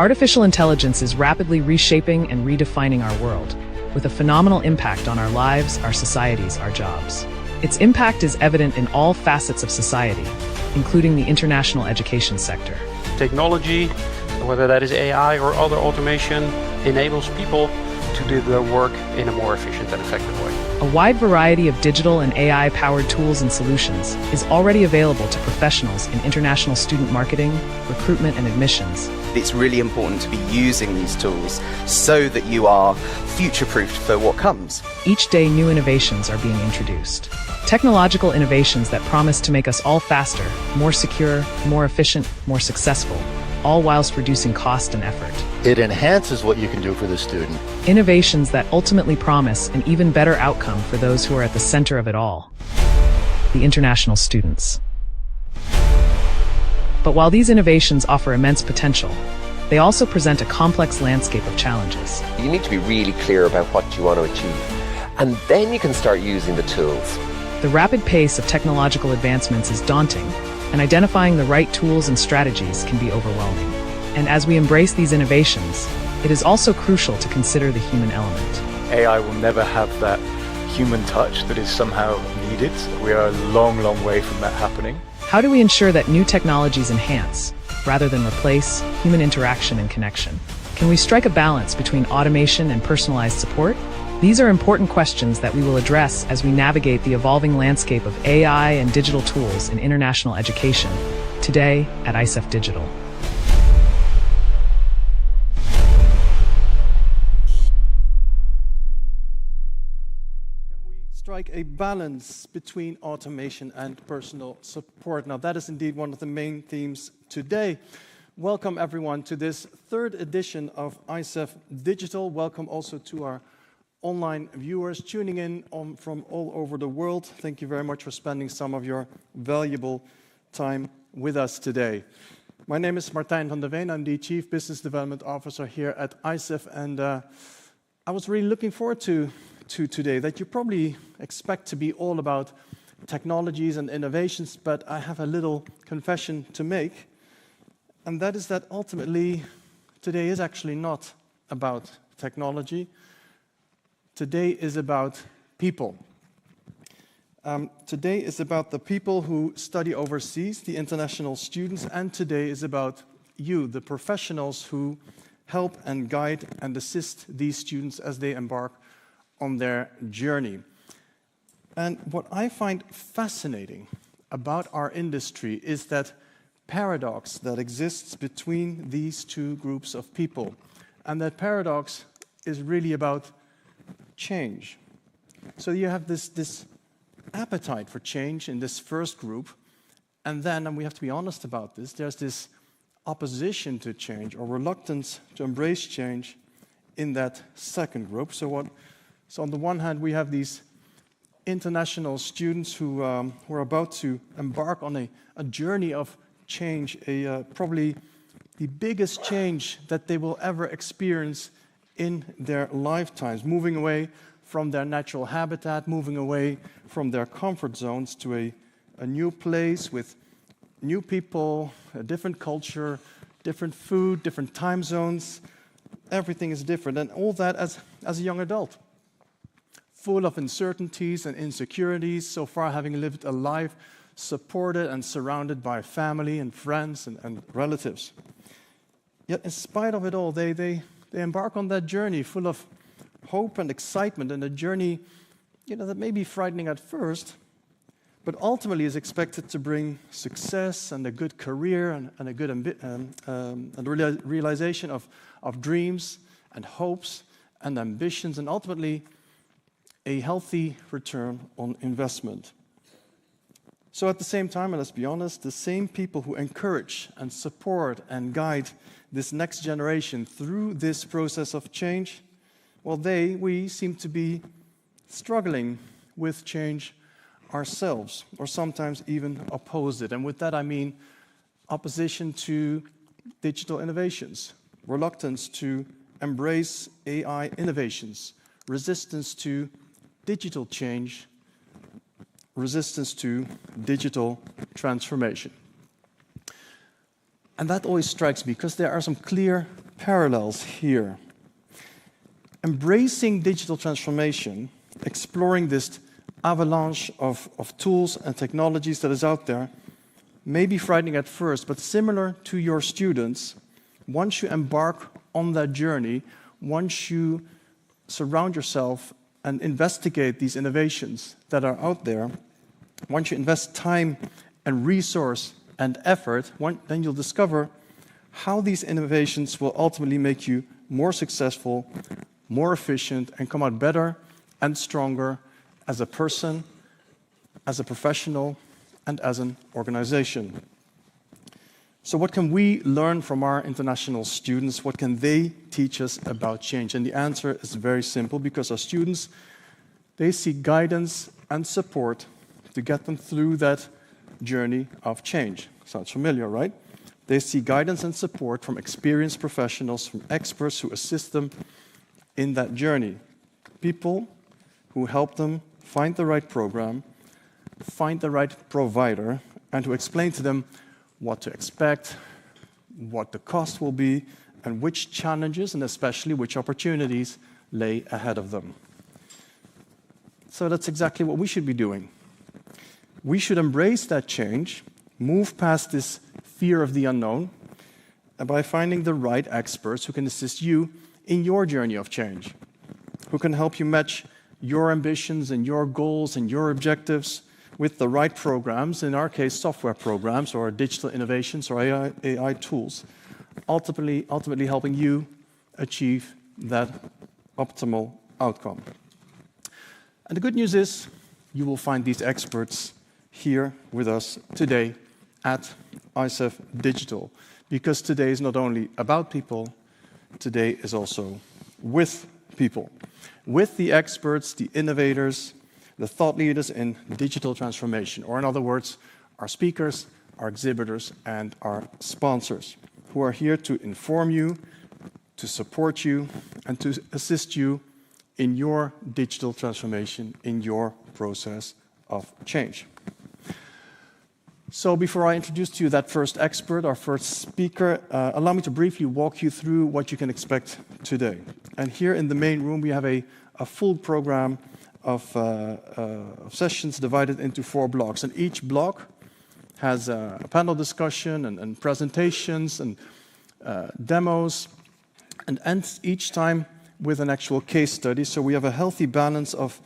Artificial intelligence is rapidly reshaping and redefining our world, with a phenomenal impact on our lives, our societies, our jobs. Its impact is evident in all facets of society, including the international education sector. Technology, whether that is AI or other automation, enables people to do their work in a more efficient and effective way. A wide variety of digital and AI-powered tools and solutions is already available to professionals in international student marketing, recruitment, and admissions. It's really important to be using these tools so that you are future-proofed for what comes. Each day, new innovations are being introduced. Technological innovations that promise to make us all faster, more secure, more efficient, more successful, all whilst reducing cost and effort. It enhances what you can do for the student. Innovations that ultimately promise an even better outcome for those who are at the center of it all, the international students. But while these innovations offer immense potential, they also present a complex landscape of challenges. You need to be really clear about what you want to achieve, and then you can start using the tools. The rapid pace of technological advancements is daunting, and identifying the right tools and strategies can be overwhelming. And as we embrace these innovations, it is also crucial to consider the human element. AI will never have that human touch that is somehow needed. We are a long, long way from that happening. How do we ensure that new technologies enhance, rather than replace, human interaction and connection? Can we strike a balance between automation and personalized support? These are important questions that we will address as we navigate the evolving landscape of AI and digital tools in international education, today at ICEF Digital. Strike a balance between automation and personal support. Now, that is indeed one of the main themes today. Welcome, everyone, to this third edition of ICEF Digital. Welcome also to our online viewers tuning in from all over the world. Thank you very much for spending some of your valuable time with us today. My name is Martijn van der Veen. I'm the Chief Business Development Officer here at ICEF, and I was really looking forward to today that you probably expect to be all about technologies and innovations, but I have a little confession to make, and that is that ultimately today is actually not about technology. Today is about people. Today is about the people who study overseas, the international students, and today is about you, the professionals who help and guide and assist these students as they embark on their journey. And what I find fascinating about our industry is that paradox that exists between these two groups of people. And that paradox is really about change. So you have this appetite for change in this first group, and then, and we have to be honest about this, there's this opposition to change or reluctance to embrace change in that second group. So on the one hand, we have these international students who are about to embark on a journey of change, probably the biggest change that they will ever experience in their lifetimes, moving away from their natural habitat, moving away from their comfort zones to a new place with new people, a different culture, different food, different time zones. Everything is different, and all that as a young adult, full of uncertainties and insecurities, so far having lived a life supported and surrounded by family and friends and relatives. Yet in spite of it all, they embark on that journey full of hope and excitement, and a journey that may be frightening at first, but ultimately is expected to bring success and a good career and a good realization of dreams and hopes and ambitions, and ultimately a healthy return on investment. So at the same time, and let's be honest, the same people who encourage and support and guide this next generation through this process of change, well, we seem to be struggling with change ourselves, or sometimes even oppose it. And with that, I mean opposition to digital innovations, reluctance to embrace AI innovations, resistance to digital change, resistance to digital transformation. And that always strikes me because there are some clear parallels here. Embracing digital transformation, exploring this avalanche of tools and technologies that is out there, may be frightening at first, but similar to your students, once you embark on that journey, once you surround yourself and investigate these innovations that are out there, once you invest time and resource and effort, then you'll discover how these innovations will ultimately make you more successful, more efficient, and come out better and stronger as a person, as a professional, and as an organization. So what can we learn from our international students? What can they teach us about change? And the answer is very simple, because our students, they seek guidance and support to get them through that journey of change. Sounds familiar, right? They seek guidance and support from experienced professionals, from experts who assist them in that journey. People who help them find the right program, find the right provider, and to explain to them what to expect, what the cost will be, and which challenges and especially which opportunities lay ahead of them. So that's exactly what we should be doing. We should embrace that change, move past this fear of the unknown, and by finding the right experts who can assist you in your journey of change, who can help you match your ambitions and your goals and your objectives with the right programs, in our case, software programs or digital innovations or AI tools, ultimately helping you achieve that optimal outcome. And the good news is you will find these experts here with us today at ICEF Digital, because today is not only about people, today is also with people, with the experts, the innovators, the thought leaders in digital transformation, or in other words, our speakers, our exhibitors, and our sponsors, who are here to inform you, to support you, and to assist you in your digital transformation, in your process of change. So before I introduce to you that first expert, our first speaker, allow me to briefly walk you through what you can expect today. And here in the main room, we have a full program of sessions divided into 4 blocks. And each block has a panel discussion and presentations and demos, and ends each time with an actual case study. So we have a healthy balance of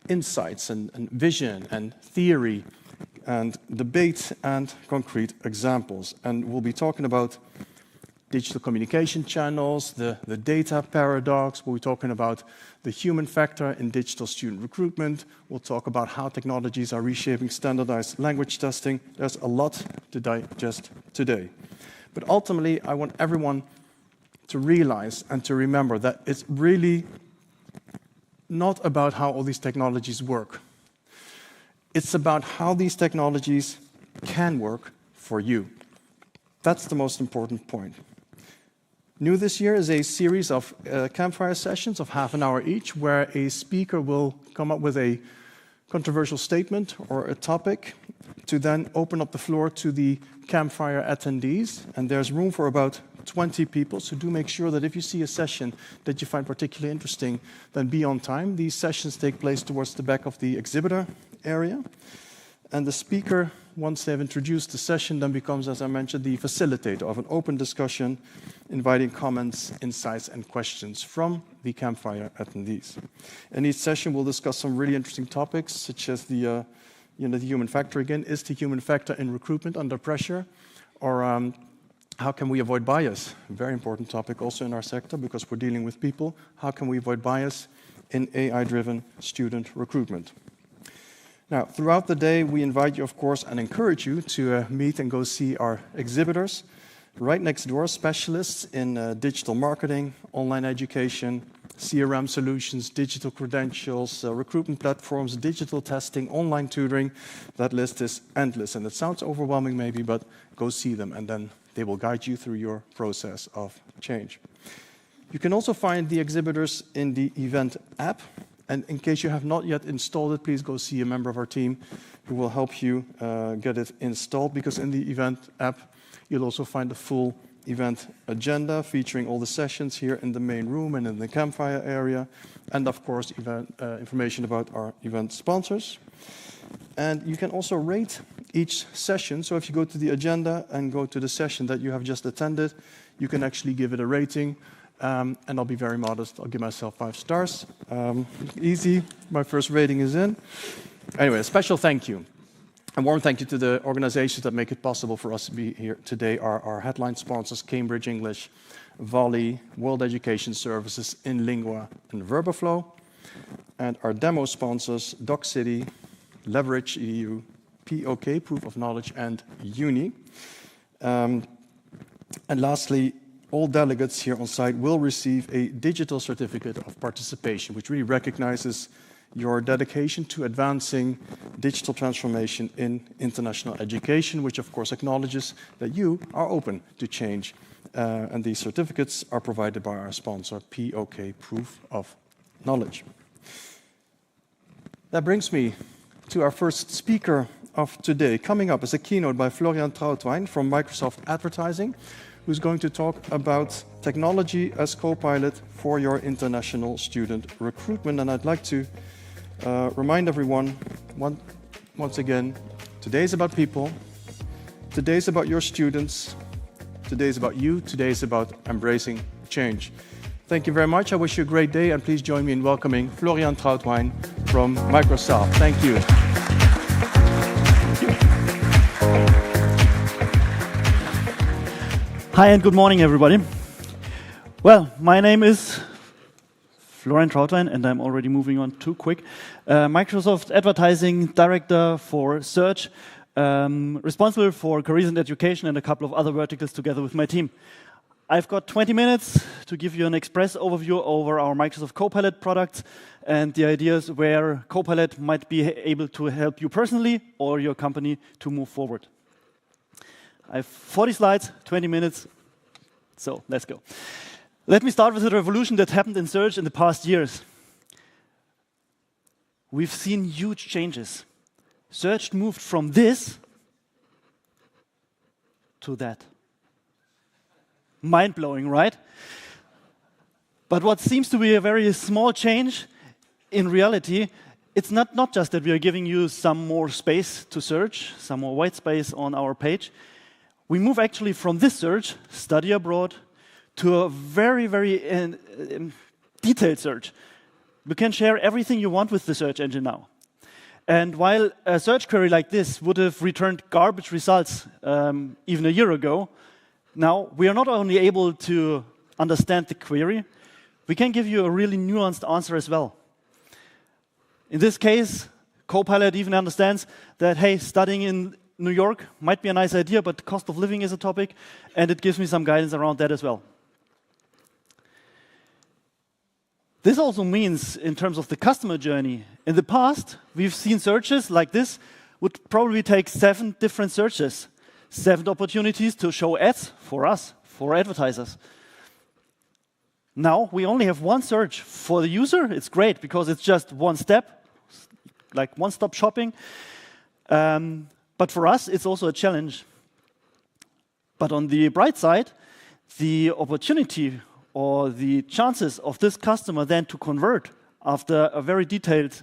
insights and vision and theory and debate and concrete examples. And we'll be talking about digital communication channels, the data paradox. We'll be talking about the human factor in digital student recruitment. We'll talk about how technologies are reshaping standardized language testing. There's a lot to digest today. But ultimately, I want everyone to realize and to remember that it's really not about how all these technologies work. It's about how these technologies can work for you. That's the most important point. New this year is a series of campfire sessions of half an hour each, where a speaker will come up with a controversial statement or a topic to then open up the floor to the campfire attendees. And there's room for about 20 people, so do make sure that if you see a session that you find particularly interesting, then be on time. These sessions take place towards the back of the exhibitor area. And the speaker, once they've introduced the session, then becomes, as I mentioned, the facilitator of an open discussion, inviting comments, insights, and questions from the campfire attendees. In each session, we'll discuss some really interesting topics, such as the human factor again. Is the human factor in recruitment under pressure? Or how can we avoid bias? A very important topic also in our sector, because we're dealing with people. How can we avoid bias in AI-driven student recruitment? Now, throughout the day, we invite you, of course, and encourage you to meet and go see our exhibitors. Right next door, specialists in digital marketing, online education, CRM solutions, digital credentials, recruitment platforms, digital testing, online tutoring. That list is endless, and it sounds overwhelming maybe, but go see them, and then they will guide you through your process of change. You can also find the exhibitors in the event app. And in case you have not yet installed it, please go see a member of our team who will help you get it installed, because in the event app, you'll also find the full event agenda featuring all the sessions here in the main room and in the campfire area, and of course information about our event sponsors. And you can also rate each session. So if you go to the agenda and go to the session that you have just attended, you can actually give it a rating. And I'll be very modest. I'll give myself 5 stars. Easy. My first rating is in. Anyway, a special thank you. A warm thank you to the organizations that make it possible for us to be here today. Our headline sponsors, Cambridge English, Volley, World Education Services, InLingua, and Verbaflow. And our demo sponsors, DocCity, Leverage EU, POK, Proof of Knowledge, and Uni. And lastly, all delegates here on site will receive a digital certificate of participation, which really recognizes your dedication to advancing digital transformation in international education, which of course acknowledges that you are open to change. And these certificates are provided by our sponsor, POK, Proof of Knowledge. That brings me to our first speaker of today. Coming up is a keynote by Florian Trautwein from Microsoft Advertising, who's going to talk about technology as co-pilot for your international student recruitment. And I'd like to remind everyone, once again, today is about people, today is about your students, today is about you, today is about embracing change. Thank you very much. I wish you a great day, and please join me in welcoming Florian Trautwein from Microsoft. Thank you. Hi and good morning, everybody. Well, my name is Florian Trautwein, and I'm already moving on too quick. Microsoft Advertising Director for Search, responsible for careers and education and a couple of other verticals together with my team. I've got 20 minutes to give you an express overview over our Microsoft Copilot products and the ideas where Copilot might be able to help you personally or your company to move forward. I have 40 slides, 20 minutes, so let's go. Let me start with the revolution that happened in search in the past years. We've seen huge changes. Search moved from this to that. Mind-blowing, right? But what seems to be a very small change, in reality, it's not just that we are giving you some more space to search, some more white space on our page. We move actually from this search, study abroad, to a very, very detailed search. You can share everything you want with the search engine now. And while a search query like this would have returned garbage results even a year ago, now we are not only able to understand the query, we can give you a really nuanced answer as well. In this case, Copilot even understands that, hey, studying in New York might be a nice idea, but the cost of living is a topic, and it gives me some guidance around that as well. This also means, in terms of the customer journey, in the past, we've seen searches like this would probably take 7 different searches, 7 opportunities to show ads for us, for advertisers. Now, we only have 1 search. For the user, it's great because it's just 1 step, like one-stop shopping. But for us, it's also a challenge. But on the bright side, the opportunity or the chances of this customer then to convert after a very detailed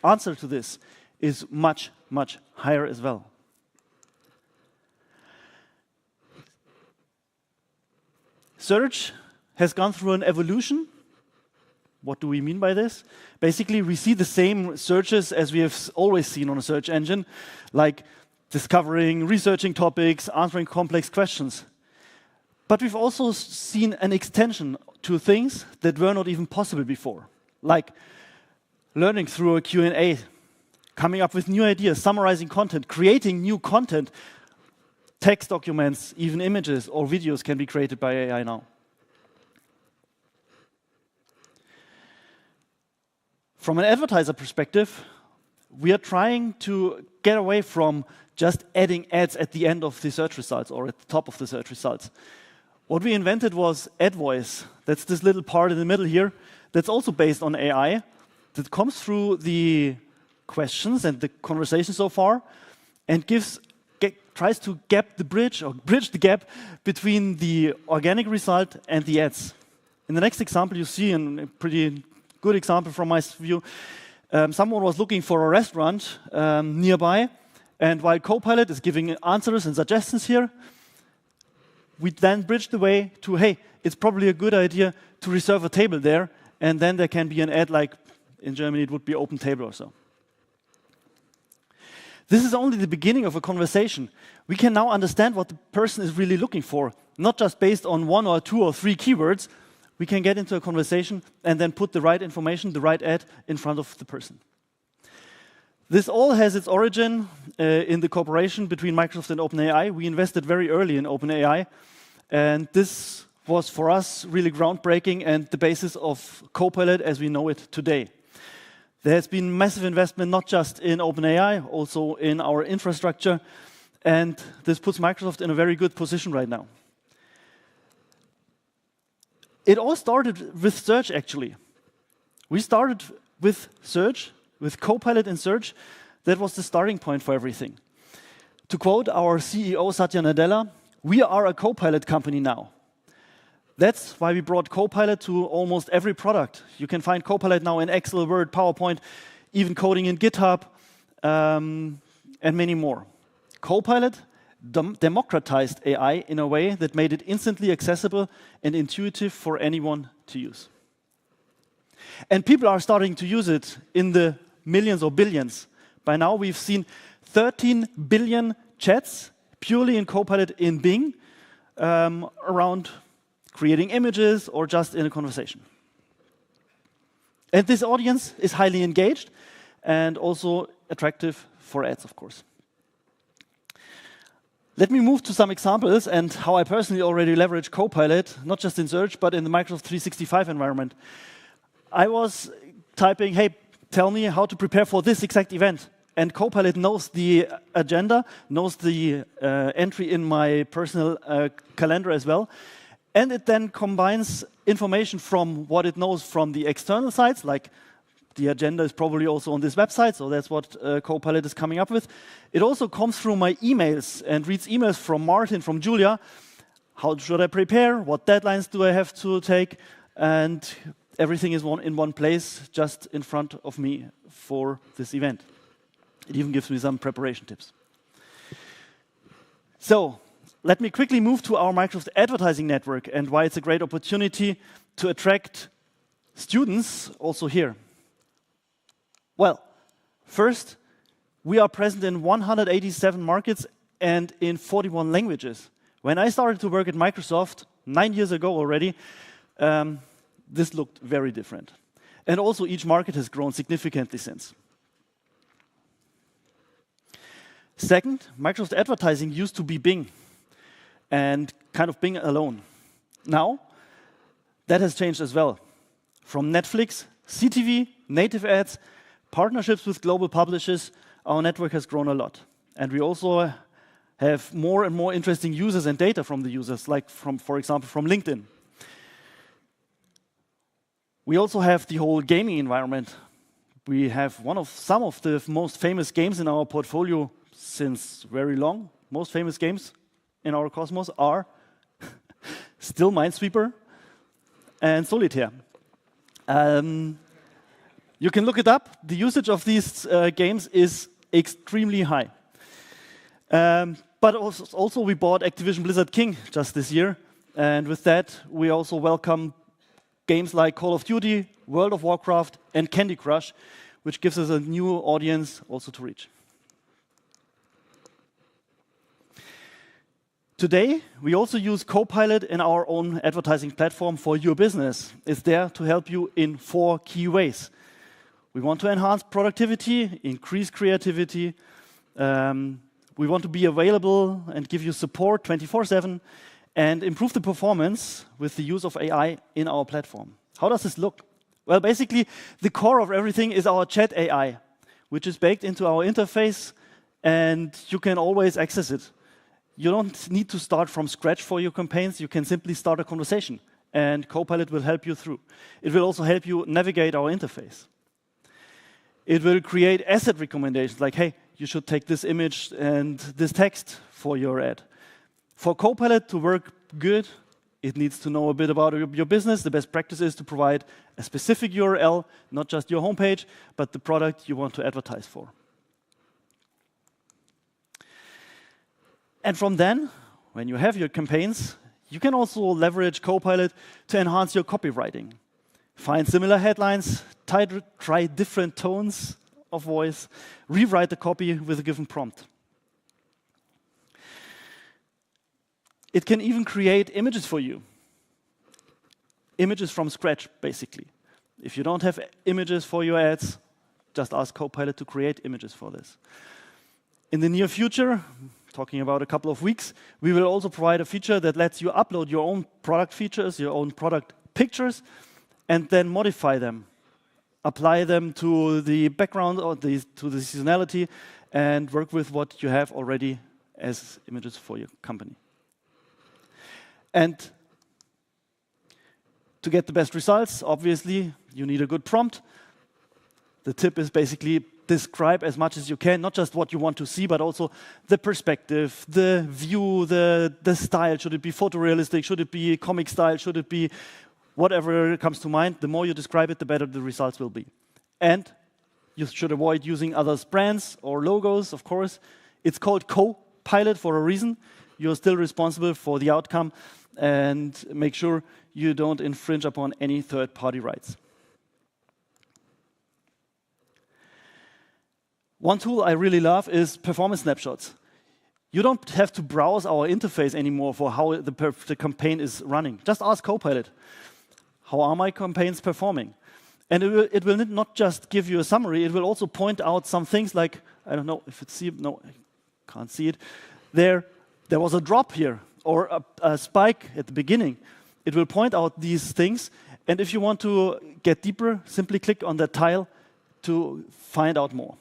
answer to this is much, much higher as well. Search has gone through an evolution. What do we mean by this? Basically, we see the same searches as we have always seen on a search engine, like discovering, researching topics, answering complex questions. But we've also seen an extension to things that were not even possible before, like learning through a Q&A, coming up with new ideas, summarizing content, creating new content. Text documents, even images or videos can be created by AI now. From an advertiser perspective, we are trying to get away from just adding ads at the end of the search results or at the top of the search results. What we invented was ad voice. That's this little part in the middle here that's also based on AI that comes through the questions and the conversation so far and tries to bridge the gap between the organic result and the ads. In the next example, you see a pretty good example from my view. Someone was looking for a restaurant nearby, and while Copilot is giving answers and suggestions here, we then bridge the way to, hey, it's probably a good idea to reserve a table there, and then there can be an ad like, in Germany, it would be Open Table or so. This is only the beginning of a conversation. We can now understand what the person is really looking for, not just based on 1 or 2 or 3 keywords. We can get into a conversation and then put the right information, the right ad in front of the person. This all has its origin in the cooperation between Microsoft and OpenAI. We invested very early in OpenAI, and this was for us really groundbreaking and the basis of Copilot as we know it today. There has been massive investment not just in OpenAI, also in our infrastructure, and this puts Microsoft in a very good position right now. It all started with search, actually. We started with search, with Copilot in search. That was the starting point for everything. To quote our CEO, Satya Nadella, "We are a Copilot company now." That's why we brought Copilot to almost every product. You can find Copilot now in Excel, Word, PowerPoint, even coding in GitHub, and many more. Copilot democratized AI in a way that made it instantly accessible and intuitive for anyone to use. And people are starting to use it in the millions or billions. By now, we've seen 13 billion chats purely in Copilot in Bing around creating images or just in a conversation. And this audience is highly engaged and also attractive for ads, of course. Let me move to some examples and how I personally already leverage Copilot, not just in search, but in the Microsoft 365 environment. I was typing, hey, tell me how to prepare for this exact event. And Copilot knows the agenda, knows the entry in my personal calendar as well. And it then combines information from what it knows from the external sites, like the agenda is probably also on this website, so that's what Copilot is coming up with. It also comes through my emails and reads emails from Martin, from Julia. How should I prepare? What deadlines do I have to take? And everything is in one place, just in front of me for this event. It even gives me some preparation tips. So let me quickly move to our Microsoft Advertising Network and why it's a great opportunity to attract students also here. Well, first, we are present in 187 markets and in 41 languages. When I started to work at Microsoft 9 years ago already, this looked very different. And also each market has grown significantly since. Second, Microsoft Advertising used to be Bing and kind of Bing alone. Now, that has changed as well. From Netflix, CTV, native ads, partnerships with global publishers, our network has grown a lot. And we also have more and more interesting users and data from the users, like for example, from LinkedIn. We also have the whole gaming environment. We have some of the most famous games in our portfolio since very long. Most famous games in our cosmos are still Minesweeper and Solitaire. You can look it up. The usage of these games is extremely high. But also we bought Activision Blizzard King just this year. And with that, we also welcome games like Call of Duty, World of Warcraft, and Candy Crush, which gives us a new audience also to reach. Today, we also use Copilot in our own advertising platform for your business. It's there to help you in 4 key ways. We want to enhance productivity, increase creativity. We want to be available and give you support 24/7 and improve the performance with the use of AI in our platform. How does this look? Well, basically, the core of everything is our chat AI, which is baked into our interface, and you can always access it. You don't need to start from scratch for your campaigns. You can simply start a conversation, and Copilot will help you through. It will also help you navigate our interface. It will create asset recommendations, like, hey, you should take this image and this text for your ad. For Copilot to work good, it needs to know a bit about your business. The best practice is to provide a specific URL, not just your homepage, but the product you want to advertise for. And from then, when you have your campaigns, you can also leverage Copilot to enhance your copywriting. Find similar headlines, try different tones of voice, rewrite the copy with a given prompt. It can even create images for you. Images from scratch, basically. If you don't have images for your ads, just ask Copilot to create images for this. In the near future, talking about a couple of weeks, we will also provide a feature that lets you upload your own product features, your own product pictures, and then modify them. Apply them to the background or to the seasonality and work with what you have already as images for your company. And to get the best results, obviously, you need a good prompt. The tip is basically describe as much as you can, not just what you want to see, but also the perspective, the view, the style. Should it be photorealistic? Should it be comic style? Should it be whatever comes to mind? The more you describe it, the better the results will be. And you should avoid using others' brands or logos, of course. It's called Copilot for a reason. You're still responsible for the outcome, and make sure you don't infringe upon any third-party rights. One tool I really love is performance snapshots. You don't have to browse our interface anymore for how the campaign is running. Just ask Copilot, how are my campaigns performing? And it will not just give you a summary, it will also point out some things like, I don't know if it's, no, I can't see it. There was a drop here, or a spike at the beginning. It will point out these things, and if you want to get deeper, simply click on that tile to find out more.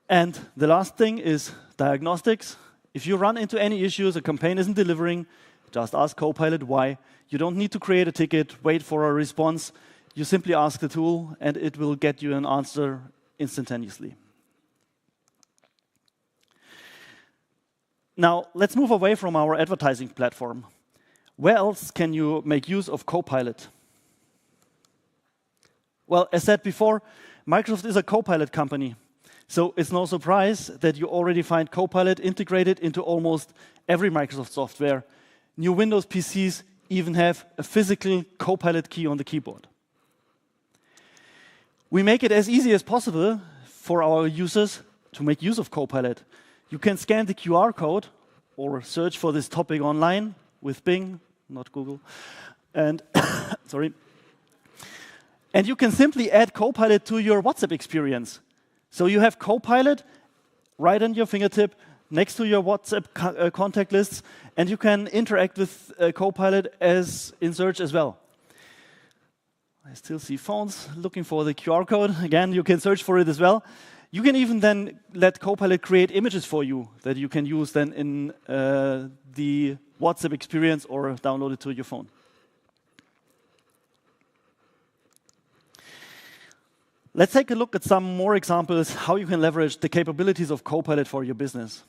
And the last thing is diagnostics. If you run into any issues, a campaign isn't delivering, just ask Copilot why. You don't need to create a ticket, wait for a response. You simply ask the tool, and it will get you an answer instantaneously. Now, let's move away from our advertising platform. Where else can you make use of Copilot? Well, as said before, Microsoft is a Copilot company. So it's no surprise that you already find Copilot integrated into almost every Microsoft software. New Windows PCs even have a physical Copilot key on the keyboard. We make it as easy as possible for our users to make use of Copilot. You can scan the QR code or search for this topic online with Bing, not Google, and sorry. And you can simply add Copilot to your WhatsApp experience. So you have Copilot right on your fingertip next to your WhatsApp contact lists, and you can interact with Copilot as in search as well. I still see phones looking for the QR code. Again, you can search for it as well. You can even then let Copilot create images for you that you can use then in the WhatsApp experience or download it to your phone. Let's take a look at some more examples how you can leverage the capabilities of Copilot for your business.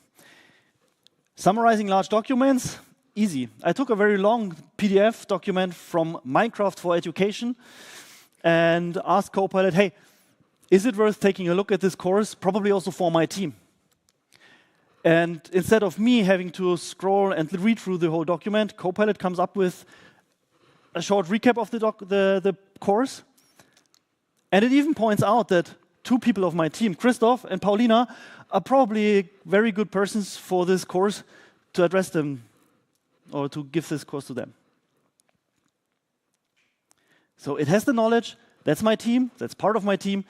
Summarizing large documents, easy. I took a very long PDF document from Minecraft for Education and asked Copilot, hey, is it worth taking a look at this course, probably also for my team? And instead of me having to scroll and read through the whole document, Copilot comes up with a short recap of the course. And it even points out that 2 people of my team, Christoph and Paulina, are probably very good persons for this course to address them or to give this course to them. So it has the knowledge, that's my team, that's part of my team,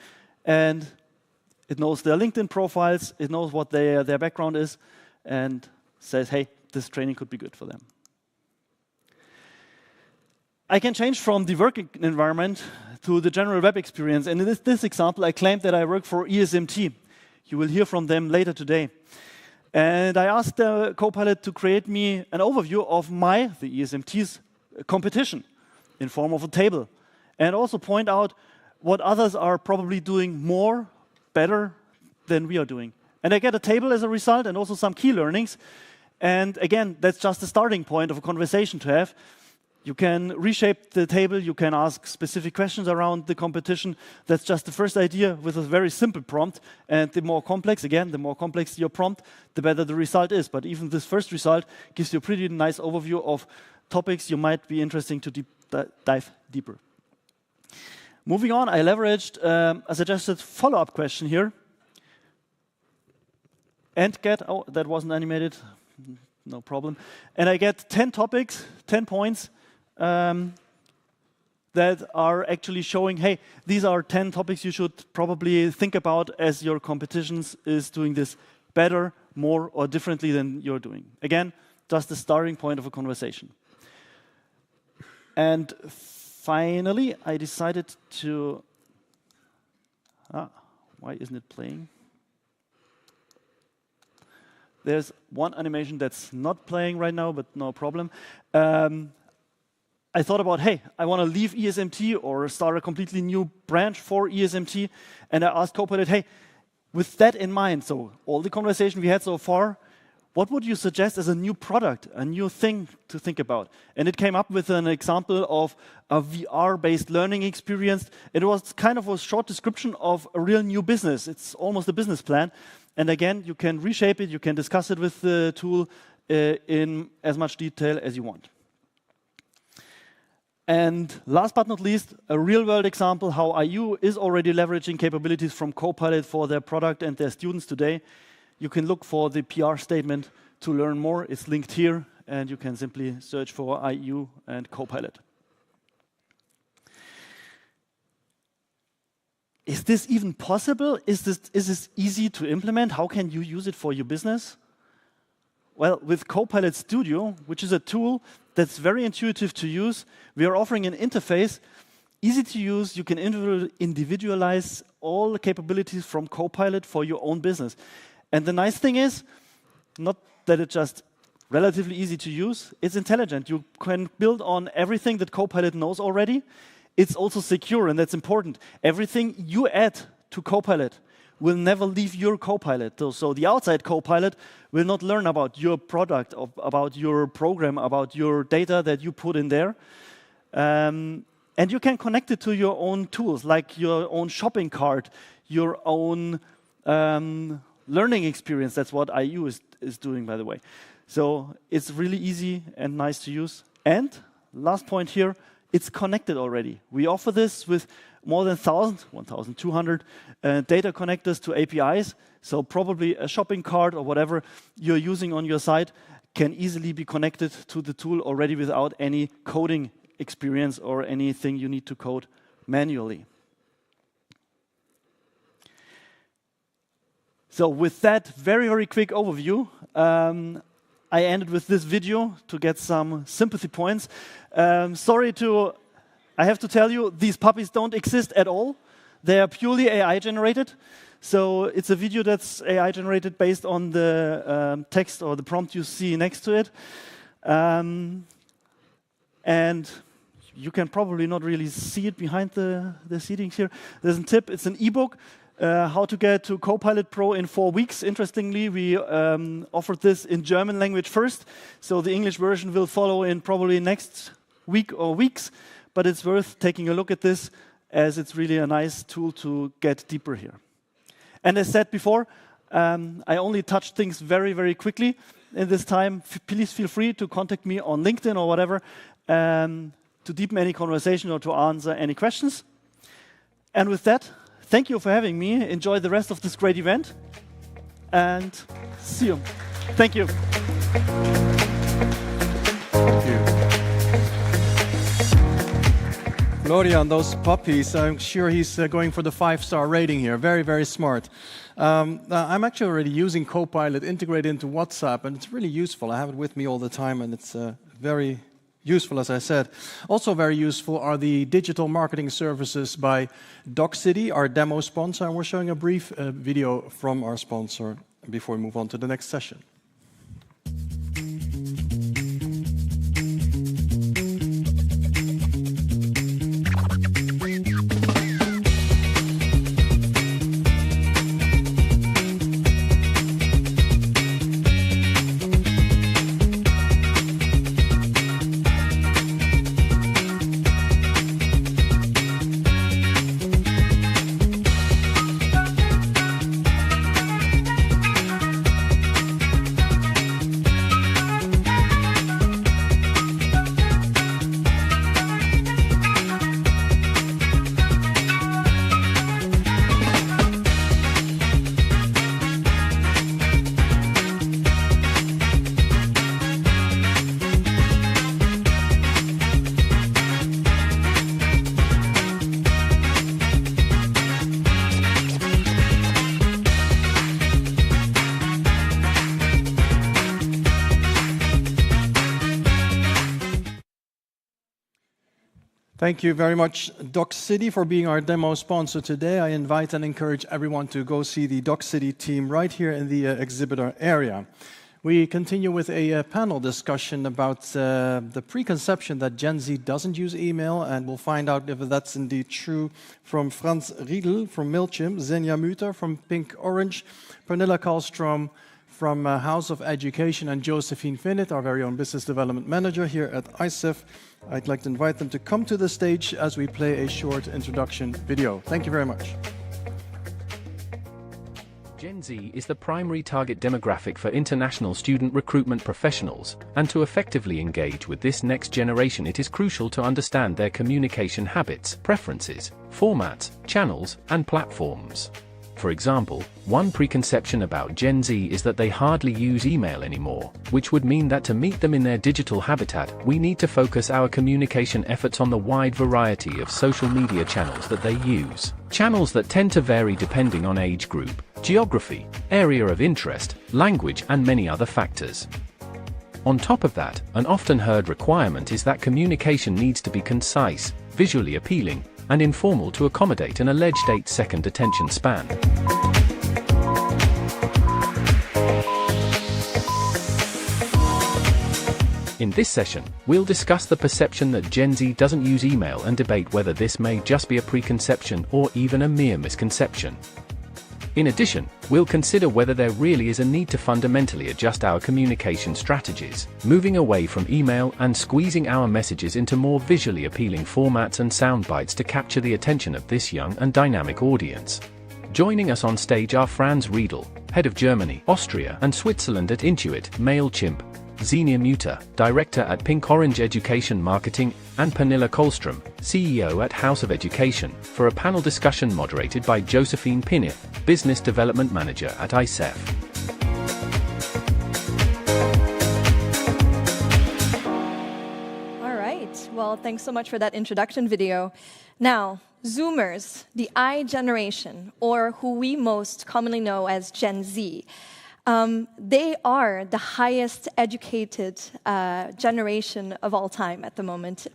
and it knows their LinkedIn profiles, it knows what their background is, and says, hey, this training could be good for them. I can change from the working environment to the general web experience. And in this example, I claimed that I work for ESMT. You will hear from them later today. And I asked the Copilot to create me an overview of the ESMT's competition in form of a table. And also point out what others are probably doing more, better than we are doing. And I get a table as a result and also some key learnings. And again, that's just the starting point of a conversation to have. You can reshape the table, you can ask specific questions around the competition. That's just the first idea with a very simple prompt. And the more complex, again, the more complex your prompt, the better the result is. But even this first result gives you a pretty nice overview of topics you might be interesting to dive deeper. Moving on, I leveraged a suggested follow-up question here. And get, oh, that wasn't animated, no problem. And I get 10 topics, 10 points that are actually showing, hey, these are 10 topics you should probably think about as your competitions is doing this better, more, or differently than you're doing. Again, just the starting point of a conversation. And finally, I decided to, why isn't it playing? There's one animation that's not playing right now, but no problem. I thought about, hey, I want to leave ESMT or start a completely new branch for ESMT. And I asked Copilot, hey, with that in mind, so all the conversation we had so far, what would you suggest as a new product, a new thing to think about? And it came up with an example of a VR-based learning experience. It was kind of a short description of a real new business. It's almost a business plan. And again, you can reshape it, you can discuss it with the tool in as much detail as you want. And last but not least, a real-world example how IU is already leveraging capabilities from Copilot for their product and their students today. You can look for the PR statement to learn more. It's linked here, and you can simply search for IU and Copilot. Is this even possible? Is this easy to implement? How can you use it for your business? Well, with Copilot Studio, which is a tool that's very intuitive to use, we are offering an interface, easy to use. You can individualize all the capabilities from Copilot for your own business. And the nice thing is, not that it's just relatively easy to use, it's intelligent. You can build on everything that Copilot knows already. It's also secure, and that's important. Everything you add to Copilot will never leave your Copilot. So the outside Copilot will not learn about your product, about your program, about your data that you put in there. And you can connect it to your own tools, like your own shopping cart, your own learning experience. That's what IU is doing, by the way. So it's really easy and nice to use. And last point here, it's connected already. We offer this with more than 1,200 data connectors to APIs. So probably a shopping cart or whatever you're using on your site can easily be connected to the tool already without any coding experience or anything you need to code manually. So with that very, very quick overview, I ended with this video to get some sympathy points. I have to tell you, these puppies don't exist at all. They are purely AI generated. So it's a video that's AI generated based on the text or the prompt you see next to it. And you can probably not really see it behind the seatings here. There's a tip, it's an ebook. How to get to Copilot Pro in 4 weeks. Interestingly, we offered this in German language first, so the English version will follow in probably next week or weeks, but it's worth taking a look at this as it's really a nice tool to get deeper here. And as said before, I only touched things very, very quickly in this time. Please feel free to contact me on LinkedIn or whatever to deepen any conversation or to answer any questions. And with that, thank you for having me. Enjoy the rest of this great event. And see you. Thank you. Thank you. Florian, those puppies, I'm sure he's going for the 5-star rating here. Very, very smart. I'm actually already using Copilot integrated into WhatsApp, and it's really useful. I have it with me all the time, and it's very useful, as I said. Also very useful are the digital marketing services by DocCity, our demo sponsor. And we're showing a brief video from our sponsor before we move on to the next session. Thank you very much, Doc City, for being our demo sponsor today. I invite and encourage everyone to go see the Doc City team right here in the exhibitor area. We continue with a panel discussion about the preconception that Gen Z doesn't use email, and we'll find out if that's indeed true from Franz Riedel from MailChimp, Xenia Mutter from Pink Orange, Pernilla Karlstrom from House of Education, and Josephine Finnett, our very own business development manager here at ICEF. I'd like to invite them to come to the stage as we play a short introduction video. Thank you very much. Gen Z is the primary target demographic for international student recruitment professionals, and to effectively engage with this next generation, it is crucial to understand their communication habits, preferences, formats, channels, and platforms. For example, one preconception about Gen Z is that they hardly use email anymore, which would mean that to meet them in their digital habitat, we need to focus our communication efforts on the wide variety of social media channels that they use. Channels that tend to vary depending on age group, geography, area of interest, language, and many other factors. On top of that, an often heard requirement is that communication needs to be concise, visually appealing, and informal to accommodate an alleged 8-second attention span. In this session, we'll discuss the perception that Gen Z doesn't use email and debate whether this may just be a preconception or even a mere misconception. In addition, we'll consider whether there really is a need to fundamentally adjust our communication strategies, moving away from email and squeezing our messages into more visually appealing formats and sound bites to capture the attention of this young and dynamic audience. Joining us on stage are Franz Riedel, head of Germany, Austria, and Switzerland at Intuit, MailChimp, Xenia Mutter, Director at Pink Orange Education Marketing, and Pernilla Karlstrom, CEO at House of Education, for a panel discussion moderated by Josephine Finnett, Business Development Manager at ICEF. All right, well, thanks so much for that introduction video. Now, Zoomers, the I generation, or who we most commonly know as Gen Z, they are the highest educated generation of all time at the moment.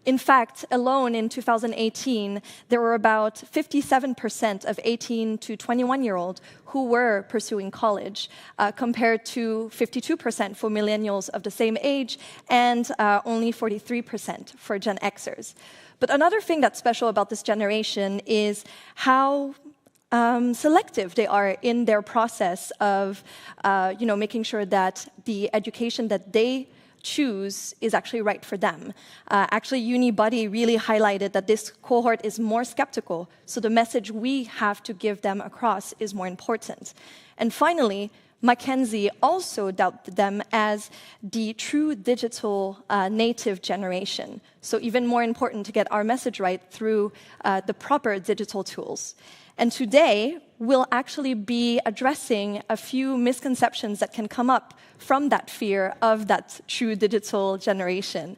In fact, alone in 2018, there were about 57% of 18 to 21-year-olds who were pursuing college, compared to 52% for millennials of the same age and only 43% for Gen Xers. But another thing that's special about this generation is how selective they are in their process of making sure that the education that they choose is actually right for them. Actually, UniBuddy really highlighted that this cohort is more skeptical, so the message we have to give them across is more important. And finally, McKinsey also doubted them as the true digital native generation, so even more important to get our message right through the proper digital tools. And today, we'll actually be addressing a few misconceptions that can come up from that fear of that true digital generation.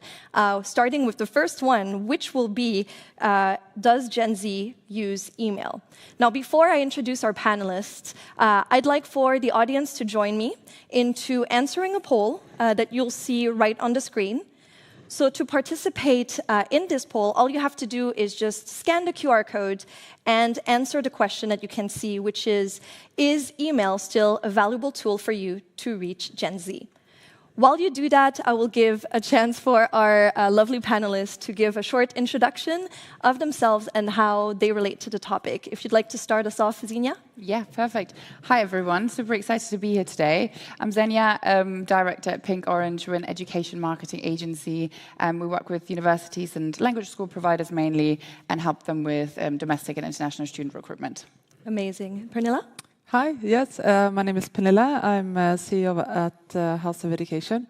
Starting with the first one, which will be, does Gen Z use email? Now, before I introduce our panelists, I'd like for the audience to join me into answering a poll that you'll see right on the screen. So to participate in this poll, all you have to do is just scan the QR code and answer the question that you can see, which is email still a valuable tool for you to reach Gen Z? While you do that, I will give a chance for our lovely panelists to give a short introduction of themselves and how they relate to the topic. If you'd like to start us off, Xenia? Yeah, perfect. Hi, everyone. Super excited to be here today. I'm Xenia, director at Pink Orange. We're an education marketing agency. We work with universities and language school providers mainly and help them with domestic and international student recruitment. Amazing. Pernilla? Hi, yes, my name is Pernilla. I'm CEO at House of Education,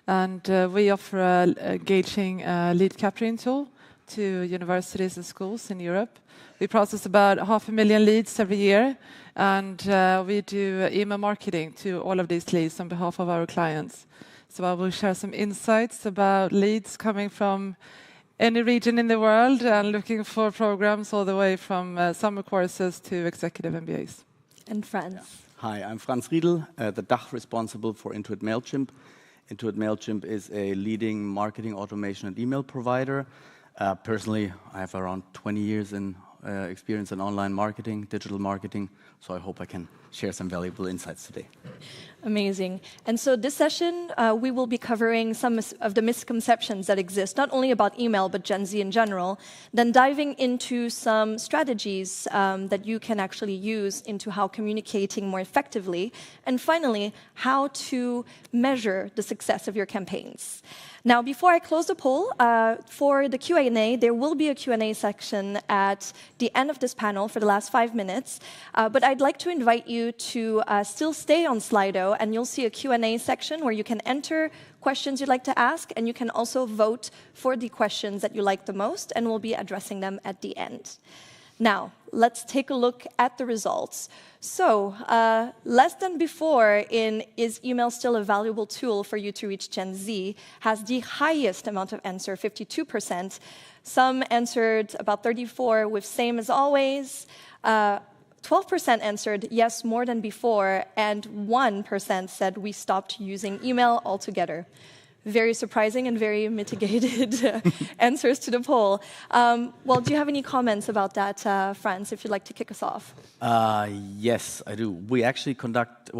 and we offer an engaging lead capturing tool to universities and schools in Europe. We process about 500,000 leads every year, and we do email marketing to all of these leads on behalf of our clients. So I will share some insights about leads coming from any region in the world and looking for programs all the way from summer courses to executive MBAs. And Franz. Hi, I'm Franz Riedel, the DACH responsible for Intuit MailChimp. Intuit MailChimp is a leading marketing automation and email provider. Personally, I have around 20 years in experience in online marketing, digital marketing, so I hope I can share some valuable insights today. Amazing. And so this session, we will be covering some of the misconceptions that exist, not only about email, but Gen Z in general, then diving into some strategies that you can actually use into how communicating more effectively, and finally, how to measure the success of your campaigns. Now, before I close the poll, for the Q&A, there will be a Q&A section at the end of this panel for the last 5 minutes. But I'd like to invite you to still stay on Slido, and you'll see a Q&A section where you can enter questions you'd like to ask, and you can also vote for the questions that you like the most, and we'll be addressing them at the end. Now, let's take a look at the results. So, less than before in Is Email Still a Valuable Tool for You to Reach Gen Z has the highest amount of answer, 52%. Some answered about 34% with Same as Always. 12% answered yes, more than before, and 1% said we stopped using email altogether. Very surprising and very mitigated answers to the poll. Well, do you have any comments about that, Franz, if you'd like to kick us off? Yes, I do. We actually conduct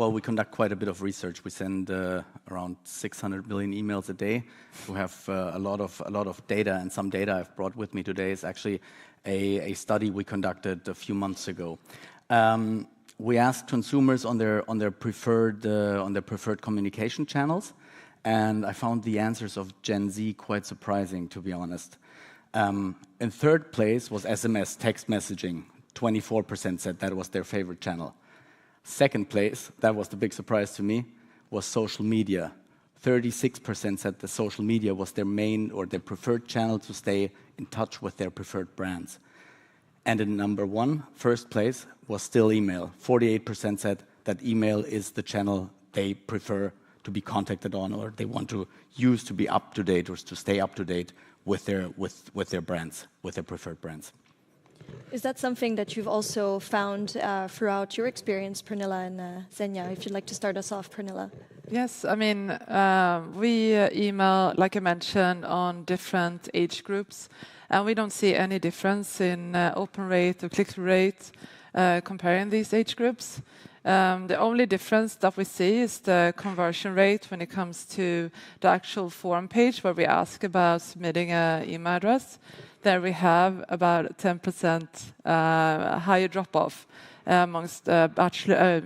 quite a bit of research. We send around 600 million emails a day. We have a lot of data, and some data I've brought with me today is actually a study we conducted a few months ago. We asked consumers on their preferred communication channels. And I found the answers of Gen Z quite surprising, to be honest. In third place was SMS, text messaging. 24% said that was their favorite channel. Second place, that was the big surprise to me, was social media. 36% said that social media was their main or their preferred channel to stay in touch with their preferred brands. And in number one, first place, was still email. 48% said that email is the channel they prefer to be contacted on, or they want to use to be up to date or to stay up to date with their brands, with their preferred brands. Is that something that you've also found throughout your experience, Pernilla and Zenya? If you'd like to start us off, Pernilla. Yes, I mean, we email, like I mentioned, on different age groups, and we don't see any difference in open rate or click-through rate comparing these age groups. The only difference that we see is the conversion rate when it comes to the actual form page where we ask about submitting an email address. There we have about 10% higher drop-off amongst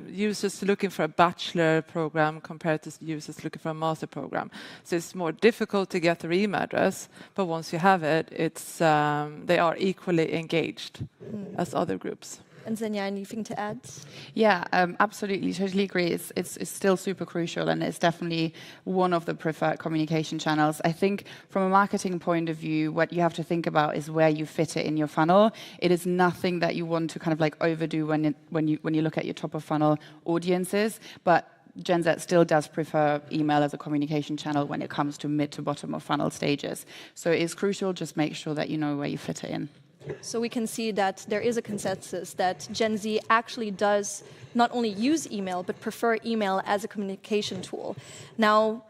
users looking for a bachelor program compared to users looking for a master program. So it's more difficult to get their email address, but once you have it, they are equally engaged as other groups. And Zenya, anything to add? Yeah, absolutely, totally agree. It's still super crucial, and it's definitely one of the preferred communication channels. I think from a marketing point of view, what you have to think about is where you fit it in your funnel. It is nothing that you want to kind of like overdo when you look at your top of funnel audiences, but Gen Z still does prefer email as a communication channel when it comes to mid to bottom of funnel stages. So it is crucial, just make sure that you know where you fit it in. So we can see that there is a consensus that Gen Z actually does not only use email, but prefer email as a communication tool. Now,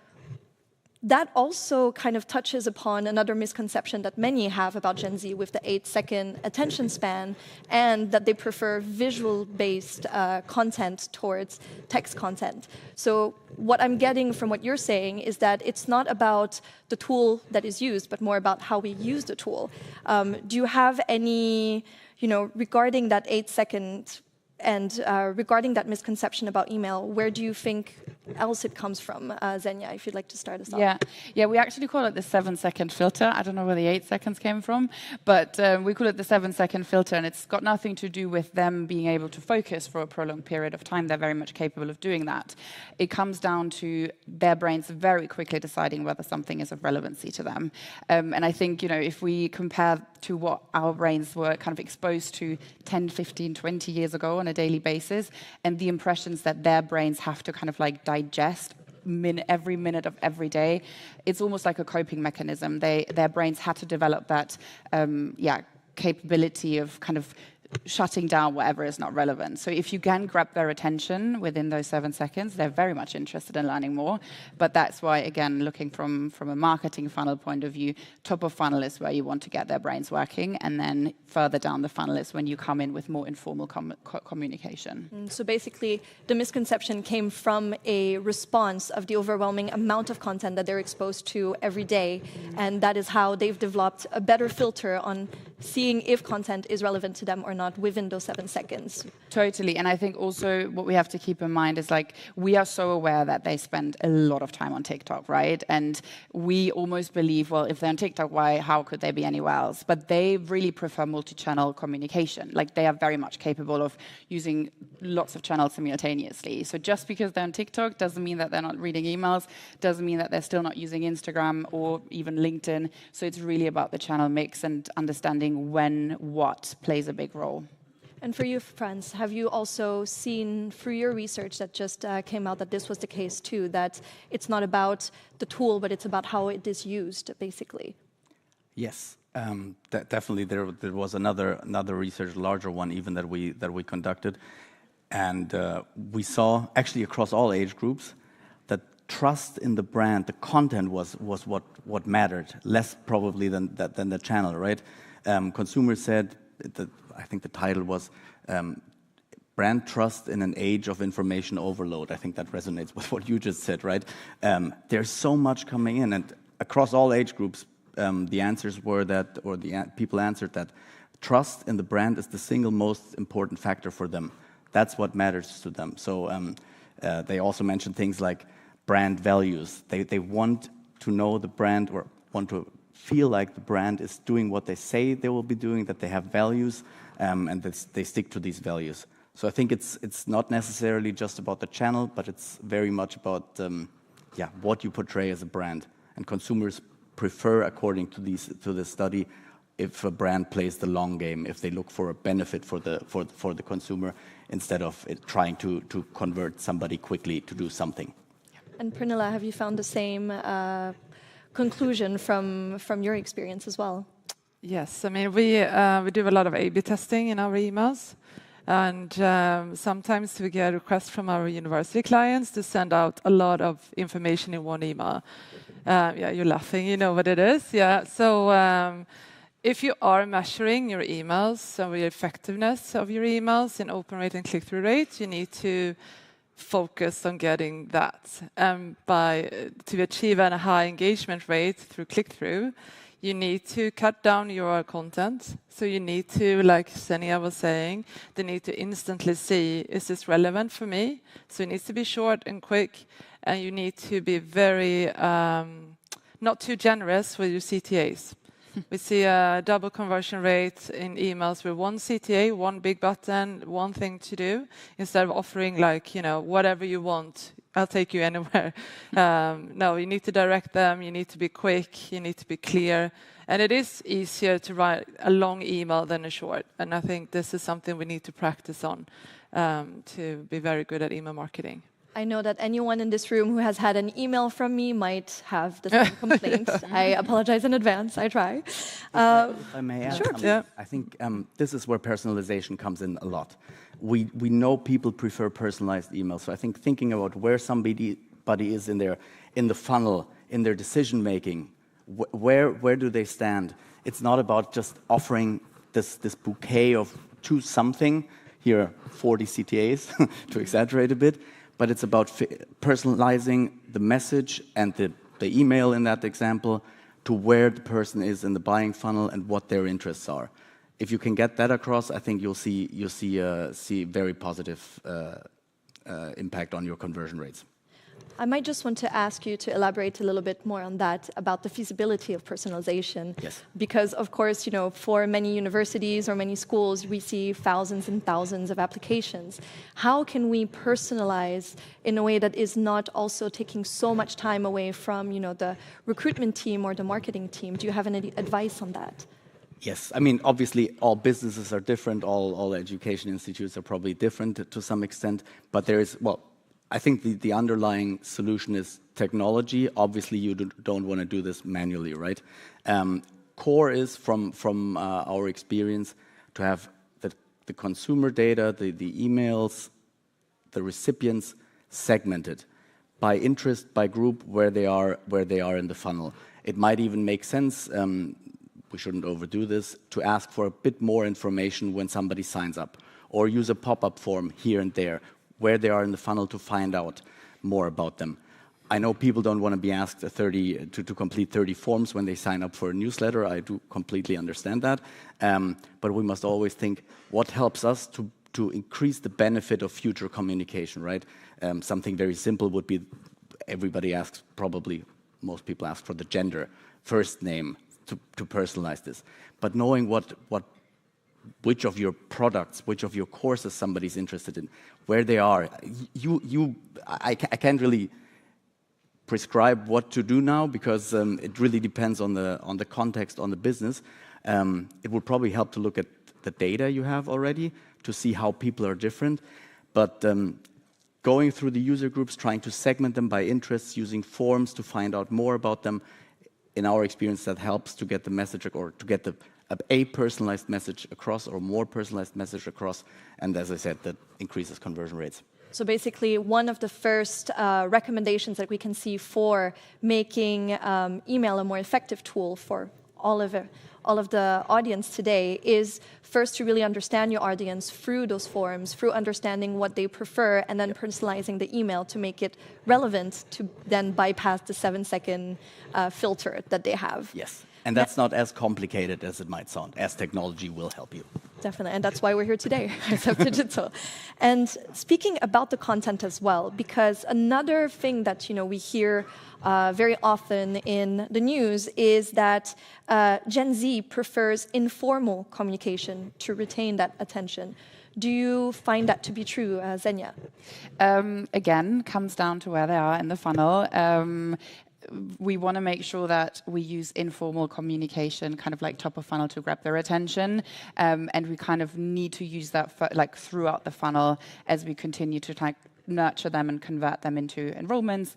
that also kind of touches upon another misconception that many have about Gen Z with the 8-second attention span, and that they prefer visual-based content towards text content. So what I'm getting from what you're saying is that it's not about the tool that is used, but more about how we use the tool. Do you have any, regarding that 8-second and regarding that misconception about email, where do you think else it comes from? Zenya, if you'd like to start us off. Yeah, we actually call it the 7-second filter. I don't know where the 8 seconds came from, but we call it the 7-second filter, and it's got nothing to do with them being able to focus for a prolonged period of time. They're very much capable of doing that. It comes down to their brains very quickly deciding whether something is of relevancy to them. And I think, if we compare to what our brains were kind of exposed to 10, 15, 20 years ago on a daily basis, and the impressions that their brains have to kind of like digest every minute of every day, it's almost like a coping mechanism. Their brains had to develop that capability of kind of shutting down whatever is not relevant. So if you can grab their attention within those 7 seconds, they're very much interested in learning more. But that's why, again, looking from a marketing funnel point of view, top of funnel is where you want to get their brains working, and then further down the funnel is when you come in with more informal communication. So basically, the misconception came from a response of the overwhelming amount of content that they're exposed to every day, and that is how they've developed a better filter on seeing if content is relevant to them or not within those 7 seconds. Totally, and I think also what we have to keep in mind is like we are so aware that they spend a lot of time on TikTok, right? And we almost believe, well, if they're on TikTok, how could they be anywhere else? But they really prefer multi-channel communication. Like they are very much capable of using lots of channels simultaneously. So just because they're on TikTok doesn't mean that they're not reading emails, doesn't mean that they're still not using Instagram or even LinkedIn. So it's really about the channel mix and understanding when what plays a big role. And for you, Franz, have you also seen through your research that just came out that this was the case too, that it's not about the tool, but it's about how it is used, basically? Yes, definitely. There was another research, larger one even that we conducted, and we saw actually across all age groups that trust in the brand, the content was what mattered, less probably than the channel, right? Consumers said, I think the title was Brand Trust in an Age of Information Overload. I think that resonates with what you just said, right? There's so much coming in, and across all age groups, the answers were that, or people answered that trust in the brand is the single most important factor for them. That's what matters to them. So they also mentioned things like brand values. They want to know the brand, or want to feel like the brand is doing what they say they will be doing, that they have values, and that they stick to these values. So I think it's not necessarily just about the channel, but it's very much about what you portray as a brand. And consumers prefer, according to this study, if a brand plays the long game, if they look for a benefit for the consumer instead of trying to convert somebody quickly to do something. And Pernilla, have you found the same conclusion from your experience as well? Yes, I mean, we do a lot of A/B testing in our emails, and sometimes we get requests from our university clients to send out a lot of information in one email. Yeah, you're laughing, you know what it is. Yeah, so if you are measuring your emails and the effectiveness of your emails in open rate and click-through rate, you need to focus on getting that. To achieve a high engagement rate through click-through, you need to cut down your content. So you need to, like Zenia was saying, they need to instantly see, is this relevant for me? So it needs to be short and quick, and you need to be very, not too generous with your CTAs. We see a double conversion rate in emails with one CTA, one big button, one thing to do, instead of offering like, whatever you want, I'll take you anywhere. No, you need to direct them, you need to be quick, you need to be clear. And it is easier to write a long email than a short. And I think this is something we need to practice on to be very good at email marketing. I know that anyone in this room who has had an email from me might have the same complaint. I apologize in advance. I try. If I may add, sure. I think this is where personalization comes in a lot. We know people prefer personalized emails. So I think thinking about where somebody is in the funnel, in their decision making, where do they stand? It's not about just offering this bouquet of choose something. Here, 40 CTAs to exaggerate a bit. But it's about personalizing the message and the email in that example to where the person is in the buying funnel and what their interests are. If you can get that across, I think you'll see very positive impact on your conversion rates. I might just want to ask you to elaborate a little bit more on that, about the feasibility of personalization. Yes. Because, of course, for many universities or many schools, we see thousands and thousands of applications. How can we personalize in a way that is not also taking so much time away from, the recruitment team or the marketing team? Do you have any advice on that? Yes, I mean, obviously, all businesses are different. All education institutes are probably different to some extent. But there is, I think the underlying solution is technology. Obviously, you don't want to do this manually, right? Core is, from our experience, to have the the consumer data, the emails, the recipients segmented by interest, by group, where they are in the funnel. It might even make sense, we shouldn't overdo this, to ask for a bit more information when somebody signs up, or use a pop-up form here and there, where they are in the funnel to find out more about them. I know people don't want to be asked to complete 30 forms when they sign up for a newsletter. I do completely understand that. But we must always think, what helps us to increase the benefit of future communication, right? Something very simple would be, everybody asks, probably most people ask for the gender, first name, to personalize this. But knowing which of your products, which of your courses somebody's interested in, where they are, I can't really prescribe what to do now, because it really depends on the context, on the business. It would probably help to look at the data you have already to see how people are different. But going through the user groups, trying to segment them by interests, using forms to find out more about them, in our experience, that helps to get the message, or to get a personalized message across, or more personalized message across. And as I said, that increases conversion rates. So basically, one of the first recommendations that we can see for making email a more effective tool for all of the audience today is first to really understand your audience through those forums, through understanding what they prefer, and then personalizing the email to make it relevant, to then bypass the 7-second filter that they have. Yes, and that's not as complicated as it might sound, as technology will help you. Definitely, and that's why we're here today, ICEF Digital. And speaking about the content as well, because another thing that we hear very often in the news is that Gen Z prefers informal communication to retain that attention. Do you find that to be true, Zenia? Again, comes down to where they are in the funnel. We want to make sure that we use informal communication, kind of like top of funnel, to grab their attention, and we kind of need to use that throughout the funnel as we continue to nurture them and convert them into enrollments.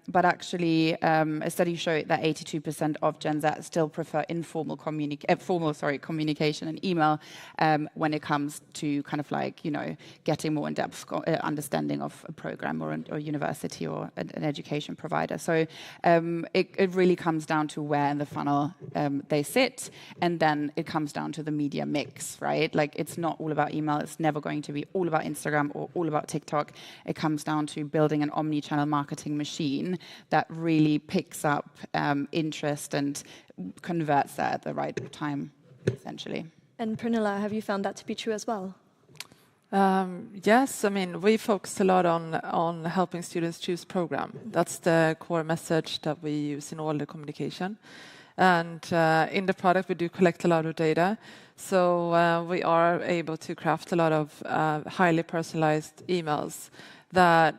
But actually, a study showed that 82% of Gen Z still prefer informal communication and email when it comes to kind of getting more in-depth understanding of a program or university or an education provider. So it really comes down to where in the funnel they sit, and then it comes down to the media mix, right? Like, it's not all about email. It's never going to be all about Instagram or all about TikTok. It comes down to building an omni-channel marketing machine that really picks up interest and converts that at the right time, essentially. And Pernilla, have you found that to be true as well? Yes, I mean, we focus a lot on helping students choose program. That's the core message that we use in all the communication. And in the product, we do collect a lot of data. So we are able to craft a lot of highly personalized emails that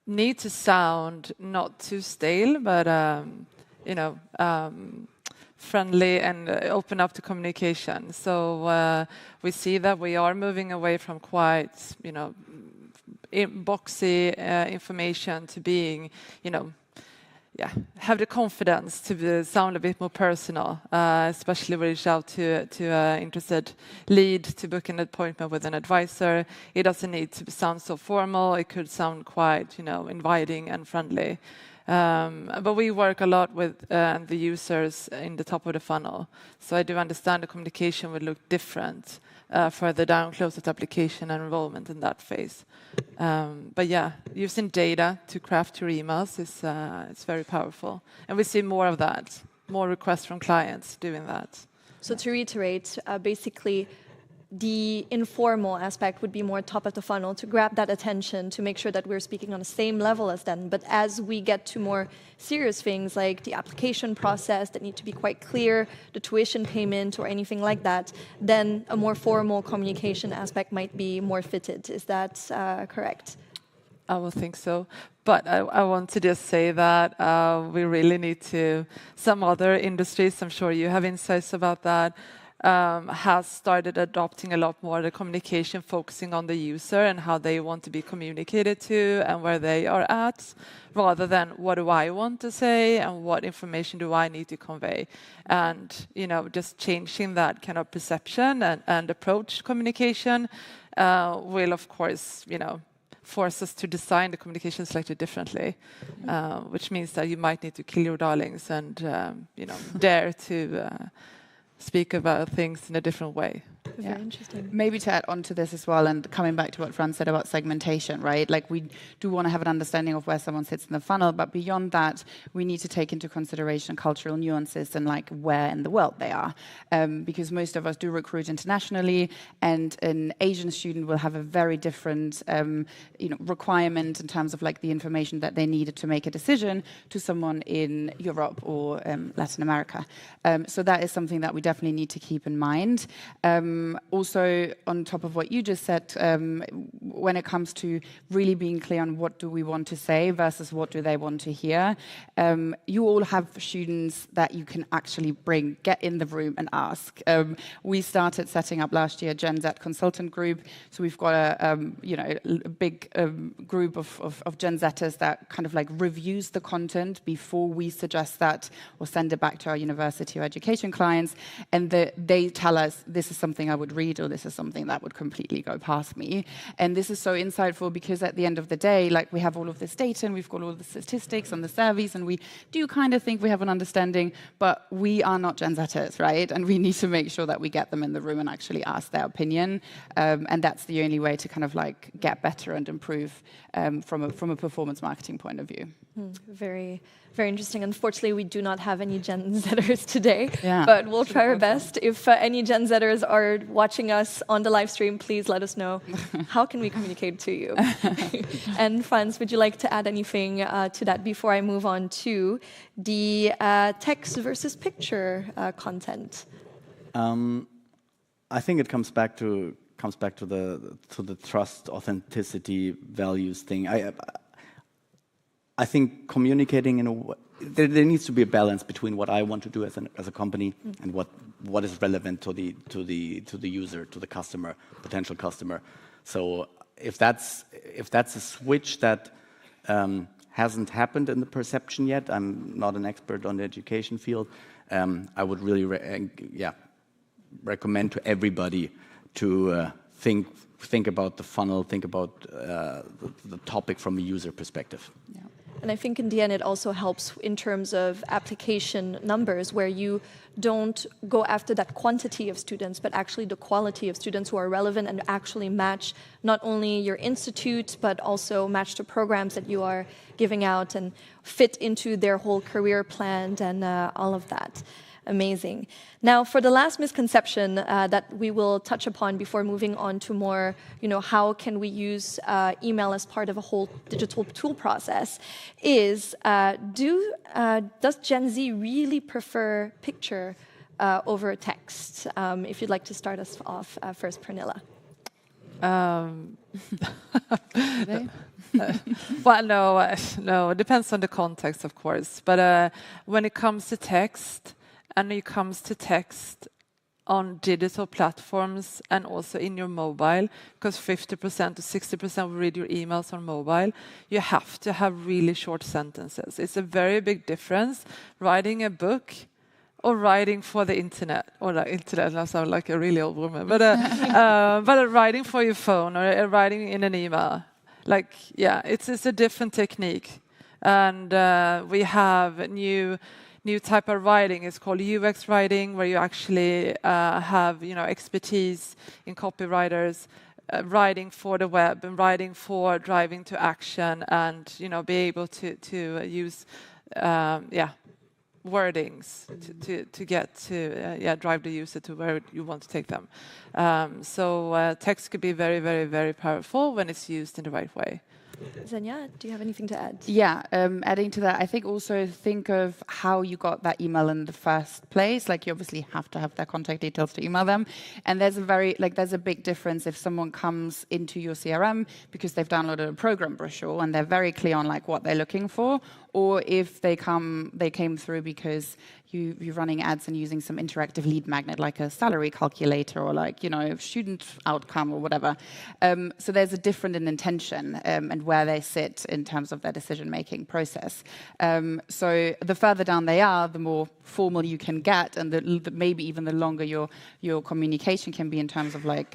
need to sound not too stale, but friendly and open up to communication. So we see that we are moving away from quite, boxy information to being, have the confidence to sound a bit more personal, especially reach out to an interested lead to book an appointment with an advisor. It doesn't need to sound so formal. It could sound quite, inviting and friendly. But we work a lot with the users in the top of the funnel. So I do understand the communication would look different further down, closer to application and enrollment in that phase. But yeah, using data to craft your emails is it's very powerful. And we see more of that, more requests from clients doing that. So to reiterate, basically, the informal aspect would be more top of the funnel to grab that attention, to make sure that we're speaking on the same level as them. But as we get to more serious things like the application process that need to be quite clear, the tuition payment or anything like that, then a more formal communication aspect might be more fitted. Is that correct? I would think so. But I want to just say that we really need to, some other industries, I'm sure you have insights about that, has started adopting a lot more the communication focusing on the user and how they want to be communicated to and where they are at, rather than what do I want to say and what information do I need to convey. And, just changing that kind of perception and approach communication will, of course, force us to design the communication slightly differently, which means that you might need to kill your darlings and, dare to speak about things in a different way. Very interesting. Maybe to add on to this as well, and coming back to what Fran said about segmentation, right? Like, we do want to have an understanding of where someone sits in the funnel, but beyond that, we need to take into consideration cultural nuances and like where in the world they are. Because most of us do recruit internationally, and an Asian student will have a very different requirement in terms of like the information that they needed to make a decision to someone in Europe or Latin America. So that is something that we definitely need to keep in mind. Also, on top of what you just said, when it comes to really being clear on what do we want to say versus what do they want to hear, you all have students that you can actually get in the room and ask. We started setting up last year Gen Z consultant group, so we've got a big group of Gen Zers that kind of like reviews the content before we suggest that or send it back to our university or education clients, and they tell us this is something I would read, or this is something that would completely go past me. And this is so insightful because at the end of the day, like, we have all of this data and we've got all the statistics and the surveys, and we do kind of think we have an understanding, but we are not Gen Zers, right? And we need to make sure that we get them in the room and actually ask their opinion. And that's the only way to kind of like get better and improve from a performance marketing point of view. Very, very interesting. Unfortunately, we do not have any Gen Zers today, Yeah. but we'll try our best. If any Gen Zers are watching us on the live stream, please let us know. How can we communicate to you? And Franz, would you like to add anything to that before I move on to the text versus picture content? I think it comes back to the trust, authenticity, values thing. I think communicating in a way, there needs to be a balance between what I want to do as a company and what is relevant to the user, to the customer, potential customer. So if that's a switch that hasn't happened in the perception yet, I'm not an expert on the education field. I would really recommend to everybody to think about the funnel, think about the topic from a user perspective. Yeah. And I think in the end it also helps in terms of application numbers, where you don't go after that quantity of students, but actually the quality of students who are relevant and actually match not only your institute, but also match the programs that you are giving out and fit into their whole career plan and all of that. Amazing. Now, for the last misconception that we will touch upon before moving on to more, how can we use email as part of a whole digital tool process, is does Gen Z really prefer picture over text? If you'd like to start us off first, Pernilla. Well, no, it depends on the context, of course. But when it comes to text, and it comes to text on digital platforms and also in your mobile, because 50% to 60% will read your emails on mobile, you have to have really short sentences. It's a very big difference writing a book or writing for the internet, or the internet, I sound like a really old woman, but writing for your phone or writing in an email. It's a different technique. And we have new type of writing. It's called UX writing, where you actually have expertise in copywriters writing for the web and writing for driving to action, and be able to use wordings to get to drive the user to where you want to take them. So text could be very, very, very powerful when it's used in the right way. Zenya, do you have anything to add? Yeah, adding to that, I think also think of how you got that email in the first place. Like, you obviously have to have their contact details to email them. And there's a big difference if someone comes into your CRM because they've downloaded a program brochure and they're very clear on like what they're looking for, or if they came through because you're running ads and using some interactive lead magnet, like a salary calculator or like, student outcome or whatever. So there's a different in intention and where they sit in terms of their decision-making process. So the further down they are, the more formal you can get, and maybe even the longer your communication can be in terms of like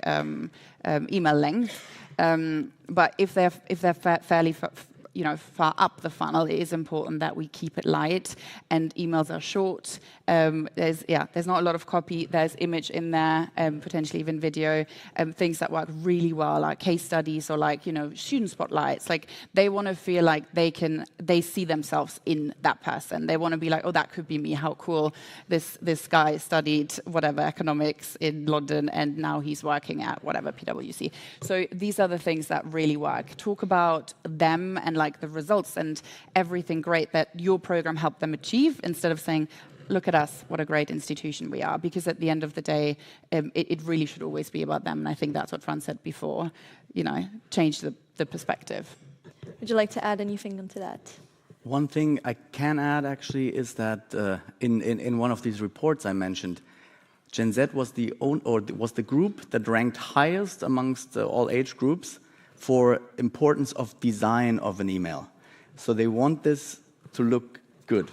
email length. But if they're fairly far up the funnel, it is important that we keep it light, and emails are short. There's not a lot of copy. There's image in there, potentially even video, things that work really well, like case studies or like, student spotlights. Like, they want to feel like they see themselves in that person. They want to be like, oh, that could be me. How cool. This guy studied whatever economics in London and now he's working at whatever PwC. So these are the things that really work. Talk about them and like the results and everything great that your program helped them achieve, instead of saying, look at us, what a great institution we are. Because at the end of the day, it really should always be about them. And I think that's what Fran said before, change the perspective. Would you like to add anything onto that? One thing I can add actually is that in one of these reports I mentioned, Gen Z was the group that ranked highest amongst all age groups for importance of design of an email. So they want this to look good.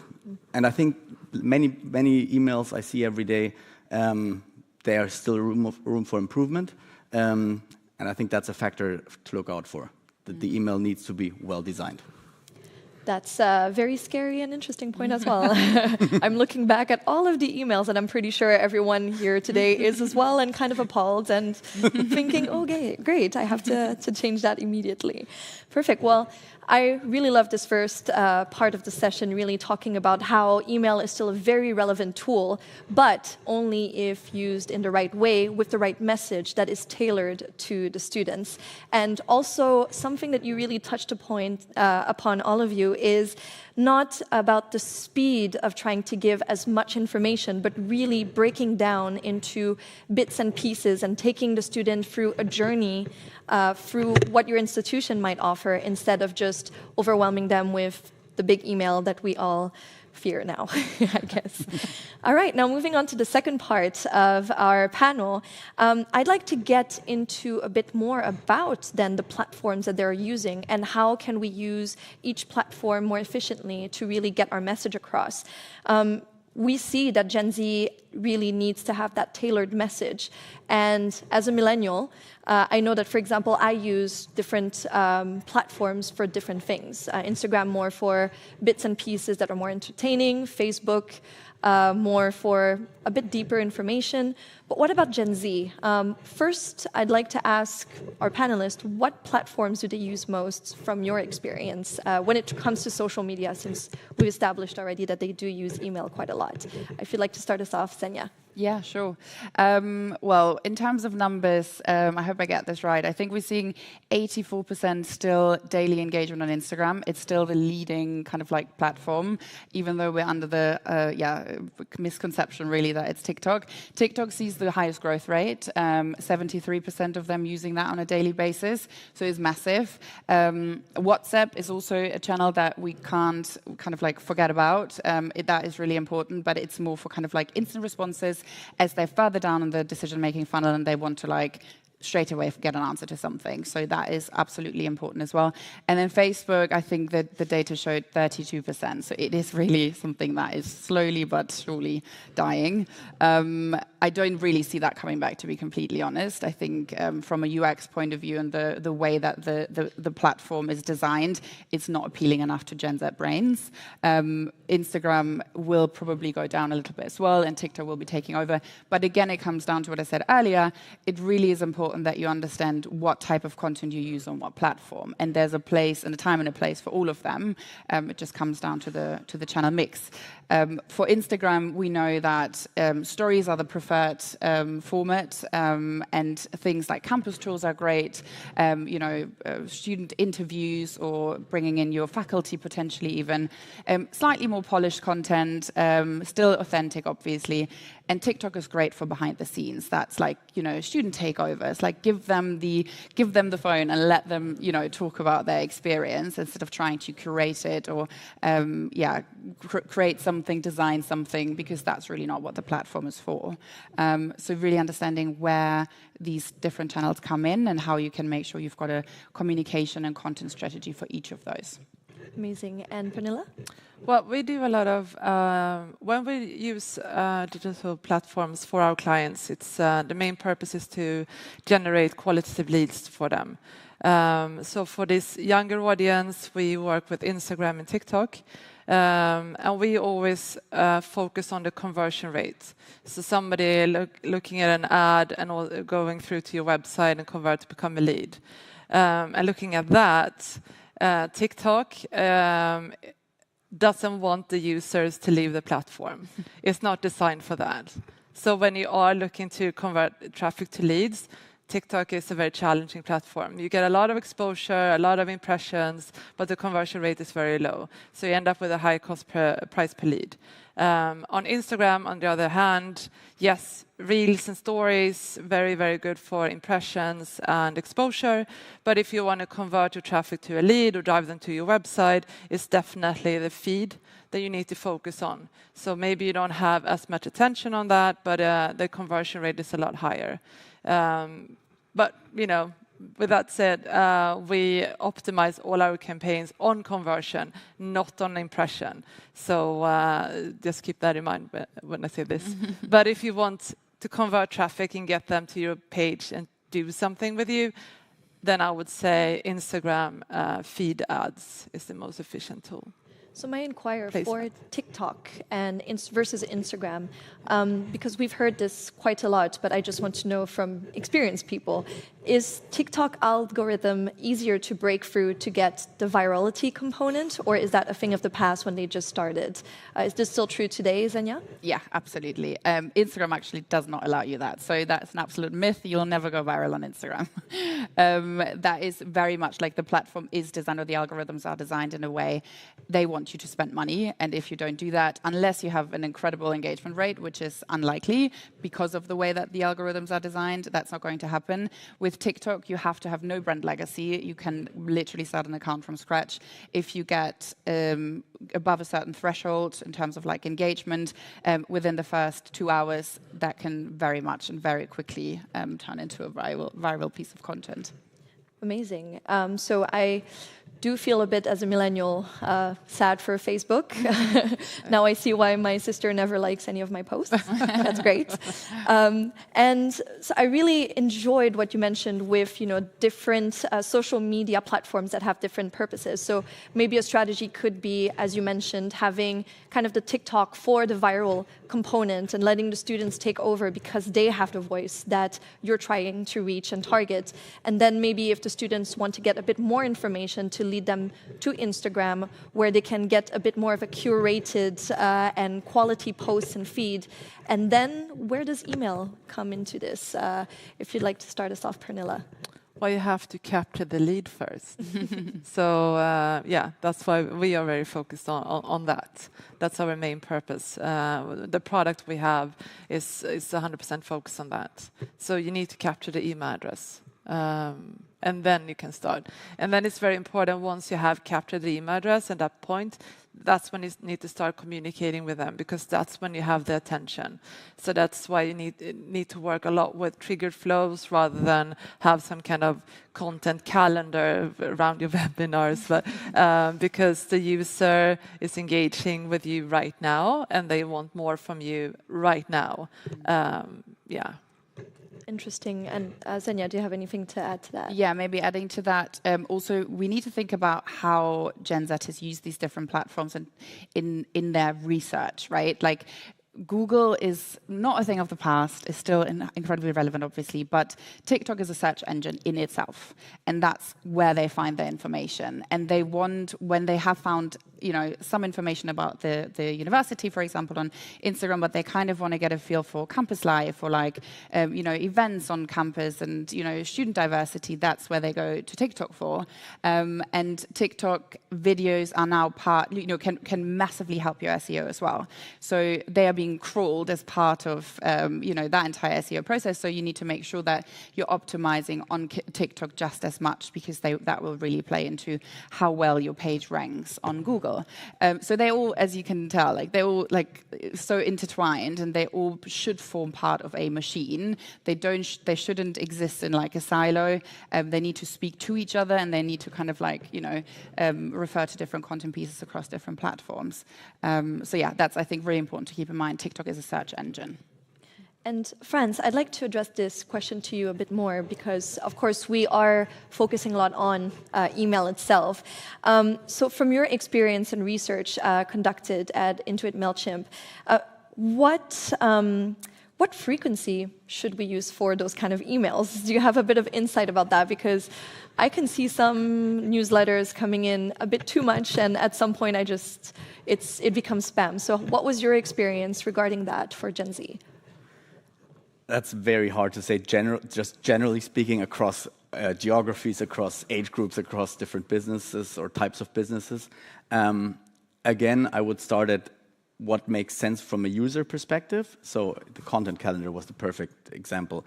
And I think many emails I see every day, there are still room for improvement. And I think that's a factor to look out for, that the email needs to be well designed. That's a very scary and interesting point as well. I'm looking back at all of the emails, and I'm pretty sure everyone here today is as well, and kind of appalled and thinking, okay, great, I have to change that immediately. Perfect. Well, I really love this first part of the session, really talking about how email is still a very relevant tool, but only if used in the right way, with the right message that is tailored to the students. And also, something that you really touched upon all of you is not about the speed of trying to give as much information, but really breaking down into bits and pieces and taking the student through a journey through what your institution might offer, instead of just overwhelming them with the big email that we all fear now, I guess. All right, now moving on to the second part of our panel, I'd like to get into a bit more about then the platforms that they're using and how can we use each platform more efficiently to really get our message across. We see that Gen Z really needs to have that tailored message. And as a millennial, I know that, for example, I use different platforms for different things. Instagram more for bits and pieces that are more entertaining, Facebook more for a bit deeper information. But what about Gen Z? First, I'd like to ask our panelists, what platforms do they use most from your experience when it comes to social media, since we've established already that they do use email quite a lot? If you'd like to start us off, Zenya. Yeah, sure. Well, in terms of numbers, I hope I get this right. I think we're seeing 84% still daily engagement on Instagram. It's still the leading kind of like platform, even though we're under the misconception really that it's TikTok. TikTok sees the highest growth rate, 73% of them using that on a daily basis, so it's massive. WhatsApp is also a channel that we can't kind of like forget about. That is really important, but it's more for kind of like instant responses as they're further down in the decision-making funnel and they want to like straight away get an answer to something. So that is absolutely important as well. And then Facebook, I think that the data showed 32%. So it is really something that is slowly but surely dying. I don't really see that coming back, to be completely honest. I think from a UX point of view and the way that the platform is designed, it's not appealing enough to Gen Z brains. Instagram will probably go down a little bit as well, and TikTok will be taking over. But again, it comes down to what I said earlier. It really is important that you understand what type of content you use on what platform. And there's a place and a time and a place for all of them. It just comes down to the channel mix. For Instagram, we know that stories are the preferred preferred format, and things like campus tours are great. Student interviews or bringing in your faculty potentially even. Slightly more polished content, still authentic, obviously. And TikTok is great for behind the scenes. That's like, student takeovers. Like give them the phone and let them, talk about their experience instead of trying to curate it or, create something, design something, because that's really not what the platform is for. So really understanding where these different channels come in and how you can make sure you've got a communication and content strategy for each of those. Amazing. And Pernilla? Well, we do a lot of, when we use digital platforms for our clients, it's the main purpose is to generate qualitative leads for them. So for this younger audience, we work with Instagram and TikTok. And we always focus on the conversion rate. So somebody looking at an ad and going through to your website and convert to become a lead. And looking at that, TikTok doesn't want the users to leave the platform. It's not designed for that. So when you are looking to convert traffic to leads, TikTok is a very challenging platform. You get a lot of exposure, a lot of impressions, but the conversion rate is very low. So you end up with a high price per lead. On Instagram, on the other hand, yes, Reels and Stories, very, very good for impressions and exposure. But if you want to convert your traffic to a lead or drive them to your website, it's definitely the feed that you need to focus on. So maybe you don't have as much attention on that, but the conversion rate is a lot higher. But, with that said, we optimize all our campaigns on conversion, not on impression. So just keep that in mind when I say this. But if you want to convert traffic and get them to your page and do something with you, then I would say Instagram feed ads is the most efficient tool. So may I inquire for TikTok and versus Instagram, because we've heard this quite a lot, but I just want to know from experienced people, is TikTok algorithm easier to break through to get the virality component, or is that a thing of the past when they just started? Is this still true today, Xenia? Yeah, absolutely. Instagram actually does not allow you that. So that's an absolute myth. You'll never go viral on Instagram. That is very much like the platform is designed, or the algorithms are designed in a way they want you to spend money. And if you don't do that, unless you have an incredible engagement rate, which is unlikely because of the way that the algorithms are designed, that's not going to happen. With TikTok, you have to have no brand legacy. You can literally start an account from scratch. If you get above a certain threshold in terms of like engagement, within the first 2 hours, that can very much and very quickly turn into a viral piece of content. Amazing. So I do feel a bit, as a millennial, sad for Facebook. Now I see why my sister never likes any of my posts. That's great. And so I really enjoyed what you mentioned with, different social media platforms that have different purposes. So maybe a strategy could be, as you mentioned, having kind of the TikTok for the viral component and letting the students take over because they have the voice that you're trying to reach and target. And then maybe if the students want to get a bit more information, to lead them to Instagram, where they can get a bit more of a curated and quality post and feed. And then where does email come into this? If you'd like to start us off, Pernilla. Well, you have to capture the lead first. So, that's why we are very focused on that. That's our main purpose. The product we have is 100% focused on that. So you need to capture the email address. And then you can start. And then it's very important, once you have captured the email address at that point, that's when you need to start communicating with them, because that's when you have the attention. So that's why you need to work a lot with triggered flows rather than have some kind of content calendar around your webinars. But because the user is engaging with you right now and they want more from you right now. Interesting. And Xenia, do you have anything to add to that? Yeah, maybe adding to that. Also, we need to think about how Gen Z has used these different platforms and in their research, right? Like, Google is not a thing of the past, is still incredibly relevant, obviously, but TikTok is a search engine in itself, and that's where they find their information. And they want, when they have found, some information about the university, for example, on Instagram, but they kind of want to get a feel for campus life or like, events on campus and, student diversity. That's where they go to TikTok for. And TikTok videos are now can massively help your SEO as well. So they are being crawled as part of, that entire SEO process. So you need to make sure that you're optimizing on TikTok just as much, because that will really play into how well your page ranks on Google. So they all, as you can tell, they're all so intertwined, and they all should form part of a machine. They shouldn't exist in like a silo. They need to speak to each other, and they need to kind of refer to different content pieces across different platforms. So yeah, that's, I think, really important to keep in mind. TikTok is a search engine. And Franz, I'd like to address this question to you a bit more because, of course, we are focusing a lot on email itself. So from your experience and research conducted at Intuit MailChimp, what frequency should we use for those kind of emails? Do you have a bit of insight about that? Because I can see some newsletters coming in a bit too much, and at some point it becomes spam. So what was your experience regarding that for Gen Z? That's very hard to say. Just generally speaking, across geographies, across age groups, across different businesses or types of businesses. Again, I would start at what makes sense from a user perspective. So the content calendar was the perfect example.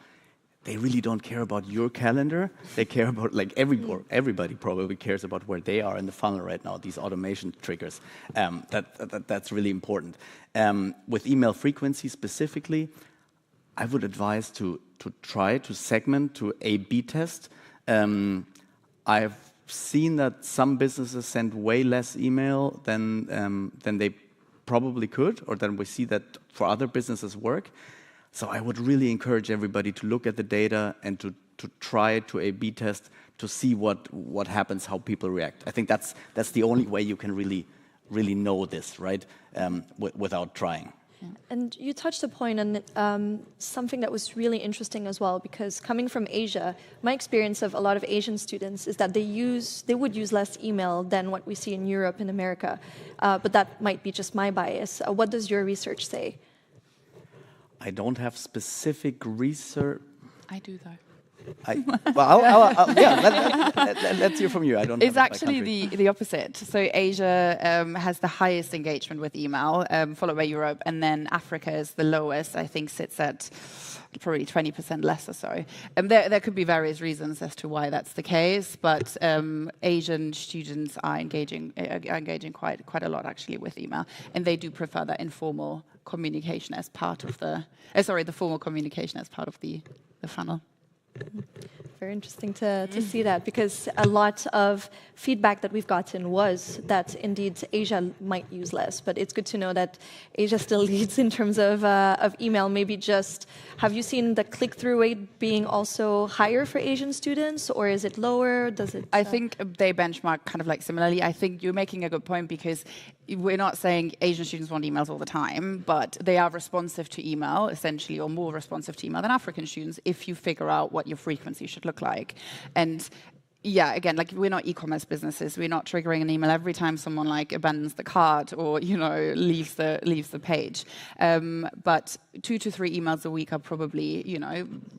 They really don't care about your calendar. They care about, everybody probably cares about where they are in the funnel right now, these automation triggers. That's really important. With email frequency specifically, I would advise to try to segment, to A/B test. I've seen that some businesses send way less email than they probably could, or than we see that for other businesses work. So I would really encourage everybody to look at the data and to try to A/B test to see what happens, how people react. I think that's the only way you can really know this, right? Without trying. And you touched a point on something that was really interesting as well, because coming from Asia, my experience of a lot of Asian students is that they would use less email than what we see in Europe and America. But that might be just my bias. What does your research say? I don't have specific research. I do, though. Let's hear from you. I don't. It's actually the opposite. So Asia has the highest engagement with email, followed by Europe, and then Africa is the lowest. I think sits at probably 20% less or so. There could be various reasons as to why that's the case, but Asian students are engaging quite a lot actually with email, and they do prefer that informal communication as part of the formal communication as part of the funnel. Very interesting to see that, because a lot of feedback that we've gotten was that indeed Asia might use less, but it's good to know that Asia still leads in terms of email. Maybe just, have you seen the click-through rate being also higher for Asian students, or is it lower? I think they benchmark kind of like similarly. I think you're making a good point, because we're not saying Asian students want emails all the time, but they are responsive to email, essentially, or more responsive to email than African students if you figure out what your frequency should look like. And yeah, again, we're not e-commerce businesses. We're not triggering an email every time someone abandons the cart or leaves the page. But 2 to 3 emails a week are probably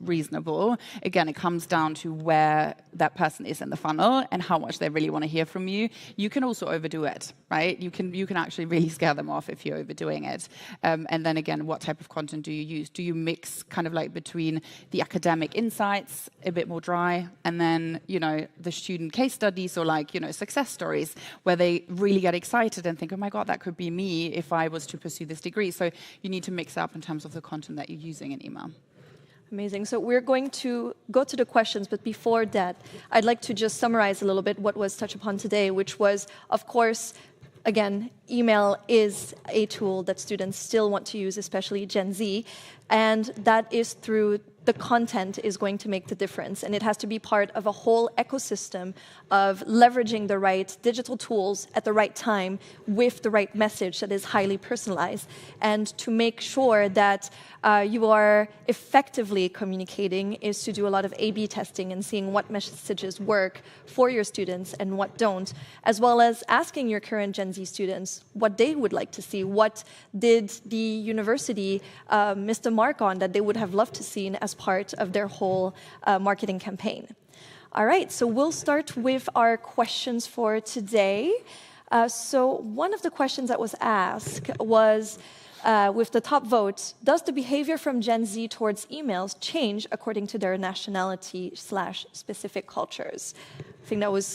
reasonable. Again, it comes down to where that person is in the funnel and how much they really want to hear from you. You can also overdo it, right? You can actually really scare them off if you're overdoing it. And then again, what type of content do you use? Do you mix kind of between the academic insights, a bit more dry, and then the student case studies or success stories where they really get excited and think, oh my God, that could be me if I was to pursue this degree. So you need to mix up in terms of the content that you're using in email. Amazing. So we're going to go to the questions, but before that, I'd like to just summarize a little bit what was touched upon today, which was, of course, again, email is a tool that students still want to use, especially Gen Z, and that is through the content is going to make the difference. And it has to be part of a whole ecosystem of leveraging the right digital tools at the right time with the right message that is highly personalized. And to make sure that you are effectively communicating is to do a lot of A/B testing and seeing what messages work for your students and what don't, as well as asking your current Gen Z students what they would like to see. What did the university miss the mark on that they would have loved to see as part of their whole marketing campaign? All right, so we'll start with our questions for today. So one of the questions that was asked was, with the top vote, does the behavior from Gen Z towards emails change according to their nationality/specific cultures? I think that was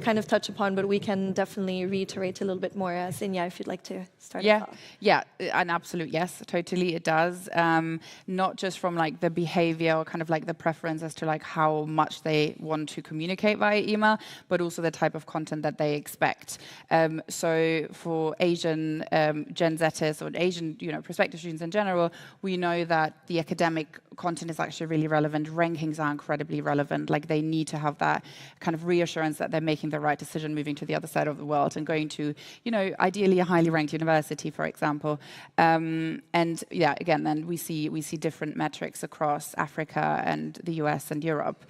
kind of touched upon, but we can definitely reiterate a little bit more. Xenia, if you'd like to start. Yeah, an absolute yes, totally it does. Not just from like the behavior or kind of like the preference as to like how much they want to communicate via email, but also the type of content that they expect. So for Asian Gen Zers or Asian, prospective students in general, we know that the academic content is actually really relevant. Rankings are incredibly relevant. Like they need to have that kind of reassurance that they're making the right decision moving to the other side of the world and going to, ideally a highly ranked university, for example. And yeah, again, then we see different metrics across Africa and the US and Europe.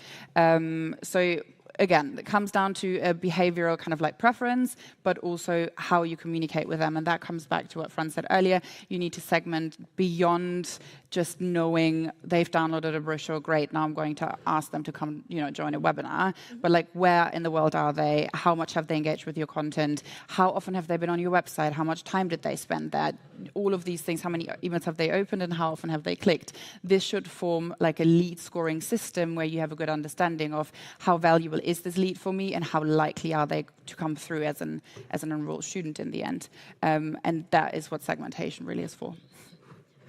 So again, it comes down to a behavioral kind of like preference, but also how you communicate with them. And that comes back to what Fran said earlier. You need to segment beyond just knowing they've downloaded a brochure, great, now I'm going to ask them to come, join a webinar. But like, where in the world are they? How much have they engaged with your content? How often have they been on your website? How much time did they spend there? All of these things, how many emails have they opened and how often have they clicked? This should form like a lead scoring system where you have a good understanding of how valuable is this lead for me and how likely are they to come through as an enrolled student in the end. And that is what segmentation really is for.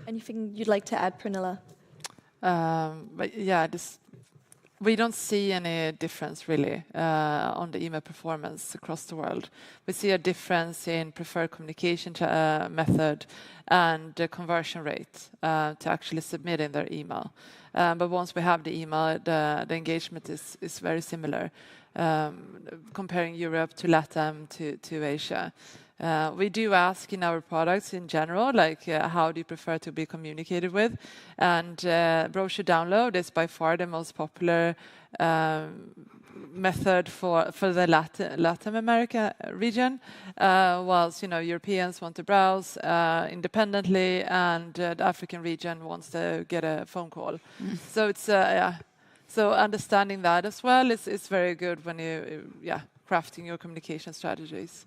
Anything you'd like to add, Pernilla? But yeah, we don't see any difference really on the email performance across the world. We see a difference in preferred communication method and the conversion rate to actually submitting their email. But once we have the email, the engagement is very similar, comparing Europe to LATAM to Asia. We do ask in our products in general, like how do you prefer to be communicated with? And brochure download is by far the most popular method for the Latin America region, whilst Europeans want to browse independently, and the African region wants to get a phone call. So it's so understanding that as well is very good when you crafting your communication strategies.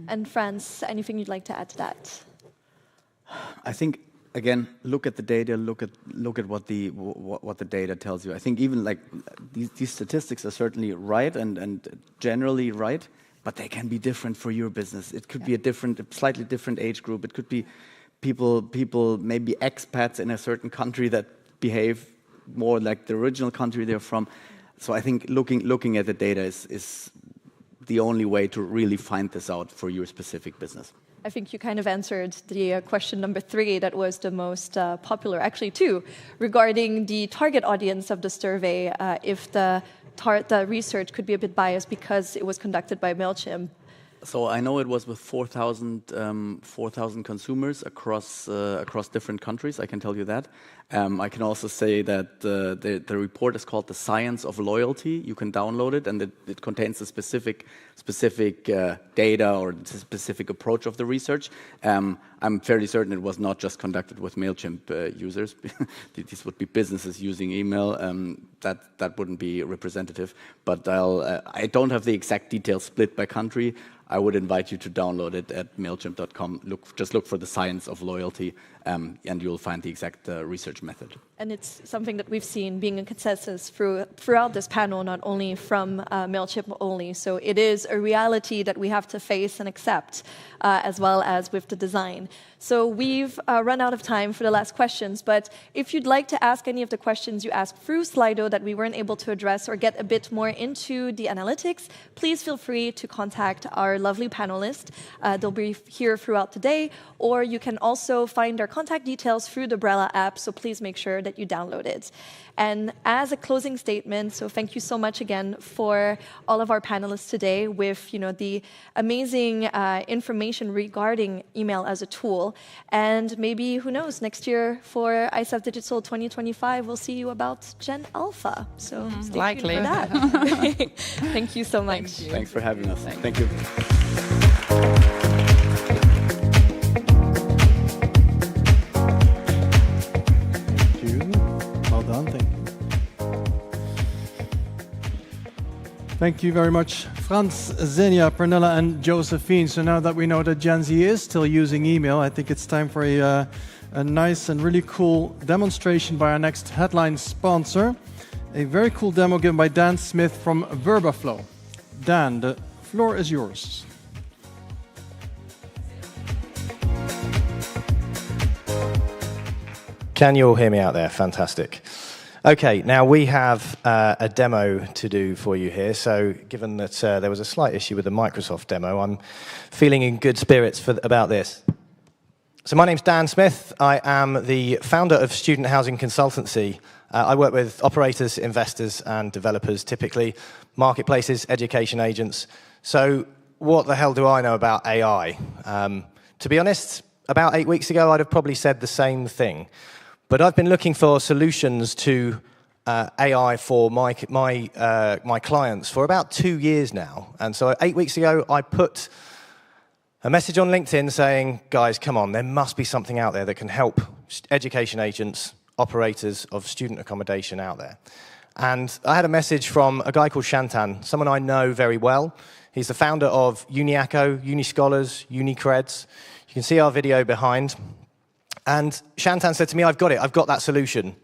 And Franz, anything you'd like to add to that? I think again, look at the data. Look at what the data tells you. I think even like these statistics are certainly right and generally right, but they can be different for your business. It could be a slightly different age group. It could be people maybe expats in a certain country that behave more like the original country they're from. So I think looking at the data is the only way to really find this out for your specific business. I think you kind of answered the question number 3 that was the most popular, actually 2, regarding the target audience of the survey, if the research could be a bit biased because it was conducted by MailChimp. So I know it was with 4,000 consumers across different countries. I can tell you that. I can also say that the report is called "The Science of Loyalty." You can download it, and it contains the specific data or the specific approach of the research. I'm fairly certain it was not just conducted with MailChimp users. These would be businesses using email. That wouldn't be representative. But I don't have the exact details split by country. I would invite you to download it at MailChimp.com. Just look for the science of loyalty, and you'll find the exact research method. And it's something that we've seen being a consensus throughout this panel, not only from MailChimp only. So it is a reality that we have to face and accept, as well as with the design. So we've run out of time for the last questions, but if you'd like to ask any of the questions you asked through Slido that we weren't able to address or get a bit more into the analytics, please feel free to contact our lovely panelists. They'll be here throughout the day, or you can also find our contact details through the Brella app, so please make sure that you download it. And as a closing statement, so thank you so much again for all of our panelists today with the amazing information regarding email as a tool. And maybe, who knows, next year for ICEF Digital 2025, we'll see you about Gen Alpha. So stay tuned for that. Thank you so much. Thanks for having us. Thank you. Well done, thank you. Thank you very much, Frans, Xenia, Pernilla, and Josephine. So now that we know that Gen Z is still using email, I think it's time for a nice and really cool demonstration by our next headline sponsor. A very cool demo given by Dan Smith from VerbaFlow. Dan, the floor is yours. Can you all hear me out there? Fantastic. Okay, now we have a demo to do for you here. So given that there was a slight issue with the Microsoft demo, I'm feeling in good spirits about this. So my name's Dan Smith. I am the founder of Student Housing Consultancy. I work with operators, investors, and developers, typically marketplaces, education agents. So what the hell do I know about AI? To be honest, about 8 weeks ago, I'd have probably said the same thing. But I've been looking for solutions to AI for my clients for about 2 years now. And so 8 weeks ago, I put a message on LinkedIn saying, guys, come on, there must be something out there that can help education agents, operators of student accommodation out there. And I had a message from a guy called Shantan, someone I know very well. He's the founder of Uniaco, Unischolars, Unicreds. You can see our video behind. And Shantan said to me, I've got it, I've got that solution,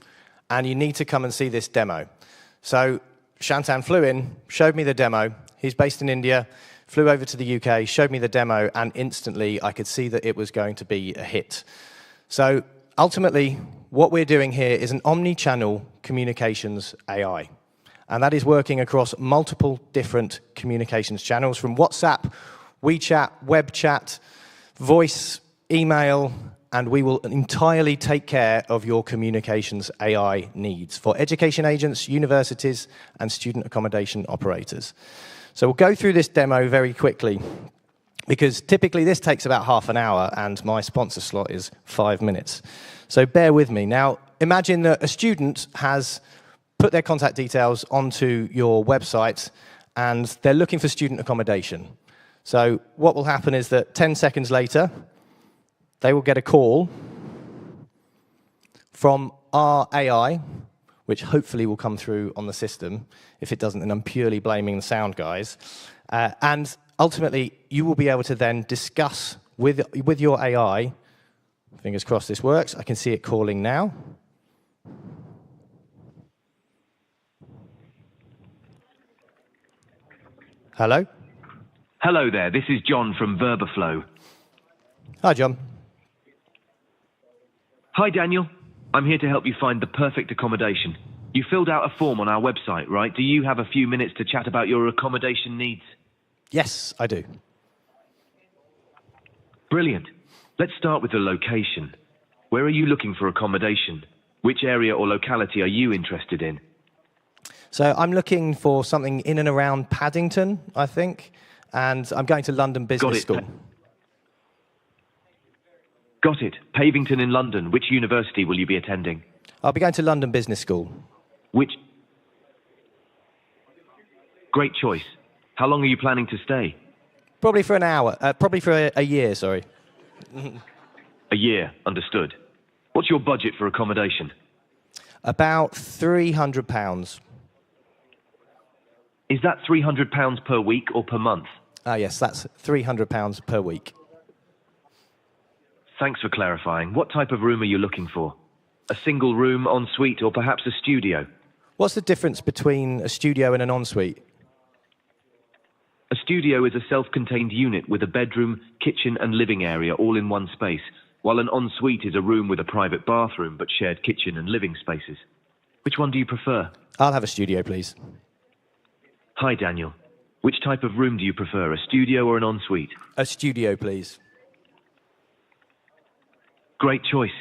and you need to come and see this demo. So Shantan flew in, showed me the demo. He's based in India, flew over to the UK, showed me the demo, and instantly I could see that it was going to be a hit. So ultimately, what we're doing here is an omni-channel communications AI. And that is working across multiple different communications channels, from WhatsApp, WeChat, web chat, voice, email, and we will entirely take care of your communications AI needs for education agents, universities, and student accommodation operators. So we'll go through this demo very quickly, because typically this takes about half an hour, and my sponsor slot is 5 minutes. So bear with me. Now, imagine that a student has put their contact details onto your website, and they're looking for student accommodation. So what will happen is that 10 seconds later, they will get a call from our AI, which hopefully will come through on the system. If it doesn't, then I'm purely blaming the sound guys. And ultimately, you will be able to then discuss with your AI, fingers crossed this works, I can see it calling now. Hello? Hello there, this is John from VerbaFlow. Hi, John. Hi, Daniel. I'm here to help you find the perfect accommodation. You filled out a form on our website, right? Do you have a few minutes to chat about your accommodation needs? Yes, I do. Brilliant. Let's start with the location. Where are you looking for accommodation? Which area or locality are you interested in? So I'm looking for something in and around Paddington, I think, and I'm going to London Business School. Got it. Pavington in London. Which university will you be attending? I'll be going to London Business School. Which? Great choice. How long are you planning to stay? Probably for an hour. Probably for a year, sorry. A year, understood. What's your budget for accommodation? About £300. Is that £300 per week or per month? Yes, that's £300 per week. Thanks for clarifying. What type of room are you looking for? A single room, ensuite, or perhaps a studio? What's the difference between a studio and an ensuite? A studio is a self-contained unit with a bedroom, kitchen, and living area all in one space, while an ensuite is a room with a private bathroom but shared kitchen and living spaces. Which one do you prefer? I'll have a studio, please. Hi, Daniel. Which type of room do you prefer, a studio or an ensuite? A studio, please. Great choice.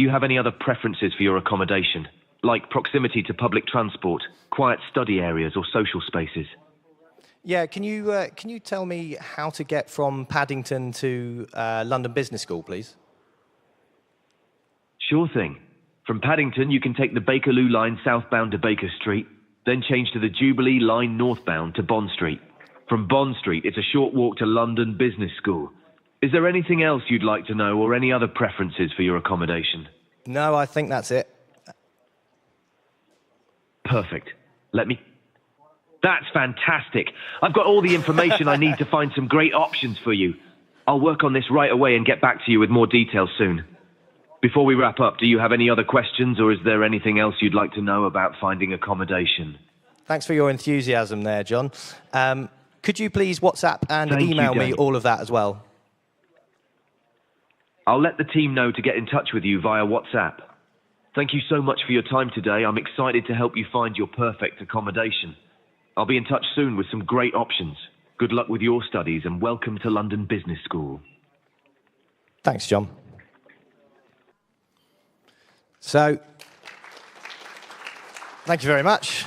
Do you have any other preferences for your accommodation, like proximity to public transport, quiet study areas or social spaces? Yeah, can you tell me how to get from Paddington to London Business School, please? Sure thing. From Paddington, you can take the Bakerloo line southbound to Baker Street, then change to the Jubilee line northbound to Bond Street. From Bond Street, it's a short walk to London Business School. Is there anything else you'd like to know or any other preferences for your accommodation? No, I think that's it. Perfect. That's fantastic. I've got all the information I need to find some great options for you. I'll work on this right away and get back to you with more details soon. Before we wrap up, do you have any other questions or is there anything else you'd like to know about finding accommodation? Thanks for your enthusiasm there, John. Could you please WhatsApp and email me all of that as well? I'll let the team know to get in touch with you via WhatsApp. Thank you so much for your time today. I'm excited to help you find your perfect accommodation. I'll be in touch soon with some great options. Good luck with your studies and welcome to London Business School. Thanks, John. So, thank you very much.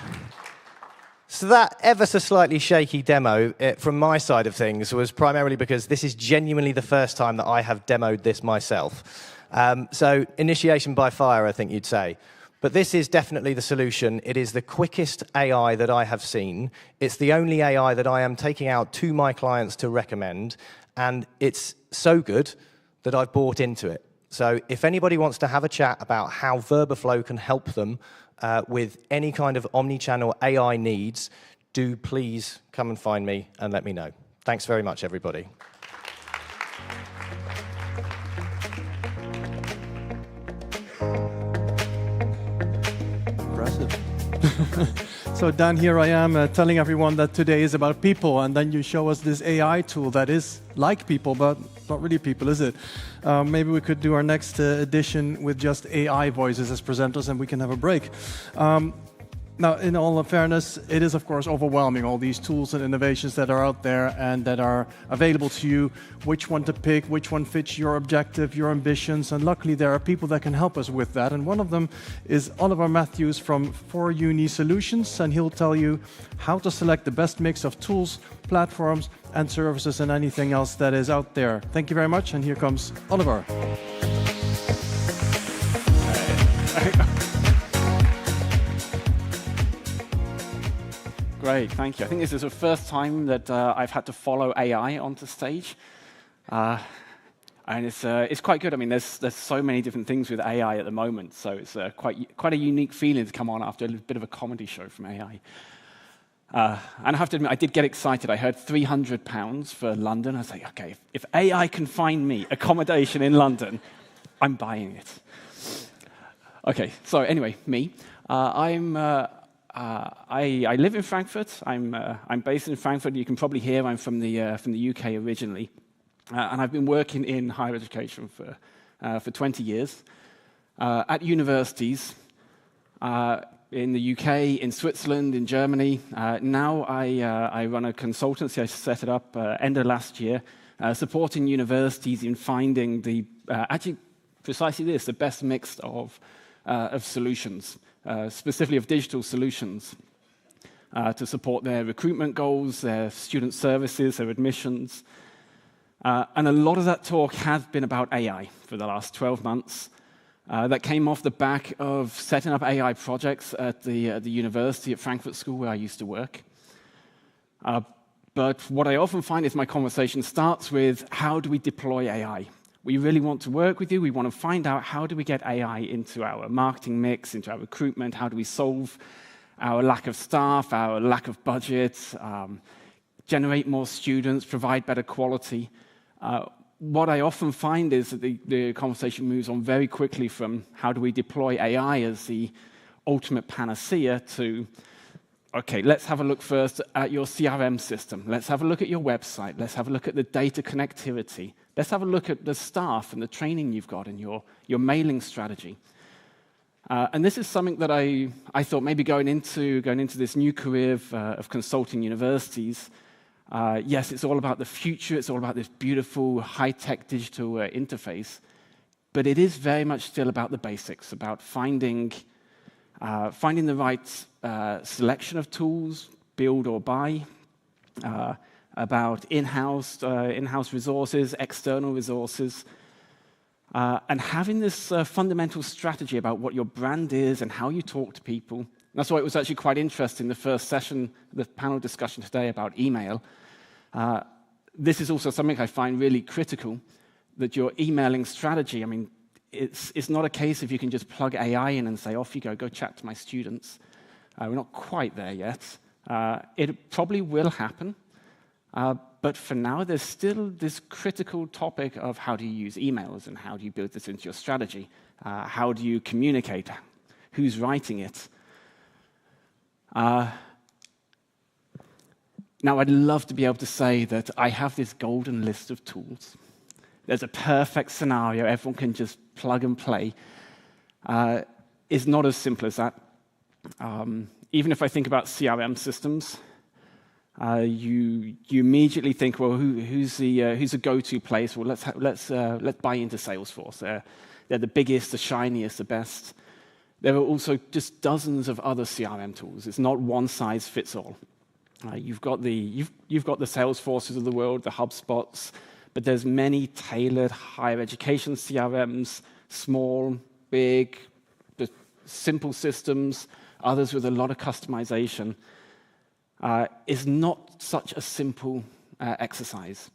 So that ever so slightly shaky demo from my side of things was primarily because this is genuinely the first time that I have demoed this myself. So initiation by fire, I think you'd say. But this is definitely the solution. It is the quickest AI that I have seen. It's the only AI that I am taking out to my clients to recommend. And it's so good that I've bought into it. So if anybody wants to have a chat about how Verbaflow can help them with any kind of omni-channel AI needs, do please come and find me and let me know. Thanks very much, everybody. Impressive. So Dan, here I am telling everyone that today is about people, and then you show us this AI tool that is like people, but not really people, is it? Maybe we could do our next edition with just AI voices as presenters, and we can have a break. Now, in all fairness, it is, of course, overwhelming, all these tools and innovations that are out there and that are available to you, which one to pick, which one fits your objective, your ambitions, and luckily there are people that can help us with that. And one of them is Oliver Matthews from 4Uni Solutions, and he'll tell you how to select the best mix of tools, platforms, and services, and anything else that is out there. Thank you very much, and here comes Oliver. Great, thank you. I think this is the first time that I've had to follow AI onto stage. And it's quite good. I mean, there's so many different things with AI at the moment, so it's quite a unique feeling to come on after a bit of a comedy show from AI. And I have to admit, I did get excited. I heard £300 for London. I was like, okay, if AI can find me accommodation in London, I'm buying it. Okay, so anyway, me. I live in Frankfurt. I'm based in Frankfurt. You can probably hear I'm from the UK originally, and I've been working in higher education for 20 years at universities in the UK, in Switzerland, in Germany. Now I run a consultancy. I set it up end of last year, supporting universities in finding actually precisely the best mix of solutions. Specifically of digital solutions to support their recruitment goals, their student services, their admissions. And a lot of that talk has been about AI for the last 12 months. That came off the back of setting up AI projects at the university at Frankfurt School where I used to work. But what I often find is my conversation starts with, how do we deploy AI? We really want to work with you. We want to find out, how do we get AI into our marketing mix, into our recruitment? How do we solve our lack of staff, our lack of budget, generate more students, provide better quality? What I often find is that the conversation moves on very quickly from how do we deploy AI as the ultimate panacea to, okay, let's have a look first at your CRM system. Let's have a look at your website. Let's have a look at the data connectivity. Let's have a look at the staff and the training you've got and your mailing strategy. And this is something that I thought maybe going into this new career of consulting universities, yes, it's all about the future. It's all about this beautiful high-tech digital interface. but it is very much still about the basics, about finding the right selection of tools, build or buy, about in-house resources, external resources, and having this fundamental strategy about what your brand is and how you talk to people. That's why it was actually quite interesting, the first session, the panel discussion today about email. This is also something I find really critical, that your emailing strategy, I mean, it's not a case if you can just plug AI in and say, off you go chat to my students. We're not quite there yet. It probably will happen, but for now, there's still this critical topic of how do you use emails and how do you build this into your strategy? How do you communicate? Who's writing it? Now, I'd love to be able to say that I have this golden list of tools. There's a perfect scenario, everyone can just plug and play. It's not as simple as that. Even if I think about CRM systems, you immediately think, well, who's the go-to place? Well, let's buy into Salesforce. They're the biggest, the shiniest, the best. There are also just dozens of other CRM tools. It's not one size fits all. You've got the Salesforces of the world, the HubSpots, but there's many tailored higher education CRMs, small, big, simple systems, others with a lot of customization. Is not such a simple exercise.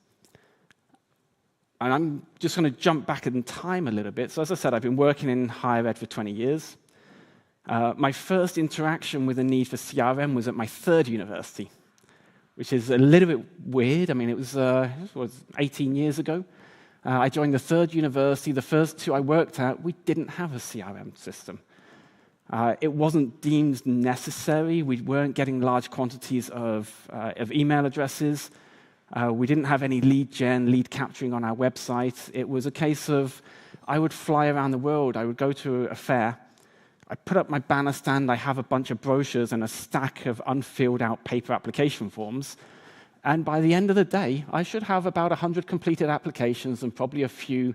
And I'm just going to jump back in time a little bit. So as I said, I've been working in higher ed for 20 years. My first interaction with the need for CRM was at my third university, which is a little bit weird. I mean, it was 18 years ago. I joined the third university. The first two I worked at, we didn't have a CRM system. It wasn't deemed necessary. We weren't getting large quantities of email addresses. We didn't have any lead gen, lead capturing on our website. It was a case of I would fly around the world. I would go to a fair. I put up my banner stand. I have a bunch of brochures and a stack of unfilled out paper application forms. And by the end of the day, I should have about 100 completed applications and probably a few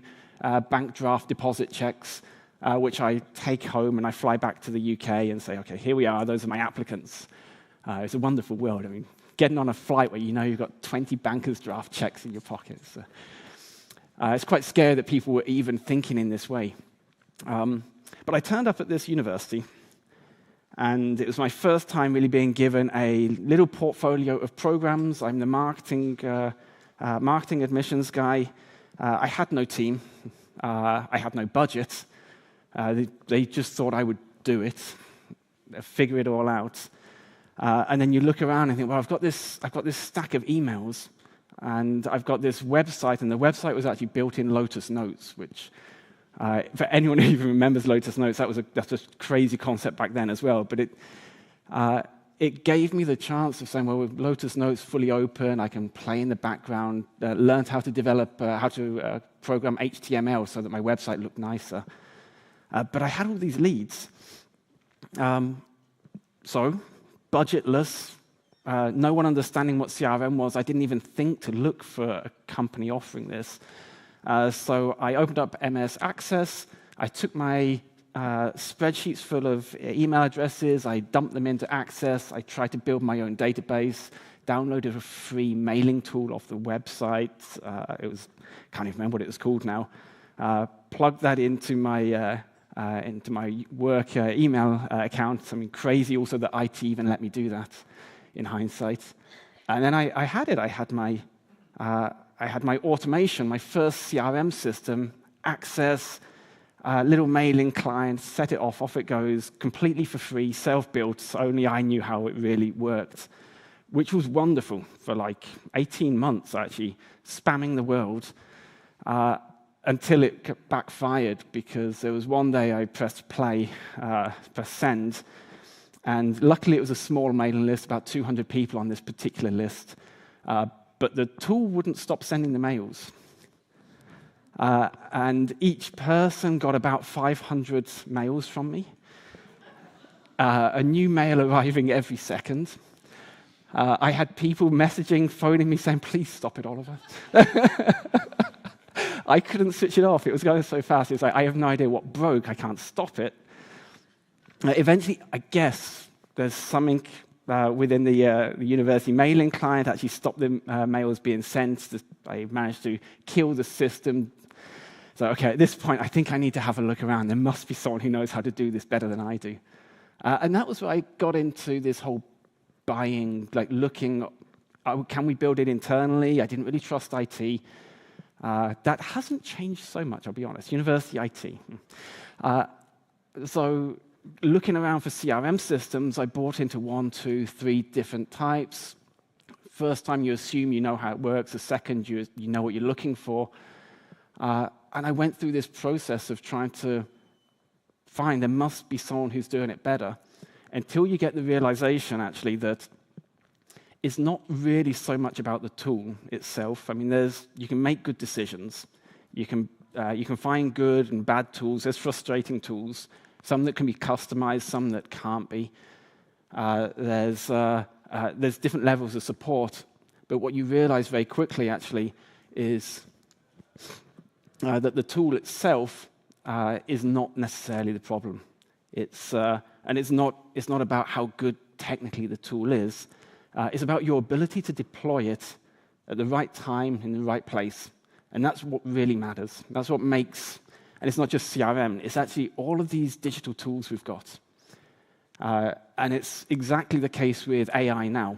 bank draft deposit checks, which I take home and I fly back to the UK and say, okay, here we are. Those are my applicants. It's a wonderful world. I mean, getting on a flight where you know you've got 20 bankers draft checks in your pockets. It's quite scary that people were even thinking in this way. But I turned up at this university, and it was my first time really being given a little portfolio of programs. I'm the marketing admissions guy. I had no team. I had no budget. They just thought I would do it, figure it all out. And then you look around and think, well, I've got this stack of emails, and I've got this website, and the website was actually built in Lotus Notes, which for anyone who even remembers Lotus Notes, that's a crazy concept back then as well. But it gave me the chance of saying, well, with Lotus Notes fully open, I can play in the background, learned how to develop, how to program HTML so that my website looked nicer. But I had all these leads. So, budgetless, no one understanding what CRM was. I didn't even think to look for a company offering this. So I opened up MS Access. I took my spreadsheets full of email addresses. I dumped them into Access. I tried to build my own database, downloaded a free mailing tool off the website. Can't even remember what it was called now. Plugged that into my work email account. I mean, crazy also that IT even let me do that in hindsight. And then I had it. I had my automation, my first CRM system, Access, little mailing client, set it off it goes, completely for free, self-built, so only I knew how it really worked, which was wonderful for like 18 months, actually, spamming the world, until it backfired, because there was one day I pressed play, pressed send, and luckily it was a small mailing list, about 200 people on this particular list, but the tool wouldn't stop sending the mails. And each person got about 500 mails from me, a new mail arriving every second. I had people messaging, phoning me, saying, please stop it, Oliver. I couldn't switch it off. It was going so fast. It's like, I have no idea what broke. I can't stop it. Eventually, I guess there's something within the university mailing client actually stopped the mails being sent. I managed to kill the system. So, okay, at this point, I think I need to have a look around. There must be someone who knows how to do this better than I do. And that was where I got into this whole buying, like looking, can we build it internally? I didn't really trust IT. That hasn't changed so much, I'll be honest. University IT. So looking around for CRM systems, I bought into 1, 2, 3 different types. First time you assume you know how it works. The second, you know what you're looking for. And I went through this process of trying to find there must be someone who's doing it better, until you get the realization, actually, that it's not really so much about the tool itself. I mean, you can make good decisions. You can find good and bad tools. There's frustrating tools, some that can be customized, some that can't be. There's different levels of support. But what you realize very quickly, actually, is that the tool itself is not necessarily the problem. It's not about how good technically the tool is. It's about your ability to deploy it at the right time in the right place. And that's what really matters. That's what makes, and it's not just CRM, it's actually all of these digital tools we've got. And it's exactly the case with AI now.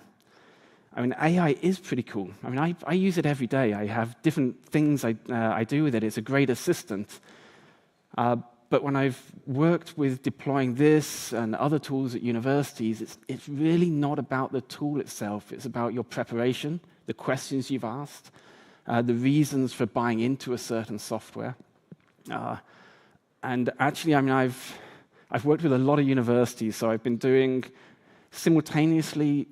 I mean, AI is pretty cool. I mean, I use it every day. I have different things I do with it. It's a great assistant. But when I've worked with deploying this and other tools at universities, it's really not about the tool itself. It's about your preparation, the questions you've asked, the reasons for buying into a certain software. And actually, I mean, I've worked with a lot of universities, so I've been doing simultaneously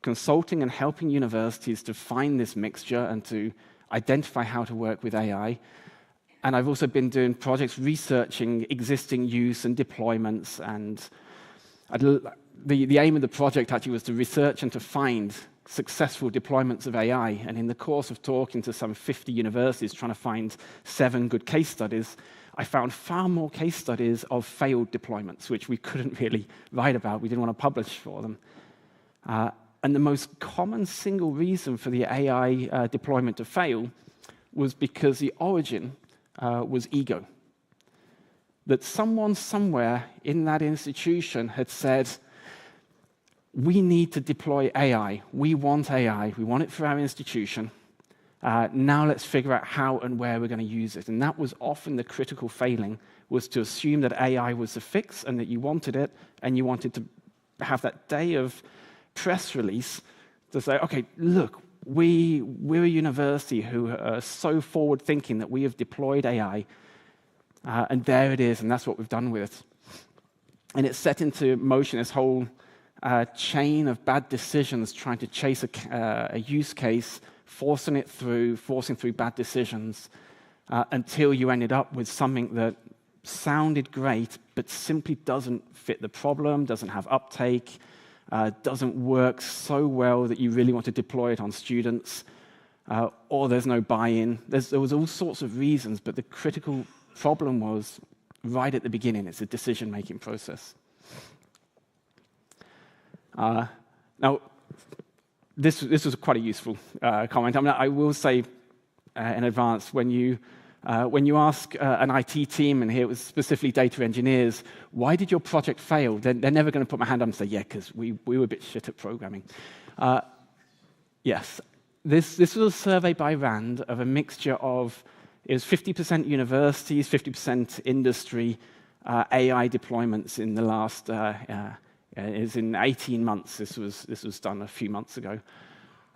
consulting and helping universities to find this mixture and to identify how to work with AI. And I've also been doing projects researching existing use and deployments. And the aim of the project actually was to research and to find successful deployments of AI. And in the course of talking to some 50 universities, trying to find 7 good case studies, I found far more case studies of failed deployments, which we couldn't really write about. We didn't want to publish for them. And the most common single reason for the AI deployment to fail was because the origin was ego. That someone somewhere in that institution had said, we need to deploy AI. We want AI. We want it for our institution. Now let's figure out how and where we're going to use it. And that was often the critical failing, was to assume that AI was the fix and that you wanted it, and you wanted to have that day of press release to say, okay, look, we're a university who are so forward-thinking that we have deployed AI, and there it is, and that's what we've done with it. And it set into motion this whole chain of bad decisions, trying to chase a use case, forcing through bad decisions, until you ended up with something that sounded great, but simply doesn't fit the problem, doesn't have uptake, doesn't work so well that you really want to deploy it on students, or there's no buy-in. There was all sorts of reasons, but the critical problem was right at the beginning. It's a decision-making process. Now, this was quite a useful comment. I mean, I will say in advance, when you ask an IT team, and here it was specifically data engineers, why did your project fail? They're never going to put my hand up and say, yeah, because we were a bit shit at programming. Yes, this was a survey by RAND of a mixture of, it was 50% universities, 50% industry, AI deployments in the last, is in 18 months. This was done a few months ago.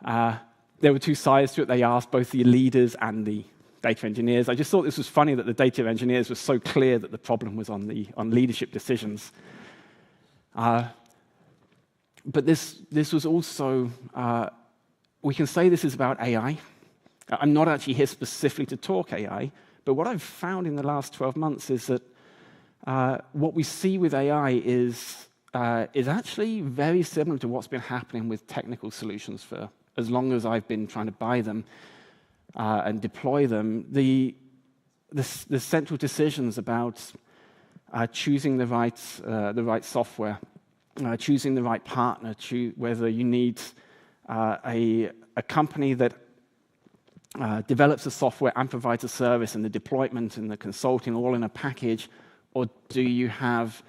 There were 2 sides to it. They asked both the leaders and the data engineers. I just thought this was funny that the data engineers were so clear that the problem was on leadership decisions. But this was also, we can say this is about AI. I'm not actually here specifically to talk AI, but what I've found in the last 12 months is that what we see with AI is actually very similar to what's been happening with technical solutions for as long as I've been trying to buy them. and deploy them, the central decisions about choosing the right software, choosing the right partner, whether you need a company that develops the software and provides a service, and the deployment and the consulting all in a package, or do you have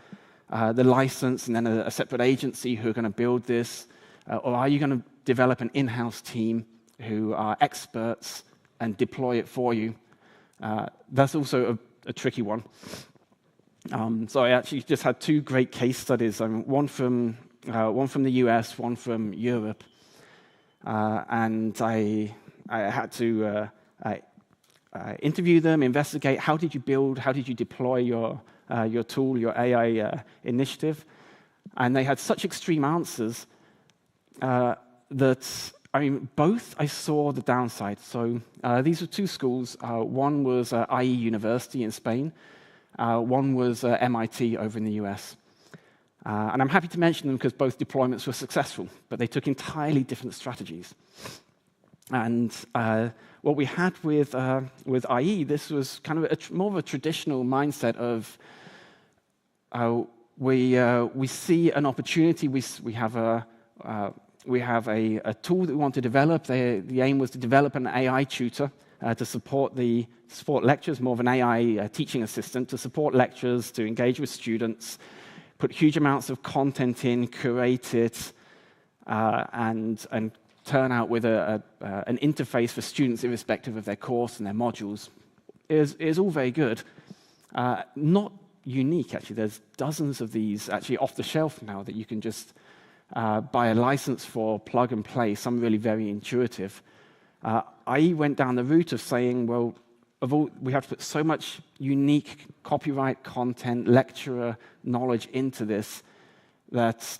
the license and then a separate agency who are going to build this, or are you going to develop an in-house team who are experts and deploy it for you? That's also a tricky one. So I actually just had two great case studies, one from the US, one from Europe, and I had to interview them, investigate how did you deploy your tool, your AI initiative, and they had such extreme answers that, I mean, both I saw the downside. So these were two schools. One was IE University in Spain. One was MIT over in the US. And I'm happy to mention them because both deployments were successful, but they took entirely different strategies. And what we had with IE, this was kind of more of a traditional mindset of we see an opportunity, we have a tool that we want to develop. The aim was to develop an AI tutor to support lectures, more of an AI teaching assistant, to support lectures, to engage with students, put huge amounts of content in, curate it, and turn out with an interface for students irrespective of their course and their modules. It is all very good. Not unique, actually. There's dozens of these actually off the shelf now that you can just buy a license for, plug and play, some really very intuitive. IE went down the route of saying, well, we have to put so much unique copyright content, lecturer knowledge into this that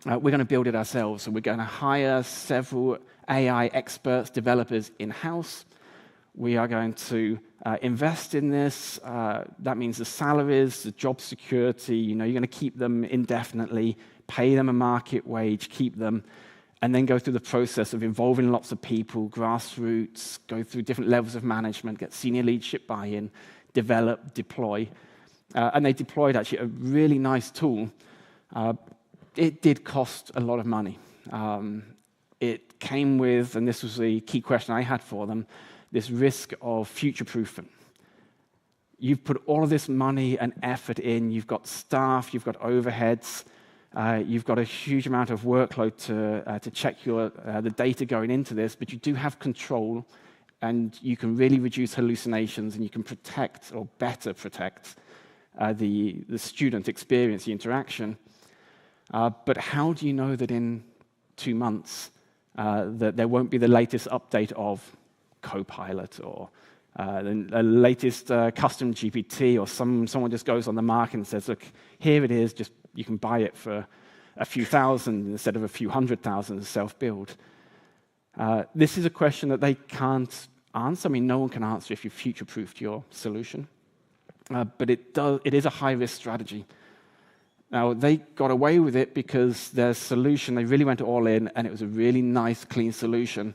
we're going to build it ourselves. So we're going to hire several AI experts, developers in-house. We are going to invest in this. That means the salaries, the job security, you're going to keep them indefinitely, pay them a market wage, keep them, and then go through the process of involving lots of people, grassroots, go through different levels of management, get senior leadership buy-in, develop, deploy. And they deployed actually a really nice tool. It did cost a lot of money. It came with, and this was the key question I had for them, this risk of future-proofing. You've put all of this money and effort in, you've got staff, you've got overheads, you've got a huge amount of workload to check the data going into this, but you do have control, and you can really reduce hallucinations, and you can protect, or better protect, the student experience, the interaction. But how do you know that in 2 months that there won't be the latest update of Copilot or the latest custom GPT, or someone just goes on the market and says, look, here it is, just you can buy it for a few thousand instead of a few 100,000 self-build. This is a question that they can't answer. I mean, no one can answer if you future-proofed your solution. But it is a high-risk strategy. Now, they got away with it because their solution, they really went all in, and it was a really nice, clean solution.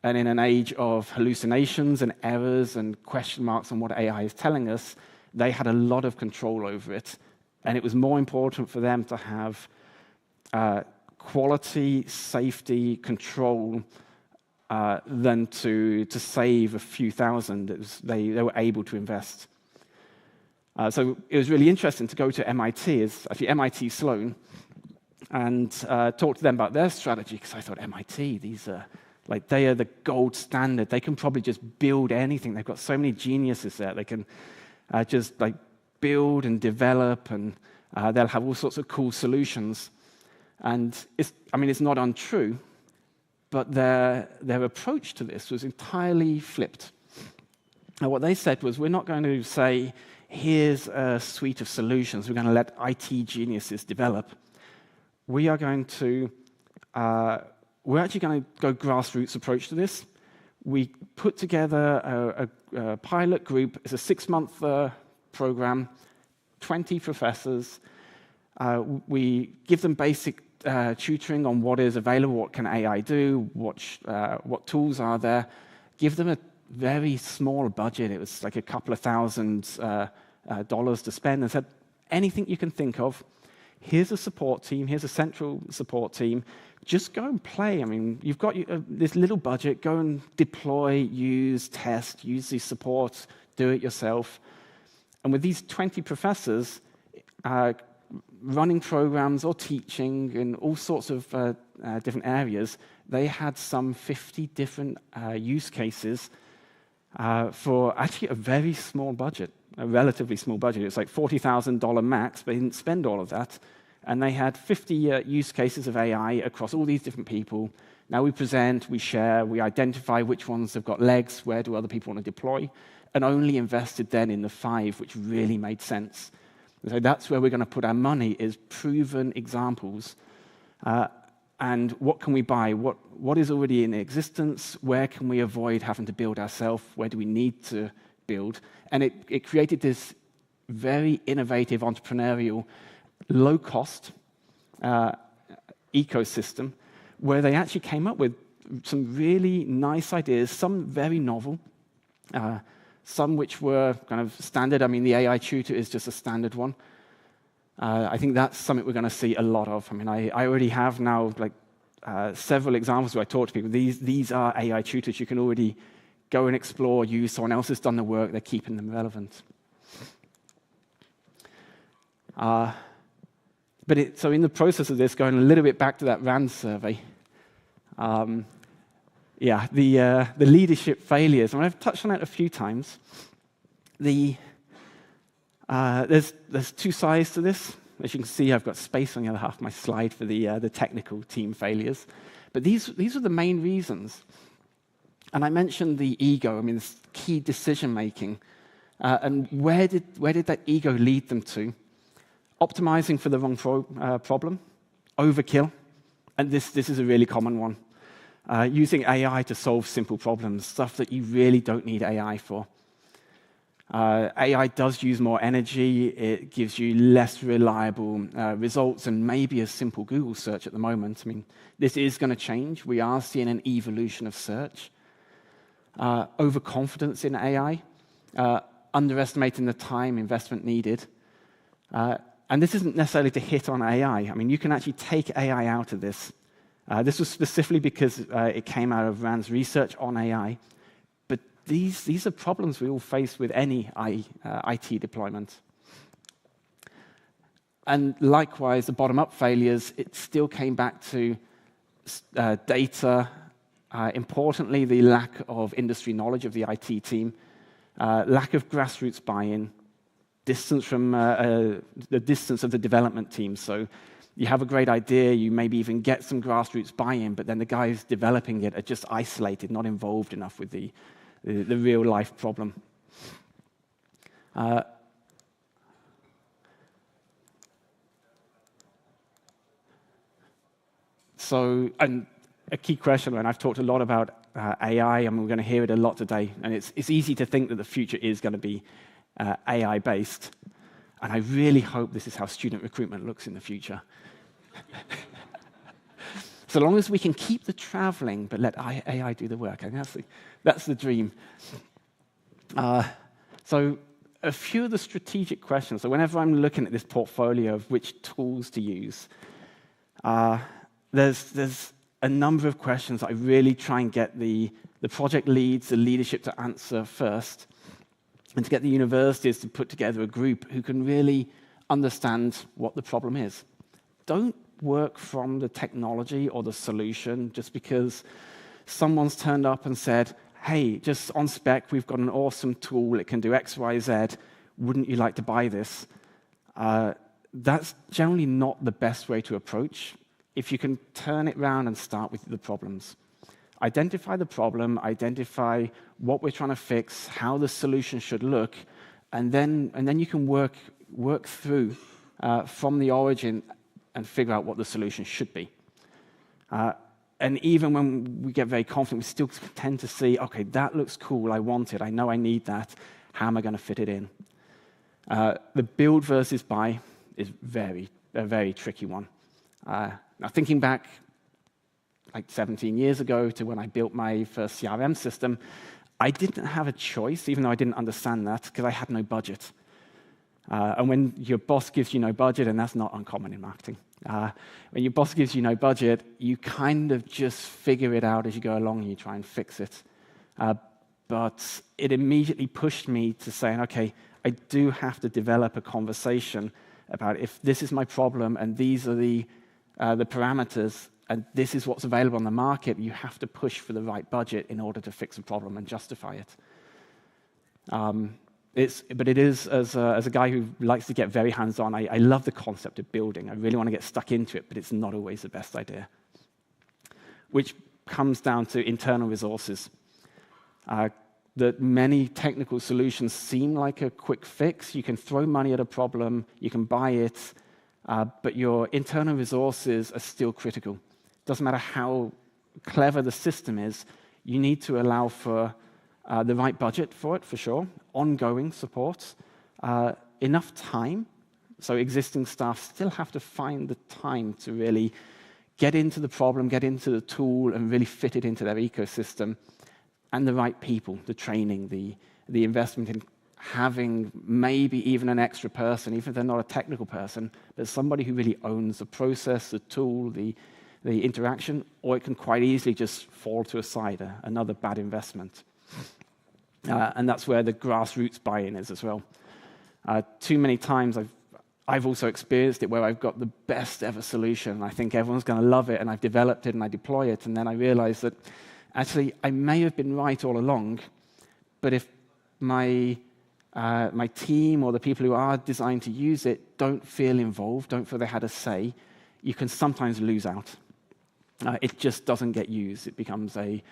And in an age of hallucinations and errors and question marks on what AI is telling us, they had a lot of control over it. And it was more important for them to have quality, safety, control than to save a few thousand. They were able to invest. So it was really interesting to go to MIT, actually MIT Sloan, and talk to them about their strategy, because I thought MIT, they are the gold standard. They can probably just build anything. They've got so many geniuses there. They can just build and develop, and they'll have all sorts of cool solutions. And it's not untrue, but their approach to this was entirely flipped. Now, what they said was, we're not going to say, here's a suite of solutions. We're going to let IT geniuses develop. We're actually going to go grassroots approach to this. We put together a pilot group. It's a 6-month program, 20 professors. We give them basic tutoring on what is available, what can AI do, what tools are there. Give them very small budget. It was like a couple of $1,000 to spend, and said, anything you can think of, here's a support team, here's a central support team, just go and play. I mean, you've got this little budget, go and deploy, use, test, use these supports, do it yourself. And with these 20 professors running programs or teaching in all sorts of different areas, they had some 50 different use cases for actually a very small budget, a relatively small budget. It was like $40,000 max, but they didn't spend all of that. And they had 50 use cases of AI across all these different people. Now we present, we share, we identify which ones have got legs, where do other people want to deploy, and only invested then in the 5 which really made sense. So that's where we're going to put our money, is proven examples. And what can we buy? What is already in existence? Where can we avoid having to build ourselves? Where do we need to build? And it created this very innovative, entrepreneurial, low-cost ecosystem where they actually came up with some really nice ideas, some very novel, some which were kind of standard. I mean, the AI tutor is just a standard one. I think that's something we're going to see a lot of. I mean, I already have now like several examples where I talk to people. These are AI tutors. You can already go and explore, use. Someone else has done the work. They're keeping them relevant. So in the process of this, going a little bit back to that RAND survey, the leadership failures, and I've touched on it a few times. There's 2 sides to this. As you can see, I've got space on the other half of my slide for the technical team failures. But these are the main reasons. And I mentioned the ego. I mean, this key decision-making. And where did that ego lead them to? Optimizing for the wrong problem, overkill, and this is a really common one. Using AI to solve simple problems, stuff that you really don't need AI for. AI does use more energy, it gives you less reliable results than maybe a simple Google search at the moment. I mean, this is going to change. We are seeing an evolution of search. Overconfidence in AI, underestimating the time investment needed. And this isn't necessarily to hit on AI. I mean, you can actually take AI out of this. This was specifically because it came out of Rand's research on AI. But these are problems we all face with any IT deployment. And likewise, the bottom-up failures, it still came back to data. Importantly, the lack of industry knowledge of the IT team, lack of grassroots buy-in, distance from the distance of the development team. So you have a great idea, you maybe even get some grassroots buy-in, but then the guys developing it are just isolated, not involved enough with the real-life problem. And a key question, and I've talked a lot about AI, and we're going to hear it a lot today, and it's easy to think that the future is going to be AI-based, and I really hope this is how student recruitment looks in the future. So long as we can keep the traveling, but let AI do the work, I think that's the dream. So a few of the strategic questions. So whenever I'm looking at this portfolio of which tools to use, there's a number of questions I really try and get the project leads, the leadership to answer first, and to get the universities to put together a group who can really understand what the problem is. Don't work from the technology or the solution just because someone's turned up and said, hey, just on spec, we've got an awesome tool, it can do X, Y, Z, wouldn't you like to buy this? That's generally not the best way to approach. If you can turn it around and start with the problems. Identify the problem, identify what we're trying to fix, how the solution should look, and then you can work through from the origin and figure out what the solution should be. And even when we get very confident, we still tend to see, okay, that looks cool, I want it, I know I need that, how am I going to fit it in? The build versus buy is a very tricky one. Now, thinking back, like 17 years ago to when I built my first CRM system, I didn't have a choice, even though I didn't understand that, because I had no budget. And when your boss gives you no budget, and that's not uncommon in marketing, when your boss gives you no budget, you kind of just figure it out as you go along and you try and fix it. But it immediately pushed me to saying, okay, I do have to develop a conversation about if this is my problem and these are the parameters and this is what's available on the market, you have to push for the right budget in order to fix a problem and justify it. But it is, as a guy who likes to get very hands-on, I love the concept of building. I really want to get stuck into it, but it's not always the best idea. Which comes down to internal resources. That many technical solutions seem like a quick fix. You can throw money at a problem, you can buy it, but your internal resources are still critical. Doesn't matter how clever the system is, you need to allow for the right budget for it, for sure, ongoing support, enough time, so existing staff still have to find the time to really get into the problem, get into the tool, and really fit it into their ecosystem, and the right people, the training, the investment in having maybe even an extra person, even if they're not a technical person, but somebody who really owns the process, the tool, the interaction, or it can quite easily just fall to a side, another bad investment. And that's where the grassroots buy-in is as well. Too many times I've also experienced it where I've got the best ever solution, and I think everyone's going to love it, and I've developed it, and I deploy it, and then I realize that actually I may have been right all along, but if my team or the people who are designed to use it don't feel involved, don't feel they had a say, you can sometimes lose out. It just doesn't get used. It becomes a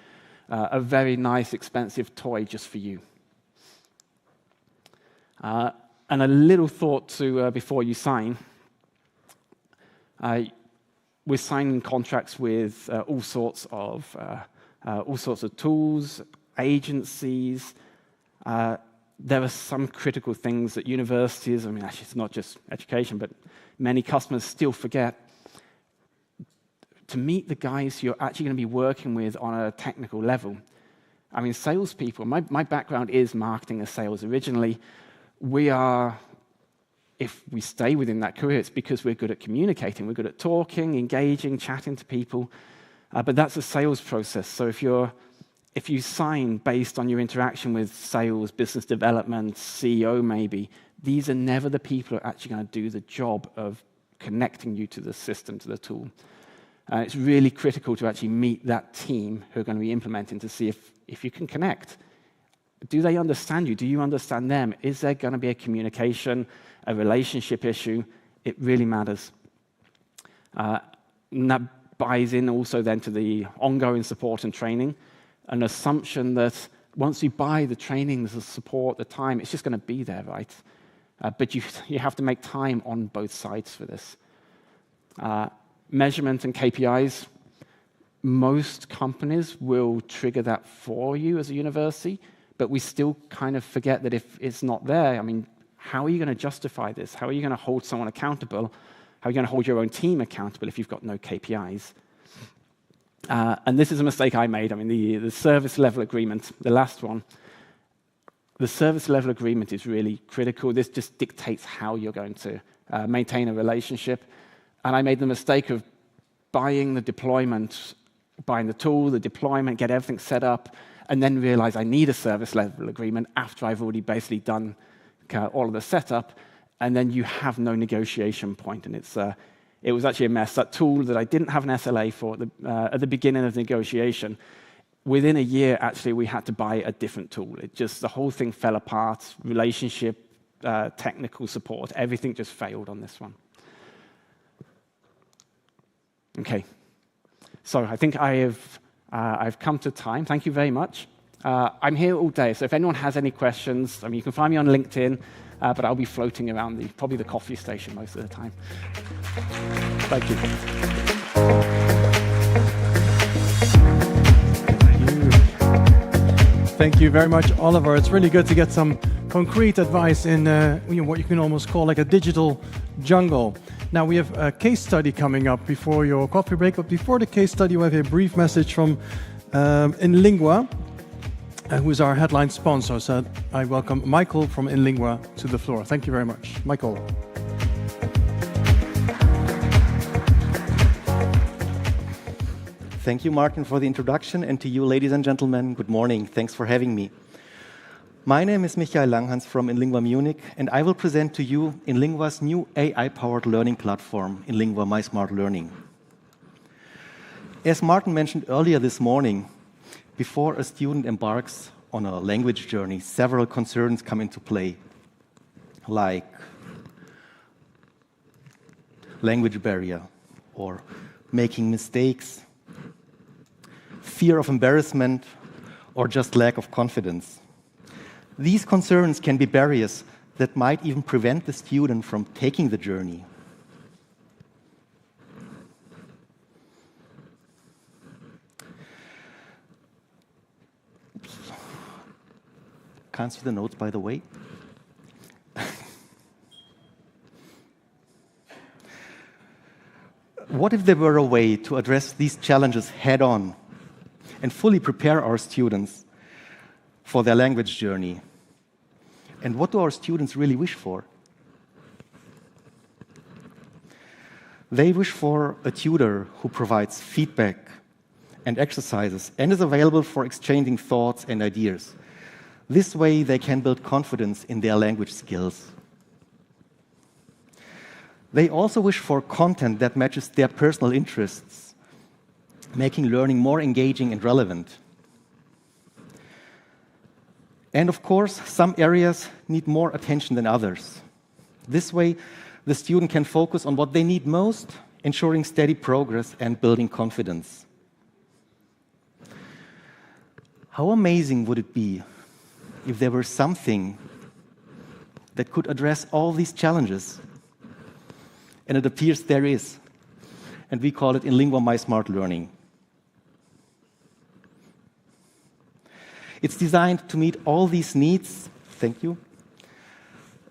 very nice, expensive toy just for you. And a little thought to before you sign. We're signing contracts with all sorts of tools, agencies. There are some critical things that universities, I mean, actually it's not just education, but many customers still forget. To meet the guys you're actually going to be working with on a technical level. I mean, salespeople, my background is marketing and sales originally. We are, if we stay within that career, it's because we're good at communicating. We're good at talking, engaging, chatting to people. But that's a sales process. So if you sign based on your interaction with sales, business development, CEO maybe, these are never the people who are actually going to do the job of connecting you to the system, to the tool. It's really critical to actually meet that team who are going to be implementing to see if you can connect. Do they understand you? Do you understand them? Is there going to be a communication, a relationship issue? It really matters. And that buys in also then to the ongoing support and training, an assumption that once you buy the training, the support, the time, it's just going to be there, right? But you have to make time on both sides for this. Measurement and KPIs, most companies will trigger that for you as a university, but we still kind of forget that if it's not there, I mean, how are you going to justify this? How are you going to hold someone accountable? How are you going to hold your own team accountable if you've got no KPIs? And this is a mistake I made. I mean, the service level agreement, the last one, the service level agreement is really critical. This just dictates how you're going to maintain a relationship. And I made the mistake of buying the deployment, buying the tool, the deployment, get everything set up, and then realize I need a service level agreement after I've already basically done all of the setup, and then you have no negotiation point. And it was actually a mess. That tool that I didn't have an SLA for at the beginning of the negotiation, within a year, actually, we had to buy a different tool. The whole thing fell apart, relationship, technical support, everything just failed on this one. Okay, so I think I've come to time. Thank you very much. I'm here all day, so if anyone has any questions, I mean, you can find me on LinkedIn, but I'll be floating around probably the coffee station most of the time. Thank you. Thank you very much, Oliver. It's really good to get some concrete advice in what you can almost call like a digital jungle. Now, we have a case study coming up before your coffee break, but before the case study, we have a brief message from InLingua, who is our headline sponsor. So I welcome Michael from InLingua to the floor. Thank you very much. Michael. Thank you, Martin, for the introduction, and to you, ladies and gentlemen, good morning. Thanks for having me. My name is Michael Langhans from InLingua Munich, and I will present to you InLingua's new AI-powered learning platform, InLingua MySmartLearning. As Martin mentioned earlier this morning, before a student embarks on a language journey, several concerns come into play, like language barrier or making mistakes, fear of embarrassment, or just lack of confidence. These concerns can be barriers that might even prevent the student from taking the journey. Oops. Can't see the notes, by the way. What if there were a way to address these challenges head-on and fully prepare our students for their language journey? And what do our students really wish for? They wish for a tutor who provides feedback and exercises and is available for exchanging thoughts and ideas. This way, they can build confidence in their language skills. They also wish for content that matches their personal interests, making learning more engaging and relevant. And of course, some areas need more attention than others. This way, the student can focus on what they need most, ensuring steady progress and building confidence. How amazing would it be if there were something that could address all these challenges? And it appears there is. And we call it InLingua MySmartLearning. It's designed to meet all these needs, thank you,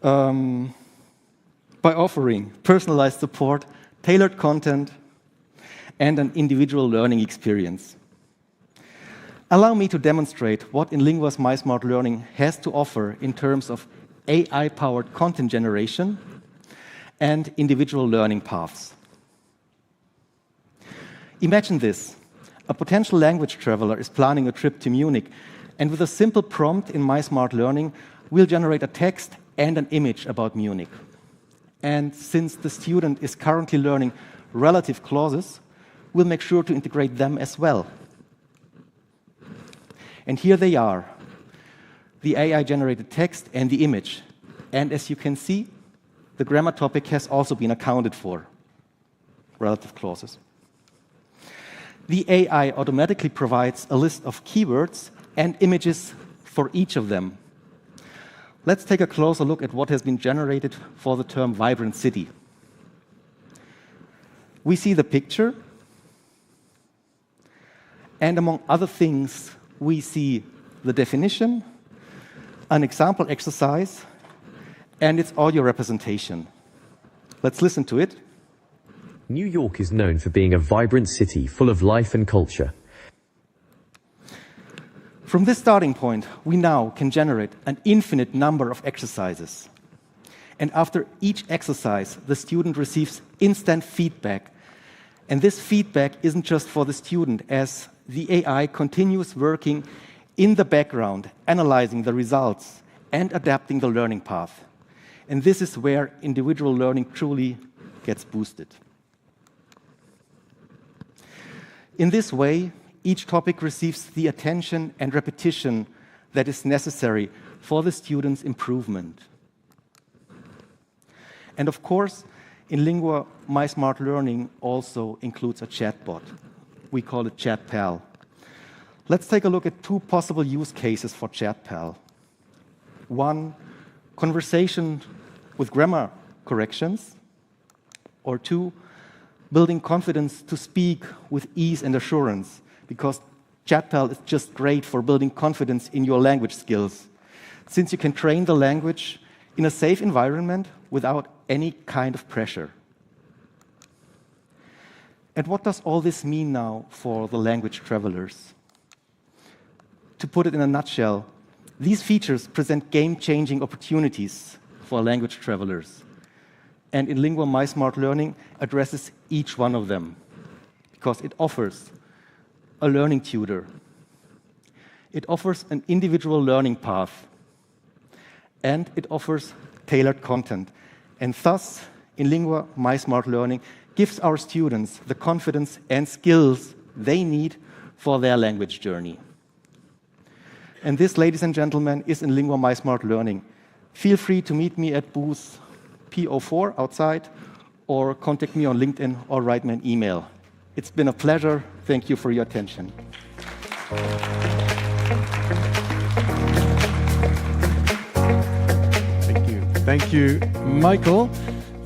by offering personalized support, tailored content, and an individual learning experience. Allow me to demonstrate what InLingua's MySmartLearning has to offer in terms of AI-powered content generation and individual learning paths. Imagine this. A potential language traveler is planning a trip to Munich, and with a simple prompt in MySmartLearning, we'll generate a text and an image about Munich. And since the student is currently learning relative clauses, we'll make sure to integrate them as well. And here they are, the AI-generated text and the image. And as you can see, the grammar topic has also been accounted for, relative clauses. The AI automatically provides a list of keywords and images for each of them. Let's take a closer look at what has been generated for the term vibrant city. We see the picture, and among other things, we see the definition, an example exercise, and its audio representation. Let's listen to it. New York is known for being a vibrant city full of life and culture. From this starting point, we now can generate an infinite number of exercises. And after each exercise, the student receives instant feedback. And this feedback isn't just for the student, as the AI continues working in the background, analyzing the results and adapting the learning path. And this is where individual learning truly gets boosted. In this way, each topic receives the attention and repetition that is necessary for the student's improvement. And of course, InLingua MySmartLearning also includes a chatbot. We call it ChatPal. Let's take a look at two possible use cases for ChatPal. One, conversation with grammar corrections. Or two, building confidence to speak with ease and assurance, because ChatPal is just great for building confidence in your language skills, since you can train the language in a safe environment without any kind of pressure. And what does all this mean now for the language travelers? To put it in a nutshell, these features present game-changing opportunities for language travelers. And in Lingua My Smart Learning addresses each one of them, because it offers a learning tutor. It offers an individual learning path. And it offers tailored content. And thus, in Lingua My Smart Learning, gives our students the confidence and skills they need for their language journey. And this, ladies and gentlemen, is in Lingua My Smart Learning. Feel free to meet me at booth P04 outside, or contact me on LinkedIn, or write me an email. It's been a pleasure. Thank you for your attention. Thank you, Michael.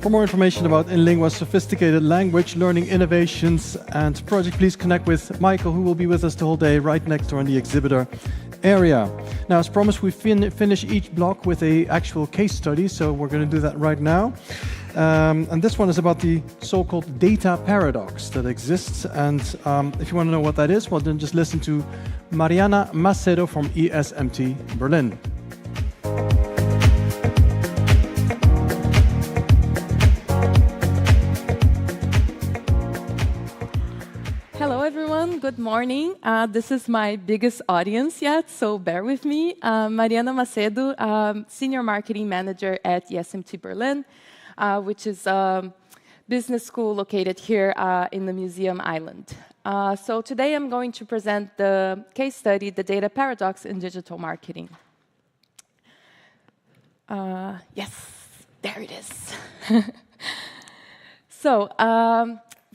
For more information about InLingua's sophisticated language learning innovations and project, please connect with Michael, who will be with us the whole day right next door in the exhibitor area. Now, as promised, we finish each block with an actual case study, so we're going to do that right now. And this one is about the so-called data paradox that exists. And if you want to know what that is, well, then just listen to Mariana Macedo from ESMT Berlin. Hello, everyone. Good morning. This is my biggest audience yet, so bear with me. Mariana Macedo, Senior Marketing Manager at ESMT Berlin, which is a business school located here in the Museum Island. So today I'm going to present the case study, The Data Paradox in Digital Marketing. Yes, there it is. So,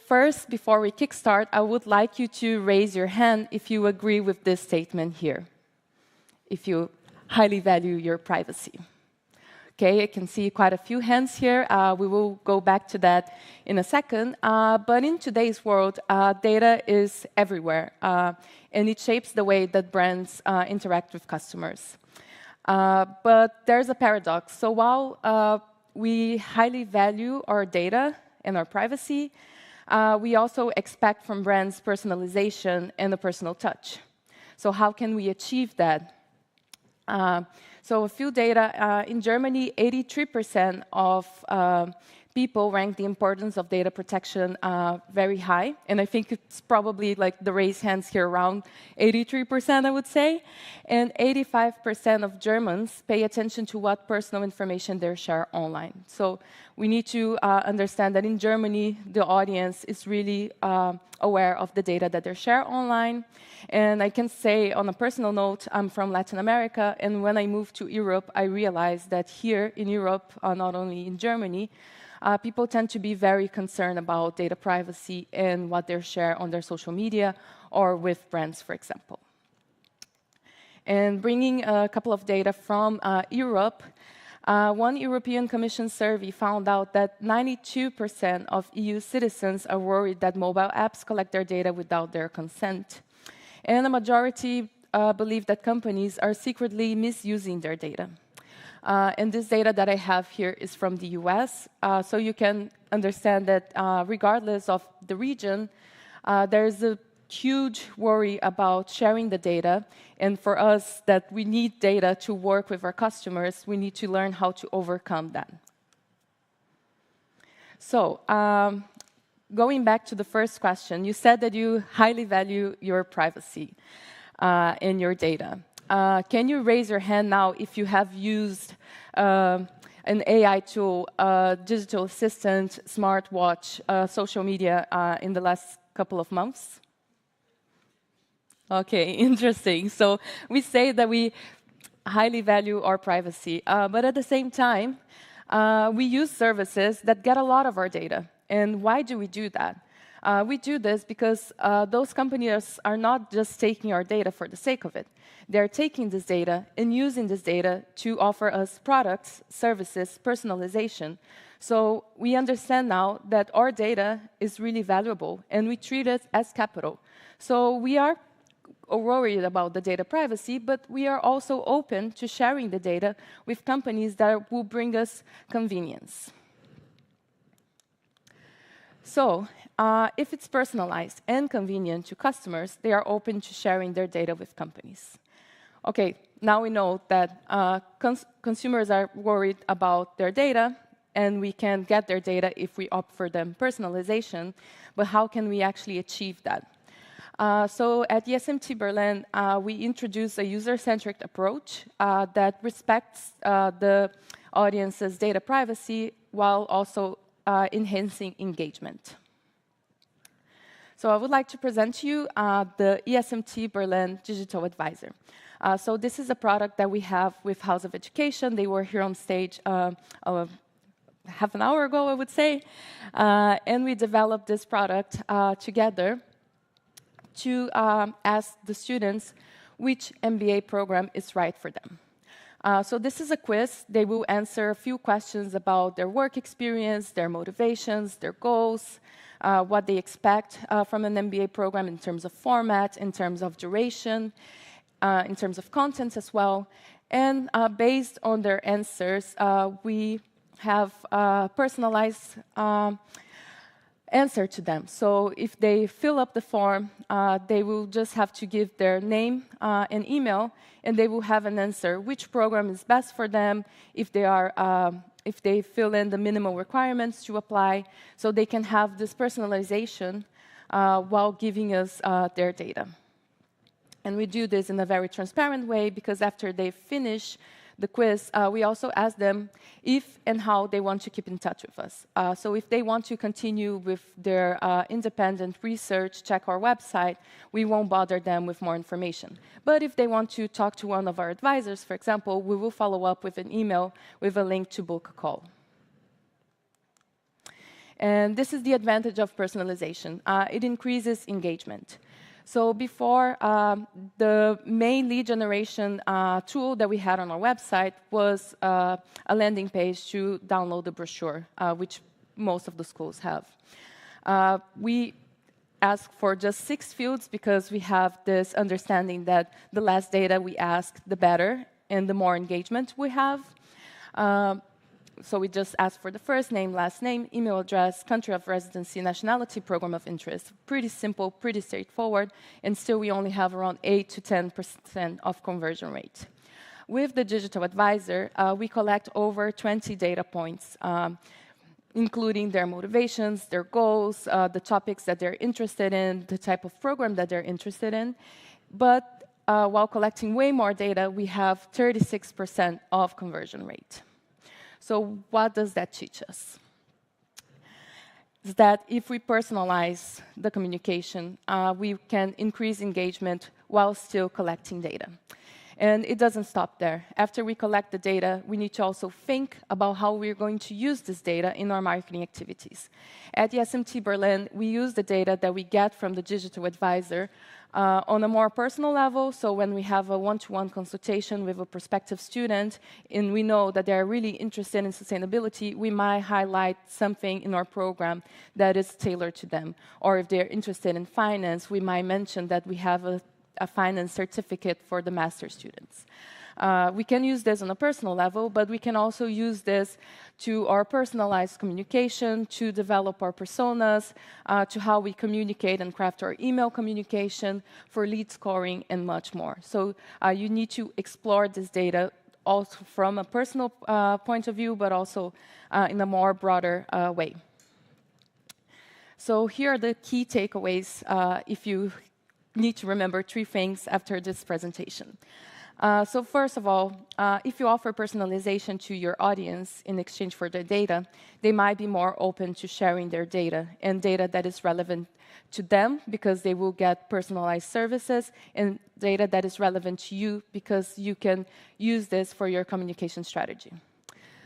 first, before we kickstart, I would like you to raise your hand if you agree with this statement here, if you highly value your privacy. Okay, I can see quite a few hands here. We will go back to that in a second. But in today's world, data is everywhere, and it shapes the way that brands interact with customers. But there's a paradox. So while we highly value our data and our privacy, we also expect from brands personalization and a personal touch. So how can we achieve that? So a few data. In Germany, 83% of people rank the importance of data protection very high. And I think it's probably like the raised hands here around 83%, I would say. And 85% of Germans pay attention to what personal information they share online. So we need to understand that in Germany, the audience is really aware of the data that they share online. And I can say on a personal note, I'm from Latin America. And when I moved to Europe, I realized that here in Europe, not only in Germany, people tend to be very concerned about data privacy and what they share on their social media or with brands, for example. And bringing a couple of data from Europe, one European Commission survey found out that 92% of EU citizens are worried that mobile apps collect their data without their consent. And a majority believe that companies are secretly misusing their data. And this data that I have here is from the US, so you can understand that regardless of the region, there's a huge worry about sharing the data, and for us that we need data to work with our customers, we need to learn how to overcome that. So, going back to the first question, you said that you highly value your privacy in your data. Can you raise your hand now if you have used an AI tool, digital assistant, smartwatch, social media in the last couple of months? Okay, interesting. So we say that we highly value our privacy, but at the same time, we use services that get a lot of our data. And why do we do that? We do this because those companies are not just taking our data for the sake of it. They're taking this data and using this data to offer us products, services, personalization. So we understand now that our data is really valuable, and we treat it as capital. So we are worried about the data privacy, but we are also open to sharing the data with companies that will bring us convenience. So if it's personalized and convenient to customers, they are open to sharing their data with companies. Okay, now we know that consumers are worried about their data, and we can get their data if we offer them personalization, but how can we actually achieve that? So at ESMT Berlin, we introduced a user-centric approach that respects the audience's data privacy while also enhancing engagement. So I would like to present to you the ESMT Berlin Digital Advisor. So this is a product that we have with House of Education. They were here on stage half an hour ago, I would say. And we developed this product together to ask the students which MBA program is right for them. So this is a quiz. They will answer a few questions about their work experience, their motivations, their goals, what they expect from an MBA program in terms of format, in terms of duration, in terms of content as well. And based on their answers, we have a personalized answer to them. So if they fill up the form, they will just have to give their name and email, and they will have an answer which program is best for them, if they fill in the minimal requirements to apply, so they can have this personalization while giving us their data. And we do this in a very transparent way, because after they finish the quiz, we also ask them if and how they want to keep in touch with us. So if they want to continue with their independent research, check our website, we won't bother them with more information. But if they want to talk to one of our advisors, for example, we will follow up with an email with a link to book a call. And this is the advantage of personalization. It increases engagement. So before, the main lead generation tool that we had on our website was a landing page to download the brochure, which most of the schools have. We ask for just 6 fields because we have this understanding that the less data we ask, the better, and the more engagement we have. So we just ask for the first name, last name, email address, country of residency, nationality, program of interest. Pretty simple, pretty straightforward, and still we only have around 8 to 10% of conversion rate. With the Digital Advisor, we collect over 20 data points, including their motivations, their goals, the topics that they're interested in, the type of program that they're interested in. But while collecting way more data, we have 36% of conversion rate. So what does that teach us? Is that if we personalize the communication, we can increase engagement while still collecting data. And it doesn't stop there. After we collect the data, we need to also think about how we're going to use this data in our marketing activities. At ESMT Berlin, we use the data that we get from the Digital Advisor on a more personal level. So when we have a one-to-one consultation with a prospective student, and we know that they're really interested in sustainability, we might highlight something in our program that is tailored to them. Or if they're interested in finance, we might mention that we have a finance certificate for the master students. We can use this on a personal level, but we can also use this to our personalized communication, to develop our personas, to how we communicate and craft our email communication, for lead scoring, and much more. So you need to explore this data also from a personal point of view, but also in a more broader way. So here are the key takeaways if you need to remember 3 things after this presentation. So first of all, if you offer personalization to your audience in exchange for their data, they might be more open to sharing their data, and data that is relevant to them because they will get personalized services, and data that is relevant to you because you can use this for your communication strategy.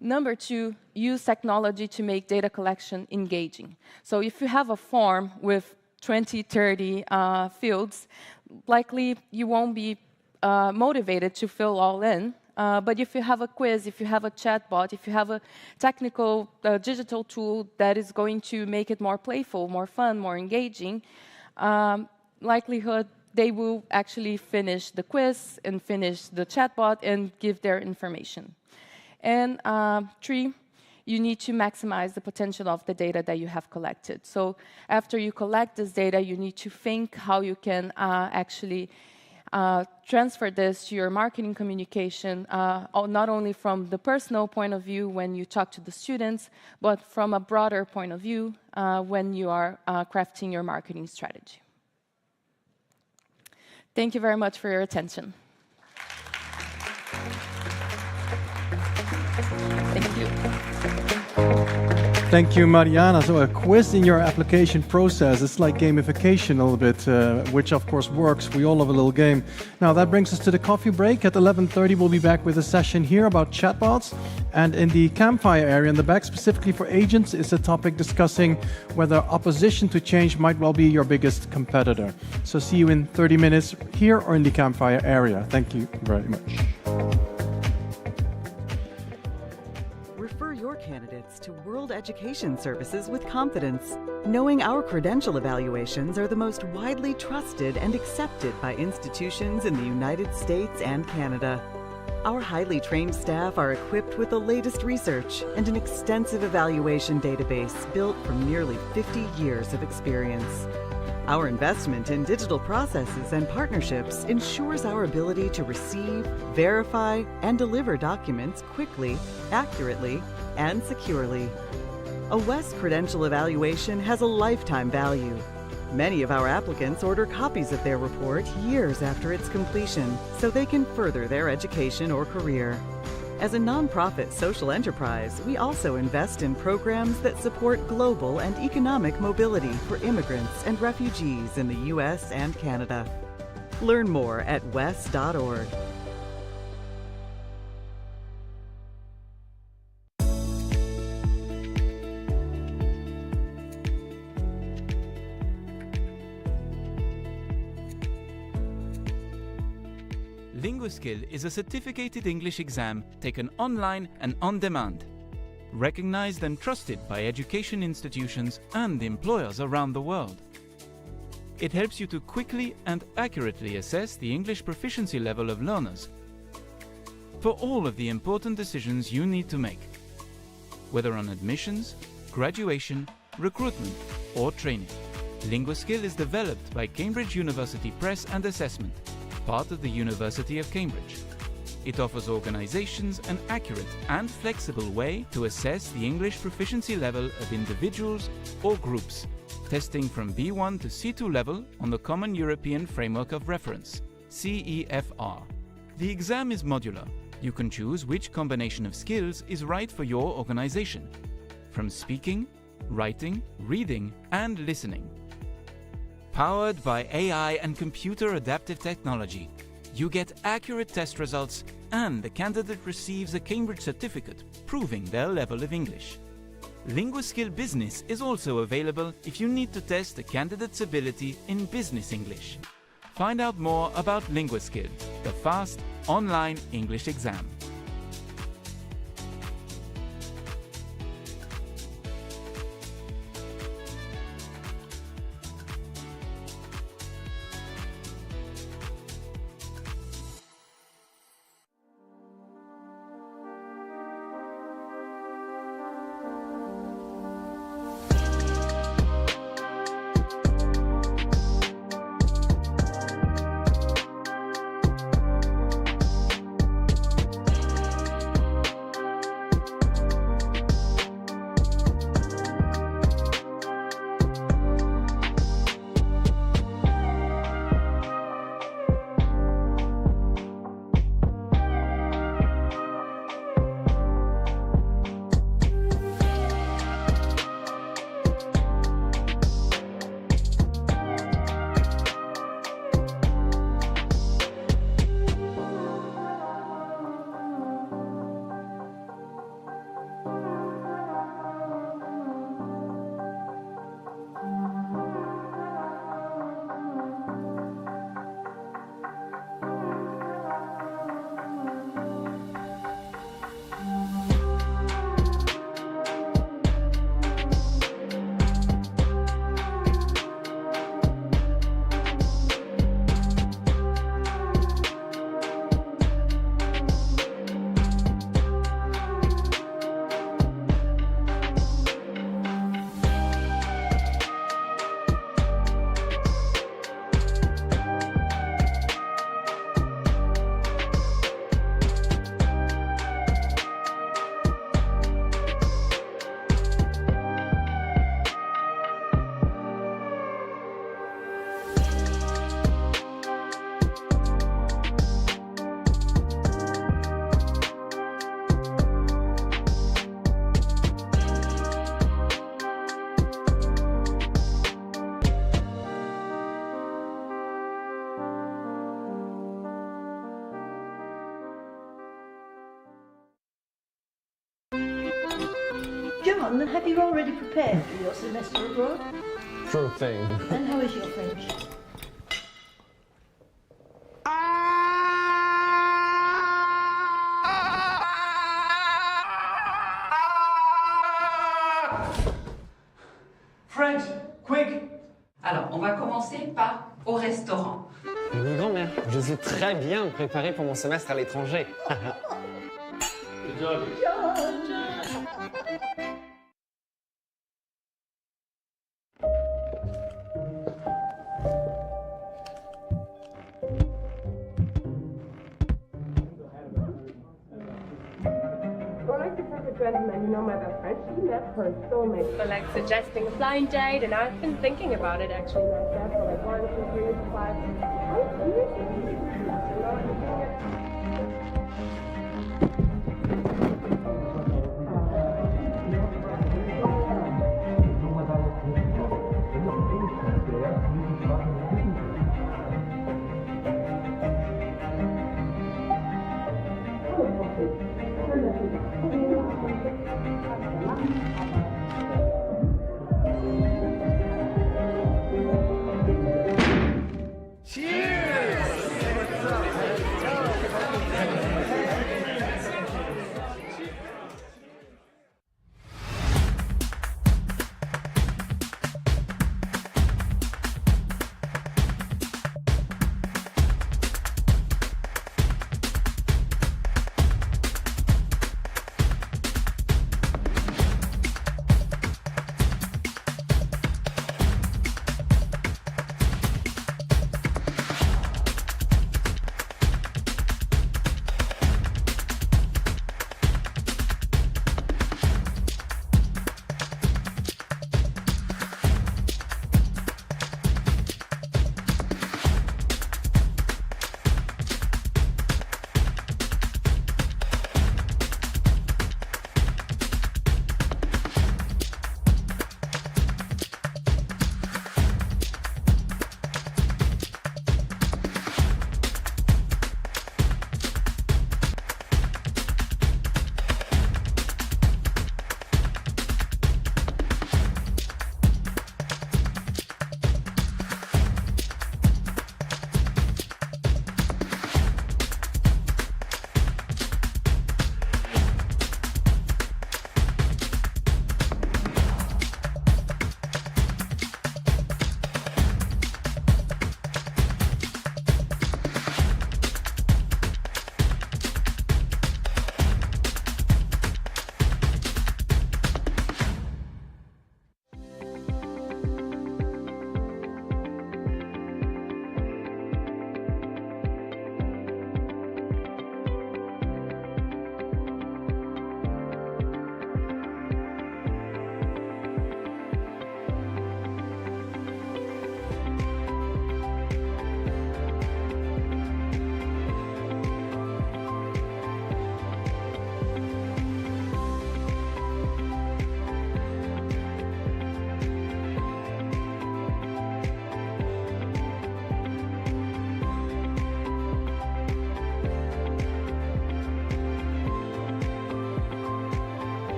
Number 2, use technology to make data collection engaging. So if you have a form with 20, 30 fields, likely you won't be motivated to fill all in. But if you have a quiz, if you have a chatbot, if you have a technical digital tool that is going to make it more playful, more fun, more engaging, likelihood they will actually finish the quiz and finish the chatbot and give their information. And 3, you need to maximize the potential of the data that you have collected. So after you collect this data, you need to think how you can actually transfer this to your marketing communication, not only from the personal point of view when you talk to the students, but from a broader point of view when you are crafting your marketing strategy. Thank you very much for your attention. Thank you. Thank you, Mariana. So a quiz in your application process. It's like gamification a little bit, which of course works. We all love a little game. Now that brings us to the coffee break. At 11:30 we'll be back with a session here about chatbots. And in the campfire area in the back, specifically for agents, is a topic discussing whether opposition to change might well be your biggest competitor. So see you in 30 minutes here or in the campfire area. Thank you very much. Refer your candidates to World Education Services with confidence, knowing our credential evaluations are the most widely trusted and accepted by institutions in the United States and Canada. Our highly trained staff are equipped with the latest research and an extensive evaluation database built from nearly 50 years of experience. Our investment in digital processes and partnerships ensures our ability to receive, verify, and deliver documents quickly, accurately, and securely. A WES credential evaluation has a lifetime value. Many of our applicants order copies of their report years after its completion so they can further their education or career. As a nonprofit social enterprise, we also invest in programs that support global and economic mobility for immigrants and refugees in the U.S. and Canada. Learn more at wes.org. LinguaSkill is a certificated English exam taken online and on demand, recognized and trusted by education institutions and employers around the world. It helps you to quickly and accurately assess the English proficiency level of learners for all of the important decisions you need to make, whether on admissions, graduation, recruitment, or training. LinguaSkill is developed by Cambridge University Press and Assessment, part of the University of Cambridge. It offers organizations an accurate and flexible way to assess the English proficiency level of individuals or groups, testing from B1 to C2 level on the Common European Framework of Reference, CEFR. The exam is modular. You can choose which combination of skills is right for your organization, from speaking, writing, reading, and listening. Powered by AI and computer adaptive technology, you get accurate test results and the candidate receives a Cambridge certificate proving their level of English. LinguaSkill Business is also available if you need to test a candidate's ability in business English. Find out more about LinguaSkill, the fast online English exam. John, have you already prepared for your semester abroad? Sure thing. And how is your French? French, quick! Alors, on va commencer par au restaurant. Oui, grand-mère, je sais très bien me préparer pour mon semestre à l'étranger. Good job. Gentleman, you know my best friend, she met her soulmate. So like suggesting a blind date, and I've been thinking about it actually myself for like 1, 2, 3, 5.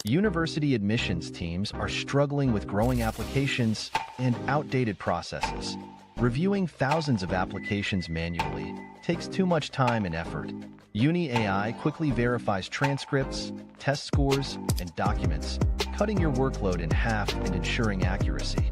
University admissions teams are struggling with growing applications and outdated processes. Reviewing thousands of applications manually takes too much time and effort. Uni AI quickly verifies transcripts, test scores, and documents, cutting your workload in half and ensuring accuracy.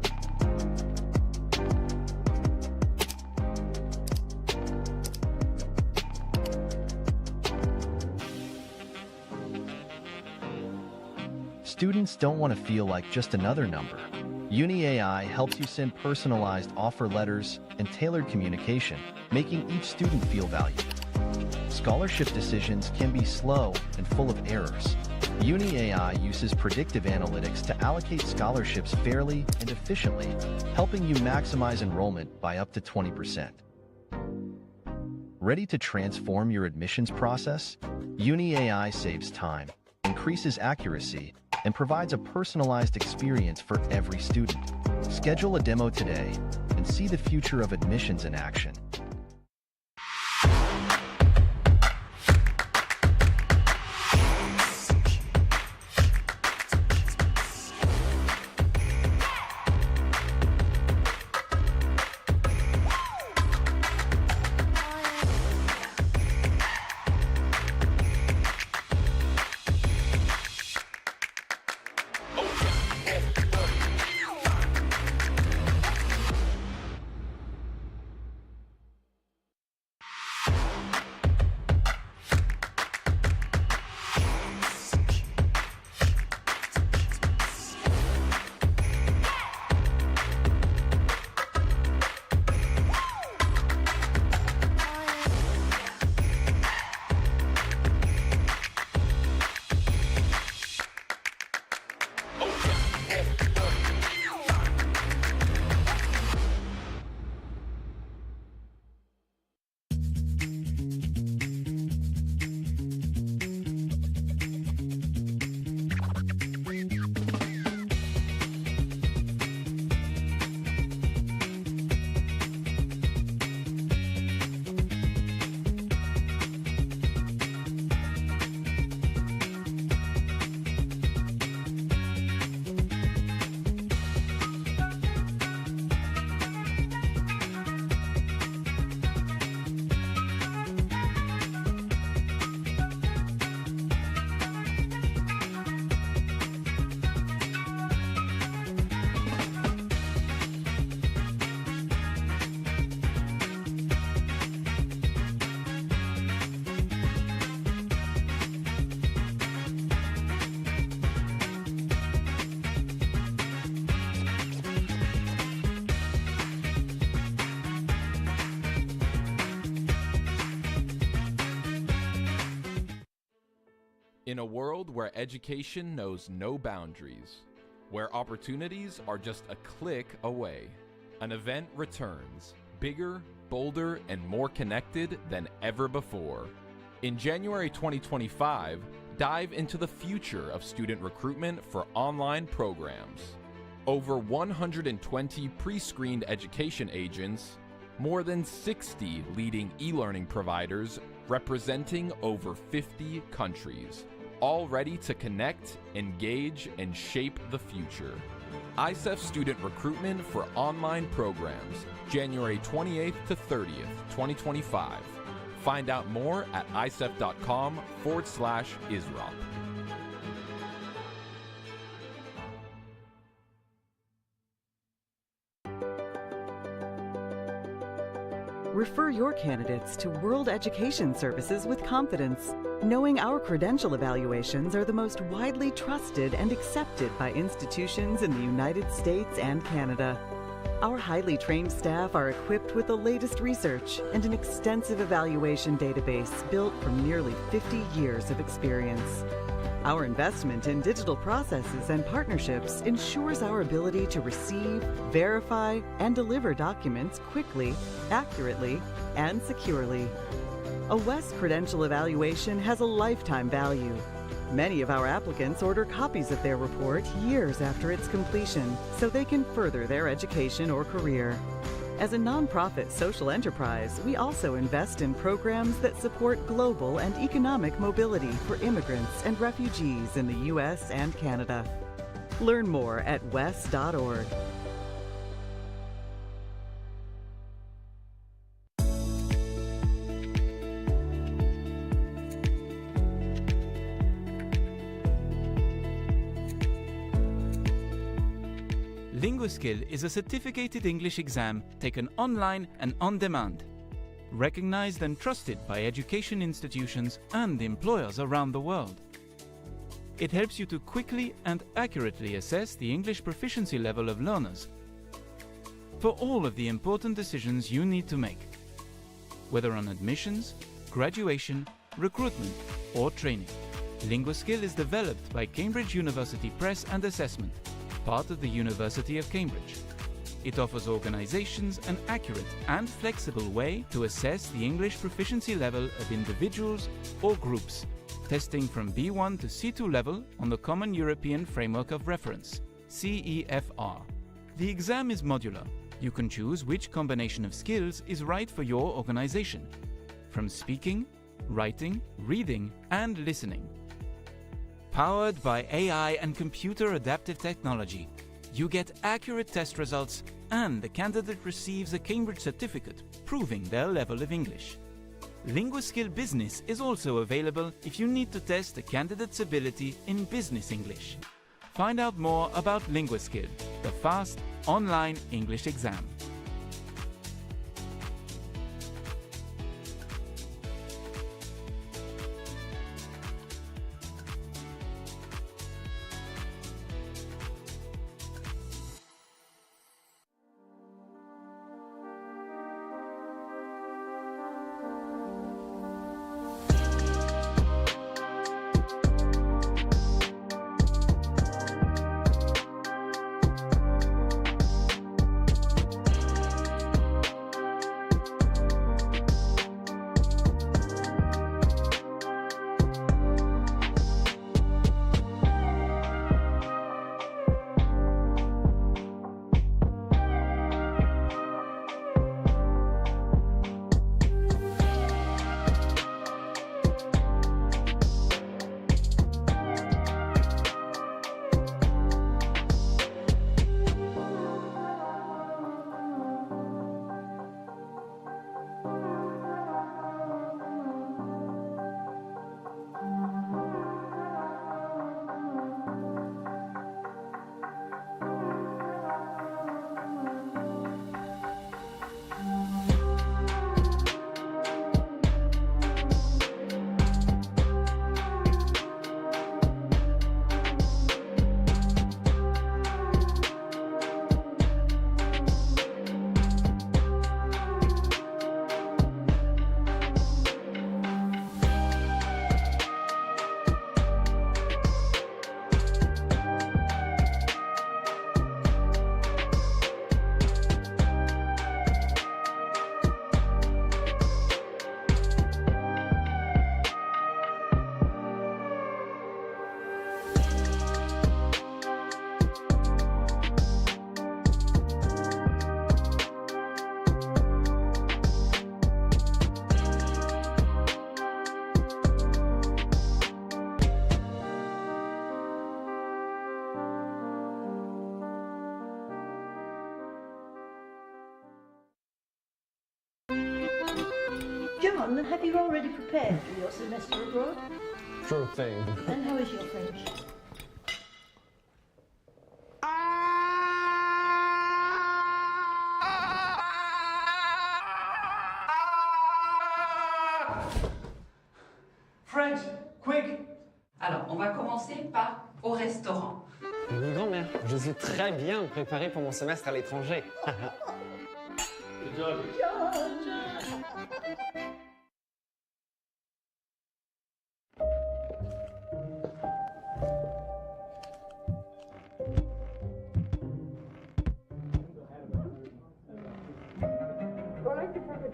Students don't want to feel like just another number. Uni AI helps you send personalized offer letters and tailored communication, making each student feel valued. Scholarship decisions can be slow and full of errors. Uni AI uses predictive analytics to allocate scholarships fairly and efficiently, helping you maximize enrollment by up to 20%. Ready to transform your admissions process? Uni AI saves time, increases accuracy, and provides a personalized experience for every student. Schedule a demo today and see the future of admissions in action. In a world where education knows no boundaries, where opportunities are just a click away, an event returns, bigger, bolder, and more connected than ever before. In January 2025, dive into the future of student recruitment for online programs. Over 120 pre-screened education agents, more than 60 leading e-learning providers representing over 50 countries, all ready to connect, engage, and shape the future. ICEF Student Recruitment for Online Programs, January 28th to 30th, 2025. Find out more at icef.com/ISROP. Refer your candidates to World Education Services with confidence, knowing our credential evaluations are the most widely trusted and accepted by institutions in the United States and Canada. Our highly trained staff are equipped with the latest research and an extensive evaluation database built from nearly 50 years of experience. Our investment in digital processes and partnerships ensures our ability to receive, verify, and deliver documents quickly, accurately, and securely. A WES credential evaluation has a lifetime value. Many of our applicants order copies of their report years after its completion so they can further their education or career. As a nonprofit social enterprise, we also invest in programs that support global and economic mobility for immigrants and refugees in the U.S. and Canada. Learn more at wes.org. LinguaSkill is a certificated English exam taken online and on demand. Recognized and trusted by education institutions and employers around the world. It helps you to quickly and accurately assess the English proficiency level of learners for all of the important decisions you need to make, whether on admissions, graduation, recruitment, or training. LinguaSkill is developed by Cambridge University Press and Assessment, part of the University of Cambridge. It offers organizations an accurate and flexible way to assess the English proficiency level of individuals or groups, testing from B1 to C2 level on the Common European Framework of Reference, CEFR. The exam is modular. You can choose which combination of skills is right for your organization, from speaking, writing, reading, and listening. Powered by AI and computer adaptive technology, you get accurate test results and the candidate receives a Cambridge certificate proving their level of English. LinguaSkill Business is also available if you need to test a candidate's ability in business English. Find out more about LinguaSkill, the fast online English exam. John, have you already prepared for your semester abroad? Sure thing. And how is your French? French, quick! Alors, on va commencer par au restaurant. Oui, grand-mère, je suis très bien préparé pour mon semestre à l'étranger. Good job.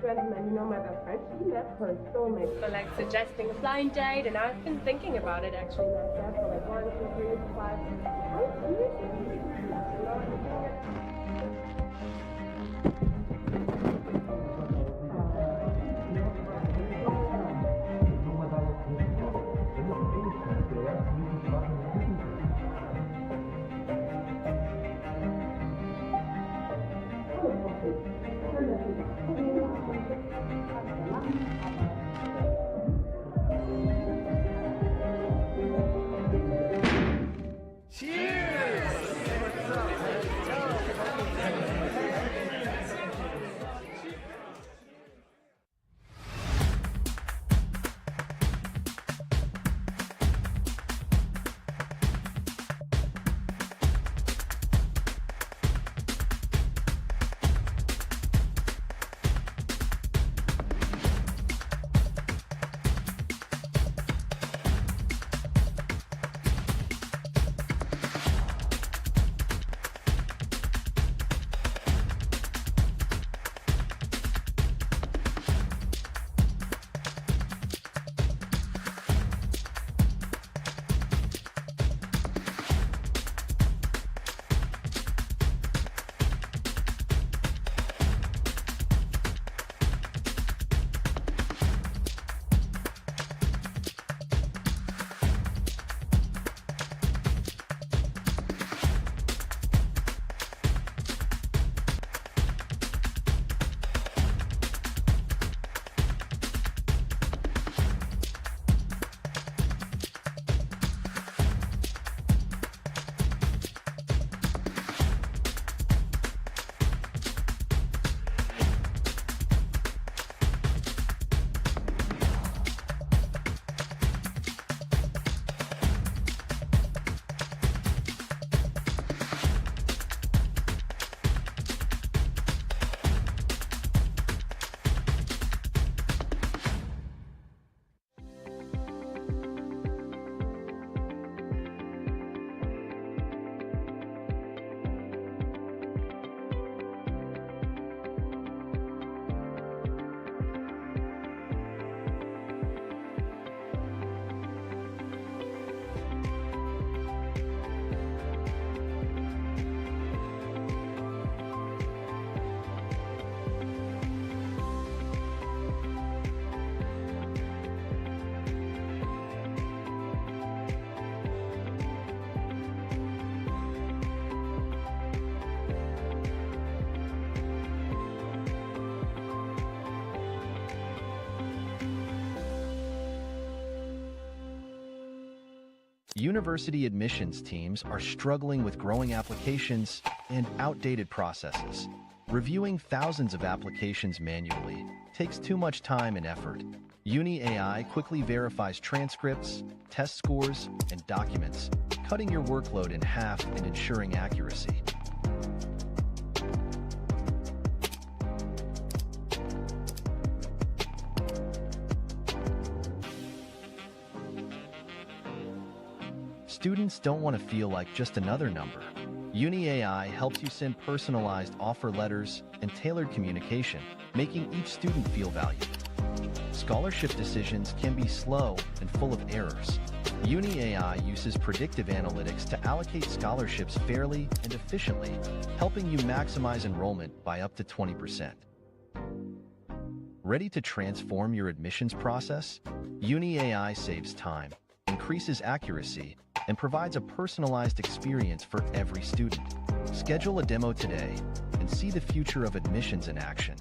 Gentleman, you know my best friend, she met her soulmate. So like suggesting a blind date, and I've been thinking about it actually myself for like 1, 2, 3, 5. University admissions teams are struggling with growing applications and outdated processes. Reviewing thousands of applications manually takes too much time and effort. Uni AI quickly verifies transcripts, test scores, and documents, cutting your workload in half and ensuring accuracy. Students don't want to feel like just another number. Uni AI helps you send personalized offer letters and tailored communication, making each student feel valued. Scholarship decisions can be slow and full of errors. Uni AI uses predictive analytics to allocate scholarships fairly and efficiently, helping you maximize enrollment by up to 20%. Ready to transform your admissions process? Uni AI saves time, increases accuracy, and provides a personalized experience for every student. Schedule a demo today and see the future of admissions in action.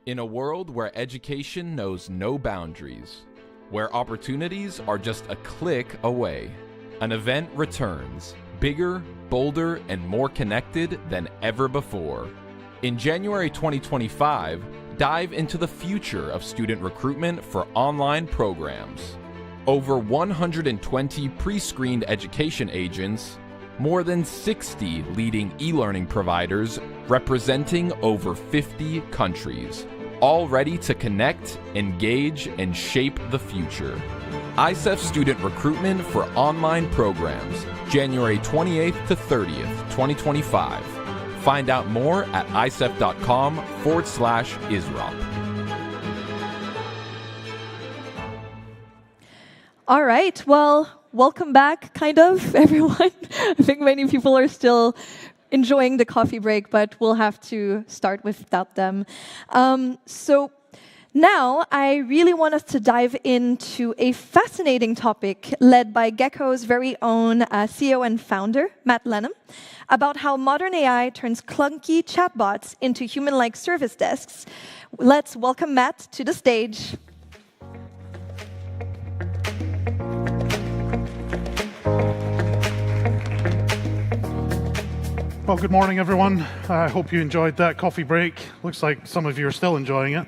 In a world where education knows no boundaries, where opportunities are just a click away, an event returns, bigger, bolder, and more connected than ever before. In January 2025, dive into the future of student recruitment for online programs. Over 120 pre-screened education agents, more than 60 leading e-learning providers representing over 50 countries, all ready to connect, engage, and shape the future. ICEF Student Recruitment for Online Programs, January 28th to 30th, 2025. Find out more at icef.com/ISROP. All right, well, welcome back, kind of, everyone. I think many people are still enjoying the coffee break, but we'll have to start without them. So now I really want us to dive into a fascinating topic led by Gecko's very own CEO and founder, Matt Lanham, about how modern AI turns clunky chatbots into human-like service desks. Let's welcome Matt to the stage. Well, good morning, everyone. I hope you enjoyed that coffee break. Looks like some of you are still enjoying it.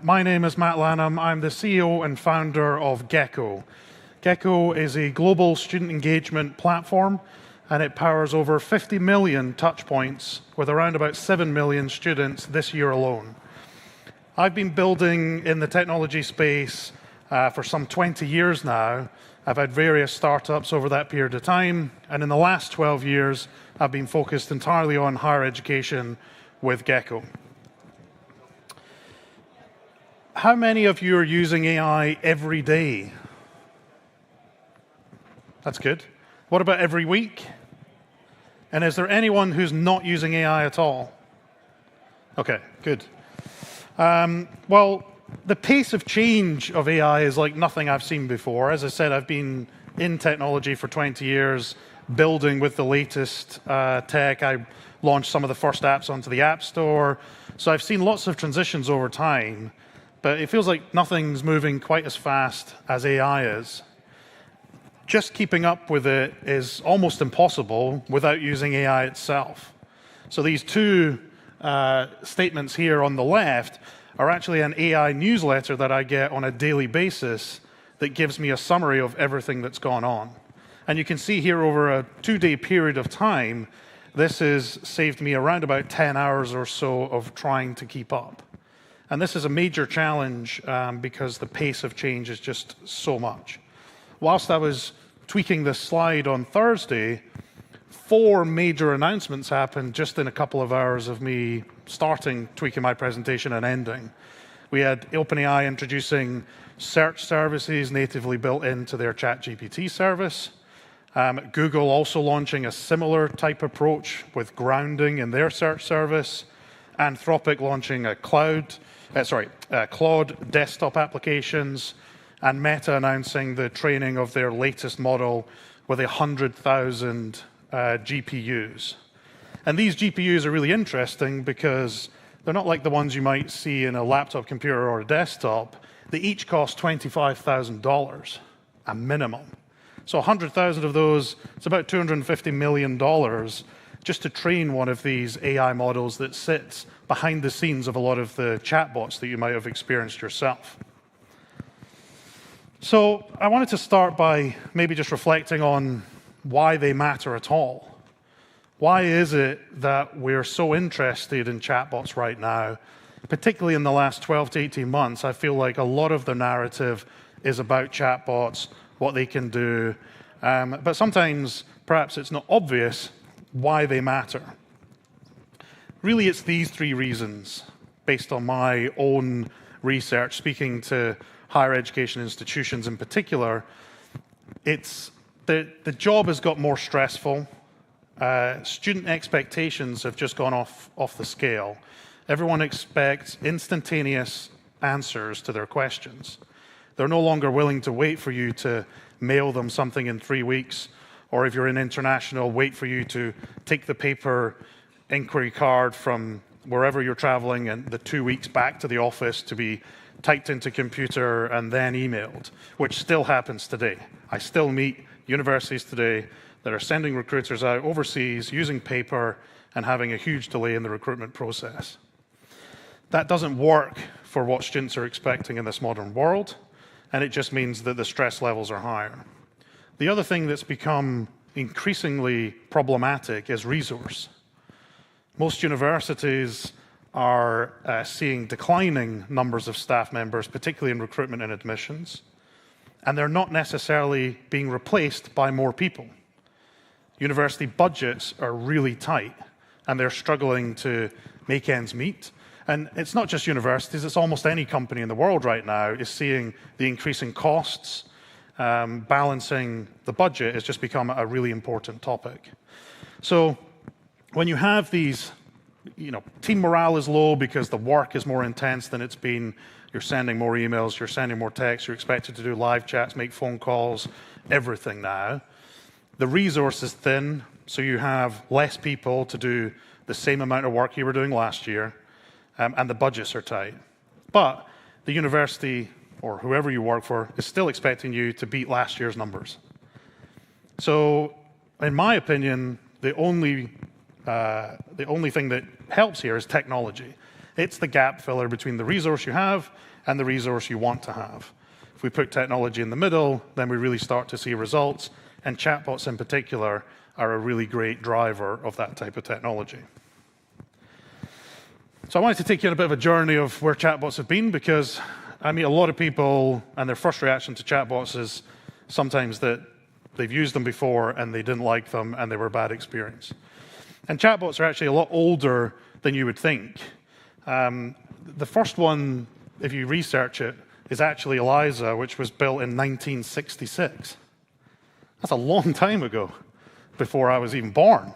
My name is Matt Lanham. I'm the CEO and founder of Gecko. Gecko is a global student engagement platform, and it powers over 50 million touch points with around about 7 million students this year alone. I've been building in the technology space for some 20 years now. I've had various startups over that period of time, and in the last 12 years, I've been focused entirely on higher education with Gecko. How many of you are using AI every day? That's good. What about every week? And is there anyone who's not using AI at all? Okay, good. Well, the pace of change of AI is like nothing I've seen before. As I said, I've been in technology for 20 years, building with the latest tech. I launched some of the first apps onto the App Store. So I've seen lots of transitions over time, but it feels like nothing's moving quite as fast as AI is. Just keeping up with it is almost impossible without using AI itself. So these two statements here on the left are actually an AI newsletter that I get on a daily basis that gives me a summary of everything that's gone on. And you can see here over a 2-day period of time, this has saved me around about 10 hours or so of trying to keep up. And this is a major challenge because the pace of change is just so much. Whilst I was tweaking this slide on Thursday, 4 major announcements happened just in a couple of hours of me starting tweaking my presentation and ending. We had OpenAI introducing search services natively built into their ChatGPT service. Google also launching a similar type approach with grounding in their search service. Anthropic launching a Claude desktop applications, and Meta announcing the training of their latest model with 100,000 GPUs. And these GPUs are really interesting because they're not like the ones you might see in a laptop computer or a desktop. They each cost $25,000, a minimum. So 100,000 of those, it's about $250 million just to train one of these AI models that sits behind the scenes of a lot of the chatbots that you might have experienced yourself. So I wanted to start by maybe just reflecting on why they matter at all. Why is it that we're so interested in chatbots right now? Particularly in the last 12 to 18 months, I feel like a lot of the narrative is about chatbots, what they can do. But sometimes, perhaps it's not obvious why they matter. Really, it's these 3 reasons, based on my own research, speaking to higher education institutions in particular. It's the job has got more stressful. Student expectations have just gone off the scale. Everyone expects instantaneous answers to their questions. They're no longer willing to wait for you to mail them something in 3 weeks, or if you're in international, wait for you to take the paper inquiry card from wherever you're traveling and the 2 weeks back to the office to be typed into computer and then emailed, which still happens today. I still meet universities today that are sending recruiters out overseas using paper and having a huge delay in the recruitment process. That doesn't work for what students are expecting in this modern world, and it just means that the stress levels are higher. The other thing that's become increasingly problematic is resource. Most universities are seeing declining numbers of staff members, particularly in recruitment and admissions, and they're not necessarily being replaced by more people. University budgets are really tight, and they're struggling to make ends meet. And it's not just universities, it's almost any company in the world right now is seeing the increasing costs. Balancing the budget has just become a really important topic. So when you have these, team morale is low because the work is more intense than it's been, you're sending more emails, you're sending more texts, you're expected to do live chats, make phone calls, everything now. The resource is thin, so you have less people to do the same amount of work you were doing last year, and the budgets are tight. But the university, or whoever you work for, is still expecting you to beat last year's numbers. So, in my opinion, the only thing that helps here is technology. It's the gap filler between the resource you have and the resource you want to have. If we put technology in the middle, then we really start to see results, and chatbots in particular are a really great driver of that type of technology. So I wanted to take you on a bit of a journey of where chatbots have been, because I meet a lot of people, and their first reaction to chatbots is sometimes that they've used them before and they didn't like them and they were a bad experience. And chatbots are actually a lot older than you would think. The first one, if you research it, is actually Eliza, which was built in 1966. That's a long time ago, before I was even born.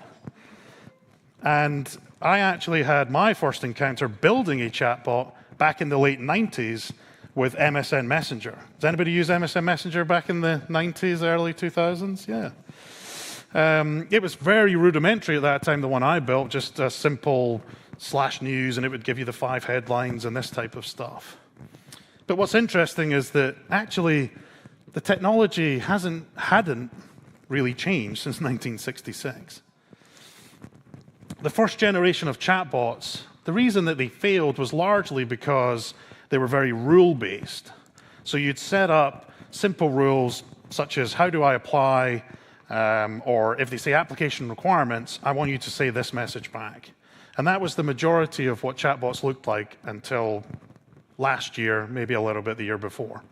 And I actually had my first encounter building a chatbot back in the late 90s with MSN Messenger. Does anybody use MSN Messenger back in the 90s, early 2000s? Yeah. It was very rudimentary at that time, the one I built, just a simple /news, and it would give you the 5 headlines and this type of stuff. But what's interesting is that actually the technology hadn't really changed since 1966. The first generation of chatbots, the reason that they failed was largely because they were very rule-based. So you'd set up simple rules such as, how do I apply? Or if they say application requirements, I want you to say this message back. And that was the majority of what chatbots looked like until last year, maybe a little bit the year before.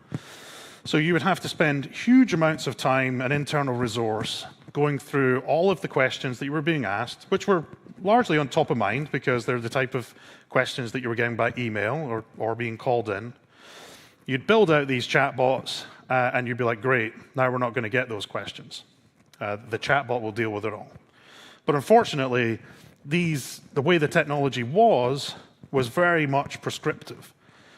So you would have to spend huge amounts of time and internal resource going through all of the questions that you were being asked, which were largely on top of mind because they're the type of questions that you were getting by email or being called in. You'd build out these chatbots and you'd be like, great, now we're not going to get those questions. The chatbot will deal with it all. But unfortunately, the way the technology was very much prescriptive.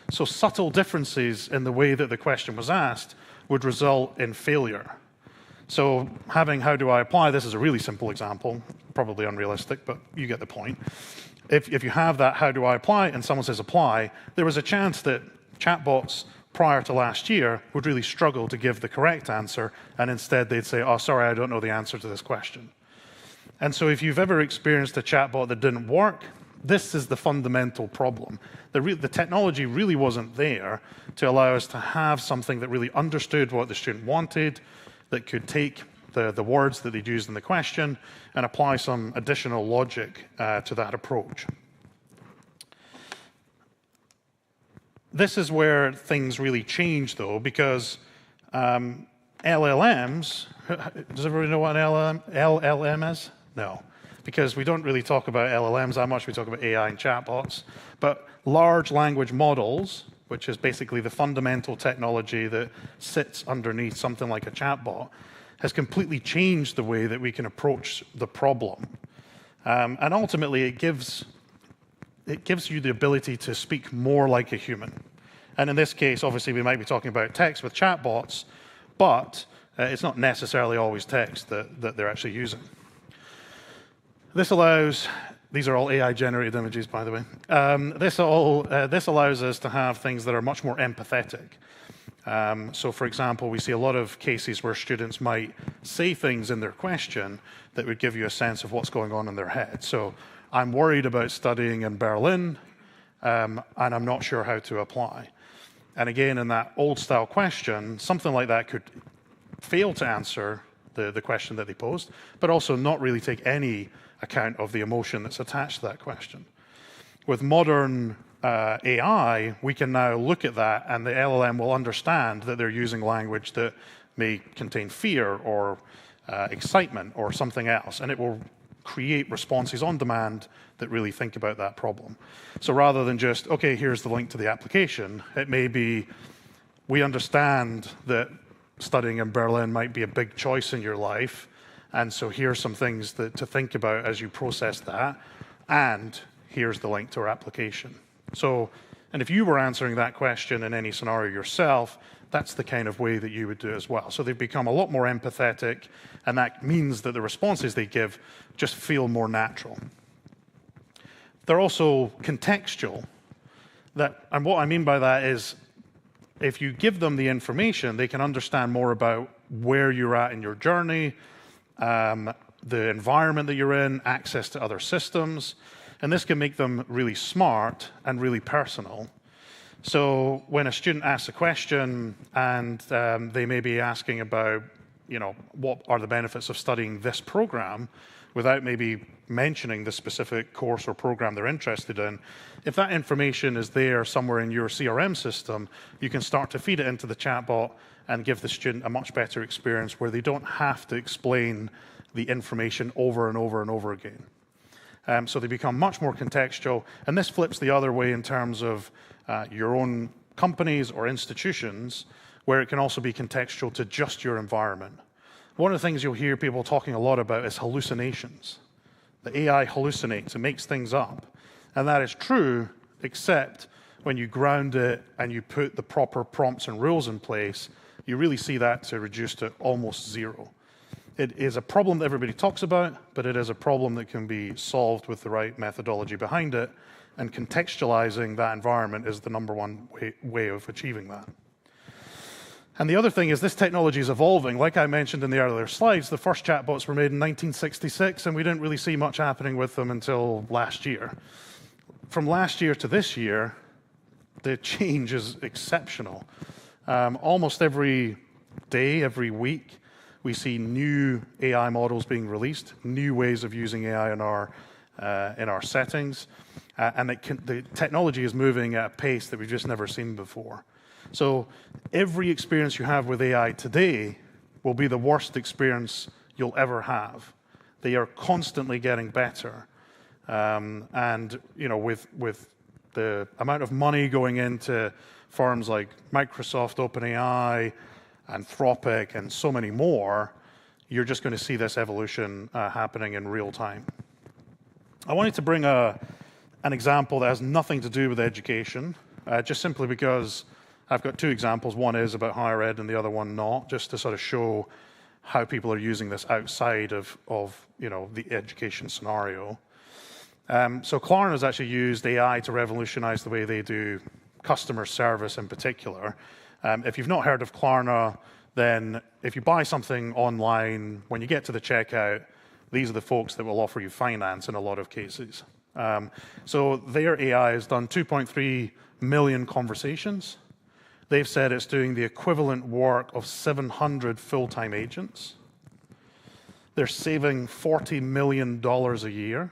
So subtle differences in the way that the question was asked would result in failure. So having how do I apply, this is a really simple example, probably unrealistic, but you get the point. If you have that how do I apply and someone says apply, there was a chance that chatbots prior to last year would really struggle to give the correct answer, and instead they'd say, oh, sorry, I don't know the answer to this question. And so if you've ever experienced a chatbot that didn't work, this is the fundamental problem. The technology really wasn't there to allow us to have something that really understood what the student wanted, that could take the words that they'd used in the question and apply some additional logic to that approach. This is where things really change, though, because LLMs, does everybody know what an LLM is? No, because we don't really talk about LLMs that much. We talk about AI and chatbots. But large language models, which is basically the fundamental technology that sits underneath something like a chatbot, has completely changed the way that we can approach the problem. And ultimately, it gives you the ability to speak more like a human. And in this case, obviously, we might be talking about text with chatbots, but it's not necessarily always text that they're actually using. This allows These are all AI-generated images, by the way. This allows us to have things that are much more empathetic. So, for example, we see a lot of cases where students might say things in their question that would give you a sense of what's going on in their head. So, I'm worried about studying in Berlin, and I'm not sure how to apply. And again, in that old-style question, something like that could fail to answer the question that they posed, but also not really take any account of the emotion that's attached to that question. With modern AI, we can now look at that, and the LLM will understand that they're using language that may contain fear or excitement or something else, and it will create responses on demand that really think about that problem. So rather than just, okay, here's the link to the application, it may be, we understand that studying in Berlin might be a big choice in your life, and so here's some things to think about as you process that, and here's the link to our application. So, and if you were answering that question in any scenario yourself, that's the kind of way that you would do it as well. So they've become a lot more empathetic, and that means that the responses they give just feel more natural. They're also contextual. And what I mean by that is, if you give them the information, they can understand more about where you're at in your journey, the environment that you're in, access to other systems, and this can make them really smart and really personal. So when a student asks a question and they may be asking about, what are the benefits of studying this program, without maybe mentioning the specific course or program they're interested in, if that information is there somewhere in your CRM system, you can start to feed it into the chatbot and give the student a much better experience where they don't have to explain the information over and over and over again. So they become much more contextual, and this flips the other way in terms of your own companies or institutions, where it can also be contextual to just your environment. One of the things you'll hear people talking a lot about is hallucinations. The AI hallucinates, it makes things up. And that is true, except when you ground it and you put the proper prompts and rules in place, you really see that to reduce to almost zero. It is a problem that everybody talks about, but it is a problem that can be solved with the right methodology behind it, and contextualizing that environment is the #1 way of achieving that. And the other thing is this technology is evolving. Like I mentioned in the earlier slides, the first chatbots were made in 1966, and we didn't really see much happening with them until last year. From last year to this year, the change is exceptional. Almost every day, every week, we see new AI models being released, new ways of using AI in our settings, and the technology is moving at a pace that we've just never seen before. So every experience you have with AI today will be the worst experience you'll ever have. They are constantly getting better. And with the amount of money going into firms like Microsoft, OpenAI, Anthropic, and so many more, you're just going to see this evolution happening in real time. I wanted to bring an example that has nothing to do with education, just simply because I've got two examples. One is about higher ed and the other one not, just to sort of show how people are using this outside of the education scenario. So Klarna has actually used AI to revolutionize the way they do customer service in particular. If you've not heard of Klarna, then if you buy something online, when you get to the checkout, these are the folks that will offer you finance in a lot of cases. So their AI has done 2.3 million conversations. They've said it's doing the equivalent work of 700 full-time agents. They're saving $40 million a year.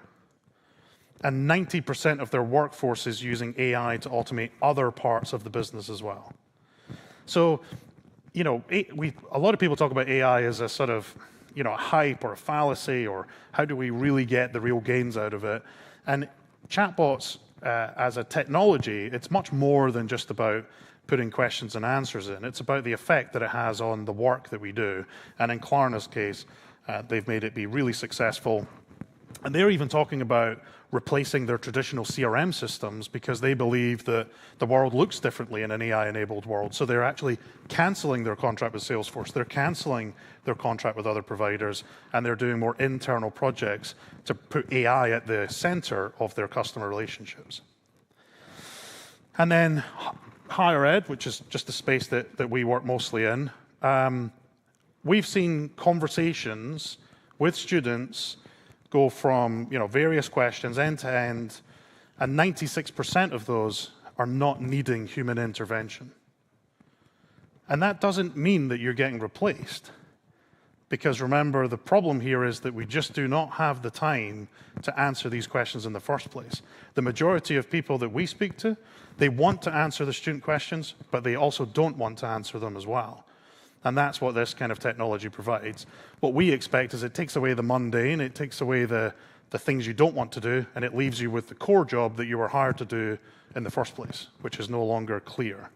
And 90% of their workforce is using AI to automate other parts of the business as well. So, a lot of people talk about AI as a sort of, a hype or a fallacy, or how do we really get the real gains out of it? And chatbots, as a technology, it's much more than just about putting questions and answers in. It's about the effect that it has on the work that we do. And in Klarna's case, they've made it be really successful. And they're even talking about replacing their traditional CRM systems because they believe that the world looks differently in an AI-enabled world. So they're actually canceling their contract with Salesforce. They're canceling their contract with other providers, and they're doing more internal projects to put AI at the center of their customer relationships. And then higher ed, which is just the space that we work mostly in, we've seen conversations with students go from various questions end to end, and 96% of those are not needing human intervention. And that doesn't mean that you're getting replaced, because remember, the problem here is that we just do not have the time to answer these questions in the first place. The majority of people that we speak to, they want to answer the student questions, but they also don't want to answer them as well. And that's what this kind of technology provides. What we expect is it takes away the mundane, it takes away the things you don't want to do, and it leaves you with the core job that you were hired to do in the first place, which is no longer clear.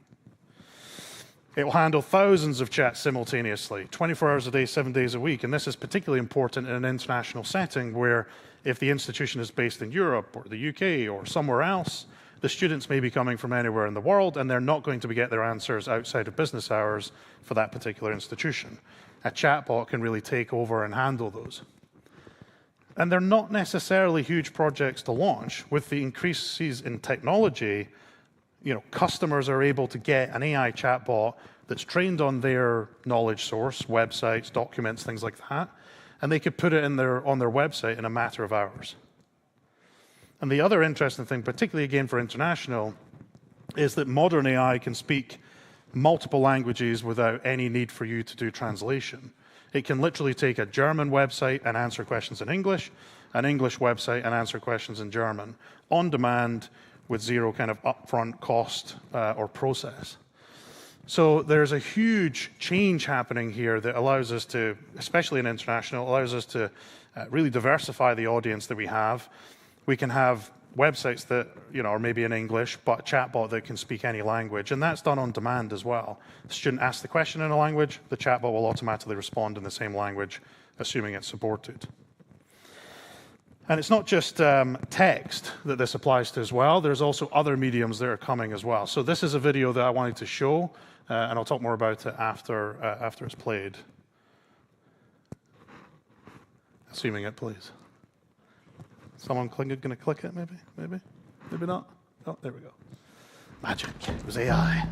It will handle thousands of chats simultaneously, 24 hours a day, 7 days a week. And this is particularly important in an international setting where if the institution is based in Europe or the UK or somewhere else, the students may be coming from anywhere in the world, and they're not going to get their answers outside of business hours for that particular institution. A chatbot can really take over and handle those. And they're not necessarily huge projects to launch. With the increases in technology, customers are able to get an AI chatbot that's trained on their knowledge source, websites, documents, things like that, and they could put it on their website in a matter of hours. And the other interesting thing, particularly again for international, is that modern AI can speak multiple languages without any need for you to do translation. It can literally take a German website and answer questions in English, an English website and answer questions in German, on demand with zero kind of upfront cost or process. So there's a huge change happening here that allows us to, especially in international, allows us to really diversify the audience that we have. We can have websites that are maybe in English, but a chatbot that can speak any language, and that's done on demand as well. The student asks the question in a language, the chatbot will automatically respond in the same language, assuming it's supported. And it's not just text that this applies to as well. There's also other mediums that are coming as well. So this is a video that I wanted to show, and I'll talk more about it after it's played. Assuming it plays. Someone going to click it, maybe? Maybe not? Oh, there we go. Magic. It was AI.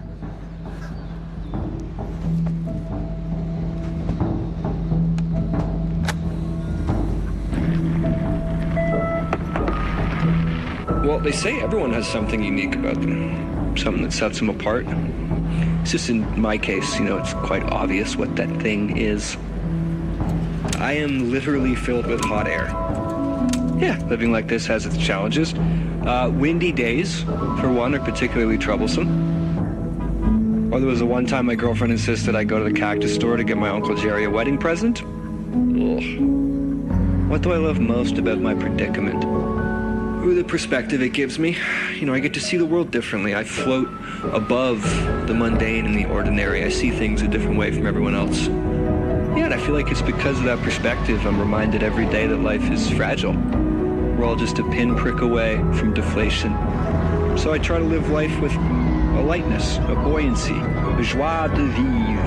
Well, they say everyone has something unique about them, something that sets them apart. It's just in my case, it's quite obvious what that thing is. I am literally filled with hot air. Yeah, living like this has its challenges. Windy days, for one, are particularly troublesome. Or there was one time my girlfriend insisted I go to the cactus store to get my Uncle Jerry a wedding present. Ugh. What do I love most about my predicament? The perspective it gives me. I get to see the world differently. I float above the mundane and the ordinary. I see things a different way from everyone else. Yeah, and I feel like it's because of that perspective I'm reminded every day that life is fragile. We're all just a pinprick away from deflation. So I try to live life with a lightness, a buoyancy, a joie de vivre.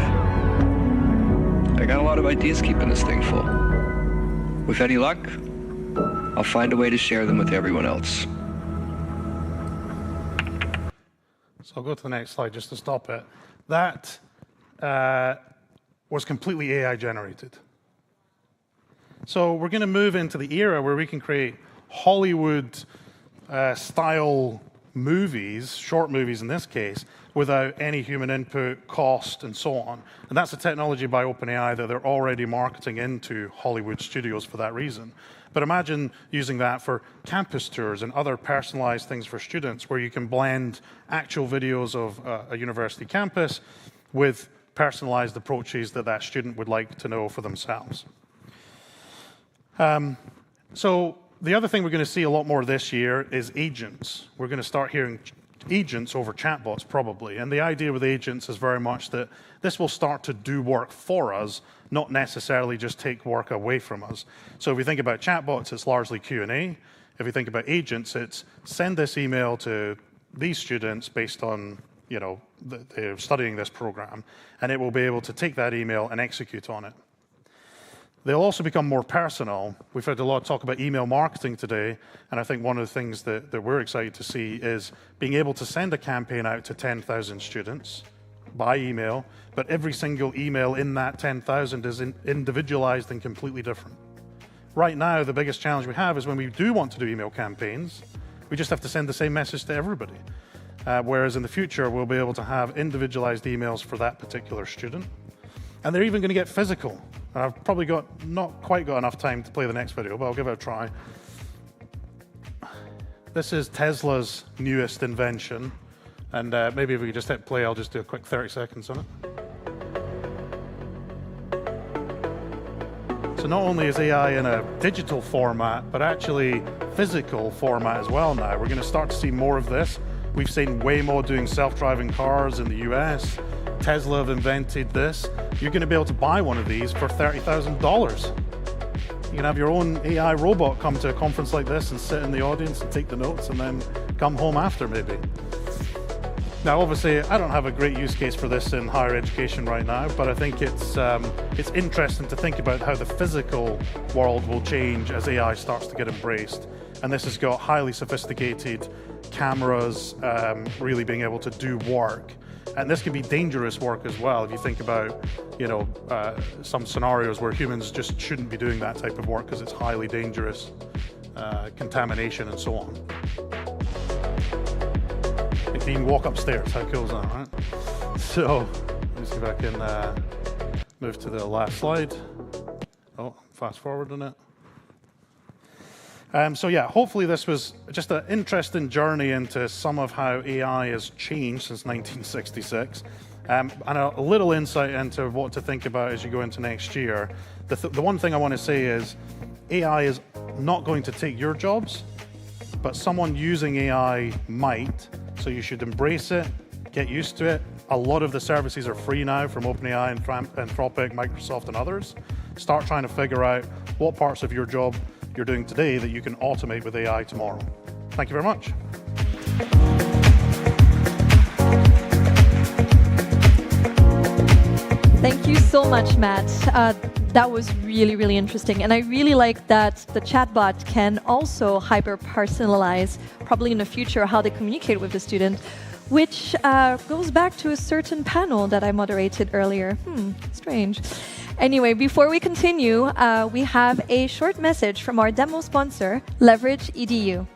I got a lot of ideas keeping this thing full. With any luck, I'll find a way to share them with everyone else. So I'll go to the next slide just to stop it. That was completely AI generated. So we're going to move into the era where we can create Hollywood style movies, short movies in this case, without any human input, cost, and so on. And that's a technology by OpenAI that they're already marketing into Hollywood studios for that reason. But imagine using that for campus tours and other personalized things for students where you can blend actual videos of a university campus with personalized approaches that student would like to know for themselves. So the other thing we're going to see a lot more this year is agents. We're going to start hearing agents over chatbots probably. And the idea with agents is very much that this will start to do work for us, not necessarily just take work away from us. So if we think about chatbots, it's largely Q&A. If we think about agents, it's send this email to these students based on, they're studying this program, and it will be able to take that email and execute on it. They'll also become more personal. We've heard a lot of talk about email marketing today, and I think one of the things that we're excited to see is being able to send a campaign out to 10,000 students by email, but every single email in that 10,000 is individualized and completely different. Right now, the biggest challenge we have is when we do want to do email campaigns, we just have to send the same message to everybody. Whereas in the future, we'll be able to have individualized emails for that particular student. And they're even going to get physical. I've probably not quite got enough time to play the next video, but I'll give it a try. This is Tesla's newest invention. And maybe if we could just hit play, I'll just do a quick 30 seconds on it. So not only is AI in a digital format, but actually physical format as well now. We're going to start to see more of this. We've seen Waymo doing self-driving cars in the US. Tesla have invented this. You're going to be able to buy one of these for $30,000. You can have your own AI robot come to a conference like this and sit in the audience and take the notes and then come home after maybe. Now, obviously, I don't have a great use case for this in higher education right now, but I think it's interesting to think about how the physical world will change as AI starts to get embraced. And this has got highly sophisticated cameras really being able to do work. And this can be dangerous work as well. If you think about, some scenarios where humans just shouldn't be doing that type of work because it's highly dangerous, contamination and so on. You can even walk upstairs. How cool is that, right? So, let's see if I can move to the last slide. Oh, fast forward on it. So yeah, hopefully this was just an interesting journey into some of how AI has changed since 1966, and a little insight into what to think about as you go into next year. The one thing I want to say is AI is not going to take your jobs, but someone using AI might, so you should embrace it, get used to it. A lot of the services are free now from OpenAI, Anthropic, Microsoft, and others. Start trying to figure out what parts of your job you're doing today that you can automate with AI tomorrow. Thank you very much. Thank you so much, Matt. That was really, really interesting. And I really like that the chatbot can also hyper-personalize, probably in the future, how they communicate with the student, which goes back to a certain panel that I moderated earlier. Strange. Anyway, before we continue, we have a short message from our demo sponsor, Leverage EDU.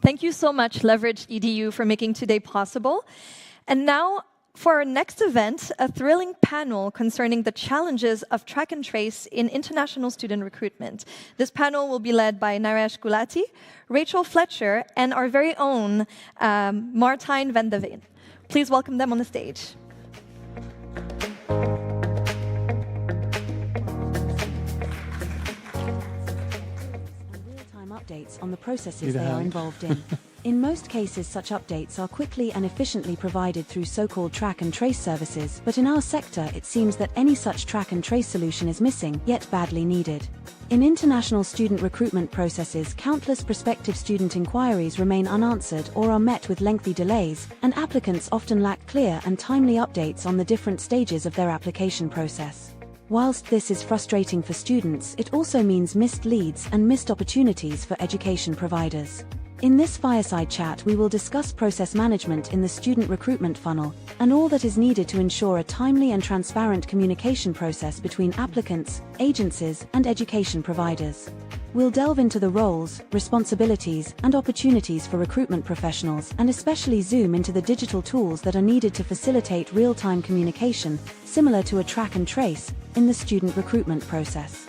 Thank you so much, Leverage EDU, for making today possible. And now, for our next event, a thrilling panel concerning the challenges of track and trace in international student recruitment. This panel will be led by Naresh Gulati, Rachel Fletcher, and our very own Martijn van de Veen. Please welcome them on the stage. Updates on the processes they are involved in. In most cases, such updates are quickly and efficiently provided through so-called track and trace services, but in our sector it seems that any such track and trace solution is missing, yet badly needed. In international student recruitment processes, countless prospective student inquiries remain unanswered or are met with lengthy delays, and applicants often lack clear and timely updates on the different stages of their application process. Whilst this is frustrating for students, it also means missed leads and missed opportunities for education providers. In this fireside chat, we will discuss process management in the student recruitment funnel and all that is needed to ensure a timely and transparent communication process between applicants, agencies, and education providers. We'll delve into the roles, responsibilities, and opportunities for recruitment professionals, and especially zoom into the digital tools that are needed to facilitate real-time communication, similar to a track and trace, in the student recruitment process.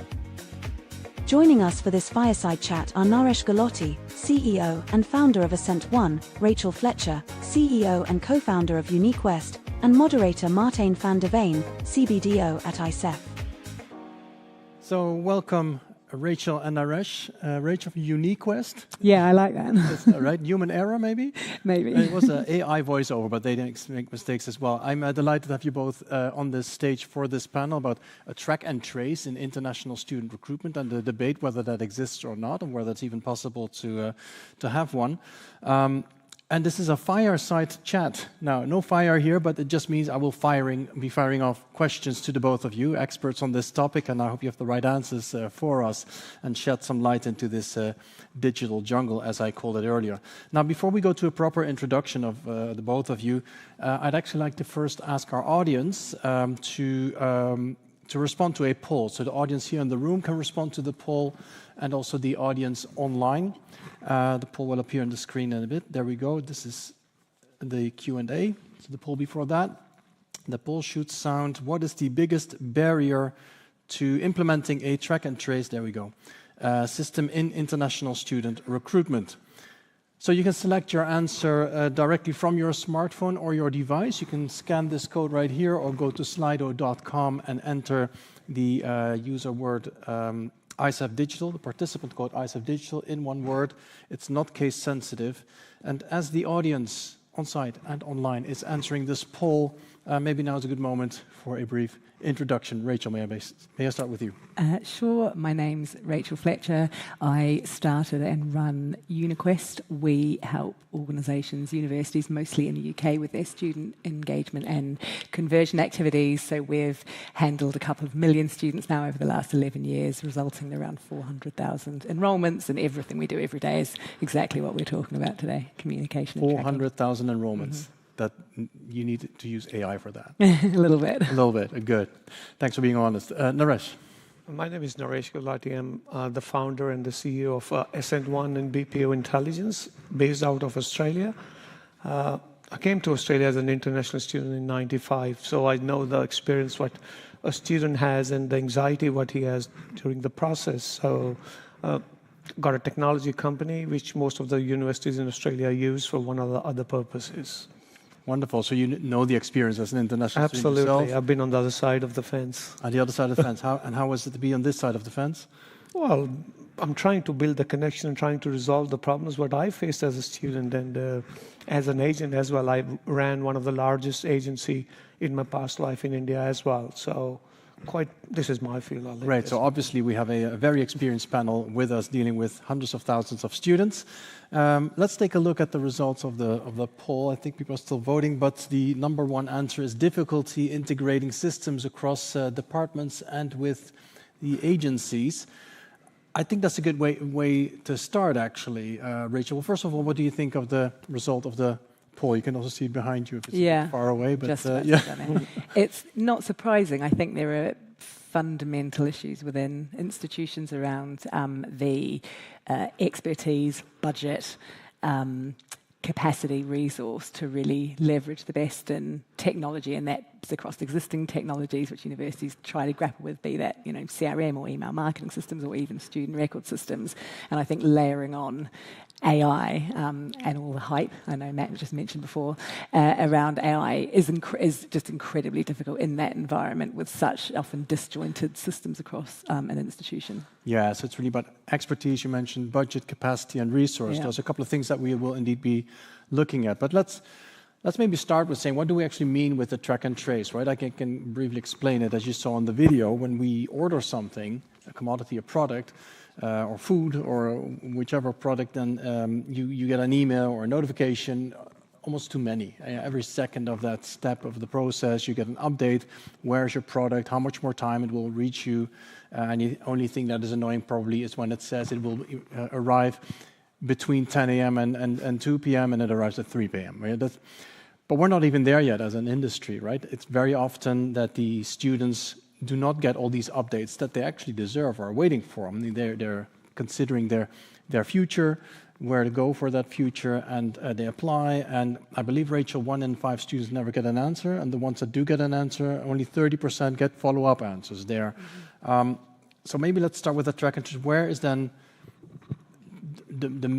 Joining us for this fireside chat are Naresh Gulati, CEO and founder of Ascent1, Rachel Fletcher, CEO and co-founder of Unique West, and moderator Martijn van der Veen, CBDO at ICEF. So welcome, Rachel and Naresh. Rachel from Unique West. Yeah, I like that. That's right. Human error, maybe? Maybe. It was an AI voiceover, but they didn't make mistakes as well. I'm delighted to have you both on this stage for this panel about a track and trace in international student recruitment and the debate whether that exists or not, and whether it's even possible to have one. And this is a fireside chat. Now, no fire here, but it just means I will be firing off questions to the both of you, experts on this topic, and I hope you have the right answers for us and shed some light into this digital jungle, as I called it earlier. Now, before we go to a proper introduction of the both of you, I'd actually like to first ask our audience to respond to a poll. So the audience here in the room can respond to the poll, and also the audience online. The poll will appear on the screen in a bit. There we go. This is the Q&A. So the poll before that. The poll should sound, what is the biggest barrier to implementing a track and trace, there we go, system in international student recruitment? So you can select your answer directly from your smartphone or your device. You can scan this code right here or go to slido.com and enter the user word ICEF Digital, the participant code ICEF Digital in one word. It's not case sensitive. And as the audience on site and online is answering this poll, maybe now is a good moment for a brief introduction. Rachel, may I start with you? Sure. My name's Rachel Fletcher. I started and run UniQuest. We help organisations, universities, mostly in the UK, with their student engagement and conversion activities. So we've handled a couple of million students now over the last 11 years, resulting in around 400,000 enrolments, and everything we do every day is exactly what we're talking about today, communication and 400,000 enrolments. That you need to use AI for that. A little bit. A little bit. Good. Thanks for being honest. Naresh. My name is Naresh Gulati. I'm the founder and the CEO of Ascent1 and BPO Intelligence, based out of Australia. I came to Australia as an international student in '95, so I know the experience what a student has and the anxiety what he has during the process. So got a technology company which most of the universities in Australia use for one of the other purposes. Wonderful. So you know the experience as an international student yourself? Absolutely. I've been on the other side of the fence. On the other side of the fence. How was it to be on this side of the fence? Well, I'm trying to build the connection and trying to resolve the problems what I faced as a student and as an agent as well. I ran one of the largest agency in my past life in India as well. So this is my field. Right. So obviously we have a very experienced panel with us dealing with hundreds of thousands of students. Let's take a look at the results of the poll. I think people are still voting, but the number one answer is difficulty integrating systems across departments and with the agencies. I think that's a good way to start, actually. Rachel, well, first of all, what do you think of the result of the poll? You can also see it behind you if it's far away. But it's not surprising. I think there are fundamental issues within institutions around the expertise, budget, capacity, resource to really leverage the best in technology, and that's across existing technologies which universities try to grapple with, be that CRM or email marketing systems or even student record systems. And I think layering on AI and all the hype, I know Matt just mentioned before, around AI is just incredibly difficult in that environment with such often disjointed systems across an institution. Yeah, so it's really about expertise. You mentioned budget, capacity, and resource. Those are a couple of things that we will indeed be looking at. But let's maybe start with saying, what do we actually mean with the track and trace, right? I can briefly explain it. As you saw in the video, when we order something, a commodity, a product, or food, or whichever product, then you get an email or a notification. Almost too many. Every second of that step of the process, you get an update. Where's your product? How much more time it will reach you? And the only thing that is annoying probably is when it says it will arrive between 10 a.m. and 2 p.m. and it arrives at 3 p.m. Right? But we're not even there yet as an industry, right? It's very often that the students do not get all these updates that they actually deserve or are waiting for. I mean, they're considering their future, where to go for that future, and they apply. And I believe, Rachel, 1 in 5 students never get an answer, and the ones that do get an answer, only 30% get follow-up answers there. So maybe let's start with the track and trace. Where is then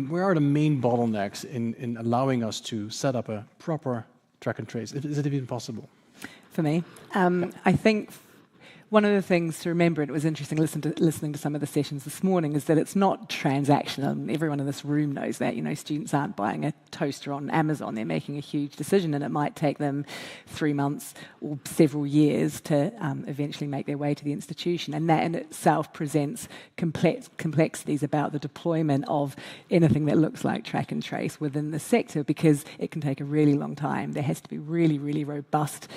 where are the main bottlenecks in allowing us to set up a proper track and trace? Is it even possible? For me, I think one of the things to remember, and it was interesting listening to some of the sessions this morning, is that it's not transactional. And everyone in this room knows that. You know, students aren't buying a toaster on Amazon. They're making a huge decision, and it might take them 3 months or several years to eventually make their way to the institution. And that in itself presents complexities about the deployment of anything that looks like track and trace within the sector, because it can take a really long time. There has to be really, really robust,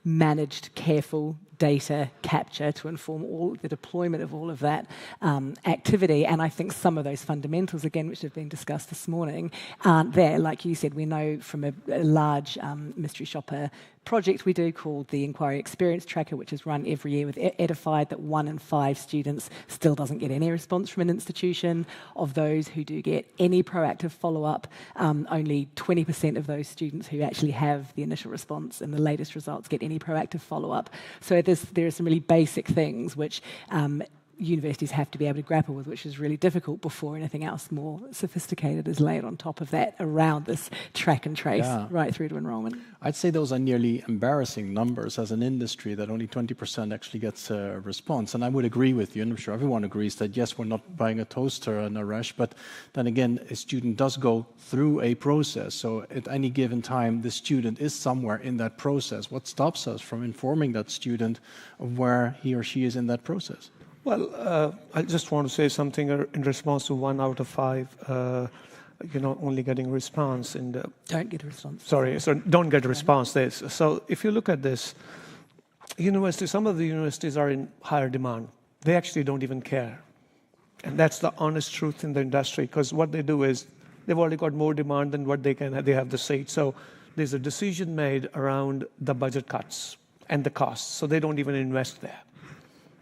managed, careful data capture to inform all the deployment of all of that activity. And I think some of those fundamentals, again, which have been discussed this morning, aren't there. Like you said, we know from a large mystery shopper project we do called the Inquiry Experience Tracker, which is run every year with Edified, that 1 in 5 students still doesn't get any response from an institution. Of those who do get any proactive follow-up, only 20% of those students who actually have the initial response and the latest results get any proactive follow-up. So there are some really basic things which universities have to be able to grapple with, which is really difficult before anything else more sophisticated is laid on top of that around this track and trace right through to enrollment. I'd say those are nearly embarrassing numbers as an industry, that only 20% actually gets a response. And I would agree with you, and I'm sure everyone agrees that yes, we're not buying a toaster in a rush, but then again, a student does go through a process. So at any given time, the student is somewhere in that process. What stops us from informing that student of where he or she is in that process? Well, I just want to say something in response to 1 out of 5, only getting response. Don't get a response. Sorry, so don't get a response. So if you look at this, some of the universities are in higher demand. They actually don't even care. And that's the honest truth in the industry, because what they do is they've already got more demand than what they have the seat. So there's a decision made around the budget cuts and the costs, so they don't even invest there.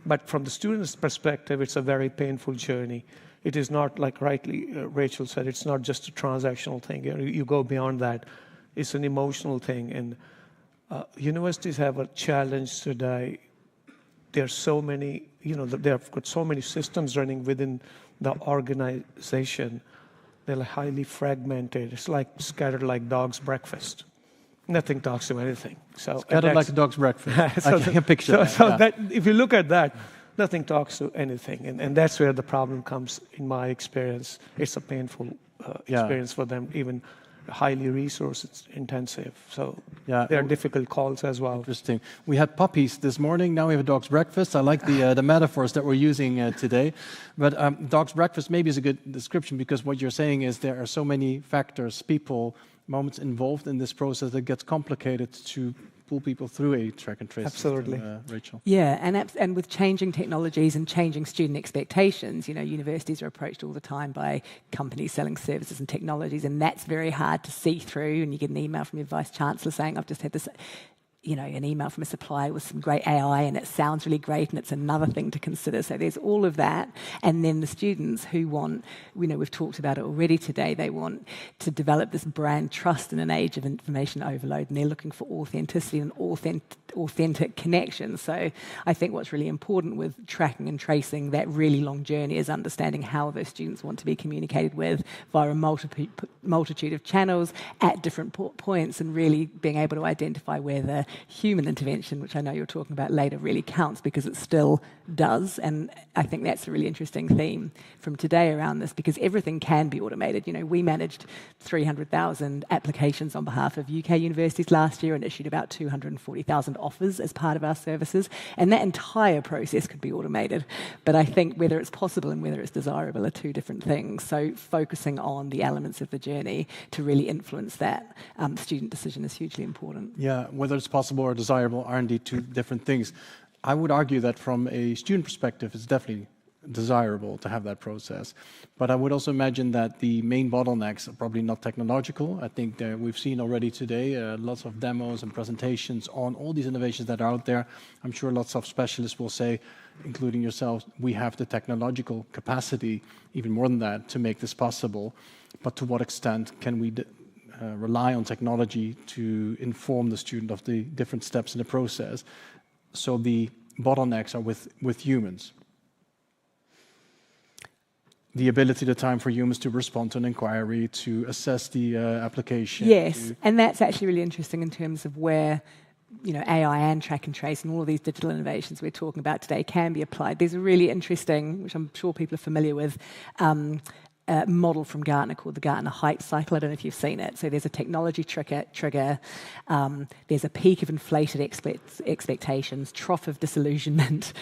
But from the student's perspective, it's a very painful journey. It is not, like rightly Rachel said, it's not just a transactional thing. You go beyond that. It's an emotional thing. And universities have a challenge today. There are so many, they've got so many systems running within the organization. They're highly fragmented. It's like scattered like dog's breakfast. Nothing talks to anything. So scattered like a dog's breakfast. I can picture that. That, if you look at that, nothing talks to anything. And that's where the problem comes, in my experience. It's a painful experience for them, even highly resource intensive. So there are difficult calls as well. Interesting. We had puppies this morning. Now we have a dog's breakfast. I like the metaphors that we're using today. But dog's breakfast maybe is a good description, because what you're saying is there are so many factors, people, moments involved in this process that gets complicated to pull people through a track and trace Absolutely. system, Rachel. Yeah, and with changing technologies and changing student expectations, universities are approached all the time by companies selling services and technologies, and that's very hard to see through. And you get an email from your vice chancellor saying, I've just had this, an email from a supplier with some great AI, and it sounds really great, and it's another thing to consider. So there's all of that. And then the students who want, we've talked about it already today, they want to develop this brand trust in an age of information overload, and they're looking for authenticity and authentic connection. So I think what's really important with tracking and tracing that really long journey is understanding how those students want to be communicated with via a multitude of channels at different points, and really being able to identify where the human intervention, which I know you're talking about later, really counts, because it still does. And I think that's a really interesting theme from today around this, because everything can be automated. You know, we managed 300,000 applications on behalf of UK universities last year and issued about 240,000 offers as part of our services. And that entire process could be automated. But I think whether it's possible and whether it's desirable are two different things. So focusing on the elements of the journey to really influence that student decision is hugely important. Yeah, whether it's possible or desirable are indeed two different things. I would argue that from a student perspective, it's definitely desirable to have that process. But I would also imagine that the main bottlenecks are probably not technological. I think that we've seen already today lots of demos and presentations on all these innovations that are out there. I'm sure lots of specialists will say, including yourselves, we have the technological capacity, even more than that, to make this possible. But to what extent can we rely on technology to inform the student of the different steps in the process? So the bottlenecks are with humans. The ability, the time for humans to respond to an inquiry, to assess the application. Yes, and that's actually really interesting in terms of where, you know, AI and track and trace and all of these digital innovations we're talking about today can be applied. There's a really interesting, which I'm sure people are familiar with, model from Gartner called the Gartner hype cycle. I don't know if you've seen it. So there's a technology trigger, there's a peak of inflated expectations, trough of disillusionment,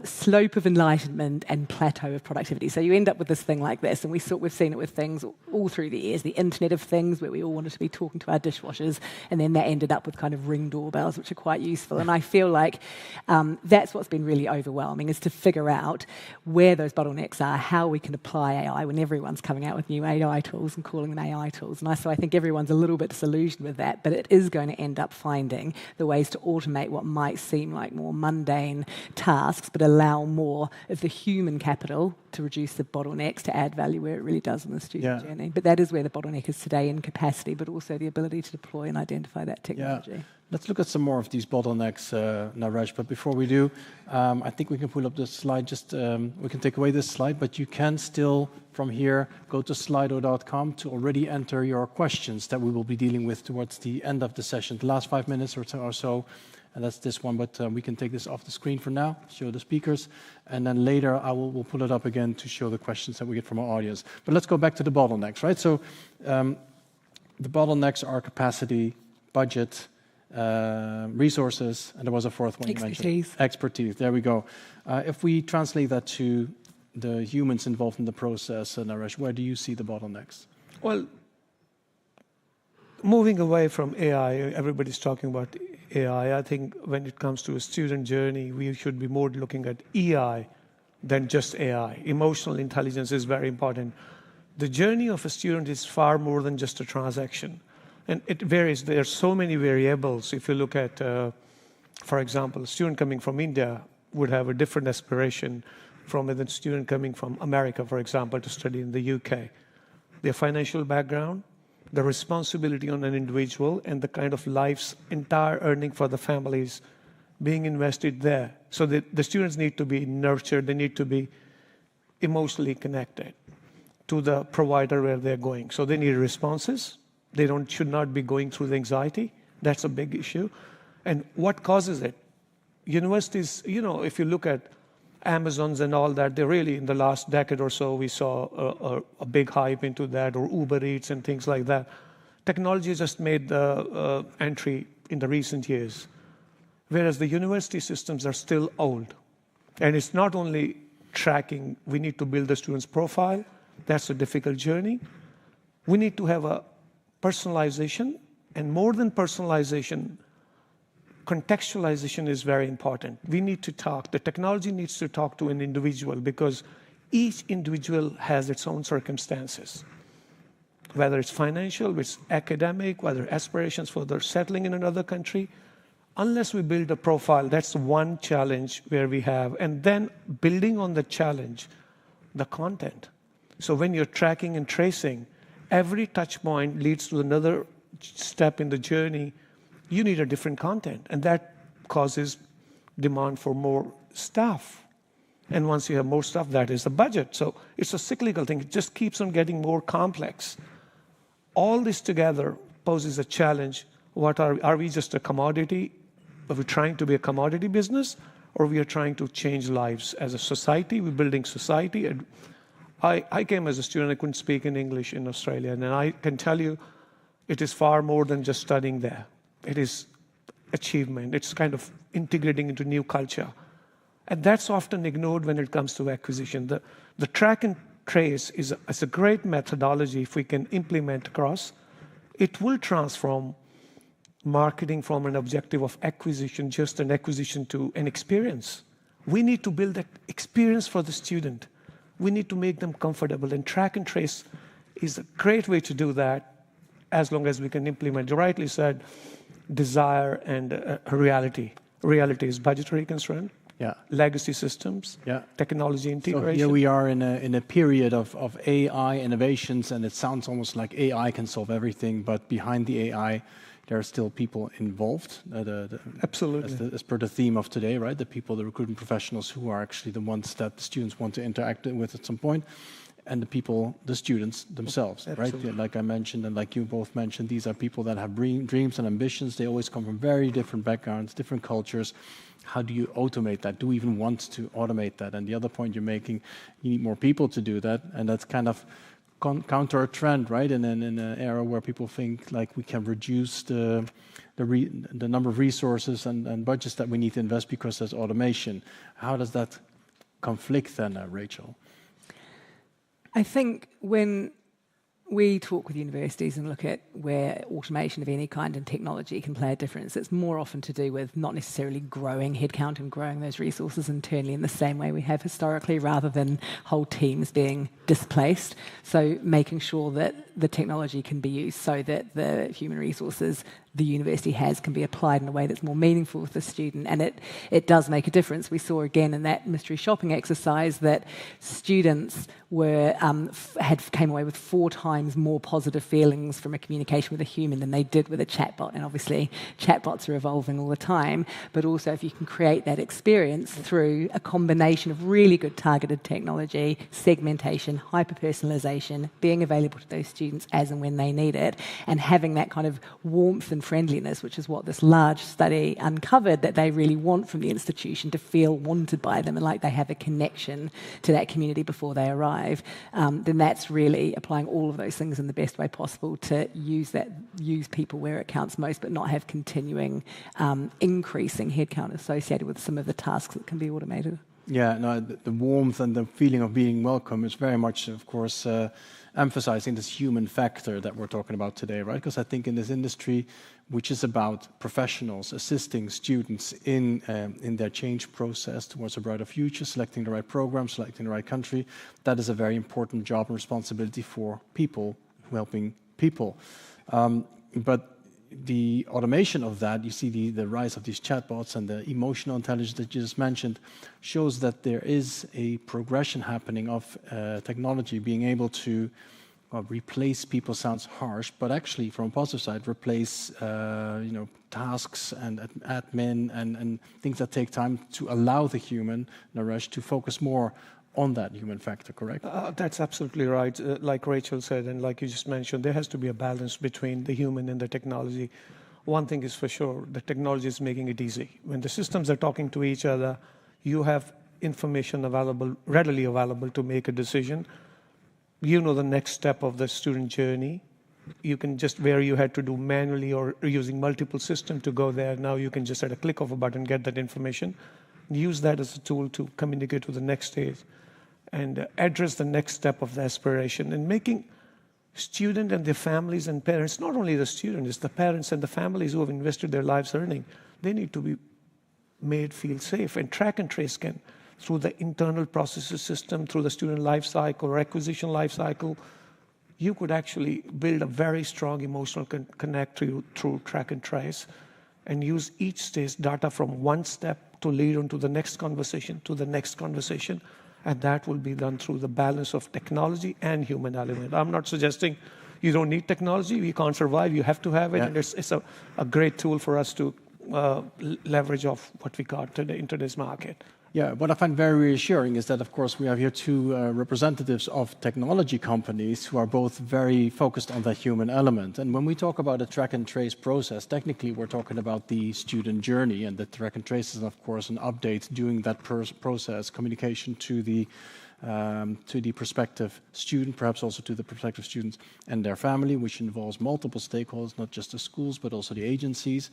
slope of enlightenment, and plateau of productivity. So you end up with this thing like this, and we've seen it with things all through the years. The Internet of Things, where we all wanted to be talking to our dishwashers, and then that ended up with kind of Ring doorbells, which are quite useful. And I feel like that's what's been really overwhelming, is to figure out where those bottlenecks are, how we can apply AI when everyone's coming out with new AI tools and calling them AI tools. And so I think everyone's a little bit disillusioned with that, but it is going to end up finding the ways to automate what might seem like more mundane tasks, but allow more of the human capital to reduce the bottlenecks, to add value where it really does in the student journey. But that is where the bottleneck is today, in capacity, but also the ability to deploy and identify that technology. Yeah. Let's look at some more of these bottlenecks, Naresh. But before we do, I think we can pull up this slide. We can take away this slide, but you can still, from here, go to slido.com to already enter your questions that we will be dealing with towards the end of the session, the last 5 minutes or so. And that's this one, but we can take this off the screen for now, show the speakers, and then later we'll pull it up again to show the questions that we get from our audience. But let's go back to the bottlenecks, right? So the bottlenecks are capacity, budget, resources, and there was a fourth one you mentioned. Expertise, there we go. If we translate that to the humans involved in the process, Naresh, where do you see the bottlenecks? Well, moving away from AI, everybody's talking about AI. I think when it comes to a student journey, we should be more looking at EI than just AI. Emotional intelligence is very important. The journey of a student is far more than just a transaction. And it varies. There are so many variables. If you look at, for example, a student coming from India would have a different aspiration from a student coming from America, for example, to study in the UK. Their financial background, the responsibility on an individual, and the kind of life's entire earning for the families being invested there. So the students need to be nurtured. They need to be emotionally connected to the provider where they're going. So they need responses. They should not be going through the anxiety. That's a big issue. And what causes it? Universities, you know, if you look at Amazons and all that, they really, in the last decade or so, we saw a big hype into that, or Uber Eats and things like that. Technology just made the entry in the recent years, whereas the university systems are still old. And it's not only tracking, we need to build the student's profile. That's a difficult journey. We need to have a personalization, and more than personalization, contextualization is very important. We need to talk, the technology needs to talk to an individual, because each individual has its own circumstances, whether it's financial, whether it's academic, whether aspirations for their settling in another country. Unless we build a profile, that's one challenge where we have, and then building on the challenge, the content. So when you're tracking and tracing, every touch point leads to another step in the journey. You need a different content, and that causes demand for more staff. And once you have more staff, that is the budget. So it's a cyclical thing. It just keeps on getting more complex. All this together poses a challenge. Are we just a commodity Are we trying to be a commodity business, or we are trying to change lives as a society? We're building society. And I came as a student, I couldn't speak in English in Australia, and I can tell you it is far more than just studying there. It is achievement. It's kind of integrating into new culture. And that's often ignored when it comes to acquisition. The track and trace is a great methodology if we can implement across. It will transform marketing from an objective of acquisition, just an acquisition, to an experience. We need to build that experience for the student. We need to make them comfortable, and track and trace is a great way to do that as long as we can implement, you rightly said, desire and reality. Reality is budgetary constraint, legacy systems, technology integration. So here we are in a period of AI innovations, and it sounds almost like AI can solve everything, but behind the AI, there are still people involved. Absolutely. As per the theme of today, right? The people, the recruitment professionals who are actually the ones that the students want to interact with at some point, and the people, the students themselves, Absolutely. right? Like I mentioned, and like you both mentioned, these are people that have dreams and ambitions. They always come from very different backgrounds, different cultures. How do you automate that? Do we even want to automate that? And the other point you're making, you need more people to do that, and that's kind of counter a trend, right? In an era where people think like we can reduce the number of resources and budgets that we need to invest because there's automation. How does that conflict then, Rachel? I think when we talk with universities and look at where automation of any kind and technology can play a difference, it's more often to do with not necessarily growing headcount and growing those resources internally in the same way we have historically, rather than whole teams being displaced. So making sure that the technology can be used so that the human resources the university has can be applied in a way that's more meaningful with the student. And it does make a difference. We saw again in that mystery shopping exercise that students were came away with 4 times more positive feelings from a communication with a human than they did with a chatbot. And obviously chatbots are evolving all the time, but also if you can create that experience through a combination of really good targeted technology, segmentation, hyper-personalization, being available to those students as and when they need it, and having that kind of warmth and friendliness, which is what this large study uncovered, that they really want from the institution, to feel wanted by them and like they have a connection to that community before they arrive, then that's really applying all of those things in the best way possible to use people where it counts most, but not have continuing increasing headcount associated with some of the tasks that can be automated. Yeah, no, the warmth and the feeling of being welcome is very much, of course, emphasizing this human factor that we're talking about today, right? Because I think in this industry, which is about professionals assisting students in their change process towards a brighter future, selecting the right program, selecting the right country, that is a very important job and responsibility for people, helping people. But the automation of that, you see the rise of these chatbots and the emotional intelligence that you just mentioned, shows that there is a progression happening of technology being able to replace people. Sounds harsh, but actually from a positive side, replace tasks and admin and things that take time, to allow the human, Naresh, to focus more on that human factor, correct? That's absolutely right. Like Rachel said, and like you just mentioned, there has to be a balance between the human and the technology. One thing is for sure, the technology is making it easy. When the systems are talking to each other, you have information available, readily available to make a decision. You know the next step of the student journey. You can just, where you had to do manually or using multiple systems to go there, now you can just at a click of a button get that information. Use that as a tool to communicate to the next stage and address the next step of the aspiration, and making student and their families and parents, not only the student, it's the parents and the families who have invested their lives earning, they need to be made feel safe. And track and trace can, through the internal processes system, through the student life cycle or acquisition life cycle, you could actually build a very strong emotional connect through track and trace, and use each stage data from one step to lead on to the next conversation, and that will be done through the balance of technology and human element. I'm not suggesting you don't need technology, you can't survive, you have to have it, and it's a great tool for us to leverage off what we got today in today's market. Yeah, what I find very reassuring is that, of course, we have here two representatives of technology companies who are both very focused on that human element. And when we talk about a track and trace process, technically we're talking about the student journey, and the track and trace is, of course, an update during that process, communication to the prospective student, perhaps also to the prospective students and their family, which involves multiple stakeholders, not just the schools, but also the agencies.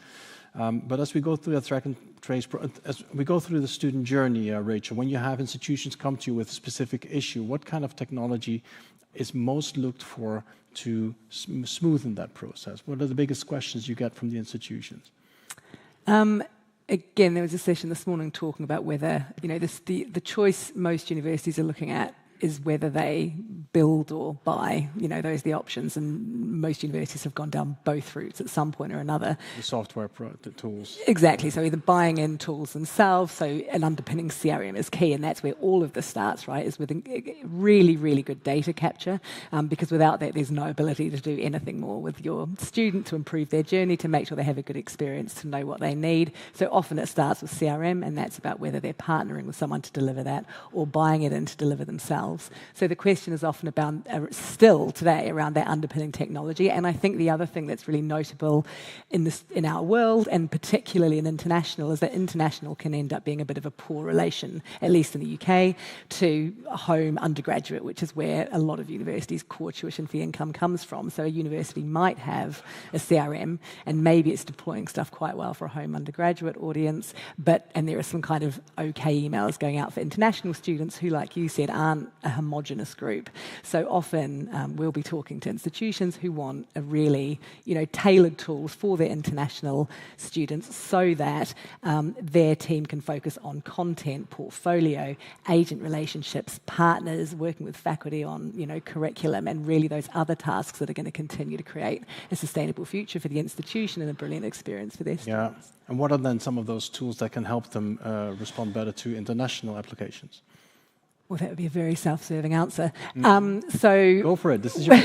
But as we go through that track and trace, as we go through the student journey, Rachel, when you have institutions come to you with a specific issue, what kind of technology is most looked for to smoothen that process? What are the biggest questions you get from the institutions? Again, there was a session this morning talking about whether, the choice most universities are looking at is whether they build or buy. Those are the options, and most universities have gone down both routes at some point or another. The software, the tools. Exactly, so either buying in tools themselves, so an underpinning CRM is key, and that's where all of this starts, right, is with really, really good data capture, because without that, there's no ability to do anything more with your student to improve their journey, to make sure they have a good experience, to know what they need. So often it starts with CRM, and that's about whether they're partnering with someone to deliver that or buying it in to deliver themselves. So the question is often about, still today, around that underpinning technology. And I think the other thing that's really notable in our world, and particularly in international, is that international can end up being a bit of a poor relation, at least in the UK, to home undergraduate, which is where a lot of universities' core tuition fee income comes from. So a university might have a CRM, and maybe it's deploying stuff quite well for a home undergraduate audience, and there are some kind of okay emails going out for international students who, like you said, aren't a homogenous group. So often we'll be talking to institutions who want a really, tailored tools for their international students, so that their team can focus on content, portfolio, agent relationships, partners, working with faculty on, curriculum, and really those other tasks that are going to continue to create a sustainable future for the institution and a brilliant experience for their students. Yeah. And what are then some of those tools that can help them respond better to international applications? Well, that would be a very self-serving answer. Go for it. This is your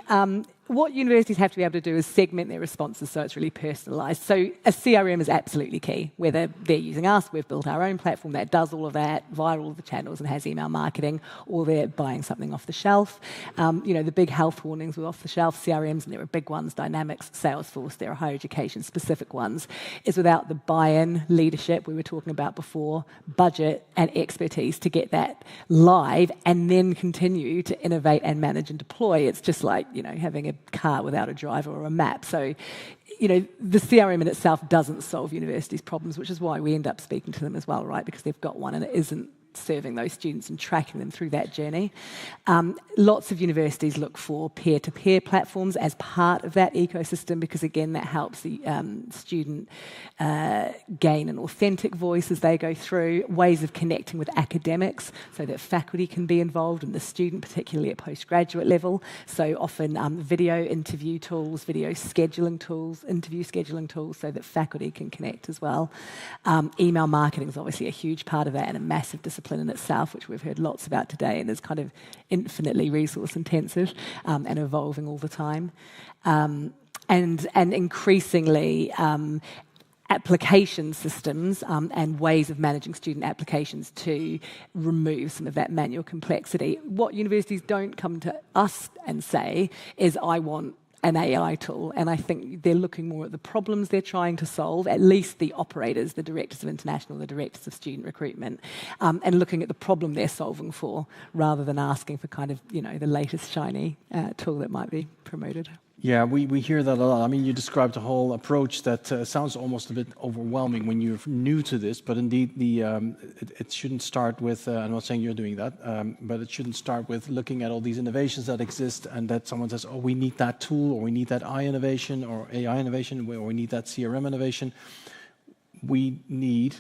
moment. What universities have to be able to do is segment their responses so it's really personalised. So a CRM is absolutely key. Whether they're using us, we've built our own platform that does all of that via all of the channels and has email marketing, or they're buying something off the shelf. The big health warnings with off-the-shelf CRMs, and there are big ones, Dynamics, Salesforce, there are higher education specific ones, is without the buy-in, leadership we were talking about before, budget and expertise to get that live and then continue to innovate and manage and deploy. It's just like, having a car without a driver or a map. So, the CRM in itself doesn't solve universities' problems, which is why we end up speaking to them as well, right? Because they've got one and it isn't serving those students and tracking them through that journey. Lots of universities look for peer-to-peer platforms as part of that ecosystem, because again, that helps the student gain an authentic voice as they go through, ways of connecting with academics so that faculty can be involved and the student, particularly at postgraduate level. So often video interview tools, video scheduling tools, interview scheduling tools so that faculty can connect as well. Email marketing is obviously a huge part of that and a massive discipline in itself, which we've heard lots about today, and is kind of infinitely resource intensive and evolving all the time. And increasingly application systems and ways of managing student applications to remove some of that manual complexity. What universities don't come to us and say is, I want an AI tool, and I think they're looking more at the problems they're trying to solve, at least the operators, the directors of international, the directors of student recruitment, and looking at the problem they're solving for, rather than asking for kind of, the latest shiny tool that might be promoted. Yeah, we hear that a lot. I mean, you described a whole approach that sounds almost a bit overwhelming when you're new to this, but indeed it shouldn't start with, I'm not saying you're doing that, but it shouldn't start with looking at all these innovations that exist and that someone says, oh, we need that tool, or we need that innovation, or AI innovation, or we need that CRM innovation. We need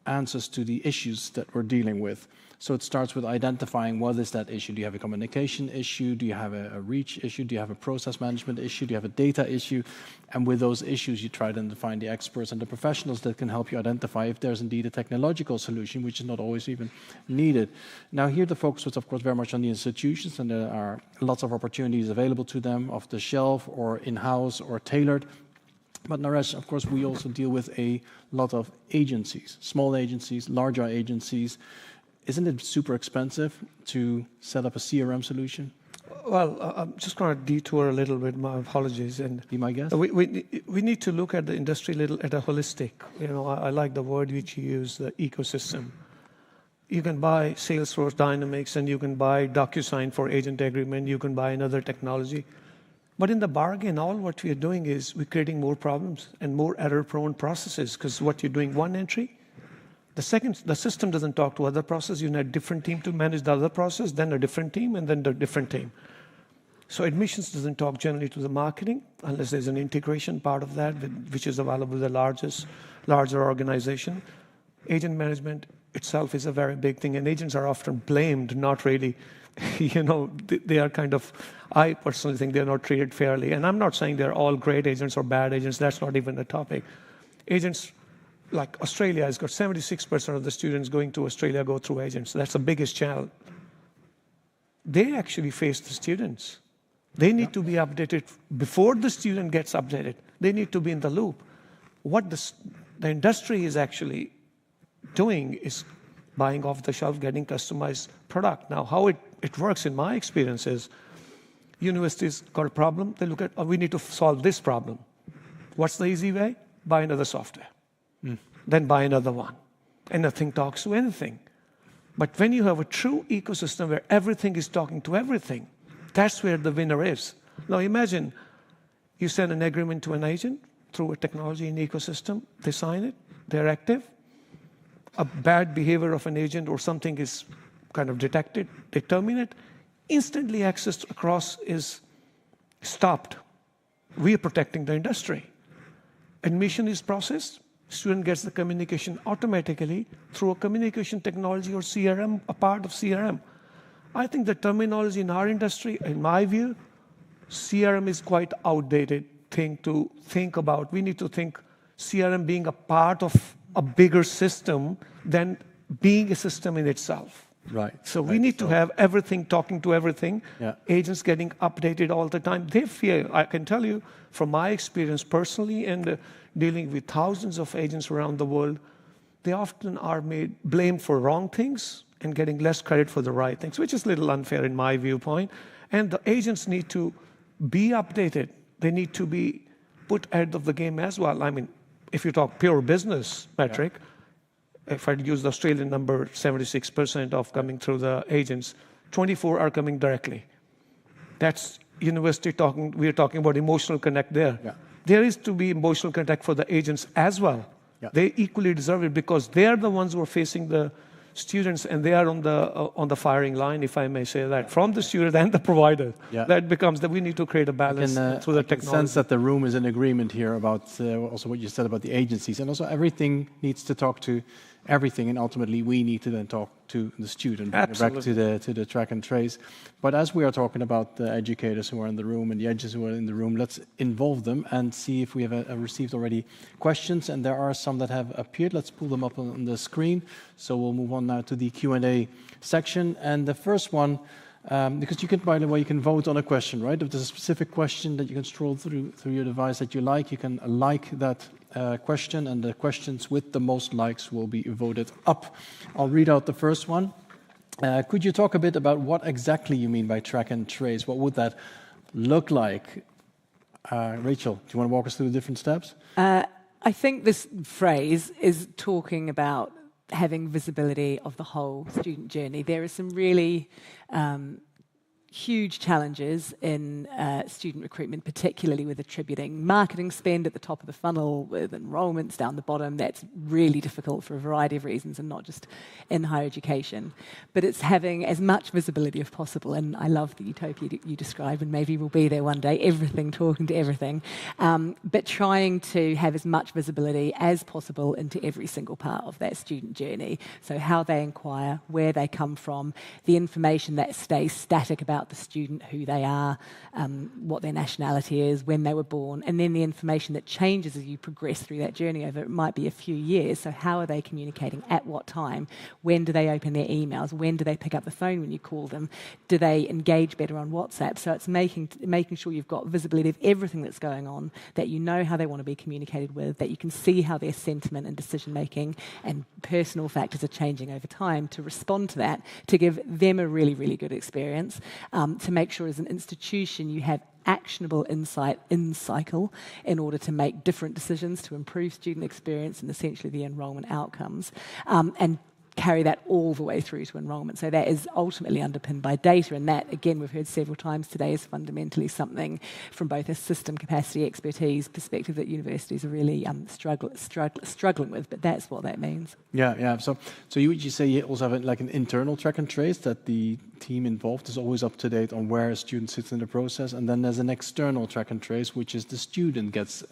answers to the issues that we're dealing with. So it starts with identifying what is that issue. Do you have a communication issue? Do you have a reach issue? Do you have a process management issue? Do you have a data issue? And with those issues, you try to find the experts and the professionals that can help you identify if there's indeed a technological solution, which is not always even needed. Now here the focus was, of course, very much on the institutions, and there are lots of opportunities available to them off the shelf or in-house or tailored. But Naresh, of course, we also deal with a lot of agencies, small agencies, larger agencies. Isn't it super expensive to set up a CRM solution? Well, I'm just going to detour a little bit. My apologies. And be my guest. We need to look at the industry at a holistic. I like the word which you use, the ecosystem. You can buy Salesforce Dynamics, and you can buy DocuSign for agent agreement. You can buy another technology. But in the bargain, all what we are doing is we're creating more problems and more error-prone processes, because what you're doing, one entry, the system doesn't talk to other processes. You need a different team to manage the other process, then a different team, and then the different team. So admissions doesn't talk generally to the marketing, unless there's an integration part of that, which is available to the larger organization. Agent management itself is a very big thing, and agents are often blamed, not really. They are kind of, I personally think they're not treated fairly. And I'm not saying they're all great agents or bad agents. That's not even a topic. Agents, like Australia has got 76% of the students going to Australia go through agents. That's the biggest channel. They actually face the students. They need to be updated before the student gets updated. They need to be in the loop. What the industry is actually doing is buying off the shelf, getting customized product. Now, how it works in my experience is universities got a problem. They look at, we need to solve this problem. What's the easy way? Buy another software. Then buy another one. And nothing talks to anything. But when you have a true ecosystem where everything is talking to everything, that's where the winner is. Now imagine you send an agreement to an agent through a technology and ecosystem. They sign it. They're active. A bad behavior of an agent or something is kind of detected. They terminate. Instantly access across is stopped. We are protecting the industry. Admission is processed. Student gets the communication automatically through a communication technology or CRM, a part of CRM. I think the terminology in our industry, in my view, CRM is quite outdated thing to think about. We need to think CRM being a part of a bigger system than being a system in itself. Right. So we need to have everything talking to everything. Yeah. Agents getting updated all the time. They fear, I can tell you from my experience personally and dealing with thousands of agents around the world, they often are blamed for wrong things and getting less credit for the right things, which is a little unfair in my viewpoint. And the agents need to be updated. They need to be put ahead of the game as well. I mean, if you talk pure business metric, if I use the Australian number, 76% of coming through the agents, 24 are coming directly. That's university talking, we're talking about emotional connect there. Yeah. There is to be emotional connect for the agents as well. Yeah. They equally deserve it because they are the ones who are facing the students and they are on the firing line, if I may say that, from the student and the provider. Yeah. That becomes that we need to create a balance through the technology. I can sense that the room is in agreement here about also what you said about the agencies, and also everything needs to talk to everything, and ultimately we need to then talk to the student, bring it back to the track and trace. But as we are talking about the educators who are in the room and the edges who are in the room, let's involve them and see if we have received already questions, and there are some that have appeared. Let's pull them up on the screen. So we'll move on now to the Q&A section, and the first one, because you can, by the way, you can vote on a question, right? If there's a specific question that you can scroll through your device that you like, you can like that question, and the questions with the most likes will be voted up. I'll read out the first one. Could you talk a bit about what exactly you mean by track and trace? What would that look like? Rachel, do you want to walk us through the different steps? I think this phrase is talking about having visibility of the whole student journey. There are some really huge challenges in student recruitment, particularly with attributing marketing spend at the top of the funnel with enrollments down the bottom. That's really difficult for a variety of reasons and not just in higher education. But it's having as much visibility as possible, and I love the utopia you describe, and maybe we'll be there one day, everything talking to everything, but trying to have as much visibility as possible into every single part of that student journey. So how they inquire, where they come from, the information that stays static about about the student, who they are, what their nationality is, when they were born, and then the information that changes as you progress through that journey over, it might be a few years. So how are they communicating, at what time, when do they open their emails, when do they pick up the phone when you call them, do they engage better on WhatsApp? So it's making sure you've got visibility of everything that's going on, that you know how they want to be communicated with, that you can see how their sentiment and decision making and personal factors are changing over time, to respond to that, to give them a really, really good experience, to make sure as an institution you have actionable insight in cycle in order to make different decisions to improve student experience and essentially the enrolment outcomes, and carry that all the way through to enrolment. So that is ultimately underpinned by data, and that, again, we've heard several times today, is fundamentally something from both a system capacity expertise perspective that universities are really struggling with, but that's what that means. Yeah. So you say you also have like an internal track and trace, that the team involved is always up to date on where a student sits in the process, and then there's an external track and trace, which is the student gets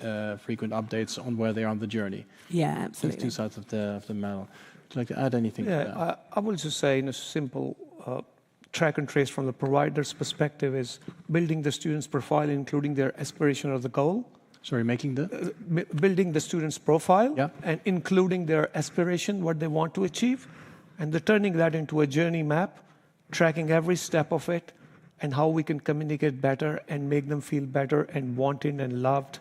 frequent updates on where they are on the journey. Yeah, absolutely. There's two sides of the medal. Would you like to add anything to that? I will just say in a simple track and trace from the provider's perspective is building the student's profile, including their aspiration or the goal. Sorry, making the? Building the student's profile and including their aspiration, what they want to achieve, and turning that into a journey map, tracking every step of it, and how we can communicate better and make them feel better and wanted and loved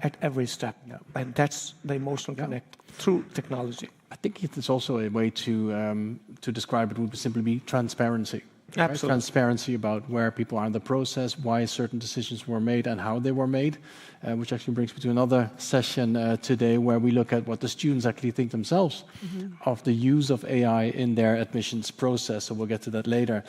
at every step. And that's the emotional connect through technology. I think it's also a way to describe it would simply be transparency. Absolutely. Right? Transparency about where people are in the process, why certain decisions were made and how they were made, which actually brings me to another session today where we look at what the students actually think themselves of the use of AI in their admissions process. So we'll get to that later.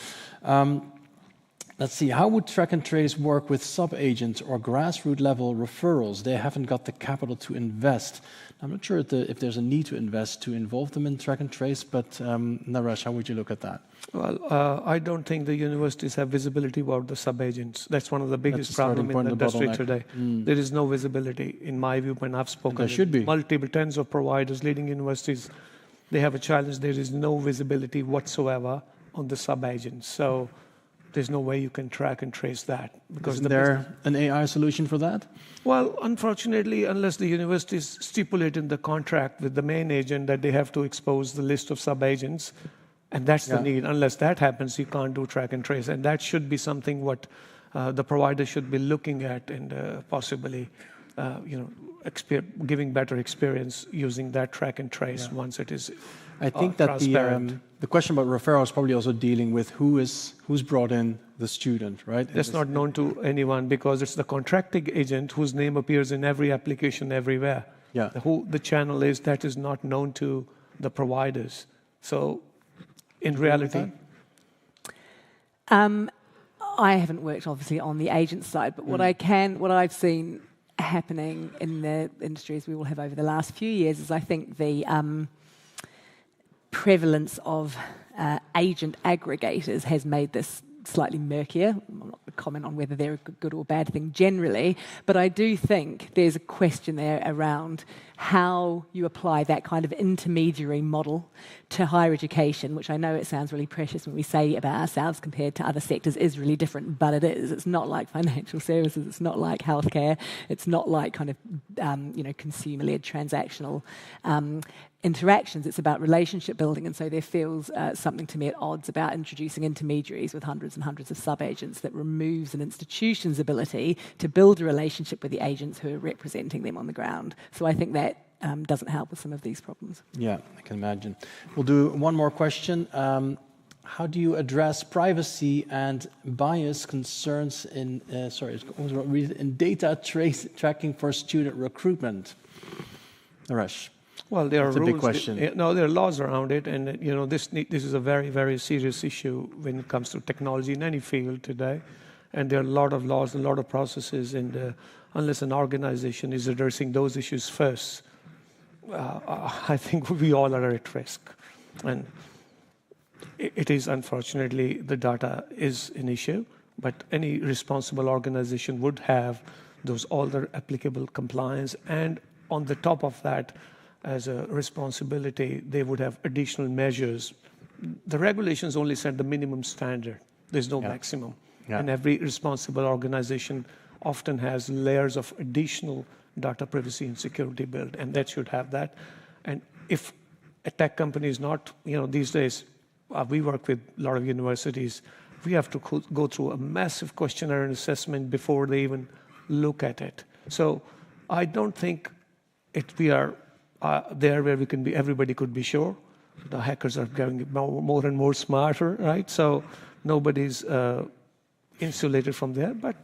Let's see, how would track and trace work with sub-agents or grassroots level referrals? They haven't got the capital to invest. I'm not sure if there's a need to invest to involve them in track and trace, but Naresh, how would you look at that? Well, I don't think the universities have visibility about the sub-agents. That's one of the biggest problems in the industry today. There is no visibility, in my view, when I've spoken with multiple tens of providers, leading universities. They have a challenge. There is no visibility whatsoever on the sub-agents. So there's no way you can track and trace that. Because Isn't there an AI solution for that? Well, unfortunately, unless the universities stipulate in the contract with the main agent that they have to expose the list of sub-agents, and that's the need. Unless that happens, you can't do track and trace. And that should be something what the provider should be looking at and possibly, giving better experience using that track and trace once it is I think that the question about referral is probably also dealing with who's brought in the student, right? That's not known to anyone because it's the contracting agent whose name appears in every application everywhere. Yeah. Who the channel is, that is not known to the providers. So in reality... I haven't worked obviously on the agent side, but what I've seen happening in the industries we all have over the last few years is I think the prevalence of agent aggregators has made this slightly murkier. I'm not going to comment on whether they're a good or bad thing generally, but I do think there's a question there around how you apply that kind of intermediary model to higher education, which I know it sounds really precious when we say about ourselves compared to other sectors is really different, but it is. It's not like financial services. It's not like healthcare. It's not like kind of consumer-led transactional interactions. It's about relationship building, and so there feels something to me at odds about introducing intermediaries with hundreds and hundreds of sub-agents that removes an institution's ability to build a relationship with the agents who are representing them on the ground. So I think that doesn't help with some of these problems. Yeah, I can imagine. We'll do one more question. How do you address privacy and bias concerns in data tracking for student recruitment? Naresh. Well, there are That's a rules. Big question. No, there are laws around it, and this is a very, very serious issue when it comes to technology in any field today. And there are a lot of laws and a lot of processes, and unless an organization is addressing those issues first, I think we all are at risk. And it is, unfortunately, the data is an issue, but any responsible organization would have all the applicable compliance, and on the top of that, as a responsibility, they would have additional measures. The regulations only set the minimum standard. There's no maximum. And every responsible organization often has layers of additional data privacy and security built, and that should have that. And if a tech company is not, these days, we work with a lot of universities, we have to go through a massive questionnaire and assessment before they even look at it. So I don't think we are there where everybody could be sure. The hackers are getting more and more smarter, right? So nobody's insulated from there, but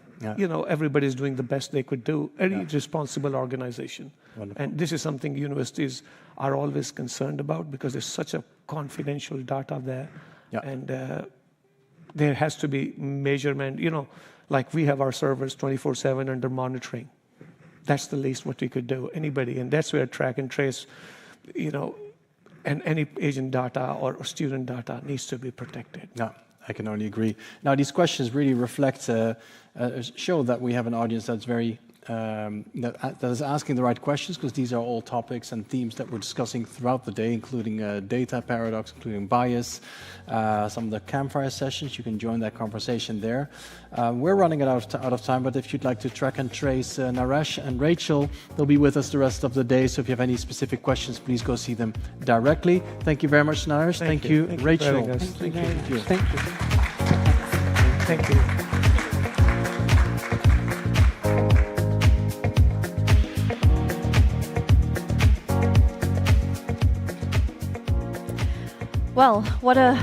everybody's doing the best they could do. Any responsible organization. Wonderful. And this is something universities are always concerned about because there's such a confidential data there. And there has to be measurement, like we have our servers 24/7 under monitoring. That's the least what we could do, anybody. And that's where track and trace, and any agent data or student data needs to be protected. Yeah, I can only agree. Now, these questions really reflect, show that we have an audience that's very, that is asking the right questions, because these are all topics and themes that we're discussing throughout the day, including data paradox, including bias, some of the campfire sessions. You can join that conversation there. We're running out of time, but if you'd like to track and trace Naresh and Rachel, they'll be with us the rest of the day. So if you have any specific questions, please go see them directly. Thank you very much, Naresh. Thank you, Rachel. Thank you. Thank you. Well, what a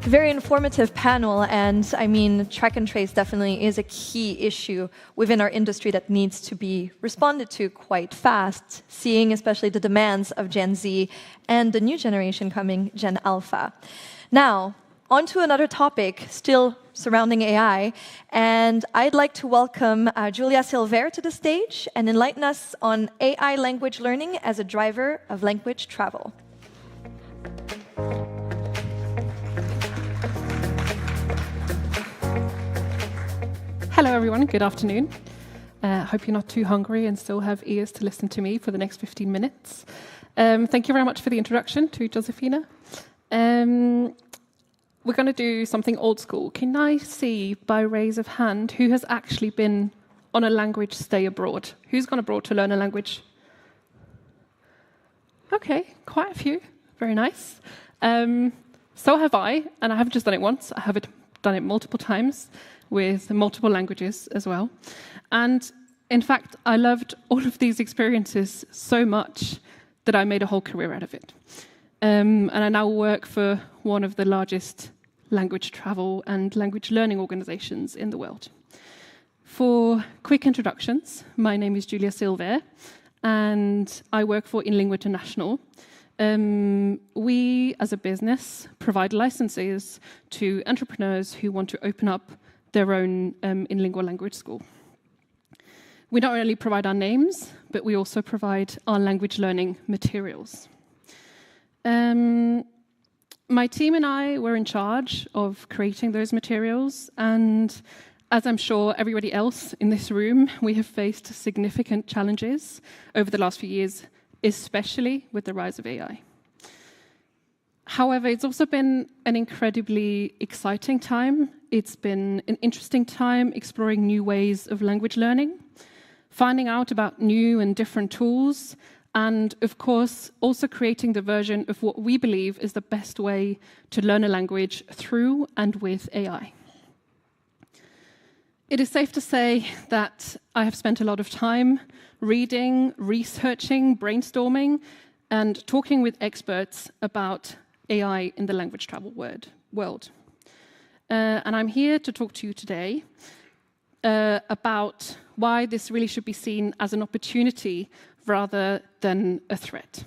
very informative panel, and I mean, track and trace definitely is a key issue within our industry that needs to be responded to quite fast, seeing especially the demands of Gen Z and the new generation coming, Gen Alpha. Now, on to another topic, still surrounding AI, and I'd like to welcome Julia Silver to the stage and enlighten us on AI language learning as a driver of language travel. Hello everyone, good afternoon. Hope you're not too hungry and still have ears to listen to me for the next 15 minutes. Thank you very much for the introduction to Josefina. We're going to do something old school. Can I see, by raise of hand, who has actually been on a language stay abroad? Who's gone abroad to learn a language? Okay, quite a few. Very nice. So have I, and I haven't just done it once, I have done it multiple times, with multiple languages as well. And in fact, I loved all of these experiences so much that I made a whole career out of it. And I now work for one of the largest language travel and language learning organizations in the world. For quick introductions, my name is Julia Silver, and I work for InLingua International. We, as a business, provide licenses to entrepreneurs who want to open up their own InLingua language school. We not only provide our names, but we also provide our language learning materials. My team and I were in charge of creating those materials, and as I'm sure everybody else in this room, we have faced significant challenges over the last few years, especially with the rise of AI. However, it's also been an incredibly exciting time. It's been an interesting time exploring new ways of language learning, finding out about new and different tools, and of course, also creating the version of what we believe is the best way to learn a language through and with AI. It is safe to say that I have spent a lot of time reading, researching, brainstorming, and talking with experts about AI in the language travel world. And I'm here to talk to you today about why this really should be seen as an opportunity rather than a threat.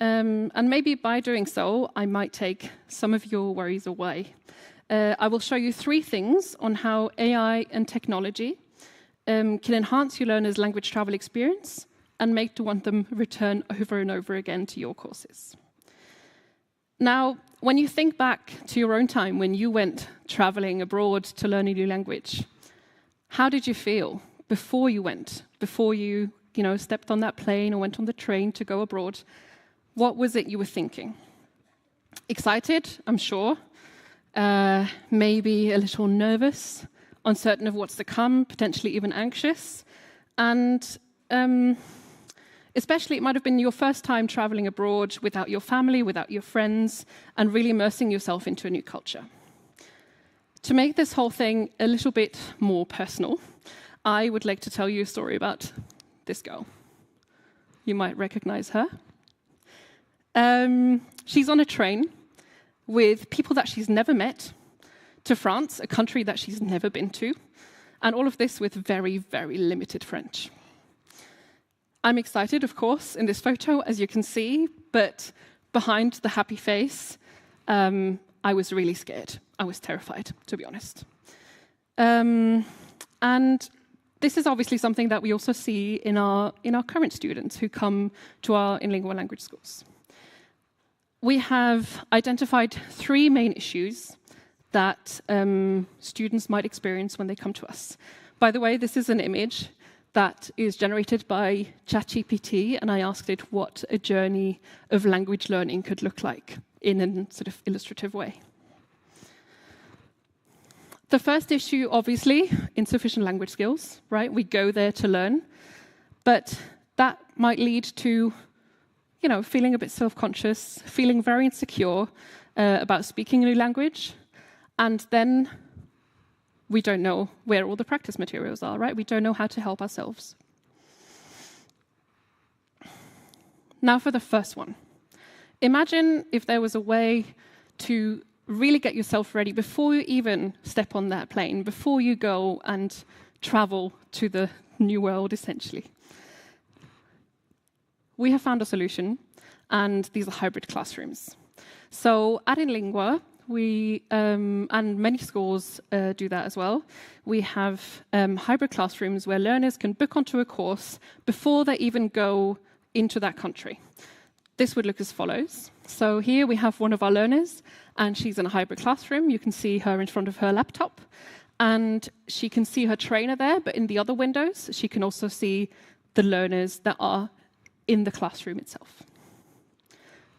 And maybe by doing so, I might take some of your worries away. I will show you 3 things on how AI and technology can enhance your learners' language travel experience and make to want them return over and over again to your courses. Now, when you think back to your own time when you went traveling abroad to learn a new language, how did you feel before you went, before you stepped on that plane or went on the train to go abroad? What was it you were thinking? Excited, I'm sure. Maybe a little nervous, uncertain of what's to come, potentially even anxious. And especially, it might have been your first time traveling abroad without your family, without your friends, and really immersing yourself into a new culture. To make this whole thing a little bit more personal, I would like to tell you a story about this girl. You might recognize her. She's on a train with people that she's never met to France, a country that she's never been to, and all of this with very, very limited French. I'm excited, of course, in this photo, as you can see, but behind the happy face, I was really scared. I was terrified, to be honest. And this is obviously something that we also see in our current students who come to our in-lingua language schools. We have identified 3 main issues that students might experience when they come to us. By the way, this is an image that is generated by ChatGPT, and I asked it what a journey of language learning could look like in a sort of illustrative way. The first issue, obviously, insufficient language skills, right? We go there to learn, but that might lead to, feeling a bit self-conscious, feeling very insecure about speaking a new language, and then we don't know where all the practice materials are, right? We don't know how to help ourselves. Now for the first one. Imagine if there was a way to really get yourself ready before you even step on that plane, before you go and travel to the new world, essentially. We have found a solution, and these are hybrid classrooms. So at InLingua, we, and many schools do that as well, we have hybrid classrooms where learners can book onto a course before they even go into that country. This would look as follows. So here we have one of our learners, and she's in a hybrid classroom. You can see her in front of her laptop, and she can see her trainer there, but in the other windows, she can also see the learners that are in the classroom itself.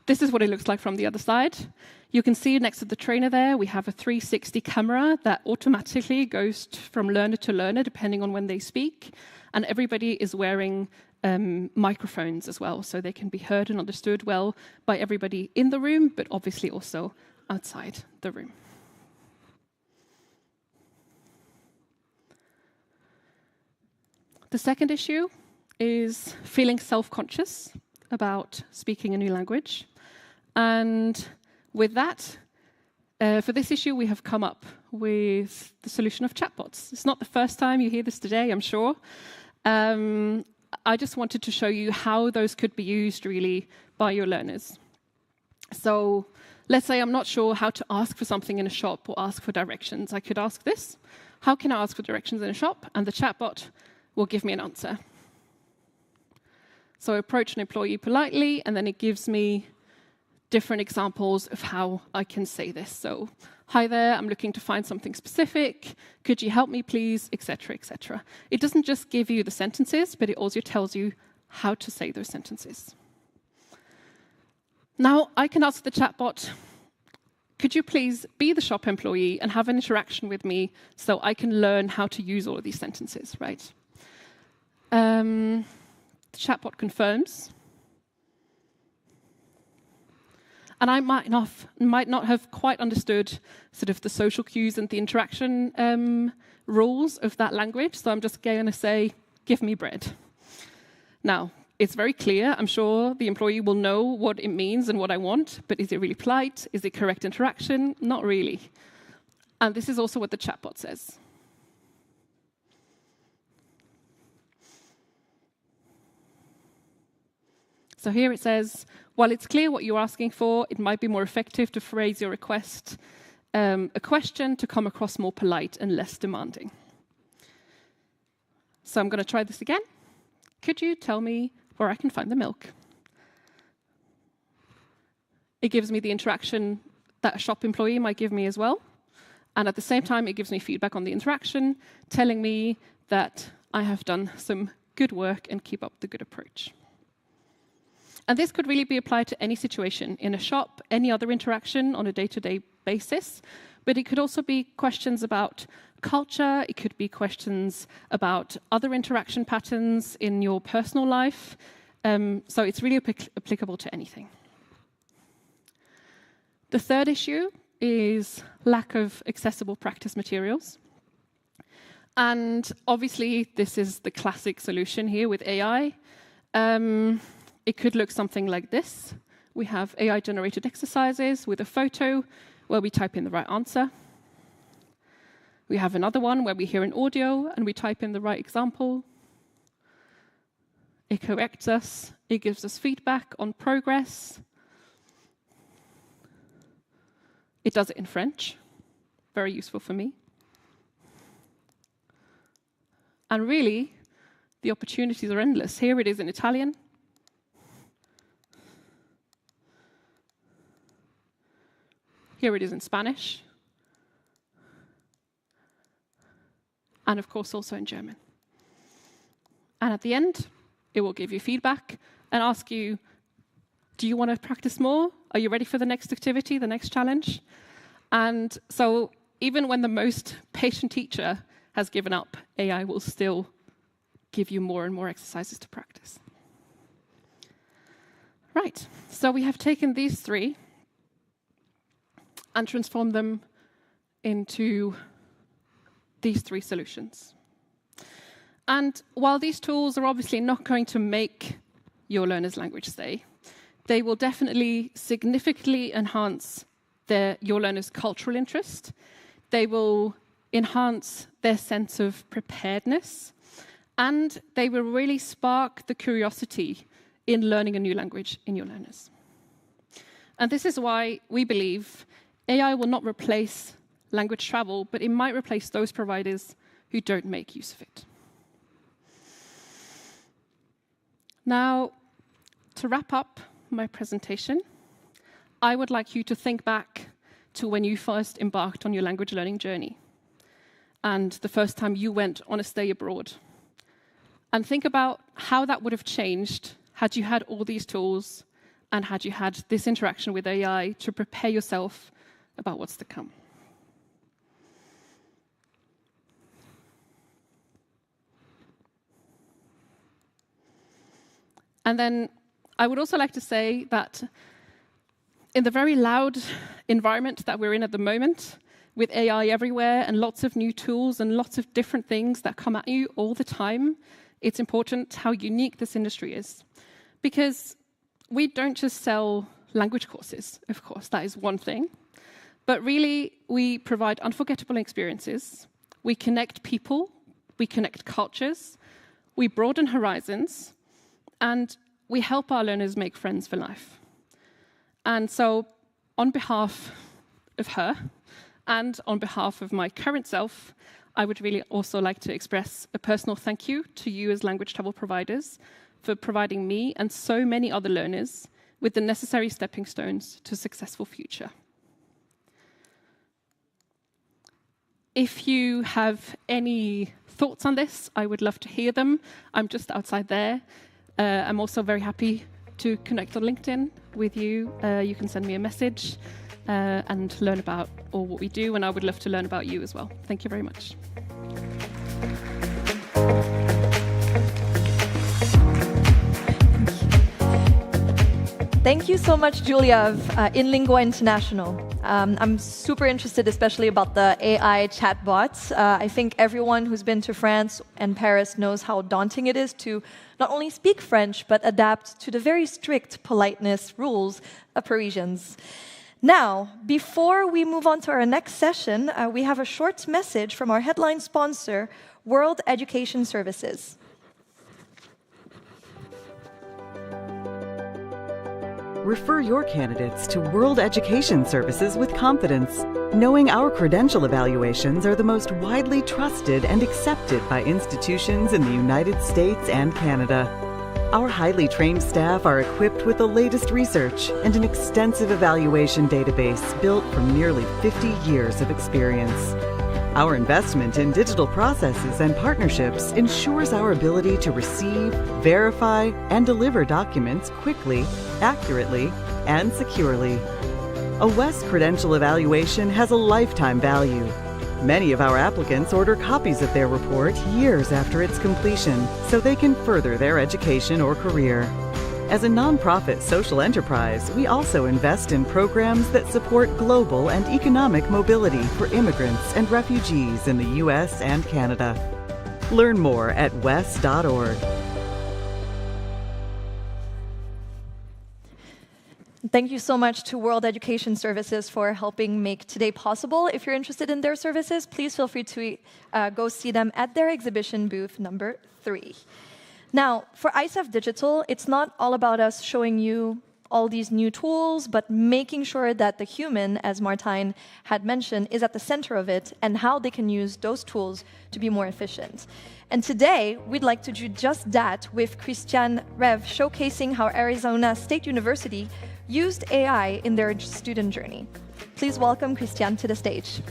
This is what it looks like from the other side. You can see next to the trainer there, we have a 360 camera that automatically goes from learner to learner, depending on when they speak. And everybody is wearing microphones as well, so they can be heard and understood well by everybody in the room, but obviously also outside the room. The second issue is feeling self-conscious about speaking a new language. And with that, for this issue, we have come up with the solution of chatbots. It's not the first time you hear this today, I'm sure. I just wanted to show you how those could be used, really, by your learners. So let's say I'm not sure how to ask for something in a shop or ask for directions. I could ask this. How can I ask for directions in a shop? And the chatbot will give me an answer. So I approach an employee politely, and then it gives me different examples of how I can say this. So, hi there, I'm looking to find something specific. Could you help me, please? Etc., etc. It doesn't just give you the sentences, but it also tells you how to say those sentences. Now, I can ask the chatbot, could you please be the shop employee and have an interaction with me so I can learn how to use all of these sentences, right? The chatbot confirms. And I might not have quite understood sort of the social cues and the interaction rules of that language, so I'm just going to say, give me bread. Now, it's very clear. I'm sure the employee will know what it means and what I want, but is it really polite? Is it correct interaction? Not really. And this is also what the chatbot says. So here it says, while it's clear what you're asking for, it might be more effective to phrase your request, a question, to come across more polite and less demanding. So I'm going to try this again. Could you tell me where I can find the milk? It gives me the interaction that a shop employee might give me as well. And at the same time, it gives me feedback on the interaction, telling me that I have done some good work and keep up the good approach. And this could really be applied to any situation in a shop, any other interaction on a day-to-day basis. But it could also be questions about culture. It could be questions about other interaction patterns in your personal life. So it's really applicable to anything. The third issue is lack of accessible practice materials. And obviously, this is the classic solution here with AI. It could look something like this. We have AI-generated exercises with a photo where we type in the right answer. We have another one where we hear an audio and we type in the right example. It corrects us. It gives us feedback on progress. It does it in French. Very useful for me. And really, the opportunities are endless. Here it is in Italian. Here it is in Spanish. And of course, also in German. And at the end, it will give you feedback and ask you, do you want to practice more? Are you ready for the next activity, the next challenge? And so even when the most patient teacher has given up, AI will still give you more and more exercises to practice. Right, so we have taken these three and transformed them into these three solutions. And while these tools are obviously not going to make your learner's language stay, they will definitely significantly enhance your learner's cultural interest. They will enhance their sense of preparedness, and they will really spark the curiosity in learning a new language in your learners. And this is why we believe AI will not replace language travel, but it might replace those providers who don't make use of it. Now, to wrap up my presentation, I would like you to think back to when you first embarked on your language learning journey and the first time you went on a stay abroad. And think about how that would have changed had you had all these tools and had you had this interaction with AI to prepare yourself about what's to come. And then I would also like to say that in the very loud environment that we're in at the moment, with AI everywhere and lots of new tools and lots of different things that come at you all the time, it's important how unique this industry is. Because we don't just sell language courses, of course, that is one thing. But really, we provide unforgettable experiences. We connect people, we connect cultures, we broaden horizons, and we help our learners make friends for life. And so, on behalf of her, and on behalf of my current self, I would really also like to express a personal thank you to you as language travel providers for providing me and so many other learners with the necessary stepping stones to a successful future. If you have any thoughts on this, I would love to hear them. I'm just outside there. I'm also very happy to connect on LinkedIn with you. You can send me a message and learn about all what we do, and I would love to learn about you as well. Thank you very much. Thank you so much, Julia of InLingua International. I'm super interested, especially about the AI chatbots. I think everyone who's been to France and Paris knows how daunting it is to not only speak French, but adapt to the very strict politeness rules of Parisians. Now, before we move on to our next session, we have a short message from our headline sponsor, World Education Services. Refer your candidates to World Education Services with confidence, knowing our credential evaluations are the most widely trusted and accepted by institutions in the United States and Canada. Our highly trained staff are equipped with the latest research and an extensive evaluation database built from nearly 50 years of experience. Our investment in digital processes and partnerships ensures our ability to receive, verify, and deliver documents quickly, accurately, and securely. A WES credential evaluation has a lifetime value. Many of our applicants order copies of their report years after its completion so they can further their education or career. As a nonprofit social enterprise, we also invest in programs that support global and economic mobility for immigrants and refugees in the U.S. and Canada. Learn more at wes.org. Thank you so much to World Education Services for helping make today possible. If you're interested in their services, please feel free to go see them at their exhibition booth number 3. Now, for ICEF Digital, it's not all about us showing you all these new tools, but making sure that the human, as Martijn had mentioned, is at the center of it and how they can use those tools to be more efficient. And today, we'd like to do just that with Christian Rev, showcasing how Arizona State University used AI in their student journey. Please welcome Christian to the stage.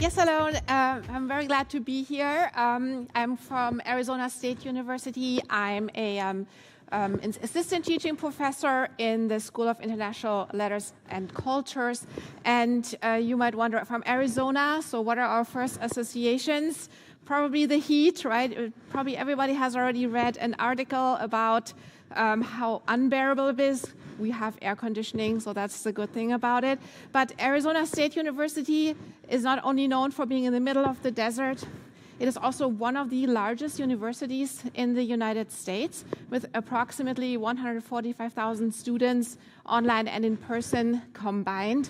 Yes, hello. I'm very glad to be here. I'm from Arizona State University. I'm an assistant teaching professor in the School of International Letters and Cultures. And you might wonder, from Arizona, so what are our first associations? Probably the heat, right? Probably everybody has already read an article about how unbearable it is. We have air conditioning, so that's the good thing about it. But Arizona State University is not only known for being in the middle of the desert, it is also one of the largest universities in the United States, with approximately 145,000 students online and in person combined.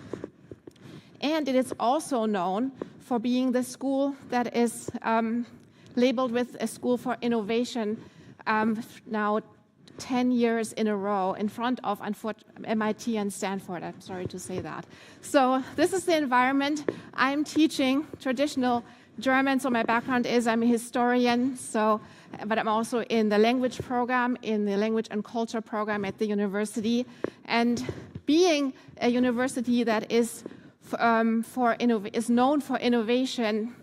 And it is also known for being the school that is labeled with a school for innovation now 10 years in a row in front of MIT and Stanford. I'm sorry to say that. So this is the environment. I'm teaching traditional German, so my background is I'm a historian, but I'm also in the language program, in the language and culture program at the university. And being a university that is known for innovation,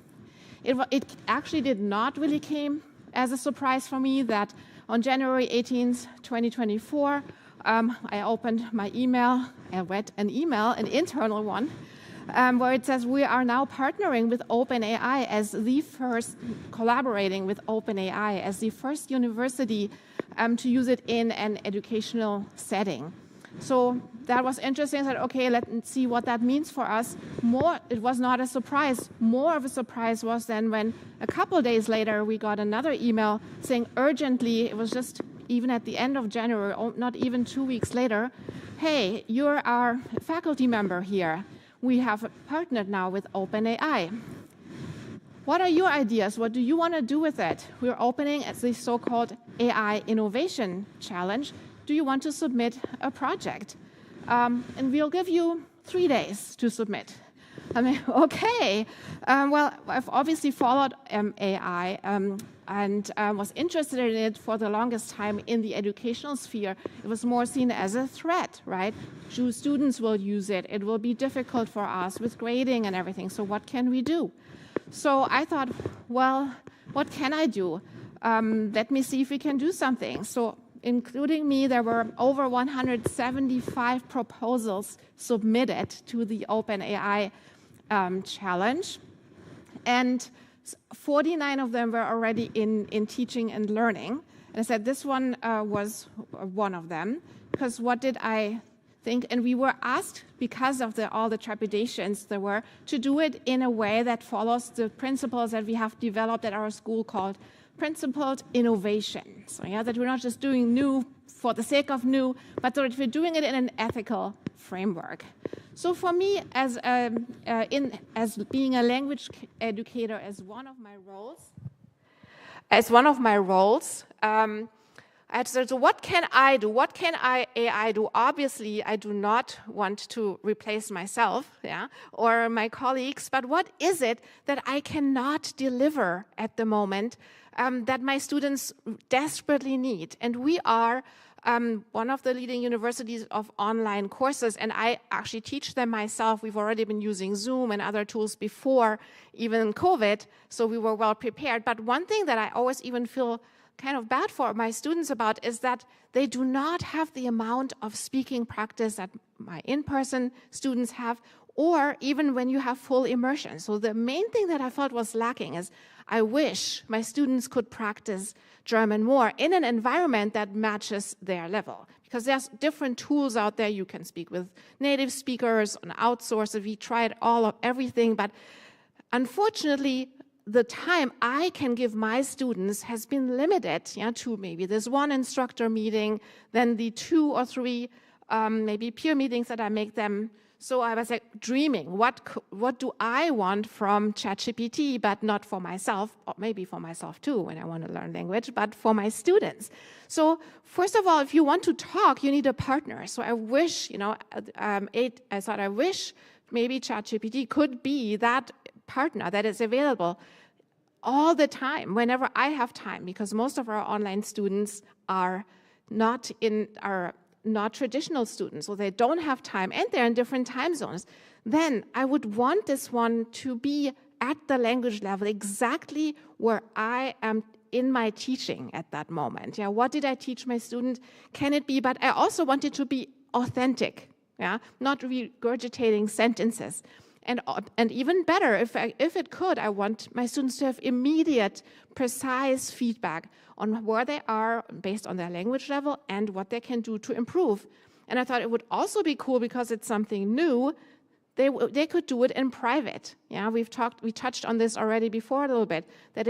it actually did not really came as a surprise for me that on January 18th, 2024, I opened my email and read an email, an internal one, where it says we are now partnering with OpenAI as the first, collaborating with OpenAI as the first university to use it in an educational setting. So that was interesting. I said, okay, let's see what that means for us. It was not a surprise. More of a surprise was then when a couple of days later we got another email saying urgently, it was just even at the end of January, not even 2 weeks later, hey, you're our faculty member here. We have partnered now with OpenAI. What are your ideas? What do you want to do with it? We're opening as the so-called AI Innovation Challenge. Do you want to submit a project? And we'll give you 3 days to submit. I mean, okay. Well, I've obviously followed AI and was interested in it for the longest time in the educational sphere. It was more seen as a threat, right? Students will use it. It will be difficult for us with grading and everything. So what can we do? So I thought, well, what can I do? Let me see if we can do something. So including me, there were over 175 proposals submitted to the OpenAI challenge. And 49 of them were already in teaching and learning. And I said this one was one of them, because what did I think? And we were asked, because of all the trepidations there were, to do it in a way that follows the principles that we have developed at our school called principled innovation. So yeah, that we're not just doing new for the sake of new, but that we're doing it in an ethical framework. So for me, as being a language educator, as one of my roles, I said, so what can I do? What can AI do? Obviously, I do not want to replace myself, or my colleagues, but what is it that I cannot deliver at the moment that my students desperately need? And we are one of the leading universities of online courses, and I actually teach them myself. We've already been using Zoom and other tools before even COVID, so we were well prepared. But one thing that I always even feel kind of bad for my students about is that they do not have the amount of speaking practice that my in-person students have, or even when you have full immersion. So the main thing that I felt was lacking is I wish my students could practice German more in an environment that matches their level. Because there's different tools out there. You can speak with native speakers, on outsource. We tried everything, but unfortunately, the time I can give my students has been limited to maybe this one instructor meeting, then the 2 or 3 maybe peer meetings that I make them. So I was like dreaming, what do I want from ChatGPT, but not for myself, or maybe for myself too when I want to learn language, but for my students. So first of all, if you want to talk, you need a partner. So I wish, I wish maybe ChatGPT could be that partner that is available all the time, whenever I have time, because most of our online students are not traditional students, so they don't have time and they're in different time zones. Then I would want this one to be at the language level, exactly where I am in my teaching at that moment. Yeah, what did I teach my student? Can it be? But I also want it to be authentic, not regurgitating sentences. And even better, if it could, I want my students to have immediate, precise feedback on where they are based on their language level and what they can do to improve. And I thought it would also be cool because it's something new. They could do it in private. Yeah, we touched on this already before a little bit. That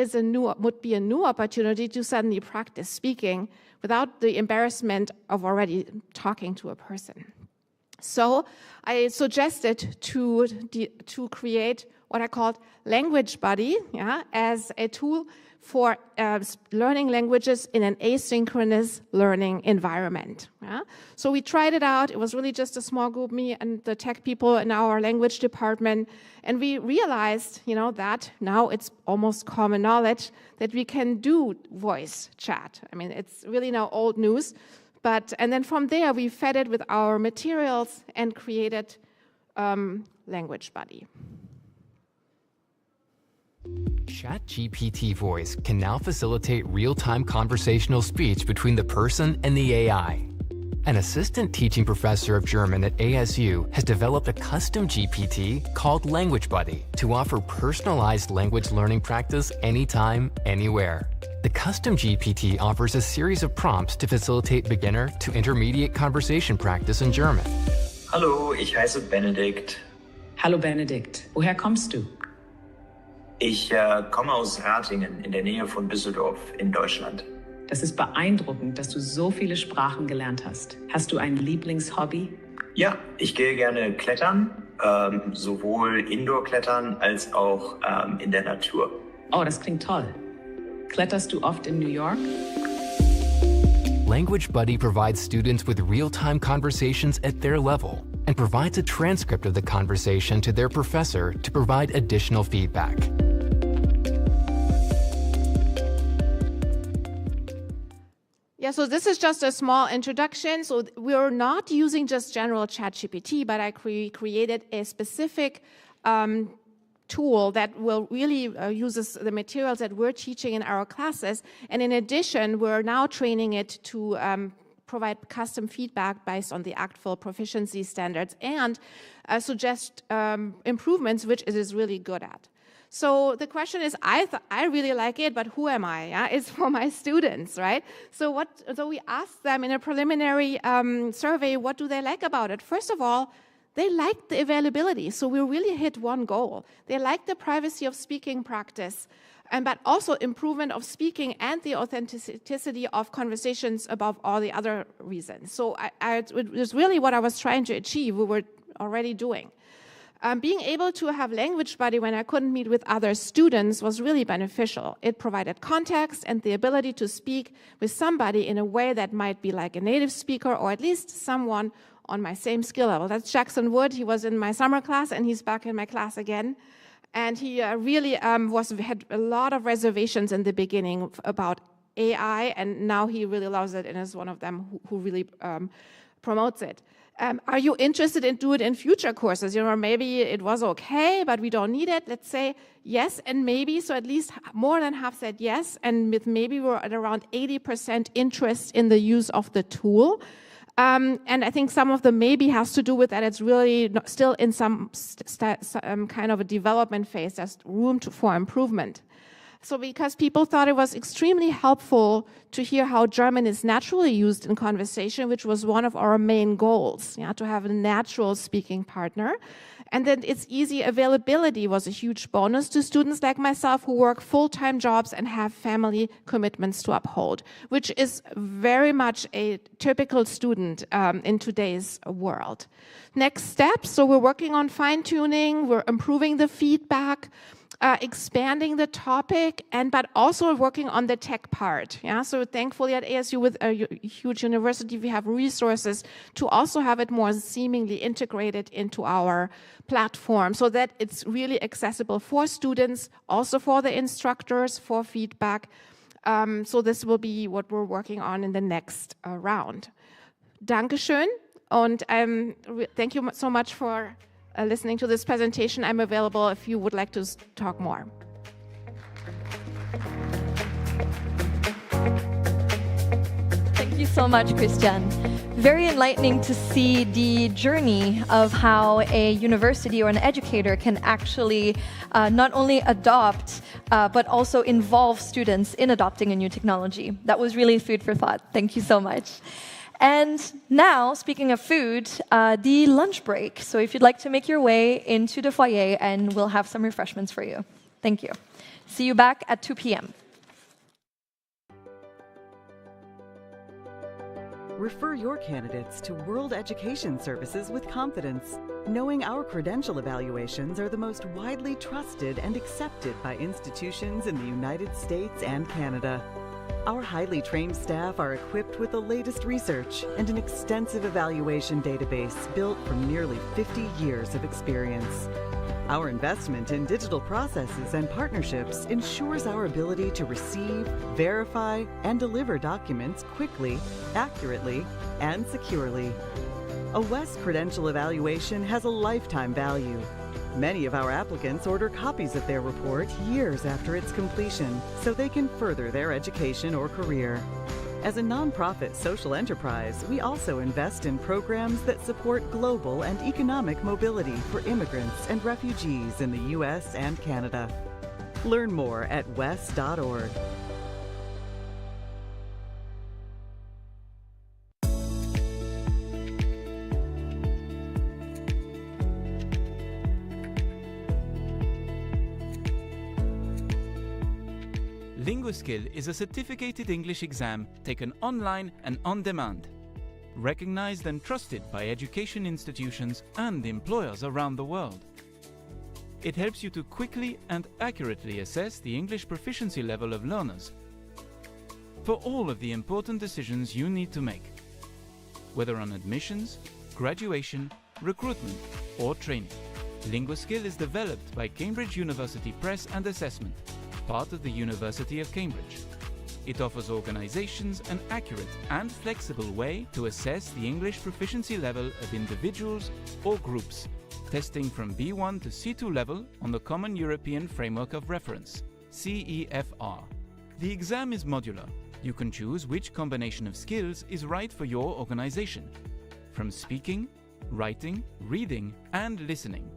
would be a new opportunity to suddenly practice speaking without the embarrassment of already talking to a person. So I suggested to create what I called Language Buddy, as a tool for learning languages in an asynchronous learning environment. So we tried it out. It was really just a small group, me and the tech people in our language department, and we realized, that now it's almost common knowledge that we can do voice chat. I mean, it's really now old news. And then from there, we fed it with our materials and created Language Buddy. ChatGPT Voice can now facilitate real-time conversational speech between the person and the AI. An assistant teaching professor of German at ASU has developed a custom GPT called Language Buddy to offer personalized language learning practice anytime, anywhere. The custom GPT offers a series of prompts to facilitate beginner to intermediate conversation practice in German. Hallo, ich heiße Benedikt. Hallo Benedikt, woher kommst du? Ich komme aus Ratingen in der Nähe von Düsseldorf in Deutschland. Das ist beeindruckend, dass du so viele Sprachen gelernt hast. Hast du ein Lieblingshobby? Ja, ich gehe gerne klettern, sowohl Indoor-Klettern als auch in der Natur. Oh, das klingt toll. Kletterst du oft in New York? Language Buddy provides students with real-time conversations at their level and provides a transcript of the conversation to their professor to provide additional feedback. Yeah, so this is just a small introduction. So we're not using just general ChatGPT, but I created a specific tool that will really uses the materials that we're teaching in our classes. And in addition, we're now training it to provide custom feedback based on the actual proficiency standards and suggest improvements, which it is really good at. So the question is, I really like it, but who am I? Yeah? It's for my students, right? So we asked them in a preliminary survey, what do they like about it? First of all, they like the availability. So we really hit one goal. They like the privacy of speaking practice, but also improvement of speaking and the authenticity of conversations above all the other reasons. So it was really what I was trying to achieve, we were already doing. Being able to have Language Buddy when I couldn't meet with other students was really beneficial. It provided context and the ability to speak with somebody in a way that might be like a native speaker or at least someone on my same skill level. That's Jackson Wood. He was in my summer class and he's back in my class again. And he really had a lot of reservations in the beginning about AI, and now he really loves it and is one of them who really promotes it. Are you interested in do it in future courses? You know, maybe it was okay, but we don't need it. Let's say yes and maybe. So at least more than half said yes. And with maybe we're at around 80% interest in the use of the tool. And I think some of the maybe has to do with that it's really still in some kind of a development phase. There's room for improvement. So because people thought it was extremely helpful to hear how German is naturally used in conversation, which was one of our main goals, to have a natural speaking partner. And then its easy availability was a huge bonus to students like myself who work full-time jobs and have family commitments to uphold, which is very much a typical student in today's world. Next steps, so we're working on fine-tuning, we're improving the feedback, expanding the topic, but also working on the tech part. So thankfully at ASU, with a huge university, we have resources to also have it more seemingly integrated into our platform so that it's really accessible for students, also for the instructors, for feedback. So this will be what we're working on in the next round. Dankeschön, und thank you so much for listening to this presentation. I'm available if you would like to talk more. Thank you so much, Christian. Very enlightening to see the journey of how a university or an educator can actually not only adopt, but also involve students in adopting a new technology. That was really food for thought. Thank you so much. And now, speaking of food, the lunch break. So if you'd like to make your way into the foyer, and we'll have some refreshments for you. Thank you. See you back at 2 p.m. Refer your candidates to World Education Services with confidence, knowing our credential evaluations are the most widely trusted and accepted by institutions in the United States and Canada. Our highly trained staff are equipped with the latest research and an extensive evaluation database built from nearly 50 years of experience. Our investment in digital processes and partnerships ensures our ability to receive, verify, and deliver documents quickly, accurately, and securely. A WES credential evaluation has a lifetime value. Many of our applicants order copies of their report years after its completion so they can further their education or career. As a nonprofit social enterprise, we also invest in programs that support global and economic mobility for immigrants and refugees in the U.S. and Canada. Learn more at wes.org. LinguaSkill is a certificated English exam taken online and on demand, recognized and trusted by education institutions and employers around the world. It helps you to quickly and accurately assess the English proficiency level of learners for all of the important decisions you need to make, whether on admissions, graduation, recruitment, or training. LinguaSkill is developed by Cambridge University Press and Assessment, part of the University of Cambridge. It offers organizations an accurate and flexible way to assess the English proficiency level of individuals or groups, testing from B1 to C2 level on the Common European Framework of Reference, CEFR. The exam is modular. You can choose which combination of skills is right for your organization, from speaking, writing, reading, and listening.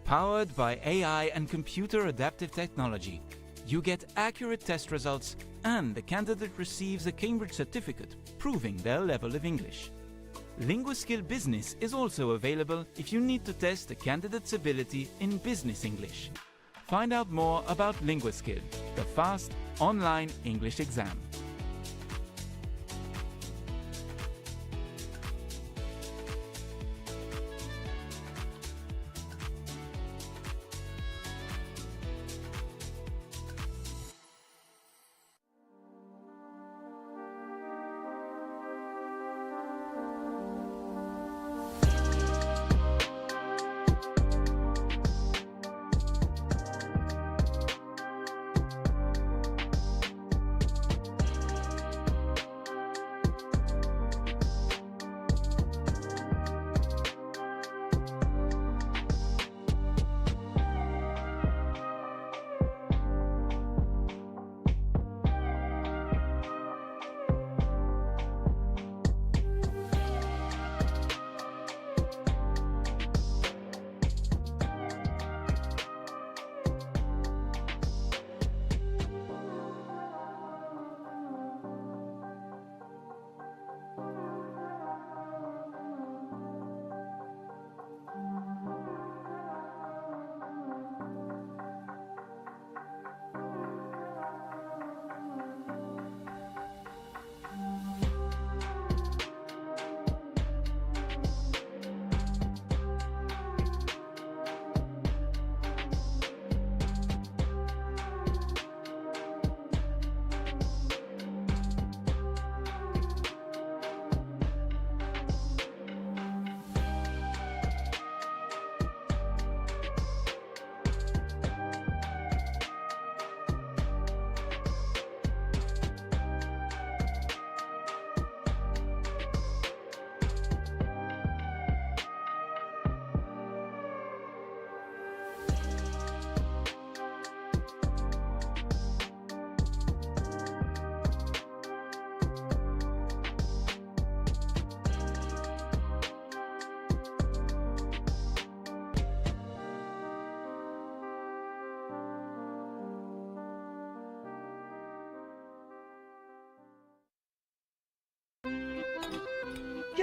Powered by AI and computer adaptive technology, you get accurate test results and the candidate receives a Cambridge certificate proving their level of English. LinguaSkill Business is also available if you need to test a candidate's ability in business English. Find out more about LinguaSkill, the fast online English exam.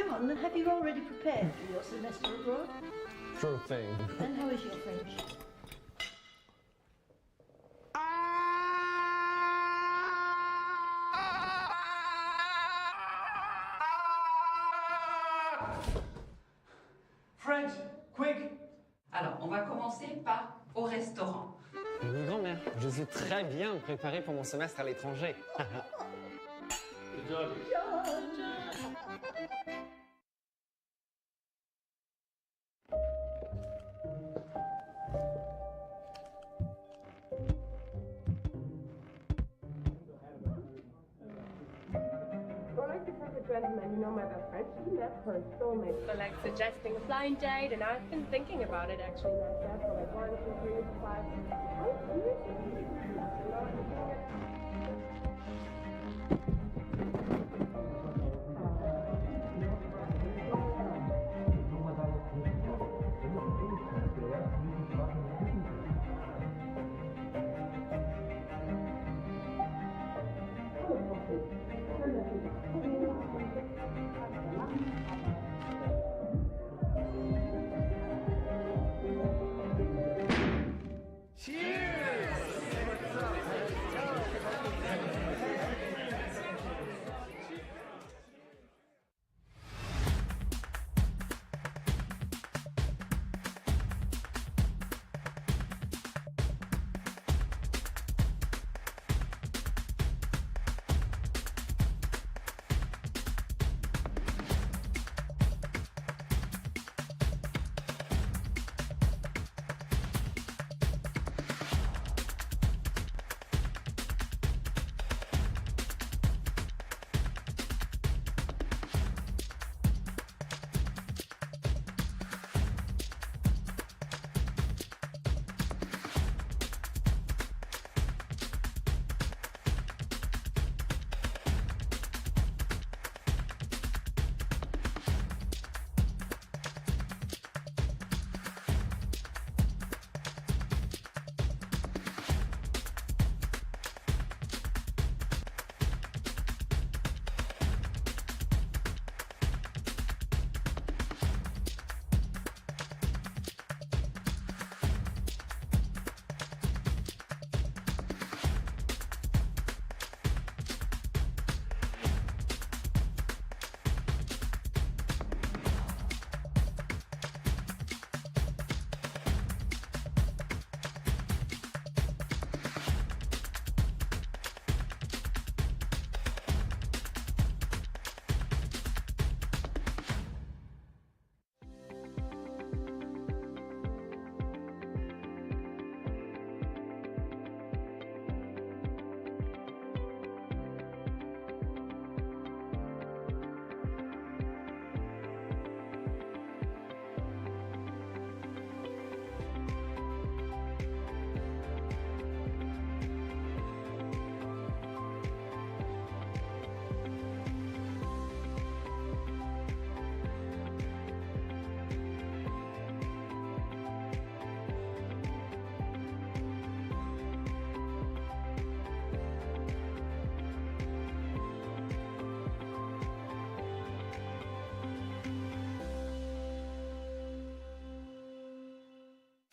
hang on, have you already prepared for your semester abroad? Sure thing. And how is your French? French, quick! Alors, on va commencer par au restaurant. Oui, grand-mère, je suis très bien préparé pour mon semestre à l'étranger. Good job. Or like the perfect gentleman, you know my best friend, she met her soulmate. So like suggesting a blind date, and I've been thinking about it actually myself for like 1, 2, 3, 5.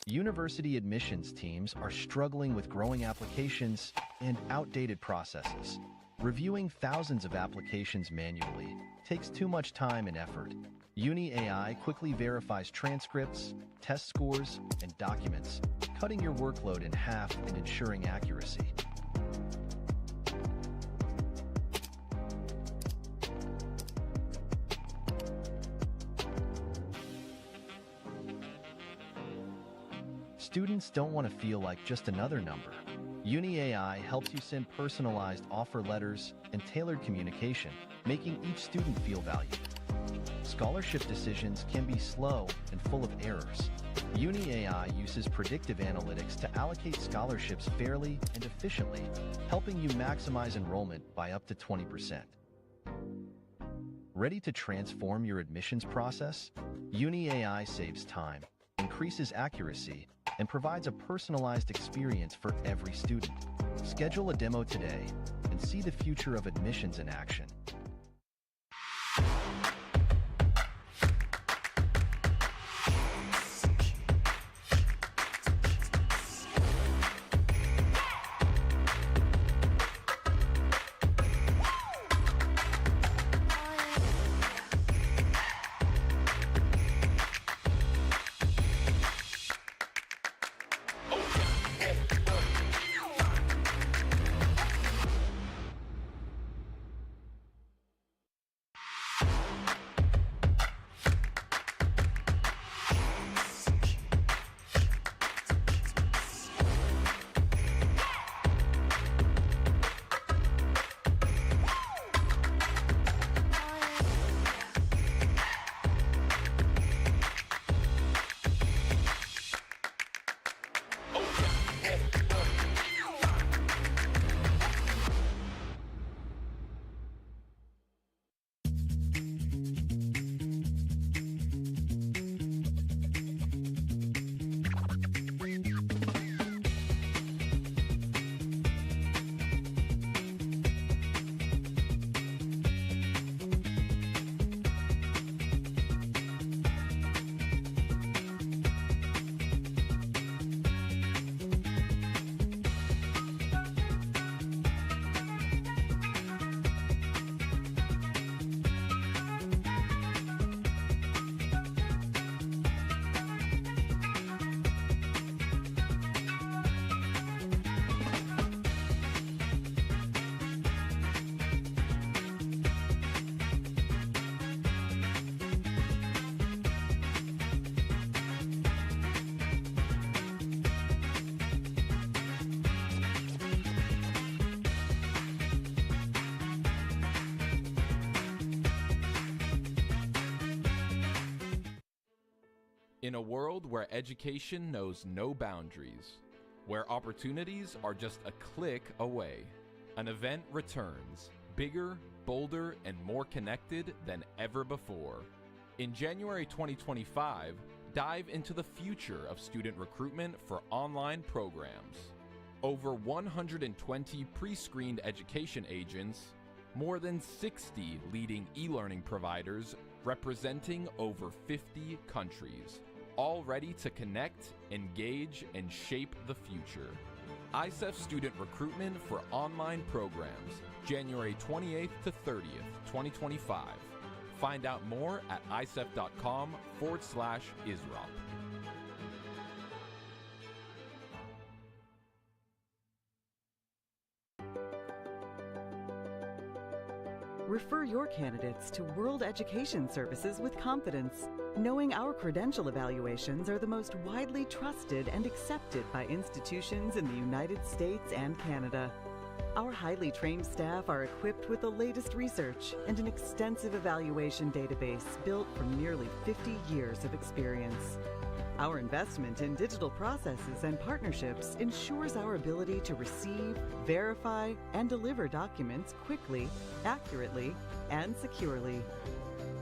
University admissions teams are struggling with growing applications and outdated processes. Reviewing thousands of applications manually takes too much time and effort. Uni AI quickly verifies transcripts, test scores, and documents, cutting your workload in half and ensuring accuracy. Students don't want to feel like just another number. Uni AI helps you send personalized offer letters and tailored communication, making each student feel valued. Scholarship decisions can be slow and full of errors. Uni AI uses predictive analytics to allocate scholarships fairly and efficiently, helping you maximize enrollment by up to 20%. Ready to transform your admissions process? Uni AI saves time, increases accuracy, and provides a personalized experience for every student. Schedule a demo today and see the future of admissions in action. In a world where education knows no boundaries, where opportunities are just a click away, an event returns, bigger, bolder, and more connected than ever before. In January 2025, dive into the future of student recruitment for online programs. Over 120 pre-screened education agents, more than 60 leading e-learning providers representing over 50 countries, all ready to connect, engage, and shape the future. ICEF Student Recruitment for Online Programs, January 28th to 30th, 2025. Find out more at icef.com/ISROP. Refer your candidates to World Education Services with confidence, knowing our credential evaluations are the most widely trusted and accepted by institutions in the United States and Canada. Our highly trained staff are equipped with the latest research and an extensive evaluation database built from nearly 50 years of experience. Our investment in digital processes and partnerships ensures our ability to receive, verify, and deliver documents quickly, accurately, and securely.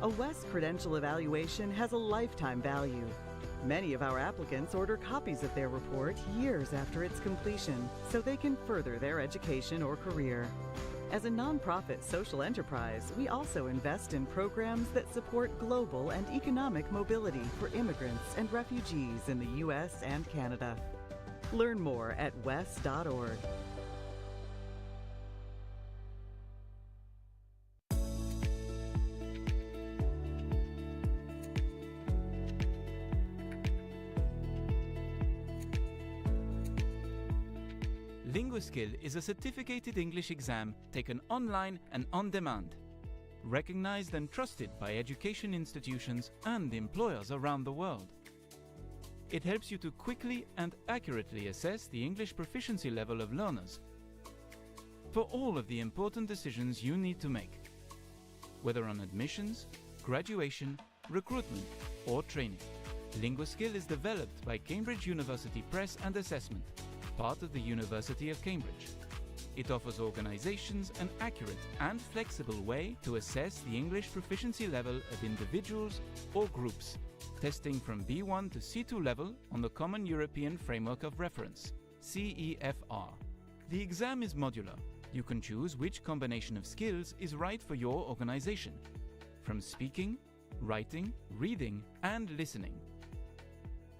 A WES credential evaluation has a lifetime value. Many of our applicants order copies of their report years after its completion so they can further their education or career. As a nonprofit social enterprise, we also invest in programs that support global and economic mobility for immigrants and refugees in the U.S. and Canada. Learn more at wes.org. LinguaSkill is a certificated English exam taken online and on demand, recognized and trusted by education institutions and employers around the world. It helps you to quickly and accurately assess the English proficiency level of learners for all of the important decisions you need to make, whether on admissions, graduation, recruitment, or training. LinguaSkill is developed by Cambridge University Press and Assessment, part of the University of Cambridge. It offers organizations an accurate and flexible way to assess the English proficiency level of individuals or groups, testing from B1 to C2 level on the Common European Framework of Reference, CEFR. The exam is modular. You can choose which combination of skills is right for your organization, from speaking, writing, reading, and listening.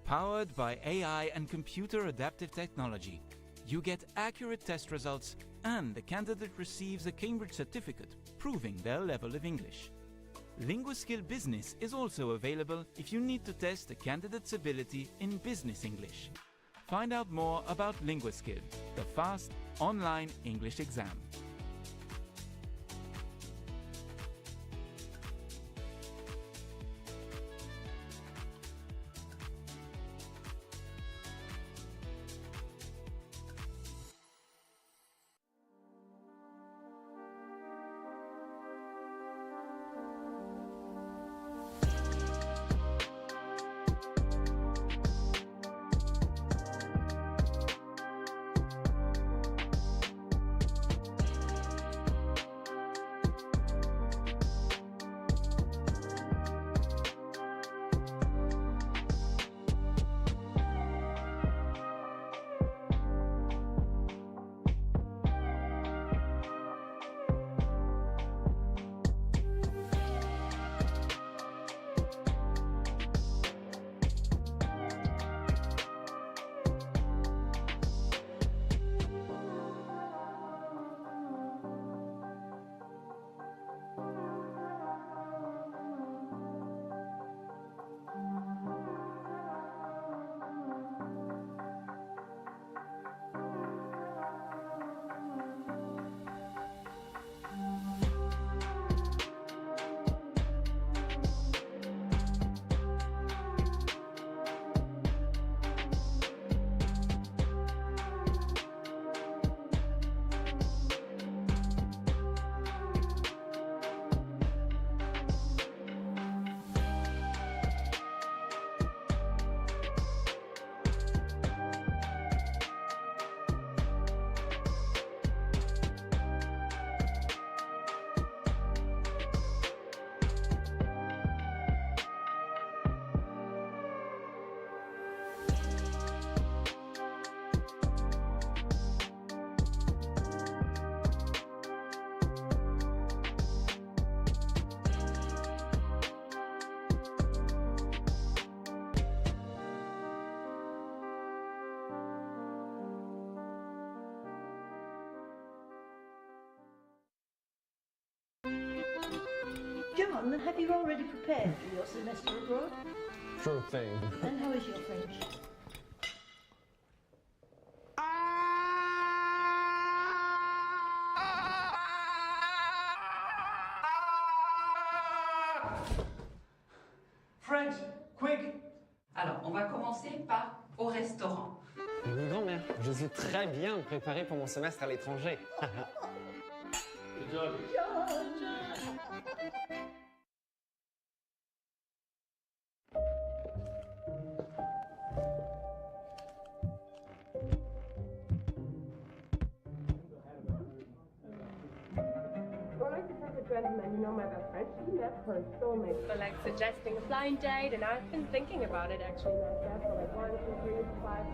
Powered by AI and computer adaptive technology, you get accurate test results and the candidate receives a Cambridge certificate proving their level of English. LinguaSkill Business is also available if you need to test a candidate's ability in business English. Find out more about LinguaSkill, the fast online English exam. John, have you already prepared for your semester abroad? Sure thing. And how is your French? French, quick! Alors, on va commencer par au restaurant. Oui, grand-mère, je suis très bien préparé pour mon semestre à l'étranger. Good job. Gentleman, you know my best friend, she left her soulmate for like suggesting a blind date, and I've been thinking about it actually myself for like 1, 2, 3, 5.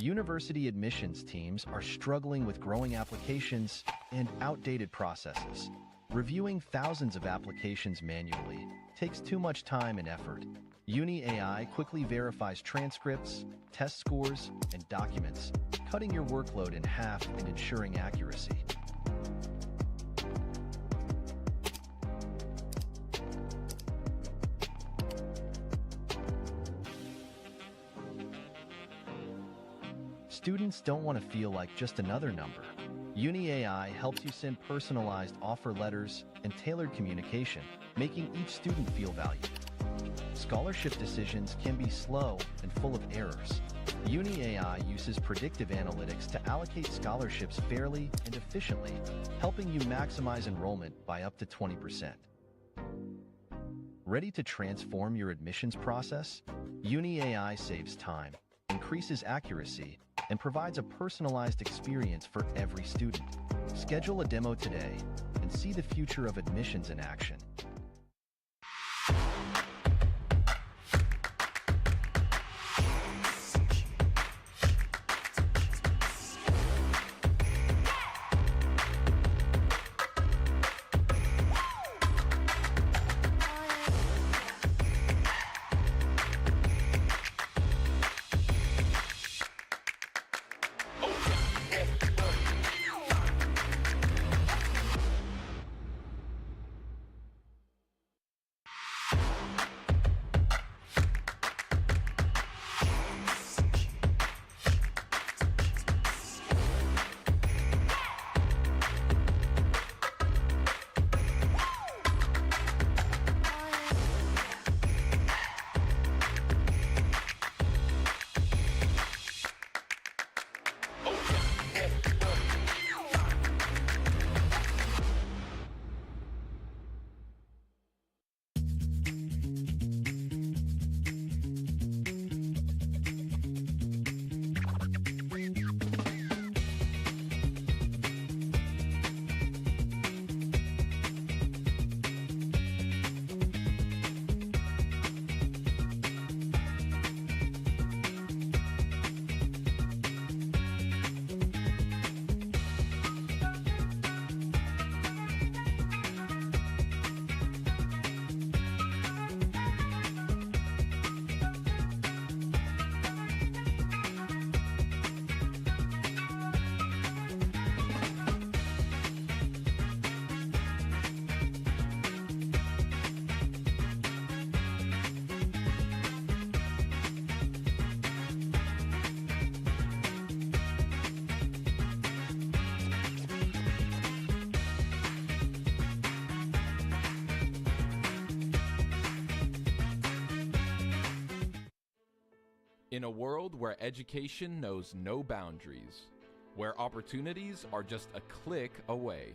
University admissions teams are struggling with growing applications and outdated processes. Reviewing thousands of applications manually takes too much time and effort. Uni AI quickly verifies transcripts, test scores, and documents, cutting your workload in half and ensuring accuracy. Students don't want to feel like just another number. Uni AI helps you send personalized offer letters and tailored communication, making each student feel valued. Scholarship decisions can be slow and full of errors. Uni AI uses predictive analytics to allocate scholarships fairly and efficiently, helping you maximize enrollment by up to 20%. Ready to transform your admissions process? Uni AI saves time, increases accuracy, and provides a personalized experience for every student. Schedule a demo today and see the future of admissions in action. In a world where education knows no boundaries, where opportunities are just a click away,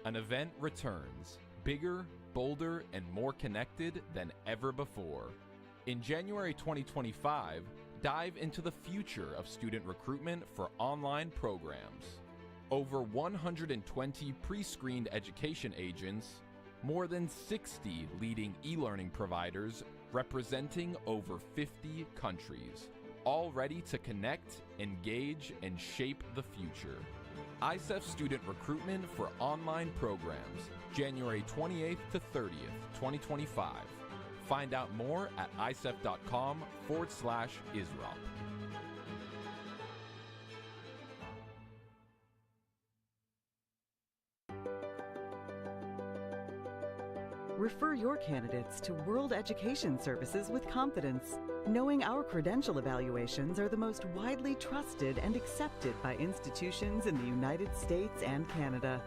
an event returns, bigger, bolder, and more connected than ever before. In January 2025, dive into the future of student recruitment for online programs. Over 120 pre-screened education agents, more than 60 leading e-learning providers representing over 50 countries, all ready to connect, engage, and shape the future. ICEF Student Recruitment for Online Programs, January 28th to 30th, 2025. Find out more at icef.com/ISROP. Refer your candidates to World Education Services with confidence, knowing our credential evaluations are the most widely trusted and accepted by institutions in the United States and Canada.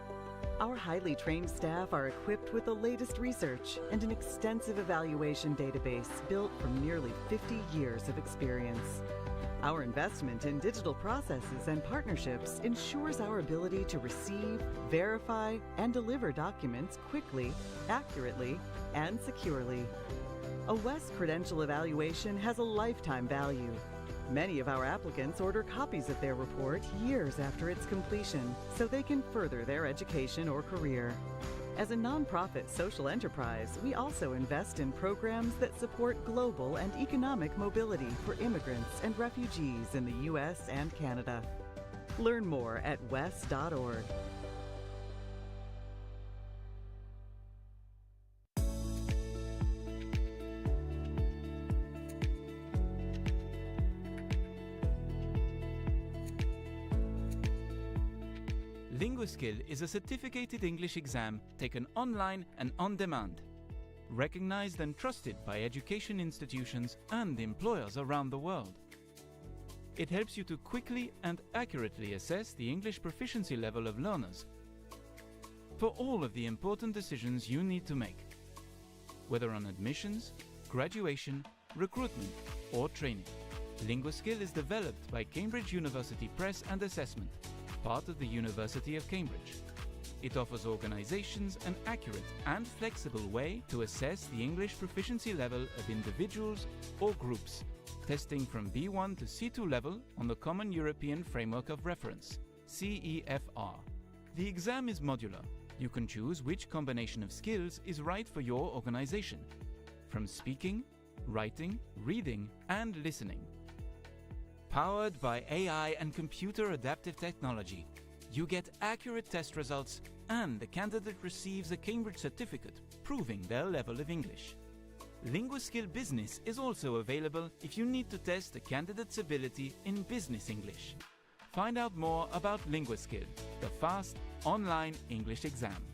Our highly trained staff are equipped with the latest research and an extensive evaluation database built from nearly 50 years of experience. Our investment in digital processes and partnerships ensures our ability to receive, verify, and deliver documents quickly, accurately, and securely. A WES credential evaluation has a lifetime value. Many of our applicants order copies of their report years after its completion so they can further their education or career. As a nonprofit social enterprise, we also invest in programs that support global and economic mobility for immigrants and refugees in the U.S. and Canada. Learn more at wes.org. LinguaSkill is a certificated English exam taken online and on demand, recognized and trusted by education institutions and employers around the world. It helps you to quickly and accurately assess the English proficiency level of learners for all of the important decisions you need to make, whether on admissions, graduation, recruitment, or training. LinguaSkill is developed by Cambridge University Press and Assessment, part of the University of Cambridge. It offers organizations an accurate and flexible way to assess the English proficiency level of individuals or groups, testing from B1 to C2 level on the Common European Framework of Reference, CEFR. The exam is modular. You can choose which combination of skills is right for your organization, from speaking, writing, reading, and listening. Powered by AI and computer adaptive technology, you get accurate test results and the candidate receives a Cambridge certificate proving their level of English. LinguaSkill Business is also available if you need to test a candidate's ability in business English. Find out more about LinguaSkill, the fast online English exam.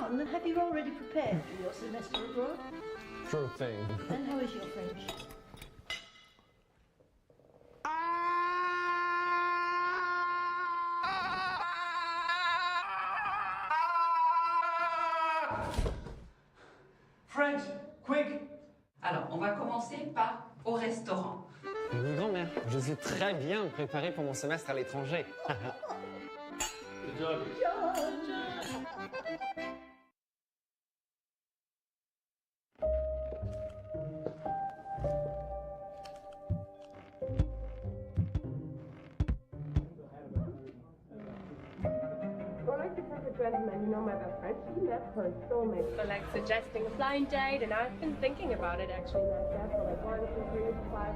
Martin, have you already prepared for your semester abroad? Sure thing. And how is your French? French, quick! Alors, on va commencer par au restaurant. Oui, grand-mère, je suis très bien préparé pour mon semestre à l'étranger. Good job. Or like the perfect gentleman, you know my best friend, she met her soulmate. So like suggesting a blind date, and I've been thinking about it actually like that for like 1, 2, 3, 5.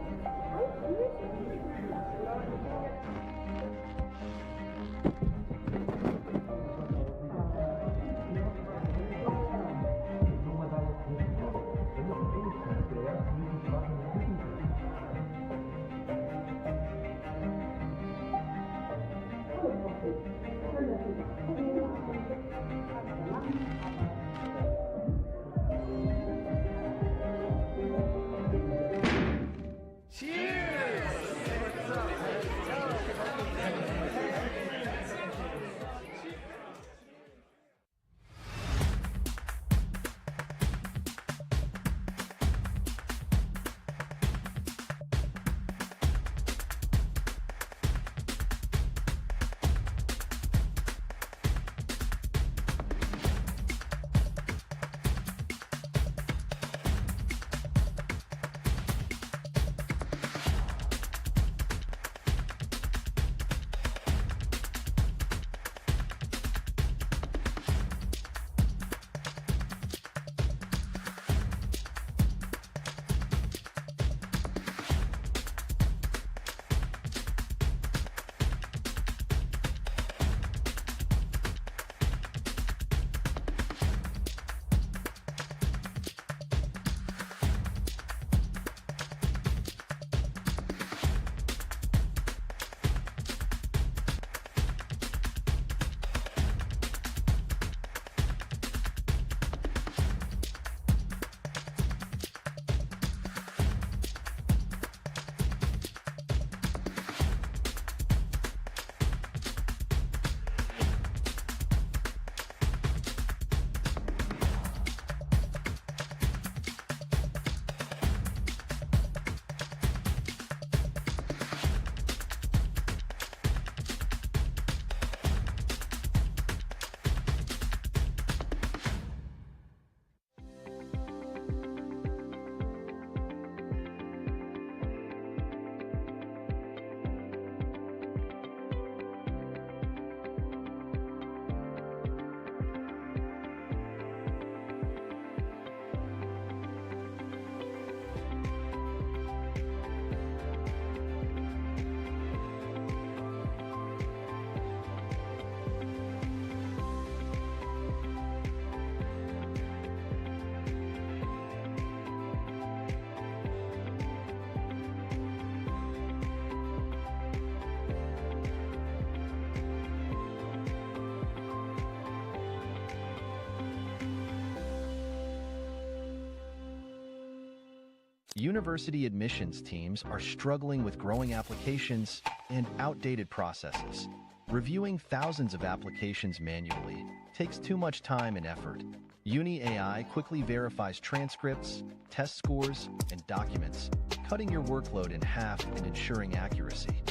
University admissions teams are struggling with growing applications and outdated processes. Reviewing thousands of applications manually takes too much time and effort. Uni AI quickly verifies transcripts, test scores, and documents, cutting your workload in half and ensuring accuracy.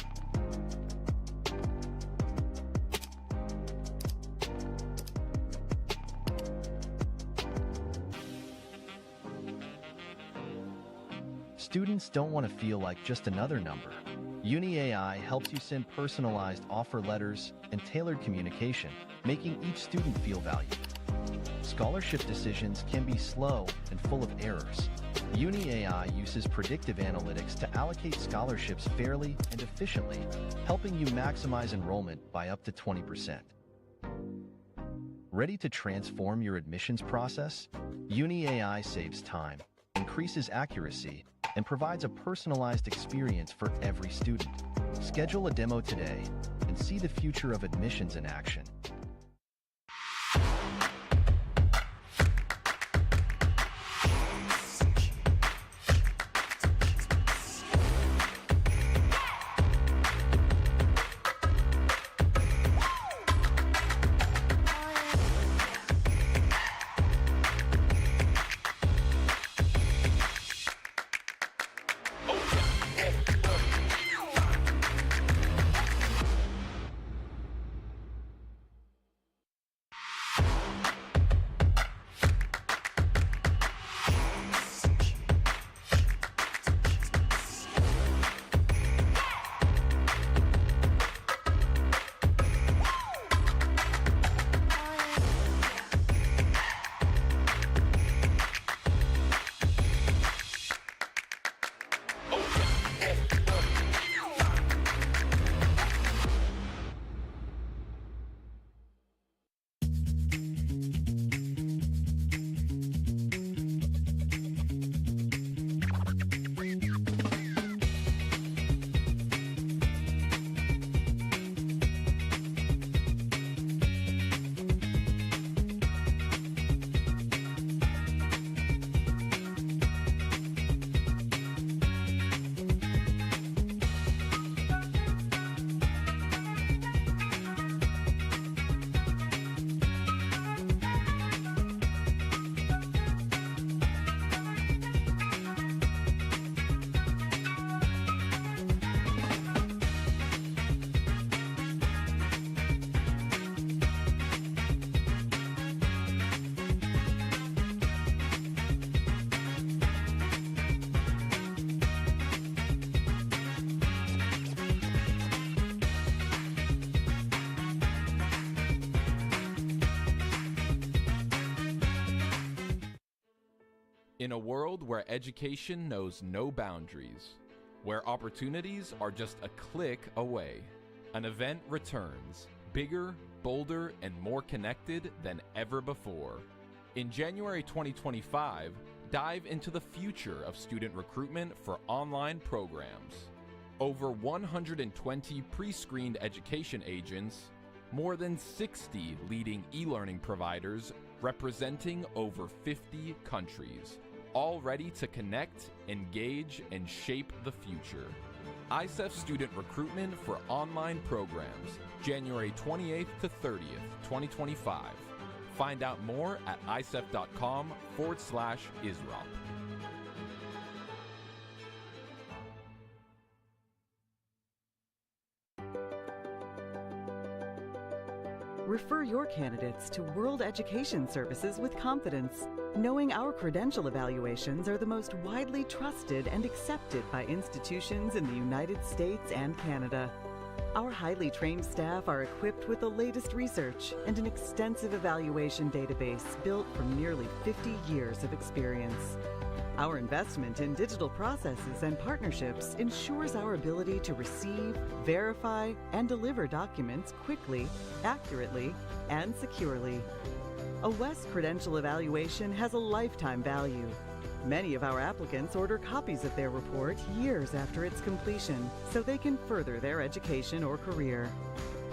Students don't want to feel like just another number. Uni AI helps you send personalized offer letters and tailored communication, making each student feel valued. Scholarship decisions can be slow and full of errors. Uni AI uses predictive analytics to allocate scholarships fairly and efficiently, helping you maximize enrollment by up to 20%. Ready to transform your admissions process? Uni AI saves time, increases accuracy, and provides a personalized experience for every student. Schedule a demo today and see the future of admissions in action. In a world where education knows no boundaries, where opportunities are just a click away, an event returns, bigger, bolder, and more connected than ever before. In January 2025, dive into the future of student recruitment for online programs. Over 120 pre-screened education agents, more than 60 leading e-learning providers representing over 50 countries, all ready to connect, engage, and shape the future. ICEF Student Recruitment for Online Programs, January 28th to 30th, 2025. Find out more at icef.com/ISROP. Refer your candidates to World Education Services with confidence, knowing our credential evaluations are the most widely trusted and accepted by institutions in the United States and Canada. Our highly trained staff are equipped with the latest research and an extensive evaluation database built from nearly 50 years of experience. Our investment in digital processes and partnerships ensures our ability to receive, verify, and deliver documents quickly, accurately, and securely. A WES credential evaluation has a lifetime value. Many of our applicants order copies of their report years after its completion so they can further their education or career.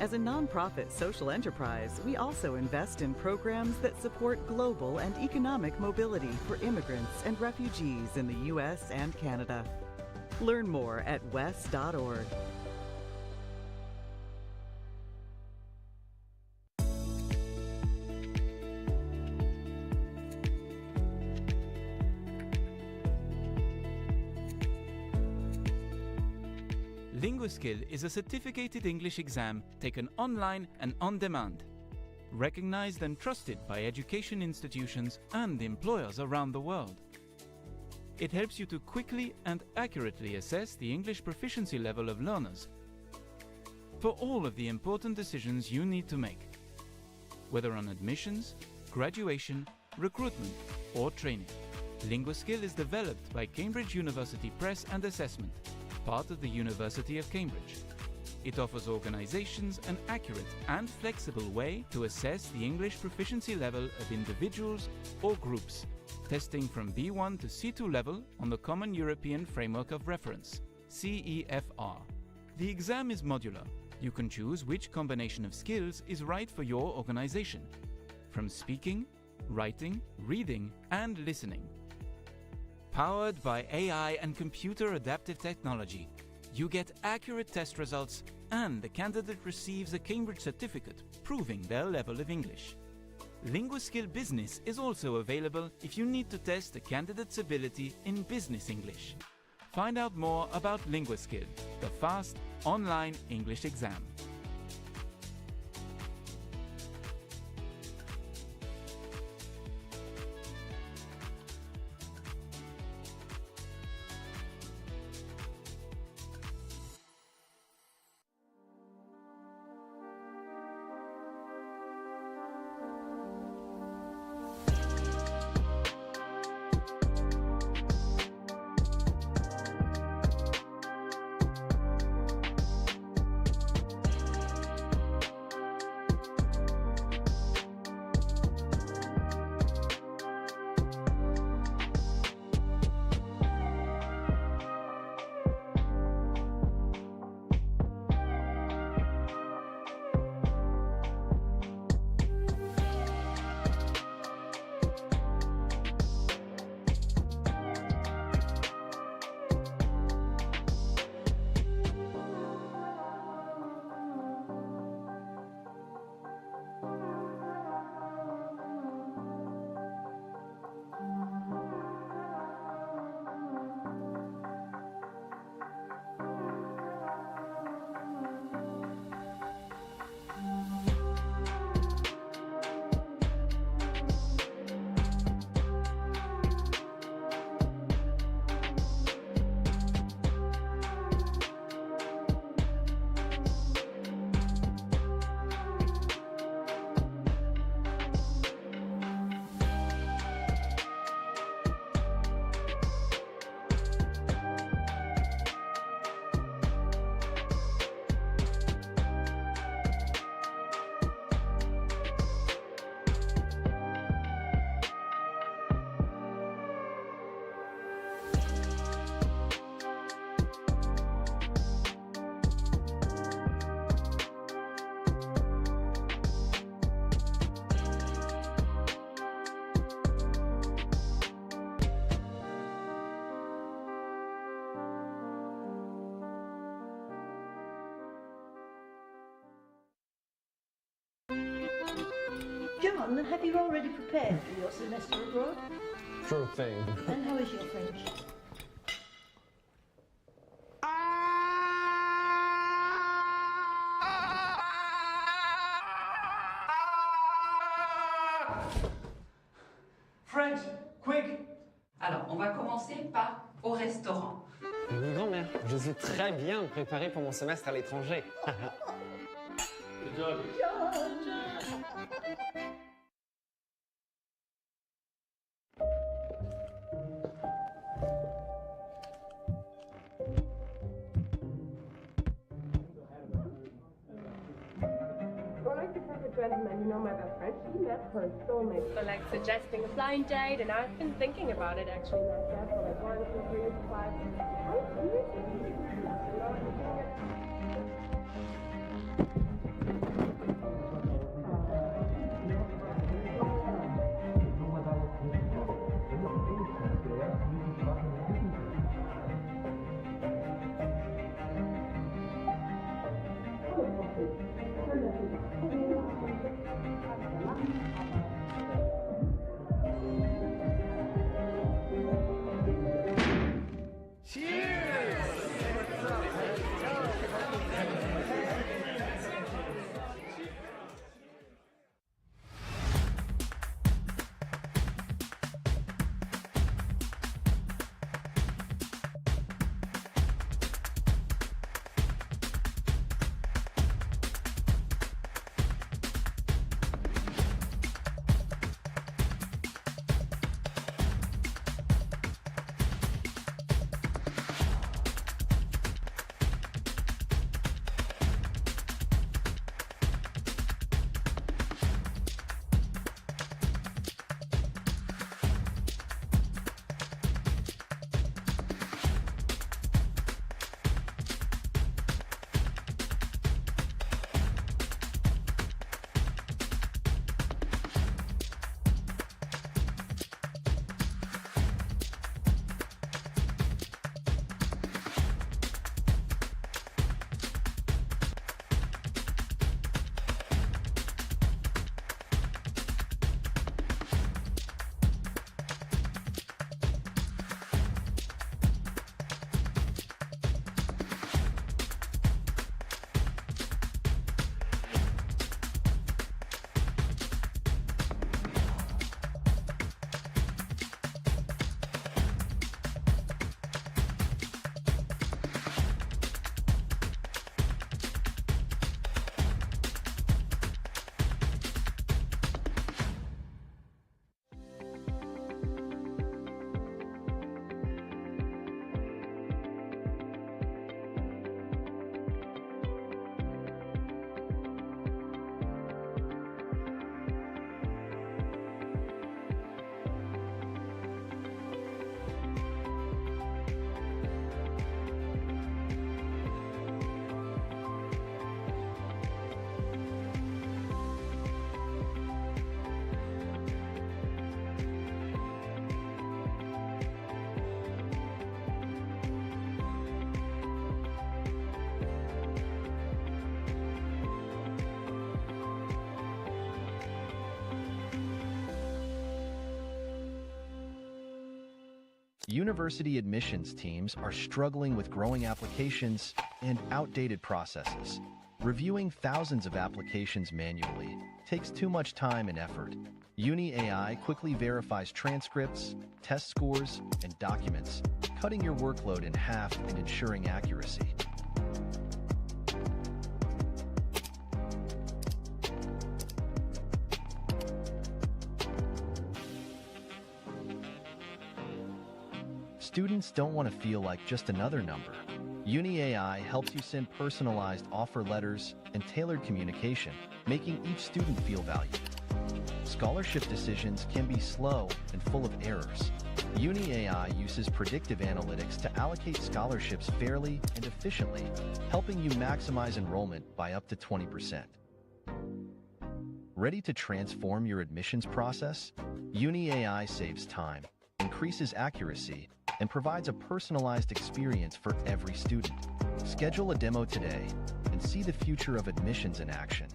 As a nonprofit social enterprise, we also invest in programs that support global and economic mobility for immigrants and refugees in the U.S. and Canada. Learn more at wes.org. LinguaSkill is a certificated English exam taken online and on demand, recognized and trusted by education institutions and employers around the world. It helps you to quickly and accurately assess the English proficiency level of learners for all of the important decisions you need to make, whether on admissions, graduation, recruitment, or training. LinguaSkill is developed by Cambridge University Press and Assessment, part of the University of Cambridge. It offers organizations an accurate and flexible way to assess the English proficiency level of individuals or groups, testing from B1 to C2 level on the Common European Framework of Reference, CEFR. The exam is modular. You can choose which combination of skills is right for your organization, from speaking, writing, reading, and listening. Powered by AI and computer adaptive technology, you get accurate test results and the candidate receives a Cambridge certificate proving their level of English. LinguaSkill Business is also available if you need to test a candidate's ability in business English. Find out more about LinguaSkill, the fast online English exam. John, have you already prepared for your semester abroad? Sure thing. And how is your French? French, quick! Alors, on va commencer par au restaurant. Oui, grand-mère, je suis très bien préparé pour mon semestre à l'étranger. Good job. Gentleman, you know my best friend, she met her soulmate. So like suggesting a blind date, and I've been thinking about it actually myself for like 1, 2, 3, 5. University admissions teams are struggling with growing applications and outdated processes. Reviewing thousands of applications manually takes too much time and effort. Uni AI quickly verifies transcripts, test scores, and documents, cutting your workload in half and ensuring accuracy. Students don't want to feel like just another number. Uni AI helps you send personalized offer letters and tailored communication, making each student feel valued. Scholarship decisions can be slow and full of errors. Uni AI uses predictive analytics to allocate scholarships fairly and efficiently, helping you maximize enrollment by up to 20%. Ready to transform your admissions process? Uni AI saves time, increases accuracy, and provides a personalized experience for every student. Schedule a demo today and see the future of admissions in action.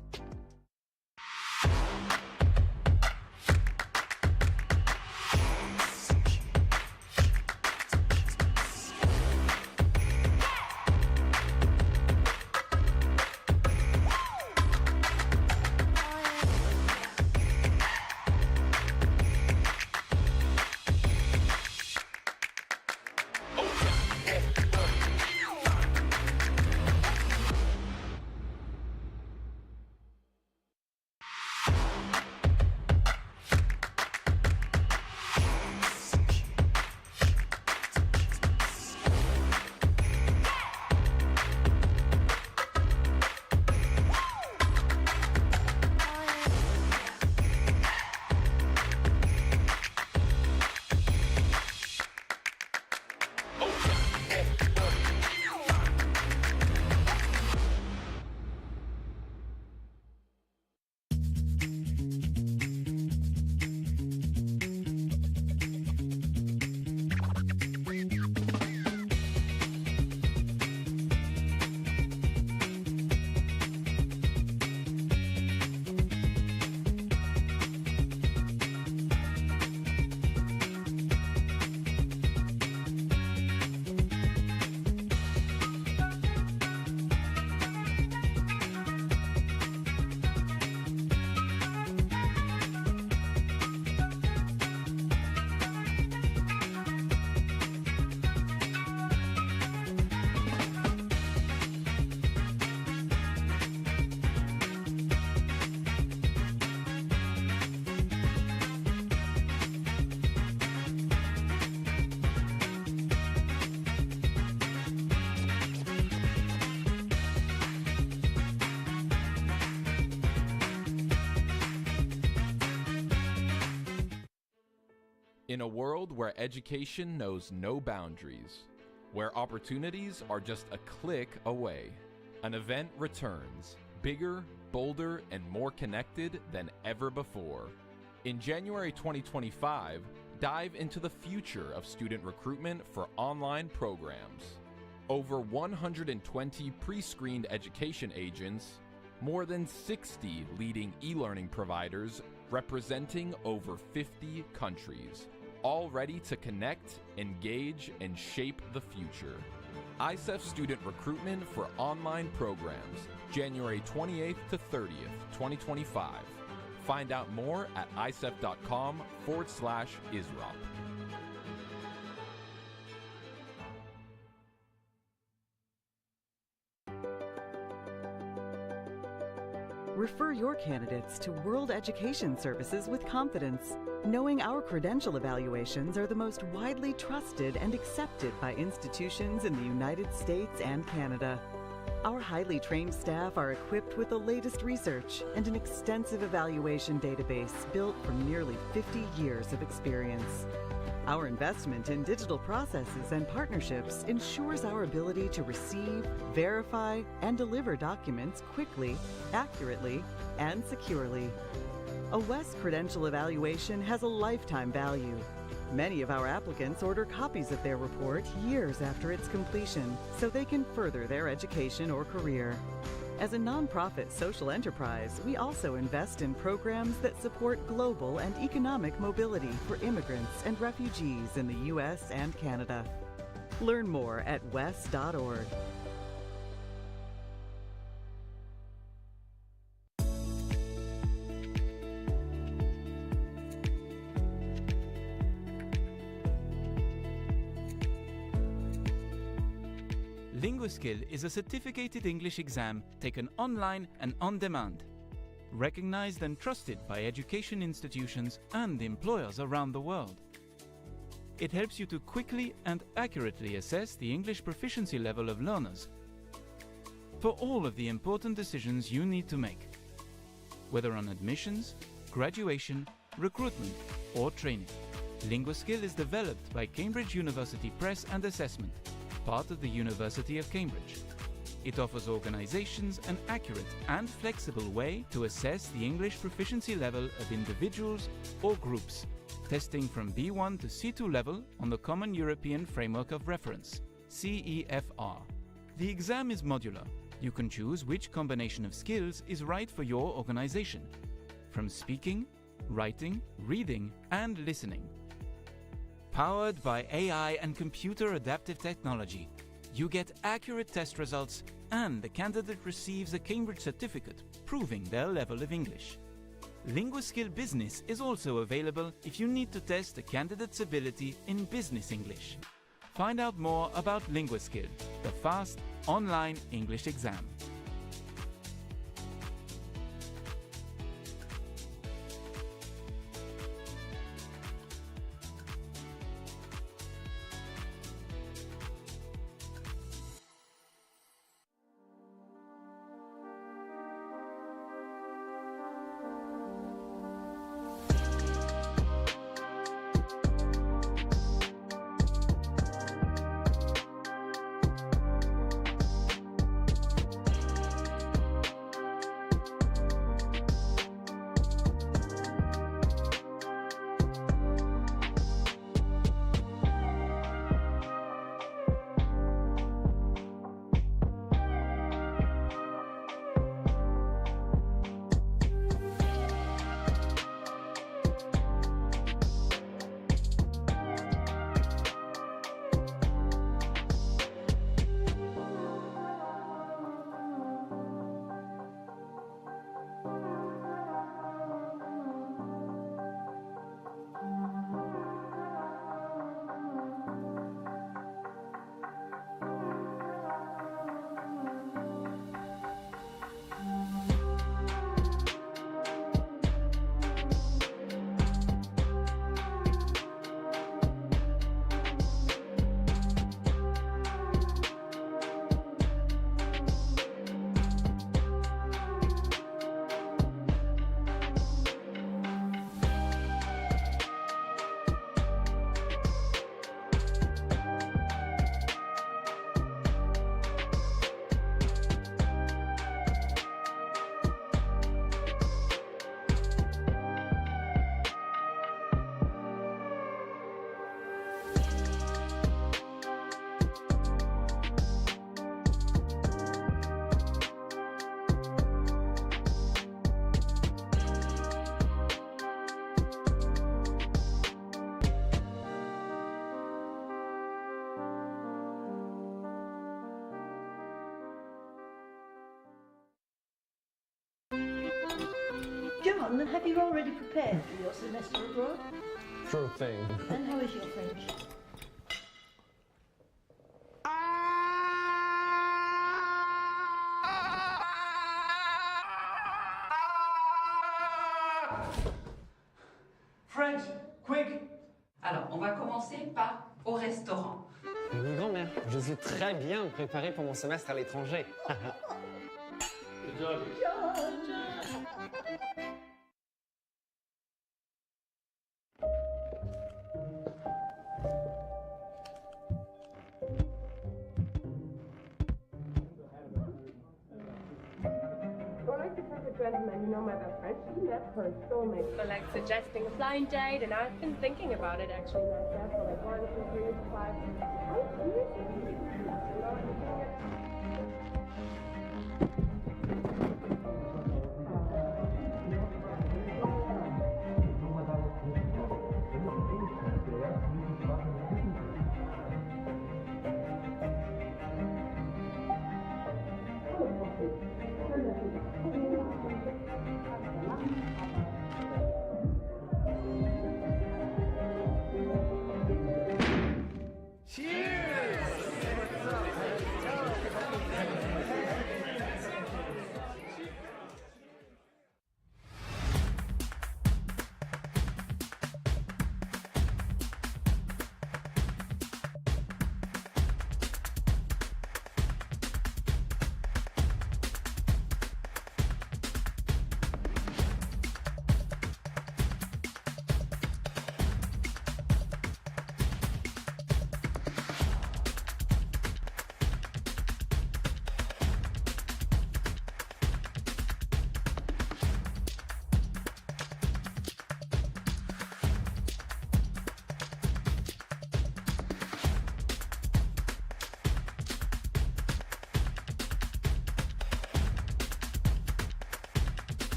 In a world where education knows no boundaries, where opportunities are just a click away, an event returns, bigger, bolder, and more connected than ever before. In January 2025, dive into the future of student recruitment for online programs. Over 120 pre-screened education agents, more than 60 leading e-learning providers representing over 50 countries, all ready to connect, engage, and shape the future. ICEF Student Recruitment for Online Programs, January 28th to 30th, 2025. Find out more at icef.com/ISROP. Refer your candidates to World Education Services with confidence, knowing our credential evaluations are the most widely trusted and accepted by institutions in the United States and Canada. Our highly trained staff are equipped with the latest research and an extensive evaluation database built from nearly 50 years of experience. Our investment in digital processes and partnerships ensures our ability to receive, verify, and deliver documents quickly, accurately, and securely. A WES credential evaluation has a lifetime value. Many of our applicants order copies of their report years after its completion so they can further their education or career. As a nonprofit social enterprise, we also invest in programs that support global and economic mobility for immigrants and refugees in the U.S. and Canada. Learn more at wes.org. LinguaSkill is a certificated English exam taken online and on demand, recognized and trusted by education institutions and employers around the world. It helps you to quickly and accurately assess the English proficiency level of learners for all of the important decisions you need to make, whether on admissions, graduation, recruitment, or training. LinguaSkill is developed by Cambridge University Press and Assessment, part of the University of Cambridge. It offers organizations an accurate and flexible way to assess the English proficiency level of individuals or groups, testing from B1 to C2 level on the Common European Framework of Reference, CEFR. The exam is modular. You can choose which combination of skills is right for your organization, from speaking, writing, reading, and listening. Powered by AI and computer adaptive technology, you get accurate test results and the candidate receives a Cambridge certificate proving their level of English. LinguaSkill Business is also available if you need to test a candidate's ability in business English. Find out more about LinguaSkill, the fast online English exam. John, have you already prepared for your semester abroad? Sure thing. And how is your French? French, quick! Alors, on va commencer par au restaurant. Oui, grand-mère, je suis très bien préparé pour mon semestre à l'étranger. Good job. Or like the perfect gentleman, you know my best friend, she met her soulmate. So like suggesting a blind date, and I've been thinking about it actually myself for like 1, 2, 3, 5.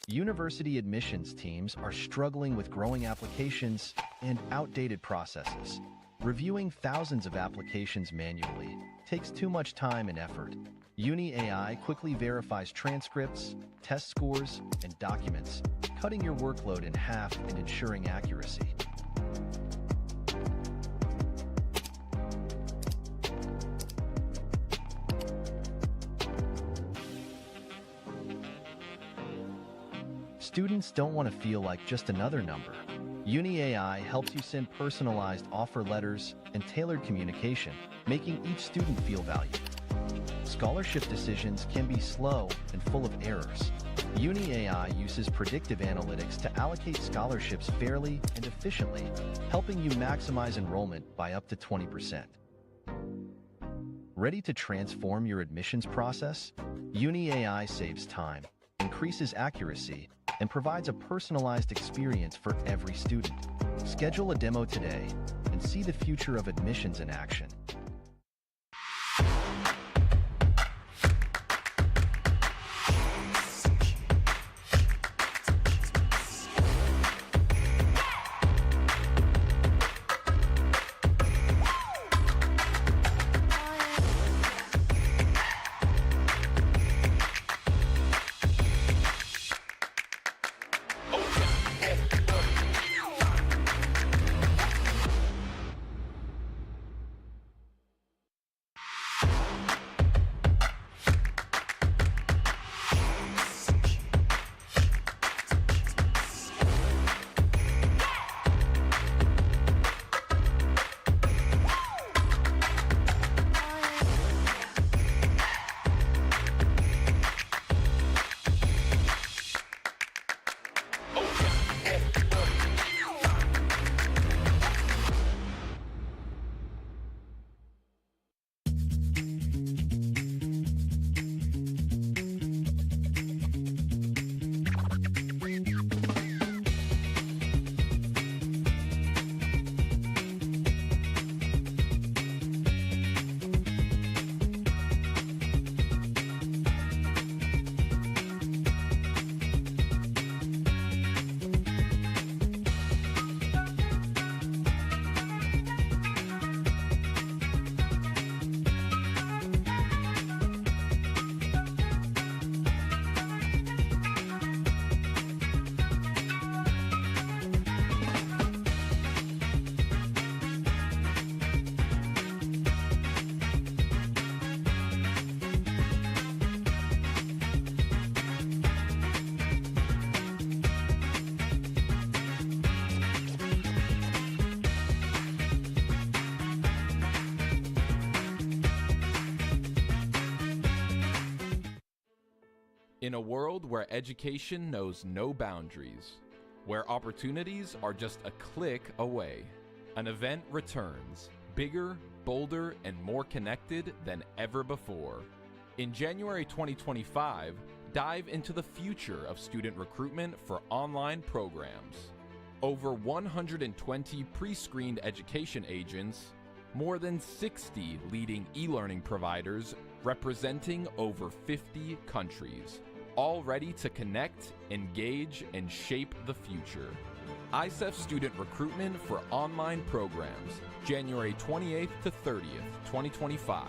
University admissions teams are struggling with growing applications and outdated processes. Reviewing thousands of applications manually takes too much time and effort. Uni AI quickly verifies transcripts, test scores, and documents, cutting your workload in half and ensuring accuracy. Students don't want to feel like just another number. Uni AI helps you send personalized offer letters and tailored communication, making each student feel valued. Scholarship decisions can be slow and full of errors. Uni AI uses predictive analytics to allocate scholarships fairly and efficiently, helping you maximize enrollment by up to 20%. Ready to transform your admissions process? Uni AI saves time, increases accuracy, and provides a personalized experience for every student. Schedule a demo today and see the future of admissions in action. In a world where education knows no boundaries, where opportunities are just a click away, an event returns, bigger, bolder, and more connected than ever before. In January 2025, dive into the future of student recruitment for online programs. Over 120 pre-screened education agents, more than 60 leading e-learning providers representing over 50 countries, all ready to connect, engage, and shape the future. ICEF Student Recruitment for Online Programs, January 28th to 30th, 2025.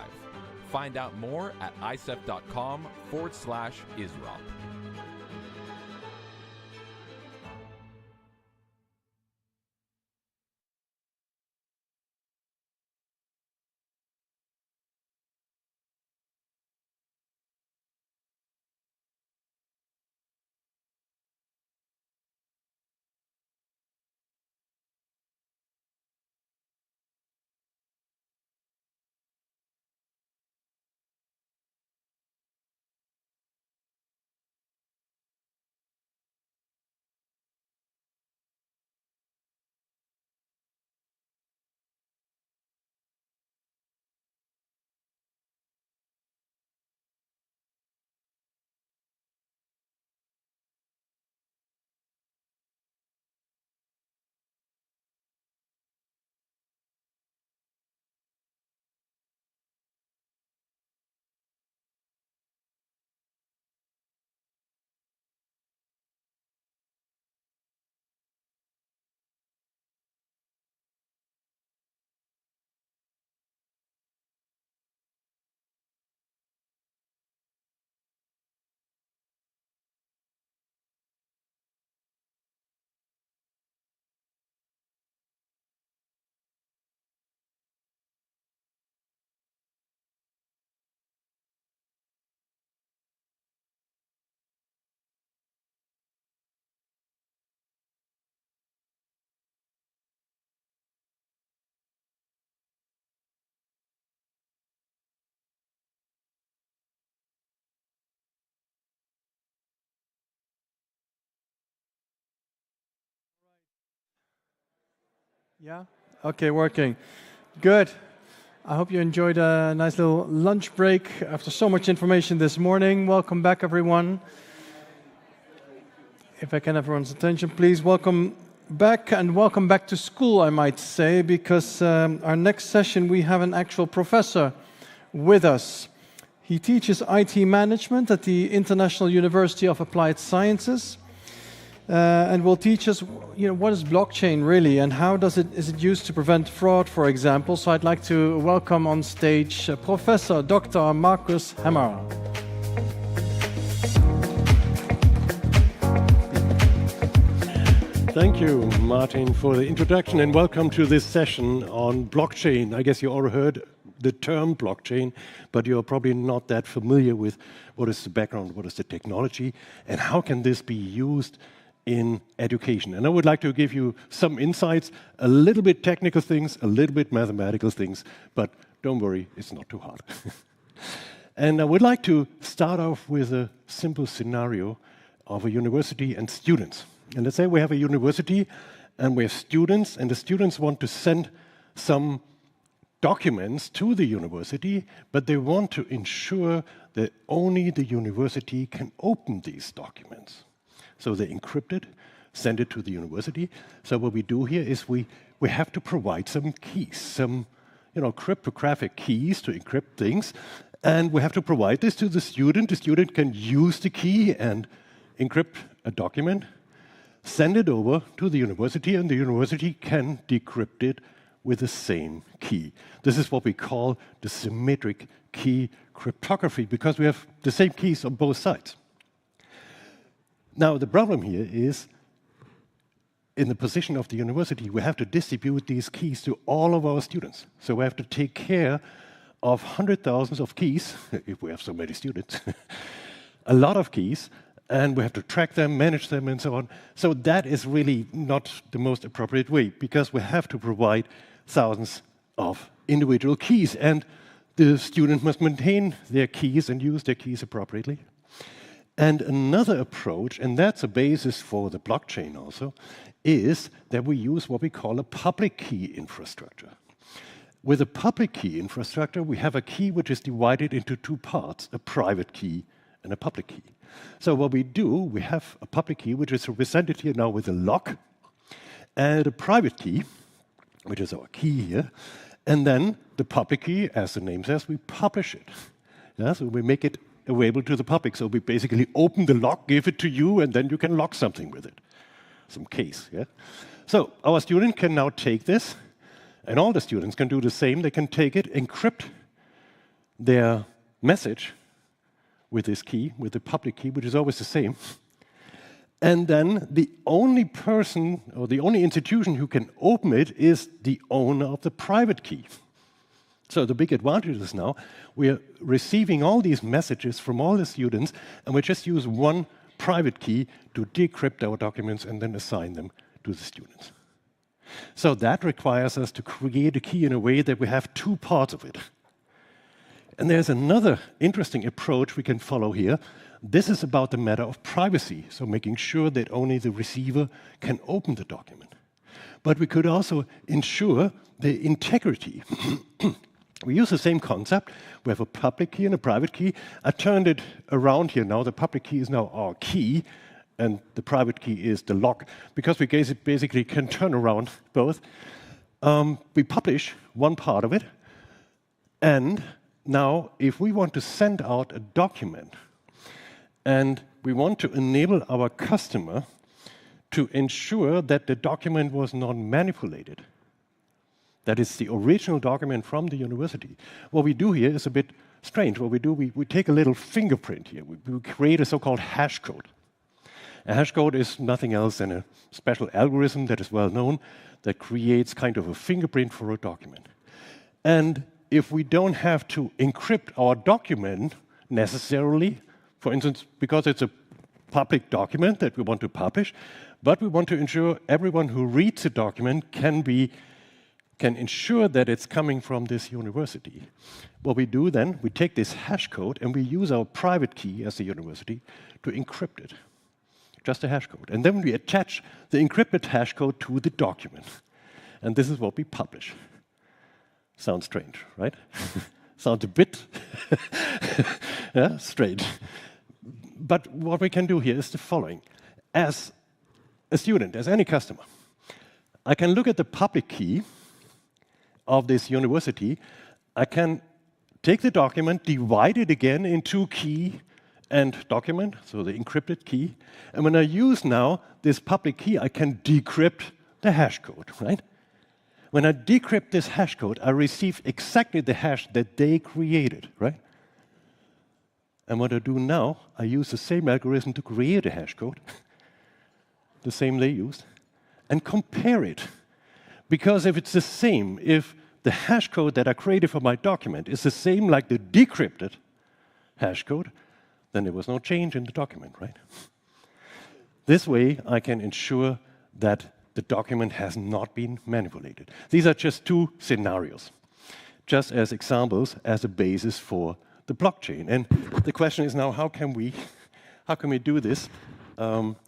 Find out more at icef.com/ISROP. Yeah? Okay, working. Good. I hope you enjoyed a nice little lunch break after so much information this morning. Welcome back, everyone. If I can have everyone's attention, please. Welcome back, and welcome back to school, I might say, because our next session we have an actual professor with us. He teaches IT management at the International University of Applied Sciences. And will teach us, what is blockchain really, and how is it used to prevent fraud, for example. So I'd like to welcome on stage Professor Dr. Markus Hammer. Thank you, Martin, for the introduction, and welcome to this session on blockchain. I guess you all heard the term blockchain, but you're probably not that familiar with what is the background, what is the technology, and how can this be used in education. And I would like to give you some insights, a little bit technical things, a little bit mathematical things, but don't worry, it's not too hard. And I would like to start off with a simple scenario of a university and students. And let's say we have a university and we have students, and the students want to send some documents to the university, but they want to ensure that only the university can open these documents. So they encrypt it, send it to the university. So what we do here is we have to provide some keys, some cryptographic keys to encrypt things, and we have to provide this to the student. The student can use the key and encrypt a document, send it over to the university, and the university can decrypt it with the same key. This is what we call the symmetric key cryptography, because we have the same keys on both sides. Now, the problem here is, in the position of the university, we have to distribute these keys to all of our students. So we have to take care of hundreds of thousands of keys, if we have so many students, a lot of keys, and we have to track them, manage them, and so on. So that is really not the most appropriate way, because we have to provide thousands of individual keys, and the student must maintain their keys and use their keys appropriately. And another approach, and that's a basis for the blockchain also, is that we use what we call a public key infrastructure. With a public key infrastructure, we have a key which is divided into two parts, a private key and a public key. So what we do, we have a public key, which is represented here now with a lock, and a private key, which is our key here, and then the public key, as the name says, we publish it. Yeah, so we make it available to the public. So we basically open the lock, give it to you, and then you can lock something with it, some case. Yeah. So our student can now take this, and all the students can do the same. They can take it, encrypt their message with this key, with the public key, which is always the same. And then the only person or the only institution who can open it is the owner of the private key. So the big advantage is now we are receiving all these messages from all the students, and we just use one private key to decrypt our documents and then assign them to the students. So that requires us to create a key in a way that we have two parts of it. And there's another interesting approach we can follow here. This is about the matter of privacy, so making sure that only the receiver can open the document. But we could also ensure the integrity. We use the same concept. We have a public key and a private key. I turned it around here now. The public key is now our key, and the private key is the lock, because we basically can turn around both. We publish one part of it, and now if we want to send out a document, and we want to enable our customer to ensure that the document was not manipulated, that is the original document from the university. What we do here is a bit strange. What we do, we take a little fingerprint here. We create a so-called hash code. A hash code is nothing else than a special algorithm that is well known that creates kind of a fingerprint for a document. And if we don't have to encrypt our document necessarily, for instance, because it's a public document that we want to publish, but we want to ensure everyone who reads the document can ensure that it's coming from this university. What we do then, we take this hash code and we use our private key as the university to encrypt it. Just a hash code. And then we attach the encrypted hash code to the document. And this is what we publish. Sounds strange, right? Sounds a bit strange. But what we can do here is the following. As a student, as any customer, I can look at the public key of this university. I can take the document, divide it again into key and document, so the encrypted key. And when I use now this public key, I can decrypt the hash code, right? When I decrypt this hash code, I receive exactly the hash that they created, right? And what I do now, I use the same algorithm to create a hash code, the same they used, and compare it. Because if it's the same, if the hash code that I created for my document is the same like the decrypted hash code, then there was no change in the document, right? This way, I can ensure that the document has not been manipulated. These are just two scenarios, just as examples, as a basis for the blockchain. And the question is now, how can we do this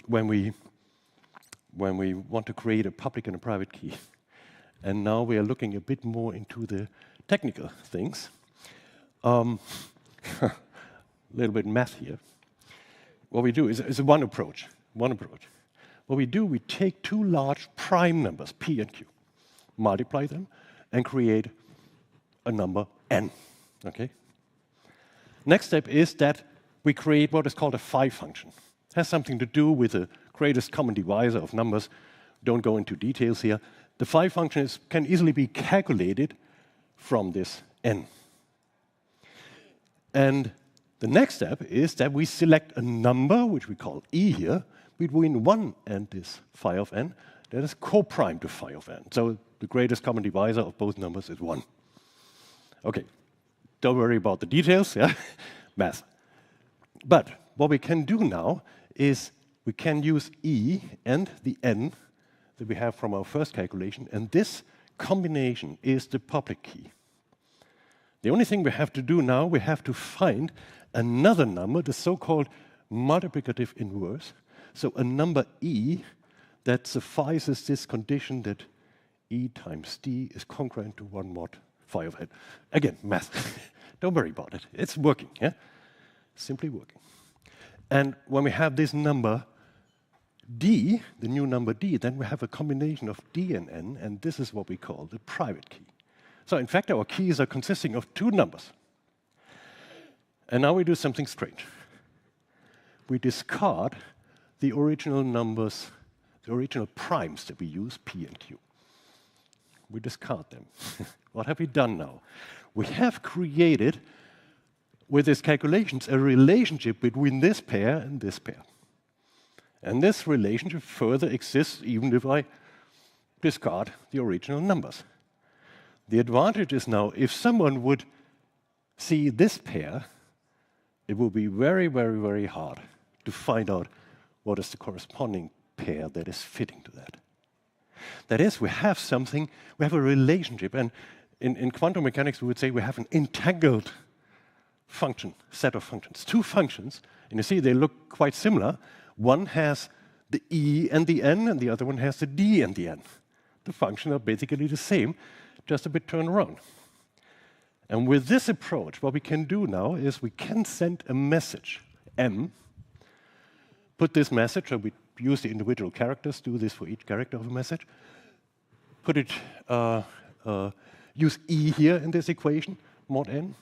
when we want to create a public and a private key? And now we are looking a bit more into the technical things. A little bit math here. What we do is one approach. What we do, we take two large prime numbers, P and Q, multiply them, and create a number n, okay? Next step is that we create what is called a phi function. It has something to do with the greatest common divisor of numbers. Don't go into details here. The phi function can easily be calculated from this n. And the next step is that we select a number, which we call e here, between 1 and this phi of n, that is co-prime to phi of n. So the greatest common divisor of both numbers is 1. Okay, don't worry about the details, yeah? Math. But what we can do now is we can use e and the n that we have from our first calculation, and this combination is the public key. The only thing we have to do now, we have to find another number, the so-called multiplicative inverse. So a number e that suffices this condition that e times d is congruent to 1 mod phi of n. Again, math. Don't worry about it. It's working, yeah? Simply working. And when we have this number d, the new number d, then we have a combination of d and n, and this is what we call the private key. So in fact, our keys are consisting of 2 numbers. And now we do something strange. We discard the original numbers, the original primes that we use, p and q. We discard them. What have we done now? We have created, with these calculations, a relationship between this pair and this pair. And this relationship further exists even if I discard the original numbers. The advantage is now, if someone would see this pair, it will be very, very, very hard to find out what is the corresponding pair that is fitting to that. That is, we have something, we have a relationship, and in quantum mechanics we would say we have an entangled function, set of functions. 2 functions, and you see they look quite similar. One has the e and the n, and the other one has the d and the n. The functions are basically the same, just a bit turned around. And with this approach, what we can do now is we can send a message, m, put this message, so we use the individual characters, do this for each character of a message, put it, use e here in this equation, mod n,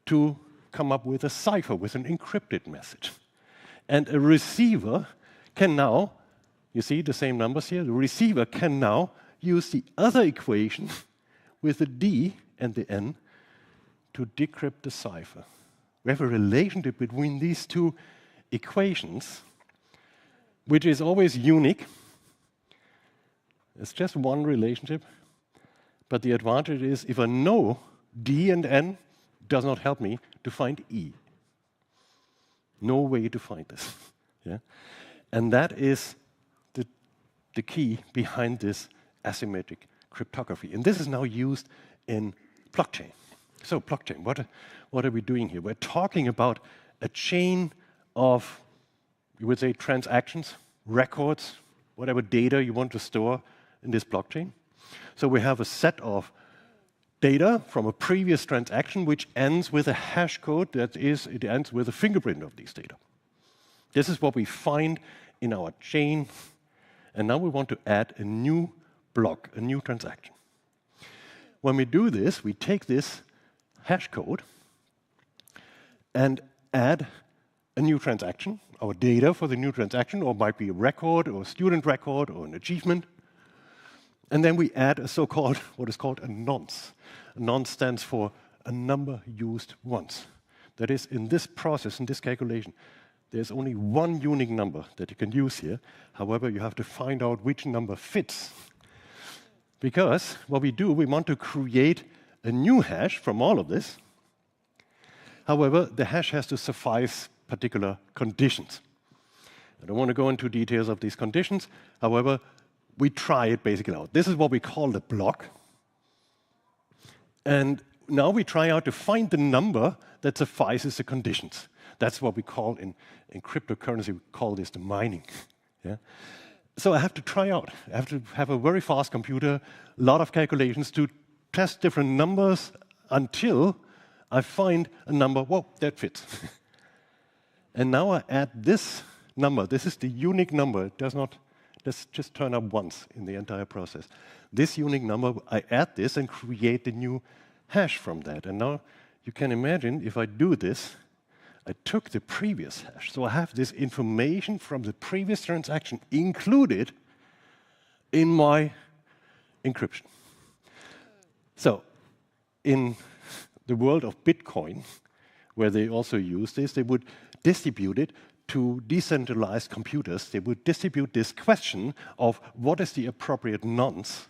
to come up with a cipher, with an encrypted message. And a receiver can now, you see the same numbers here, the receiver can now use the other equation with the d and the n to decrypt the cipher. We have a relationship between these 2 equations, which is always unique. It's just one relationship. But the advantage is if I know d and n, does not help me to find e. No way to find this. Yeah? And that is the key behind this asymmetric cryptography. And this is now used in blockchain. So blockchain, what are we doing here? We're talking about a chain of, you would say, transactions, records, whatever data you want to store in this blockchain. So we have a set of data from a previous transaction which ends with a hash code, that is, it ends with a fingerprint of these data. This is what we find in our chain, and now we want to add a new block, a new transaction. When we do this, we take this hash code and add a new transaction, our data for the new transaction, or might be a record, or a student record, or an achievement. And then we add a so-called, what is called a nonce. A nonce stands for a number used once. That is, in this process, in this calculation, there's only one unique number that you can use here. However, you have to find out which number fits. Because what we do, we want to create a new hash from all of this. However, the hash has to suffice particular conditions. I don't want to go into details of these conditions. However, we try it basically out. This is what we call the block. And now we try out to find the number that suffices the conditions. That's what we call in cryptocurrency, we call this the mining. Yeah? So I have to try out. I have to have a very fast computer, a lot of calculations to test different numbers until I find a number, whoa, that fits. And now I add this number. This is the unique number. It does just turn up once in the entire process. This unique number, I add this and create the new hash from that. And now you can imagine if I do this, I took the previous hash. So I have this information from the previous transaction included in my encryption. So in the world of Bitcoin, where they also use this, they would distribute it to decentralized computers. They would distribute this question of what is the appropriate nonce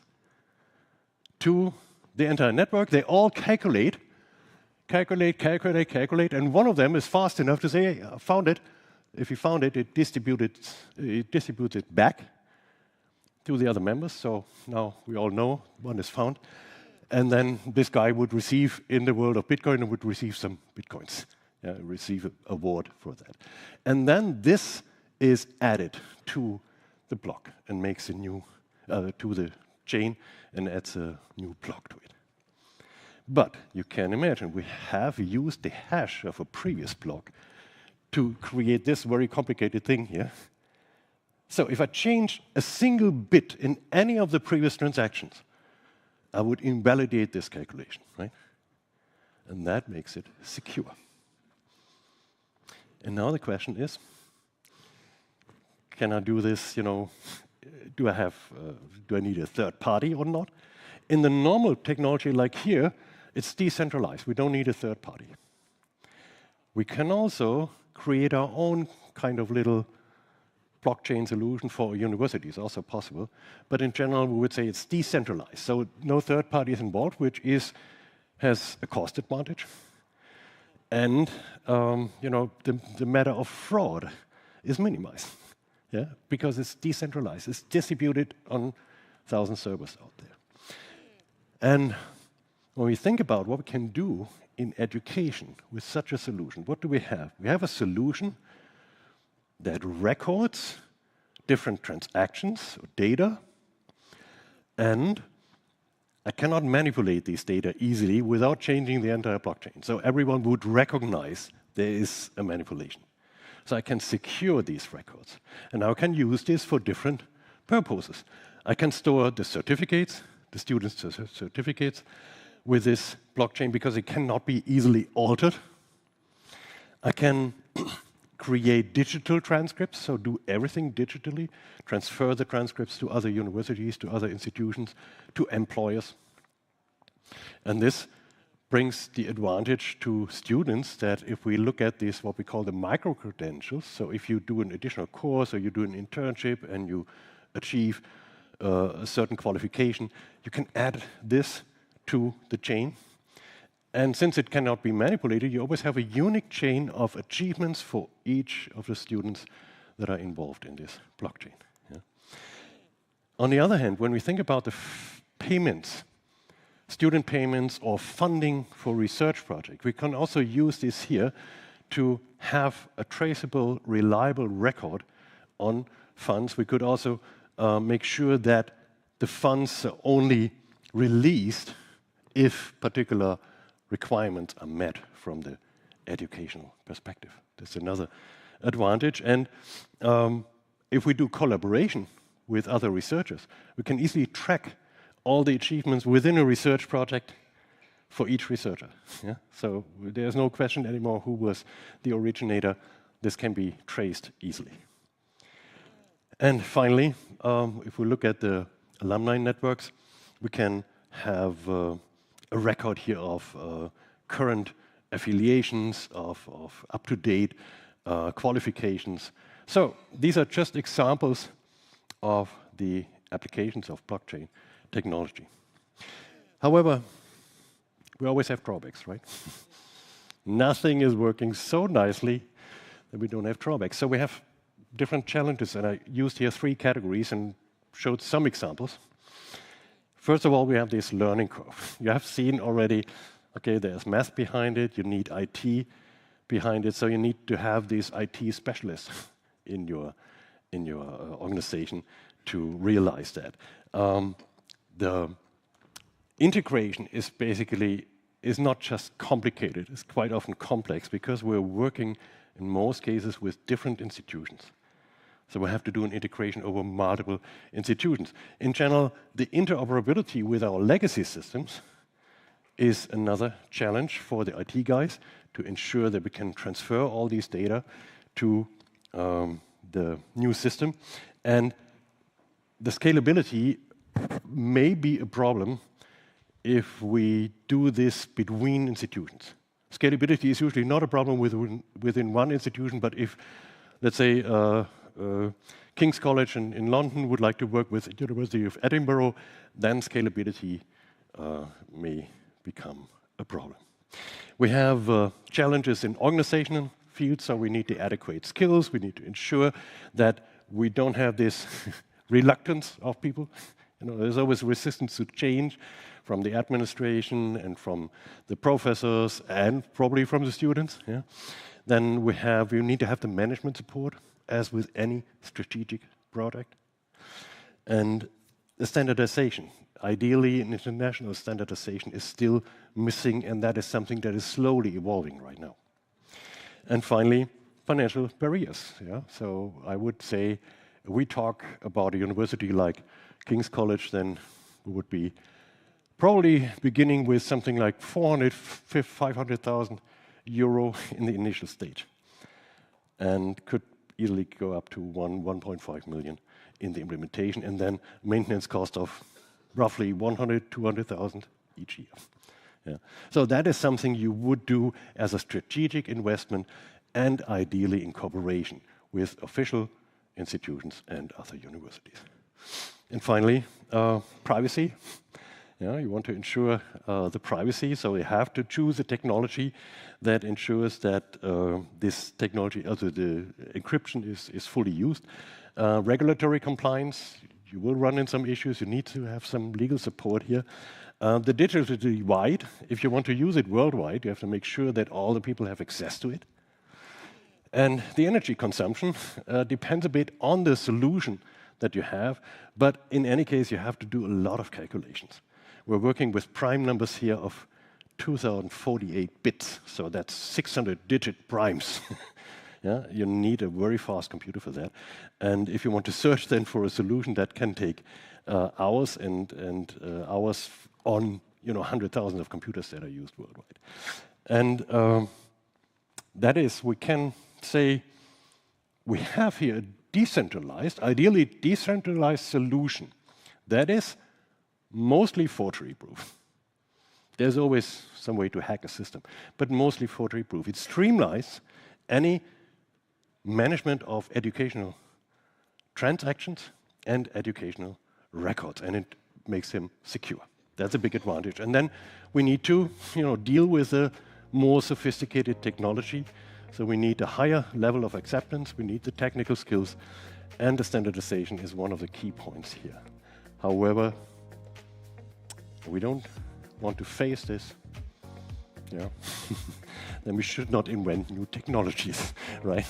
to the entire network. They all calculate, and one of them is fast enough to say, hey, I found it. If you found it, it distributes it back to the other members. So now we all know one is found. And then this guy would receive, in the world of Bitcoin, would receive some Bitcoins. receive an award for that. And then this is added to the block and makes a new, to the chain and adds a new block to it. But you can imagine we have used the hash of a previous block to create this very complicated thing here. So if I change a single bit in any of the previous transactions, I would invalidate this calculation, right? And that makes it secure. And now the question is, can I do this, do I need a third party or not? In the normal technology like here, it's decentralized. We don't need a third party. We can also create our own kind of little blockchain solution for universities, also possible. But in general, we would say it's decentralized. So no third party is involved, which has a cost advantage. And the matter of fraud is minimized, because it's decentralized. It's distributed on 1,000 servers out there. And when we think about what we can do in education with such a solution, what do we have? We have a solution that records different transactions or data, and I cannot manipulate these data easily without changing the entire blockchain. So everyone would recognize there is a manipulation. So I can secure these records. And I can use this for different purposes. I can store the certificates, the students' certificates, with this blockchain because it cannot be easily altered. I can create digital transcripts, so do everything digitally, transfer the transcripts to other universities, to other institutions, to employers. And this brings the advantage to students that if we look at this, what we call the micro-credentials, so if you do an additional course or you do an internship and you achieve a certain qualification, you can add this to the chain. And since it cannot be manipulated, you always have a unique chain of achievements for each of the students that are involved in this blockchain. On the other hand, when we think about the payments, student payments or funding for research projects, we can also use this here to have a traceable, reliable record on funds. We could also make sure that the funds are only released if particular requirements are met from the educational perspective. That's another advantage. And if we do collaboration with other researchers, we can easily track all the achievements within a research project for each researcher. So there's no question anymore who was the originator. This can be traced easily. And finally, if we look at the alumni networks, we can have a record here of current affiliations, of up-to-date qualifications. So these are just examples of the applications of blockchain technology. However, we always have drawbacks, right? Nothing is working so nicely that we don't have drawbacks. So we have different challenges, and I used here 3 categories and showed some examples. First of all, we have this learning curve. You have seen already, okay, there's math behind it, you need IT behind it, so you need to have these IT specialists in your organization to realize that. The integration is not just complicated, it's quite often complex because we're working in most cases with different institutions. So we have to do an integration over multiple institutions. In general, the interoperability with our legacy systems is another challenge for the IT guys to ensure that we can transfer all these data to the new system. And the scalability may be a problem if we do this between institutions. Scalability is usually not a problem within one institution, but if, let's say, King's College in London would like to work with the University of Edinburgh, then scalability may become a problem. We have challenges in organizational fields, so we need the adequate skills. We need to ensure that we don't have this reluctance of people You know, there's always resistance to change from the administration and from the professors and probably from the students. Yeah? Then you need to have the management support, as with any strategic project. And the standardization. Ideally, an international standardization is still missing, and that is something that is slowly evolving right now. And finally, financial barriers. Yeah? So I would say, if we talk about a university like King's College, then we would be probably beginning with something like 500,000 euro in the initial stage, and could easily go up to 1.5 million in the implementation, and then maintenance cost of roughly 100, 200,000 each year. Yeah. So that is something you would do as a strategic investment, and ideally in cooperation with official institutions and other universities. And finally, privacy. Yeah, you want to ensure the privacy, so you have to choose a technology that ensures that this technology, also the encryption, is fully used. Regulatory compliance, you will run into some issues. You need to have some legal support here. The digital divide, if you want to use it worldwide, you have to make sure that all the people have access to it. And the energy consumption depends a bit on the solution that you have, but in any case, you have to do a lot of calculations. We're working with prime numbers here of 2048 bits, so that's 600-digit primes. Yeah, you need a very fast computer for that. And if you want to search then for a solution, that can take hours and hours on 100,000 of computers that are used worldwide. And that is, we can say we have here a decentralized, ideally decentralized solution that is mostly forgery-proof. There's always some way to hack a system, but mostly forgery-proof. It streamlines any management of educational transactions and educational records, and it makes them secure. That's a big advantage. And then we need to, deal with a more sophisticated technology. So we need a higher level of acceptance. We need the technical skills, and the standardization is one of the key points here. However, we don't want to face this, then we should not invent new technologies, right?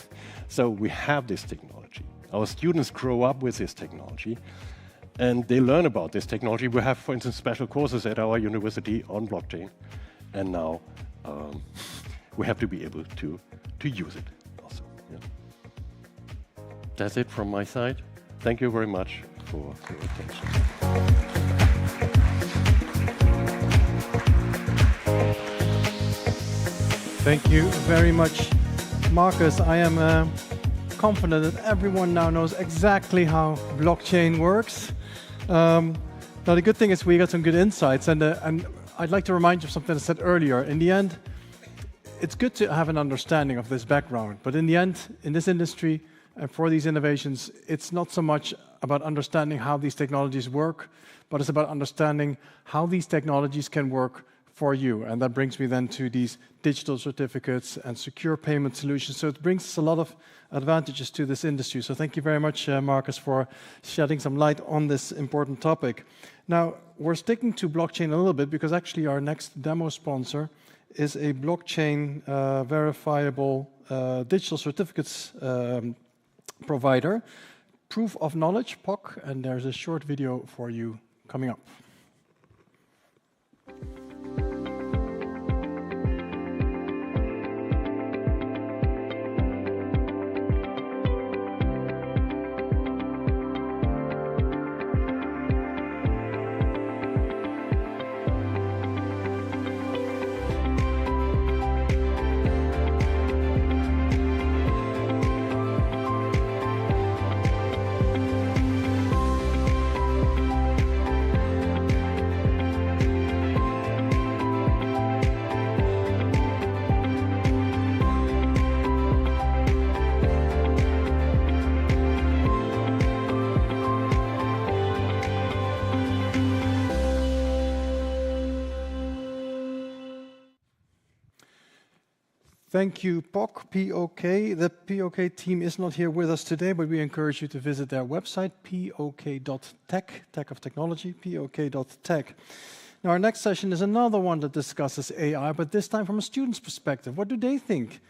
So we have this technology. Our students grow up with this technology, and they learn about this technology. We have, for instance, special courses at our university on blockchain, and now we have to be able to use it also. Yeah. That's it from my side. Thank you very much for your attention. Thank you very much, Marcus. I am confident that everyone now knows exactly how blockchain works. Now, the good thing is we got some good insights, and I'd like to remind you of something I said earlier. In the end, it's good to have an understanding of this background, but in the end, in this industry and for these innovations, it's not so much about understanding how these technologies work, but it's about understanding how these technologies can work for you. And that brings me then to these digital certificates and secure payment solutions. So it brings us a lot of advantages to this industry. So thank you very much, Marcus, for shedding some light on this important topic. Now, we're sticking to blockchain a little bit because actually our next demo sponsor is a blockchain verifiable digital certificates provider, Proof of Knowledge, POC, and there's a short video for you coming up. Thank you, POC, P-O-K. The POK team is not here with us today, but we encourage you to visit their website, pok.tech, tech of technology, pok.tech. Now, our next session is another one that discusses AI, but this time from a student's perspective. What do they think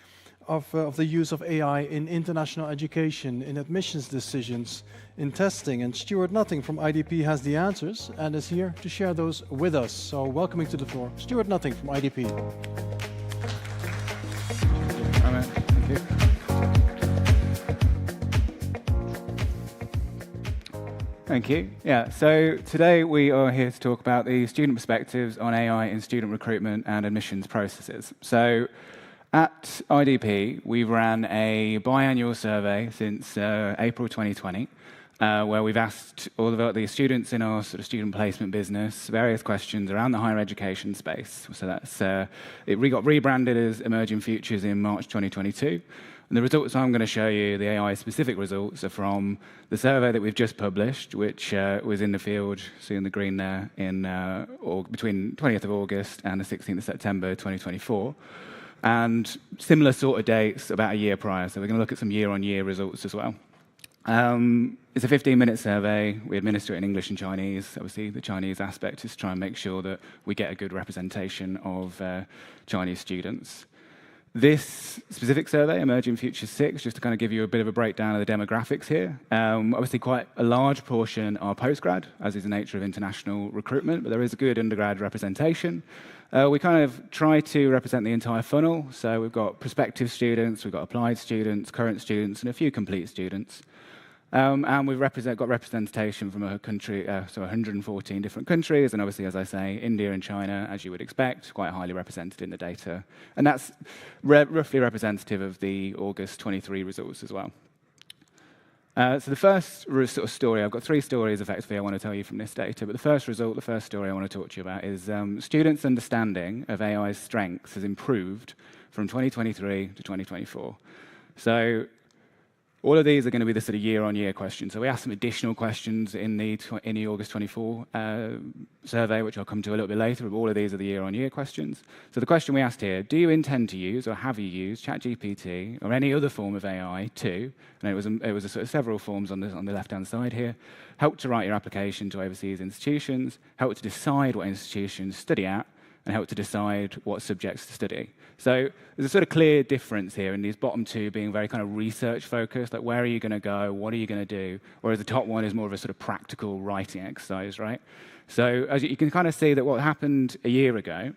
of the use of AI in international education, in admissions decisions, in testing? And Stuart Nutting from IDP has the answers and is here to share those with us. So welcoming to the floor, Stuart Nutting from IDP. Thank you. Thank you. Yeah, so today we are here to talk about the student perspectives on AI in student recruitment and admissions processes. So at IDP, we've ran a biannual survey since April 2020, where we've asked all of the students in our sort of student placement business various questions around the higher education space. So that's it got rebranded as Emerging Futures in March 2022. And the results I'm going to show you, the AI-specific results, are from the survey that we've just published, which was in the field, see in the green there, in between 20th of August and the 16th of September 2024. And similar sort of dates about a year prior. So we're going to look at some year-on-year results as well. It's a 15-minute survey. We administer it in English and Chinese. Obviously, the Chinese aspect is to try and make sure that we get a good representation of Chinese students. This specific survey, Emerging Futures 6, just to kind of give you a bit of a breakdown of the demographics here. Obviously, quite a large portion are postgrad, as is the nature of international recruitment, but there is a good undergrad representation. We kind of try to represent the entire funnel. So we've got prospective students, we've got applied students, current students, and a few complete students. And we've got representation from a country, so 114 different countries, and obviously, as I say, India and China, as you would expect, quite highly represented in the data. And that's roughly representative of the August 23 results as well. So the first sort of story, I've got three stories effectively I want to tell you from this data, but the first story I want to talk to you about is students' understanding of AI's strengths has improved from 2023 to 2024. So all of these are going to be the sort of year-on-year questions. So we asked some additional questions in the August 24 survey, which I'll come to a little bit later, but all of these are the year-on-year questions. So the question we asked here, do you intend to use or have you used ChatGPT or any other form of AI to, and it was a sort of several forms on the left-hand side here, help to write your application to overseas institutions, help to decide what institutions study at, and help to decide what subjects to study. So there's a sort of clear difference here in these bottom two being very kind of research-focused, like where are you going to go, what are you going to do, whereas the top one is more of a sort of practical writing exercise, right? So as you can kind of see that what happened a year ago,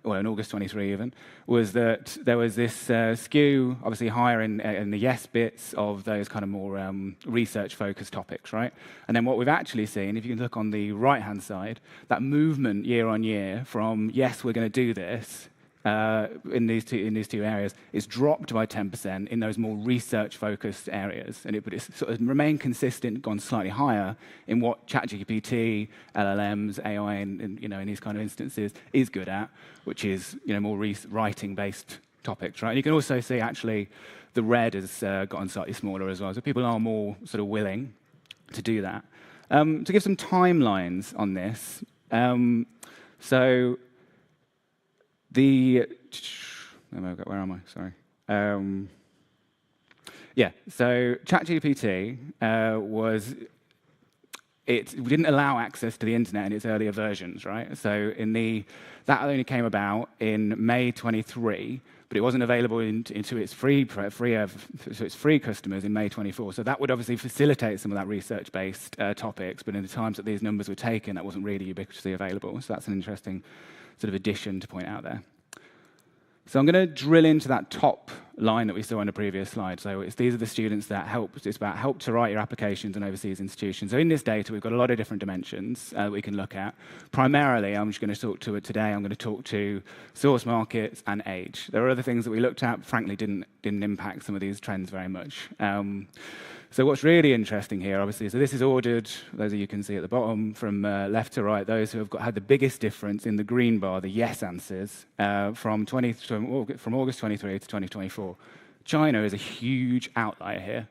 well, in August 23 even, was that there was this skew, obviously higher in the yes bits of those kind of more research-focused topics, right? And then what we've actually seen, if you can look on the right-hand side, that movement year on year from, yes, we're going to do this, in these two areas, is dropped by 10% in those more research-focused areas, but it's sort of remained consistent, gone slightly higher in what ChatGPT, LLMs, AI, and in these kind of instances is good at, which is more writing-based topics, right? And you can also see actually the red has gotten slightly smaller as well, so people are more sort of willing to do that. To give some timelines on this, so where am I? Sorry. So ChatGPT we didn't allow access to the internet in its earlier versions, right? So that only came about in May 23, but it wasn't available into its free customers in May 24. So that would obviously facilitate some of that research-based topics, but in the times that these numbers were taken, that wasn't really ubiquitously available. So that's an interesting sort of addition to point out there. So I'm going to drill into that top line that we saw on the previous slide. So these are the students that it's about help to write your applications in overseas institutions. So in this data, we've got a lot of different dimensions that we can look at. Primarily, I'm just going to talk to it today. I'm going to talk to source markets and age. There are other things that we looked at, frankly, didn't impact some of these trends very much. So what's really interesting here, obviously, so this is ordered, those of you can see at the bottom, from left to right, those who have had the biggest difference in the green bar, the yes answers, from August 23 to 2024. China is a huge outlier here,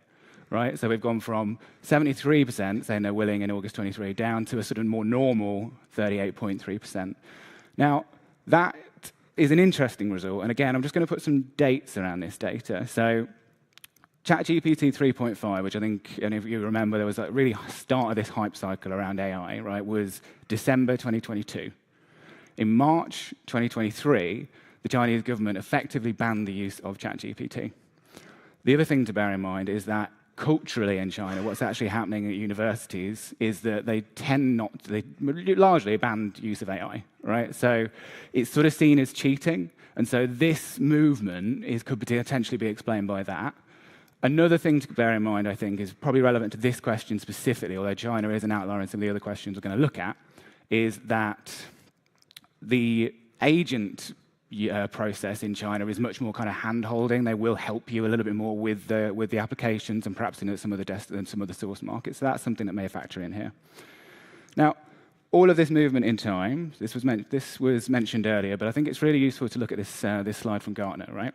right? So we've gone from 73% saying they're willing in August 23 down to a sort of more normal 38.3%. Now, that is an interesting result. And again, I'm just going to put some dates around this data. So ChatGPT 3.5, which I think, and if you remember, there was like really start of this hype cycle around AI, right, was December 2022. In March 2023, the Chinese government effectively banned the use of ChatGPT. The other thing to bear in mind is that culturally in China, what's actually happening at universities is that they largely banned use of AI, right? So it's sort of seen as cheating. And so this movement could potentially be explained by that. Another thing to bear in mind, I think, is probably relevant to this question specifically, although China is an outlier in some of the other questions we're going to look at, is that the agent process in China is much more kind of hand-holding. They will help you a little bit more with the applications and perhaps in some of the source markets. So that's something that may factor in here. Now, all of this movement in time, this was mentioned earlier, but I think it's really useful to look at this slide from Gartner, right?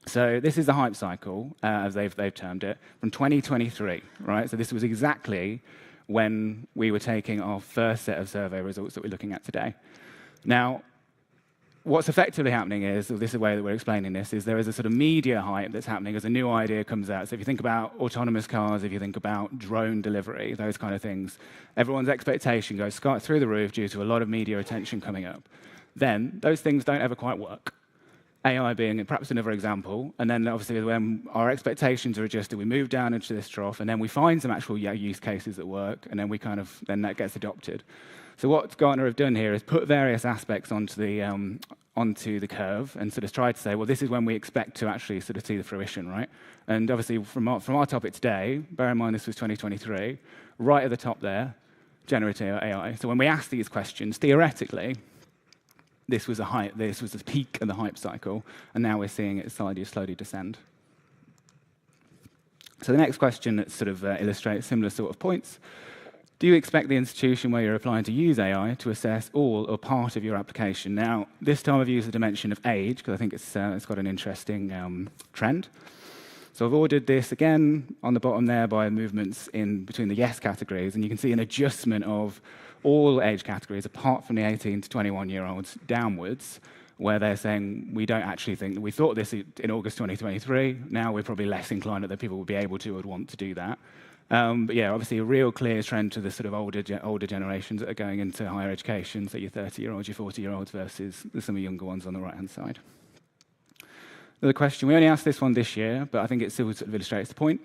So this is the hype cycle, as they've termed it, from 2023, right? So this was exactly when we were taking our first set of survey results that we're looking at today. Now, what's effectively happening is, or this is the way that we're explaining this, is there is a sort of media hype that's happening as a new idea comes out. So if you think about autonomous cars, if you think about drone delivery, those kind of things, everyone's expectation goes through the roof due to a lot of media attention coming up. Then those things don't ever quite work. AI being perhaps another example, and then obviously when our expectations are adjusted, we move down into this trough, and then we find some actual use cases that work, and then then that gets adopted. So what Gartner have done here is put various aspects onto the curve and sort of try to say, well, this is when we expect to actually sort of see the fruition, right? And obviously from our topic today, bear in mind this was 2023, right at the top there, generative AI. So when we ask these questions, theoretically, this was the peak of the hype cycle, and now we're seeing it slowly descend. So the next question that sort of illustrates similar sort of points. Do you expect the institution where you're applying to use AI to assess all or part of your application? Now, this time I've used the dimension of age, because I think it's got an interesting trend. So I've ordered this again on the bottom there by movements in between the yes categories, and you can see an adjustment of all age categories apart from the 18 to 21-year-olds downwards, where they're saying we don't actually think that we thought this in August 2023. Now we're probably less inclined that people will be able to or would want to do that. But yeah, obviously a real clear trend to the sort of older generations that are going into higher education, so your 30-year-olds, your 40-year-olds versus some of the younger ones on the right-hand side. Another question, we only asked this one this year, but I think it still sort of illustrates the point.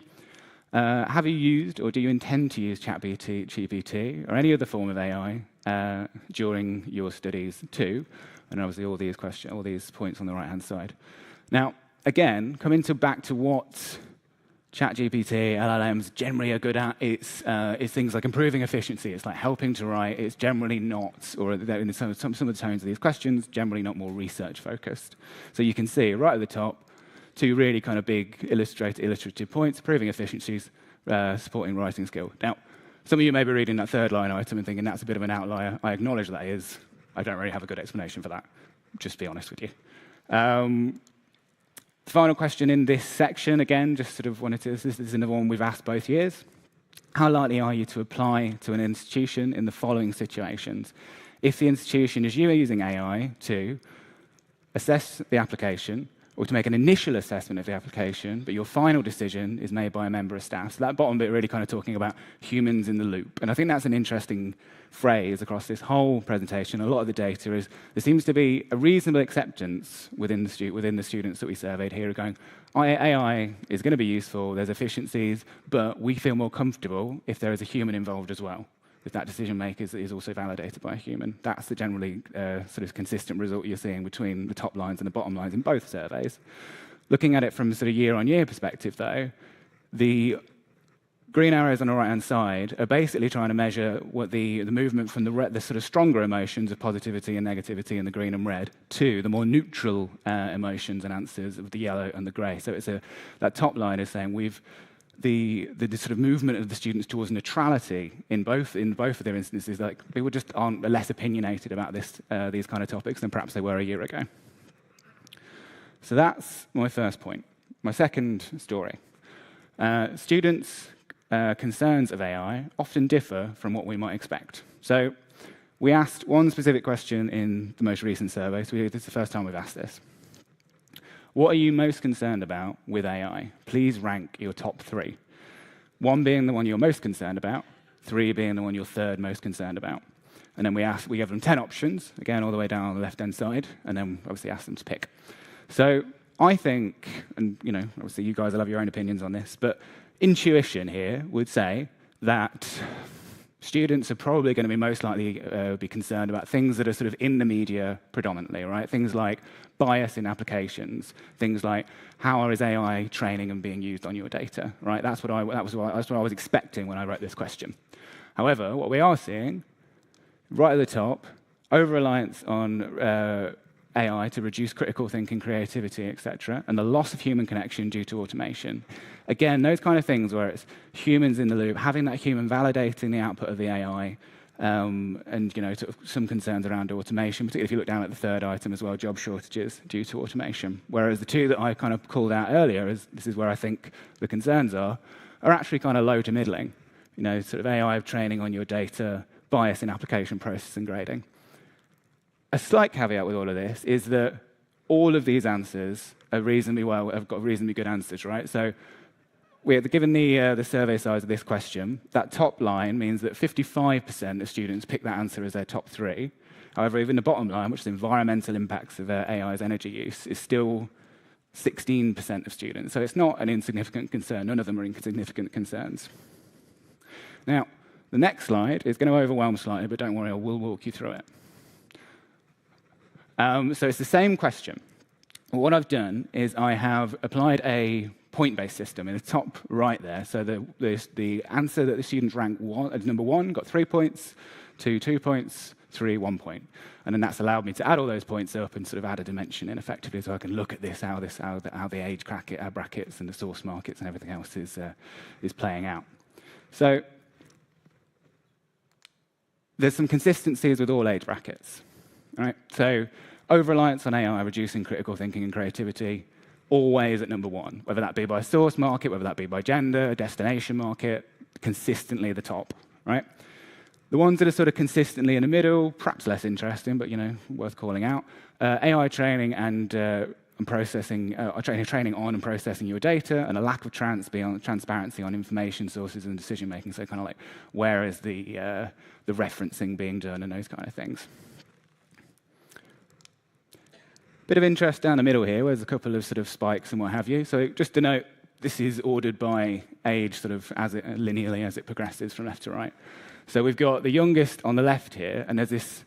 Have you used or do you intend to use ChatGPT or any other form of AI during your studies too? And obviously all these points on the right-hand side. Now, again, coming back to what ChatGPT, LLMs generally are good at, it's things like improving efficiency. It's like helping to write. It's generally not, or in some of the tones of these questions, generally not more research focused. So you can see right at the top, two really kind of big illustrative points, improving efficiencies, supporting writing skill. Now, some of you may be reading that third line item and thinking that's a bit of an outlier. I acknowledge that is. I don't really have a good explanation for that, just to be honest with you. The final question in this section, again, just sort of wanted to, this is another one we've asked both years. How likely are you to apply to an institution in the following situations? If the institution is using AI to assess the application, or to make an initial assessment of the application, but your final decision is made by a member of staff. So that bottom bit really kind of talking about humans in the loop. And I think that's an interesting phrase across this whole presentation. A lot of the data is, there seems to be a reasonable acceptance within the students that we surveyed here, going, AI is going to be useful, there's efficiencies, but we feel more comfortable if there is a human involved as well. If that decision maker is also validated by a human. That's the generally sort of consistent result you're seeing between the top lines and the bottom lines in both surveys. Looking at it from a sort of year-on-year perspective, though, the green arrows on the right-hand side are basically trying to measure what the movement from the sort of stronger emotions of positivity and negativity in the green and red to the more neutral emotions and answers of the yellow and the grey. So it's that top line is saying the sort of movement of the students towards neutrality in both of their instances, like people just aren't less opinionated about these kind of topics than perhaps they were a year ago. So that's my first point. My second story. Students' concerns of AI often differ from what we might expect. So we asked one specific question in the most recent survey, so this is the first time we've asked this. What are you most concerned about with AI? Please rank your top 3. 1 being the one you're most concerned about, 3 being the one you're third most concerned about. And then we gave them 10 options, again, all the way down on the left-hand side, and then obviously asked them to pick. So I think, and obviously you guys will have your own opinions on this, but intuition here would say that students are probably going to be most likely be concerned about things that are sort of in the media predominantly, right? Things like bias in applications, things like how is AI training and being used on your data, right? That's what I was expecting when I wrote this question. However, what we are seeing right at the top, over-reliance on AI to reduce critical thinking, creativity, etc., and the loss of human connection due to automation. Again, those kind of things where it's humans in the loop, having that human validating the output of the AI, and sort of some concerns around automation, particularly if you look down at the third item as well, job shortages due to automation. Whereas the two that I kind of called out earlier, this is where I think the concerns are actually kind of low to middling. Sort of AI training on your data, bias in application process and grading. A slight caveat with all of this is that all of these answers are have got reasonably good answers, right? So given the survey size of this question, that top line means that 55% of students pick that answer as their top 3. However, even the bottom line, which is environmental impacts of AI's energy use, is still 16% of students. So it's not an insignificant concern. None of them are insignificant concerns. Now, the next slide is going to overwhelm slightly, but don't worry, I will walk you through it. So it's the same question. What I've done is I have applied a point-based system in the top right there. So the answer that the students ranked as number 1 got 3 points, 2 points, 3 1 point. And then that's allowed me to add all those points up and sort of add a dimension in effectively, so I can look at how the age brackets and the source markets and everything else is playing out. So there's some consistencies with all age brackets. Right? So over-reliance on AI, reducing critical thinking and creativity, always at number 1, whether that be by source market, whether that be by gender, destination market, consistently the top. Right? The ones that are sort of consistently in the middle, perhaps less interesting, but worth calling out. AI training and processing, training on and processing your data, and a lack of transparency on information sources and decision making. So kind of like where is the referencing being done and those kind of things. Bit of interest down the middle here, where there's a couple of sort of spikes and what have you. So just to note, this is ordered by age, sort of linearly as it progresses from left to right. So we've got the youngest on the left here, and there's this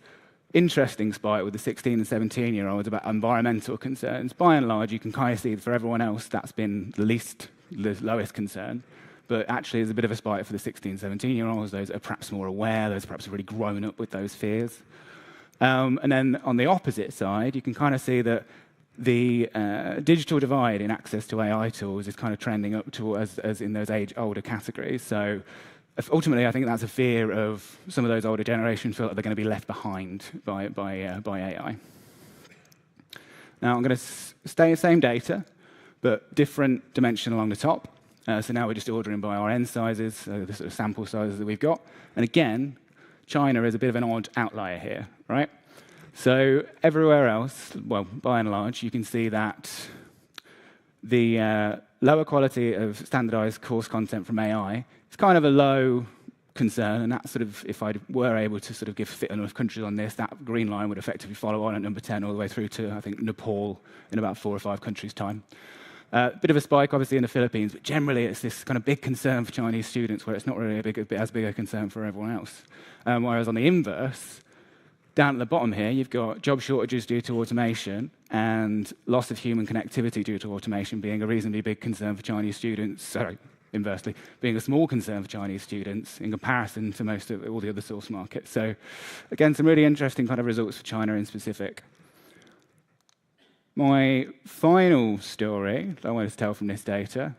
interesting spike with the 16 and 17-year-olds about environmental concerns. By and large, you can kind of see that for everyone else, that's been the lowest concern. But actually, there's a bit of a spike for the 16, 17-year-olds. Those are perhaps more aware. Those perhaps have really grown up with those fears. And then on the opposite side, you can kind of see that the digital divide in access to AI tools is kind of trending up to as in those older categories. So ultimately, I think that's a fear of some of those older generations feel like they're going to be left behind by AI. Now, I'm going to stay the same data, but different dimension along the top. So now we're just ordering by our n sizes, the sort of sample sizes that we've got. And again, China is a bit of an odd outlier here, right? So everywhere else, well, by and large, you can see that the lower quality of standardized course content from AI is kind of a low concern, and that sort of, if I were able to sort of fit enough countries on this, that green line would effectively follow on at number 10 all the way through to, I think, Nepal in about 4 or 5 countries' time. Bit of a spike, obviously, in the Philippines, but generally it's this kind of big concern for Chinese students where it's not really as big a concern for everyone else. Whereas on the inverse, down at the bottom here, you've got job shortages due to automation and loss of human connectivity due to automation being a reasonably big concern for Chinese students. Sorry, inversely, being a small concern for Chinese students in comparison to most of all the other source markets. So again, some really interesting kind of results for China in specific. My final story that I wanted to tell from this data,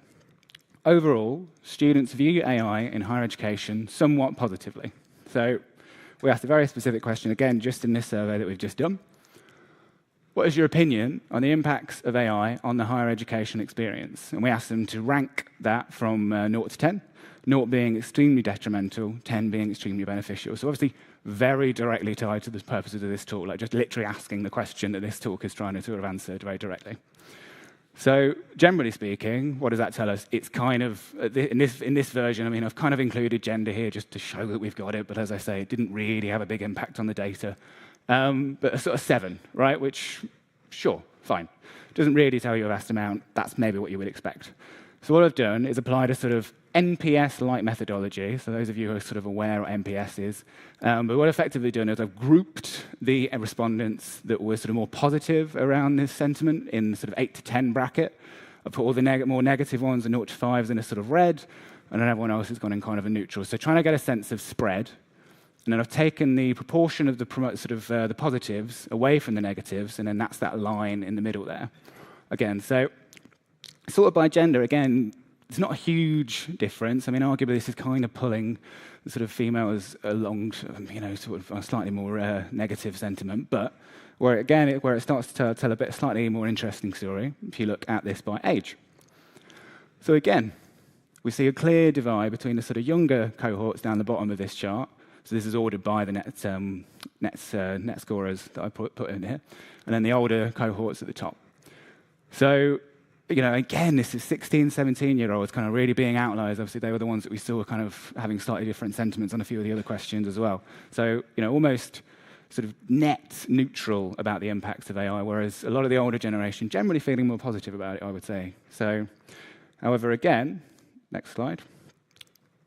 overall, students view AI in higher education somewhat positively. So we asked a very specific question, again, just in this survey that we've just done. What is your opinion on the impacts of AI on the higher education experience? And we asked them to rank that from 0 to 10, 0 being extremely detrimental, 10 being extremely beneficial. So obviously, very directly tied to the purposes of this talk, like just literally asking the question that this talk is trying to sort of answer very directly. So generally speaking, what does that tell us? It's kind of, in this version, I mean, I've kind of included gender here just to show that we've got it, but as I say, it didn't really have a big impact on the data. But a sort of 7, right, which, sure, fine. Doesn't really tell you a vast amount. That's maybe what you would expect. So what I've done is applied a sort of NPS-like methodology. So those of you who are sort of aware what NPS is. But what I've effectively done is I've grouped the respondents that were sort of more positive around this sentiment in the sort of 8 to 10 bracket. I've put all the more negative ones, the 0 to 5s, in a sort of red, and then everyone else has gone in kind of a neutral. So trying to get a sense of spread. And then I've taken the proportion of the the positives away from the negatives, and then that's that line in the middle there. Again, so sort of by gender, again, it's not a huge difference. I mean, arguably, this is kind of pulling the sort of females along, sort of a slightly more negative sentiment. But where it starts to tell a slightly more interesting story, if you look at this by age. So again, we see a clear divide between the sort of younger cohorts down the bottom of this chart. So this is ordered by the net scorers that I put in here, and then the older cohorts at the top. So, again, this is 16, 17-year-olds kind of really being outliers. Obviously, they were the ones that we saw kind of having slightly different sentiments on a few of the other questions as well. So, almost sort of net neutral about the impacts of AI, whereas a lot of the older generation generally feeling more positive about it, I would say. So, however, again, next slide.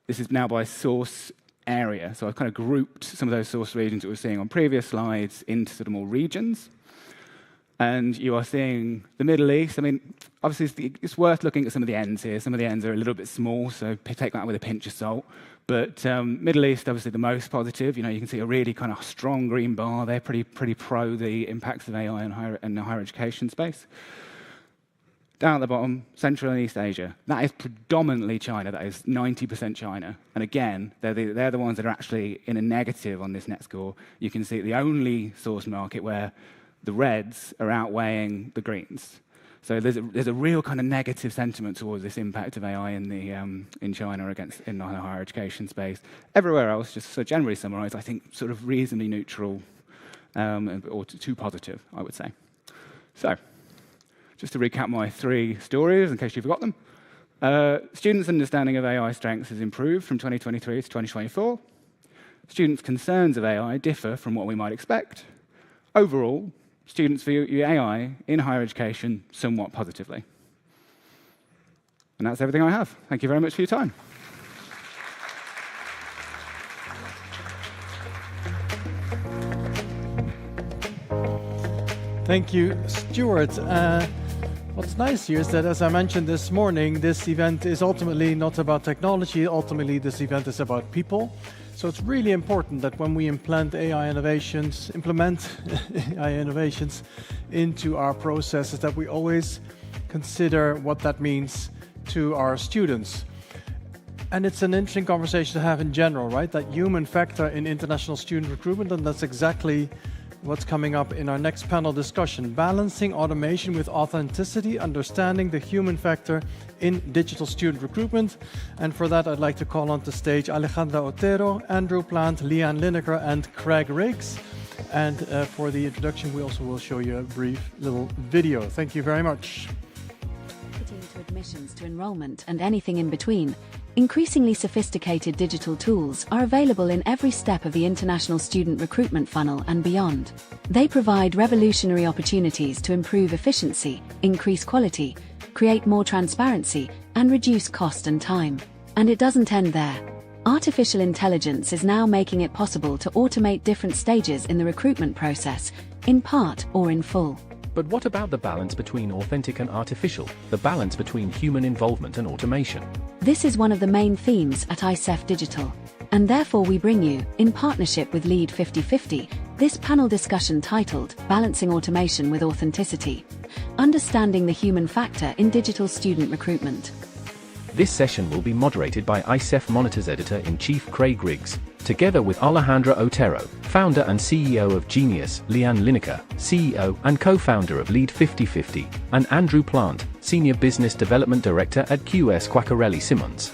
This is now by source area. So I've kind of grouped some of those source regions that we were seeing on previous slides into sort of more regions. And you are seeing the Middle East. I mean, obviously, it's worth looking at some of the ends here. Some of the ends are a little bit small, so take that with a pinch of salt. But Middle East, obviously, the most positive. You can see a really kind of strong green bar. They're pretty pro the impacts of AI in the higher education space. Down at the bottom, Central and East Asia. That is predominantly China. That is 90% China. And again, they're the ones that are actually in a negative on this net score. You can see the only source market where the reds are outweighing the greens. So there's a real kind of negative sentiment towards this impact of AI in China in the higher education space. Everywhere else, just so generally summarised, I think sort of reasonably neutral or too positive, I would say. So just to recap my 3 stories, in case you forgot them. Students' understanding of AI strengths has improved from 2023 to 2024. Students' concerns of AI differ from what we might expect. Overall, students view AI in higher education somewhat positively. And that's everything I have. Thank you very much for your time. Thank you, Stuart. What's nice here is that, as I mentioned this morning, this event is ultimately not about technology. Ultimately, this event is about people. So it's really important that when we implement AI innovations into our processes, that we always consider what that means to our students. And it's an interesting conversation to have in general, right? That human factor in international student recruitment, and that's exactly what's coming up in our next panel discussion. Balancing automation with authenticity, understanding the human factor in digital student recruitment. And for that, I'd like to call onto stage Alejandra Otero, Andrew Plant, Leanne Lineker, and Craig Riggs. And for the introduction, we also will show you a brief little video. Thank you very much. To admissions to enrollment and anything in between, increasingly sophisticated digital tools are available in every step of the international student recruitment funnel and beyond. They provide revolutionary opportunities to improve efficiency, increase quality, create more transparency, and reduce cost and time. And it doesn't end there. Artificial intelligence is now making it possible to automate different stages in the recruitment process, in part or in full. But what about the balance between authentic and artificial, the balance between human involvement and automation? This is one of the main themes at ICEF Digital, and therefore we bring you, in partnership with Lead 50/50, this panel discussion titled Balancing Automation with Authenticity, Understanding the Human Factor in Digital Student Recruitment. This session will be moderated by ICEF Monitors Editor-in-Chief Craig Riggs, together with Alejandra Otero, founder and CEO of Genius, Leanne Lineker, CEO and co-founder of Lead 50/50, and Andrew Plant, Senior Business Development Director at QS Quacquarelli Simmons.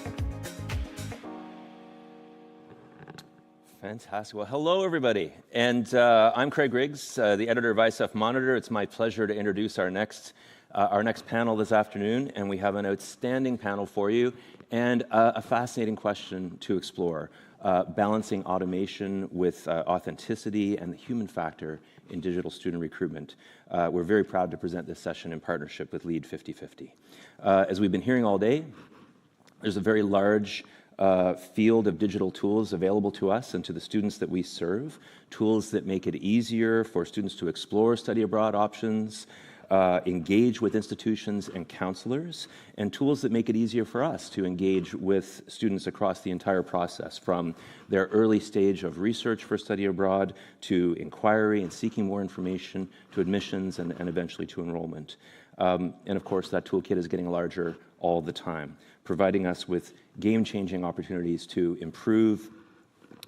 Fantastic. Well, hello, everybody. And I'm Craig Griggs, the editor of ICEF Monitor. It's my pleasure to introduce our next panel this afternoon. And we have an outstanding panel for you and a fascinating question to explore, balancing automation with authenticity and the human factor in digital student recruitment. We're very proud to present this session in partnership with Lead 50/50. As we've been hearing all day, there's a very large field of digital tools available to us and to the students that we serve, tools that make it easier for students to explore study abroad options, engage with institutions and counselors, and tools that make it easier for us to engage with students across the entire process, from their early stage of research for study abroad to inquiry and seeking more information, to admissions, and eventually to enrollment. And of course, that toolkit is getting larger all the time, providing us with game-changing opportunities to improve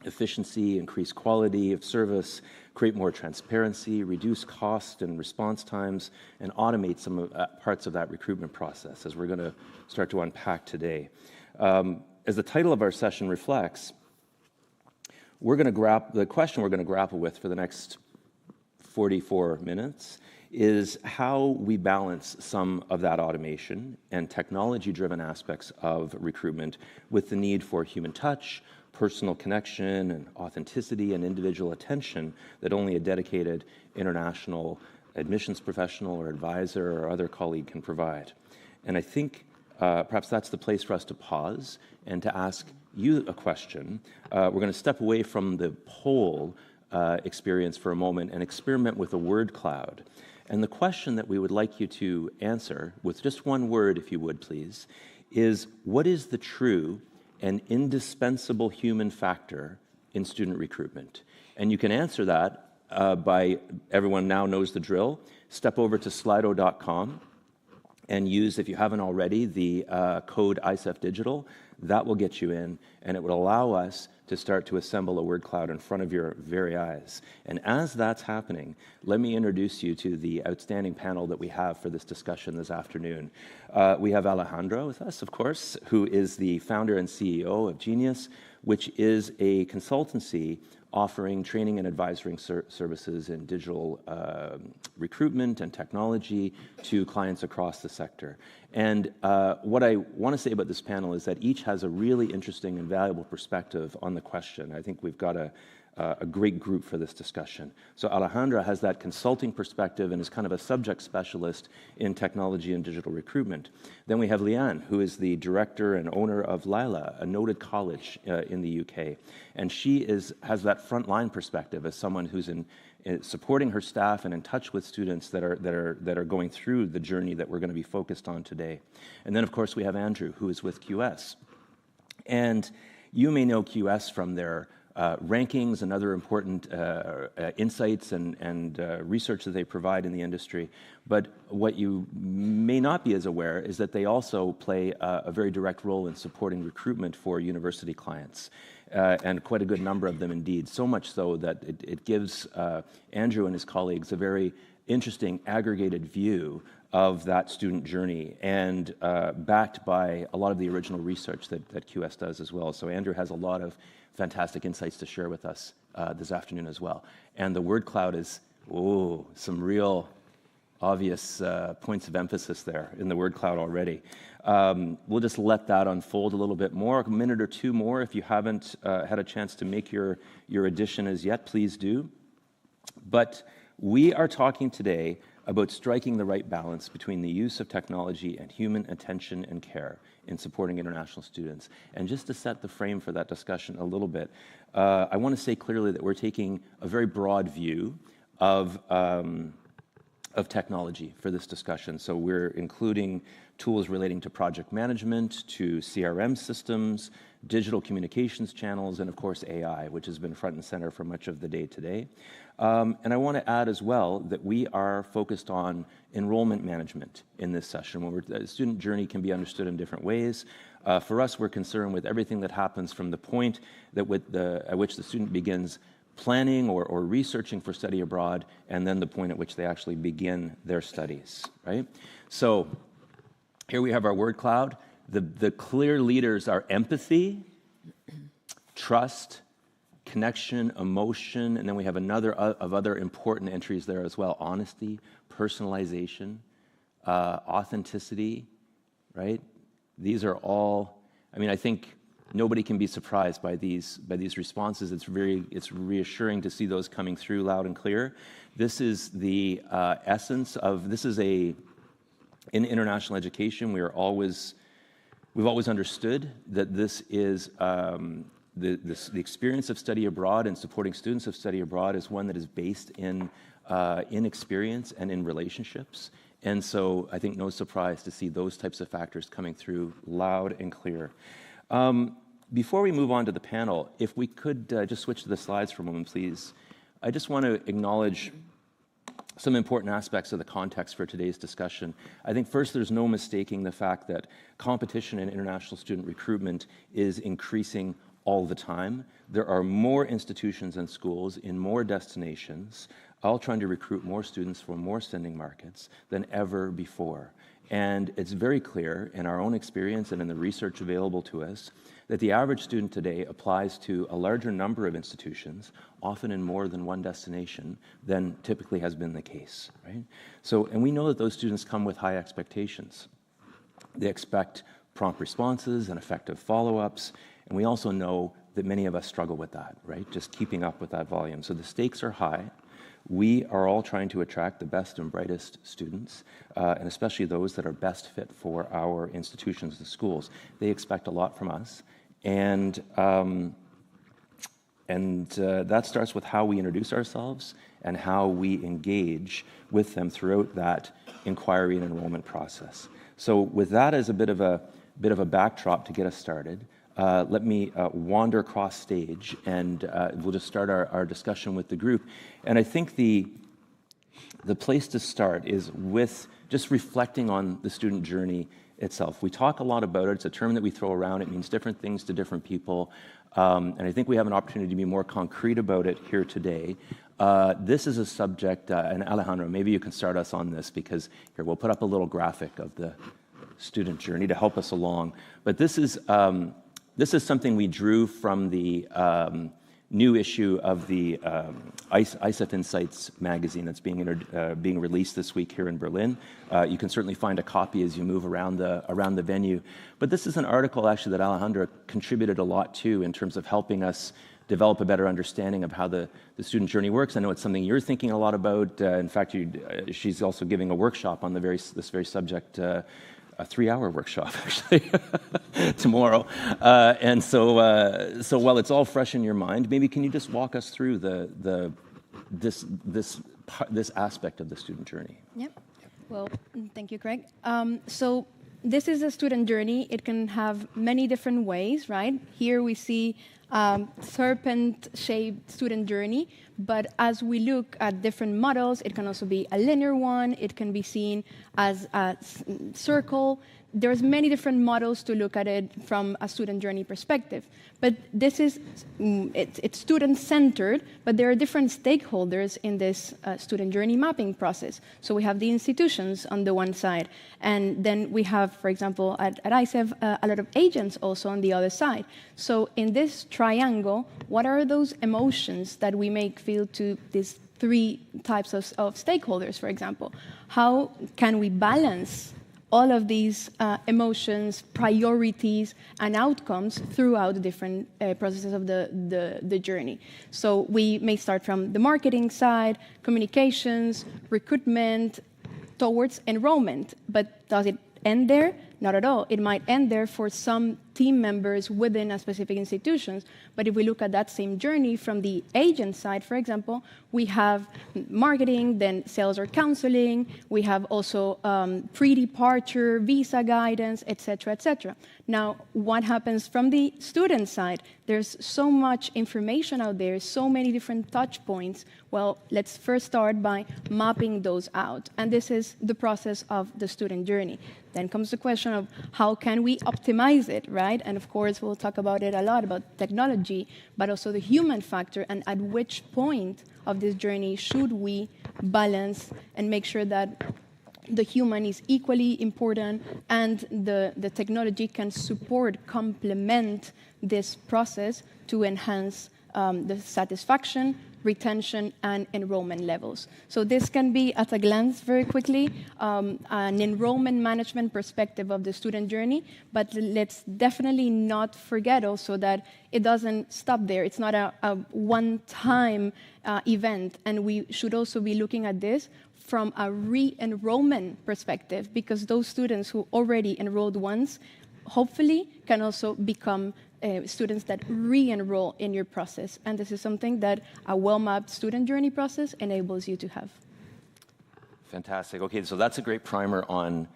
efficiency, increase quality of service, create more transparency, reduce cost and response times, and automate some of parts of that recruitment process, as we're going to start to unpack today. As the title of our session reflects, the question we're going to grapple with for the next 44 minutes is how we balance some of that automation and technology-driven aspects of recruitment with the need for human touch, personal connection, and authenticity and individual attention that only a dedicated international admissions professional or advisor or other colleague can provide. And I think perhaps that's the place for us to pause and to ask you a question. We're going to step away from the poll experience for a moment and experiment with a word cloud. And the question that we would like you to answer, with just one word, if you would, please, is what is the true and indispensable human factor in student recruitment? And you can answer that by, everyone now knows the drill, step over to slido.com and use, if you haven't already, the code ICEF Digital. That will get you in, and it will allow us to start to assemble a word cloud in front of your very eyes. And as that's happening, let me introduce you to the outstanding panel that we have for this discussion this afternoon. We have Alejandra with us, of course, who is the founder and CEO of Genius, which is a consultancy offering training and advisory services in digital recruitment and technology to clients across the sector. And what I want to say about this panel is that each has a really interesting and valuable perspective on the question. I think we've got a great group for this discussion. So Alejandra has that consulting perspective and is kind of a subject specialist in technology and digital recruitment. Then we have Leanne, who is the director and owner of Lila, a noted college in the UK. And she has that frontline perspective as someone who's supporting her staff and in touch with students that are going through the journey that we're going to be focused on today. And then, of course, we have Andrew, who is with QS. And you may know QS from their rankings and other important insights and research that they provide in the industry. But what you may not be as aware is that they also play a very direct role in supporting recruitment for university clients, and quite a good number of them indeed, so much so that it gives Andrew and his colleagues a very interesting aggregated view of that student journey, and backed by a lot of the original research that QS does as well. So Andrew has a lot of fantastic insights to share with us this afternoon as well. And the word cloud is, some real obvious points of emphasis there in the word cloud already. We'll just let that unfold a little bit more, a minute or two more. If you haven't had a chance to make your addition as yet, please do. But we are talking today about striking the right balance between the use of technology and human attention and care in supporting international students. And just to set the frame for that discussion a little bit, I want to say clearly that we're taking a very broad view of technology for this discussion. So we're including tools relating to project management, to CRM systems, digital communications channels, and of course AI, which has been front and center for much of the day today. And I want to add as well that we are focused on enrollment management in this session, where the student journey can be understood in different ways. For us, we're concerned with everything that happens from the point at which the student begins planning or researching for study abroad, and then the point at which they actually begin their studies, right? So here we have our word cloud. The clear leaders are empathy, trust, connection, emotion, and then we have another of other important entries there as well: honesty, personalization, authenticity, right? These are all, I mean, I think nobody can be surprised by these responses. It's reassuring to see those coming through loud and clear. This is the essence of, in international education, we've always understood that this is the experience of study abroad and supporting students of study abroad is one that is based in experience and in relationships. And so I think no surprise to see those types of factors coming through loud and clear. Before we move on to the panel, if we could just switch to the slides for a moment, please. I just want to acknowledge some important aspects of the context for today's discussion. I think first, there's no mistaking the fact that competition in international student recruitment is increasing all the time. There are more institutions and schools in more destinations, all trying to recruit more students for more sending markets than ever before. And it's very clear in our own experience and in the research available to us that the average student today applies to a larger number of institutions, often in more than one destination, than typically has been the case, right? So, and we know that those students come with high expectations. They expect prompt responses and effective follow-ups, and we also know that many of us struggle with that, right? Just keeping up with that volume. So the stakes are high. We are all trying to attract the best and brightest students, and especially those that are best fit for our institutions and schools. They expect a lot from us, and that starts with how we introduce ourselves and how we engage with them throughout that inquiry and enrollment process. So with that as a bit of a backdrop to get us started, let me wander across stage, and we'll just start our discussion with the group. And I think the place to start is with just reflecting on the student journey itself. We talk a lot about it. It's a term that we throw around. It means different things to different people. And I think we have an opportunity to be more concrete about it here today. This is a subject, and Alejandro, maybe you can start us on this, because here, we'll put up a little graphic of the student journey to help us along. But this is something we drew from the new issue of the ICEF Insights magazine that's being released this week here in Berlin. You can certainly find a copy as you move around the venue. But this is an article actually that Alejandra contributed a lot to in terms of helping us develop a better understanding of how the student journey works. I know it's something you're thinking a lot about. In fact, she's also giving a workshop on this very subject, a 3-hour workshop actually tomorrow. And so while it's all fresh in your mind, maybe can you just walk us through this aspect of the student journey? Yep. Well, thank you, Craig. So this is a student journey. It can have many different ways, right? Here we see serpent-shaped student journey, but as we look at different models, it can also be a linear one, it can be seen as a circle. There's many different models to look at it from a student journey perspective. But this is, it's student-centered, but there are different stakeholders in this student journey mapping process. So we have the institutions on the one side, and then we have, for example, at ICEF, a lot of agents also on the other side. So in this triangle, what are those emotions that we make feel to these three types of stakeholders, for example? How can we balance all of these emotions, priorities, and outcomes throughout the different processes of the journey? So we may start from the marketing side, communications, recruitment, towards enrollment. But does it end there? Not at all. It might end there for some team members within a specific institutions. But if we look at that same journey from the agent side, for example, we have marketing, then sales or counseling. We have also pre-departure, visa guidance, et cetera, et cetera. Now, what happens from the student side? There's so much information out there, so many different touch points. Well, let's first start by mapping those out. And this is the process of the student journey. Then comes the question of how can we optimize it, right? And of course, we'll talk about it a lot, about technology, but also the human factor, and at which point of this journey should we balance and make sure that the human is equally important and the technology can support, complement this process to enhance the satisfaction, retention, and enrollment levels. So this can be, at a glance, very quickly, an enrollment management perspective of the student journey, but let's definitely not forget also that it doesn't stop there. It's not a one-time event, and we should also be looking at this from a re-enrollment perspective, because those students who already enrolled once hopefully can also become students that re-enroll in your process. And this is something that a well-mapped student journey process enables you to have. Fantastic. Okay, so that's a great primer on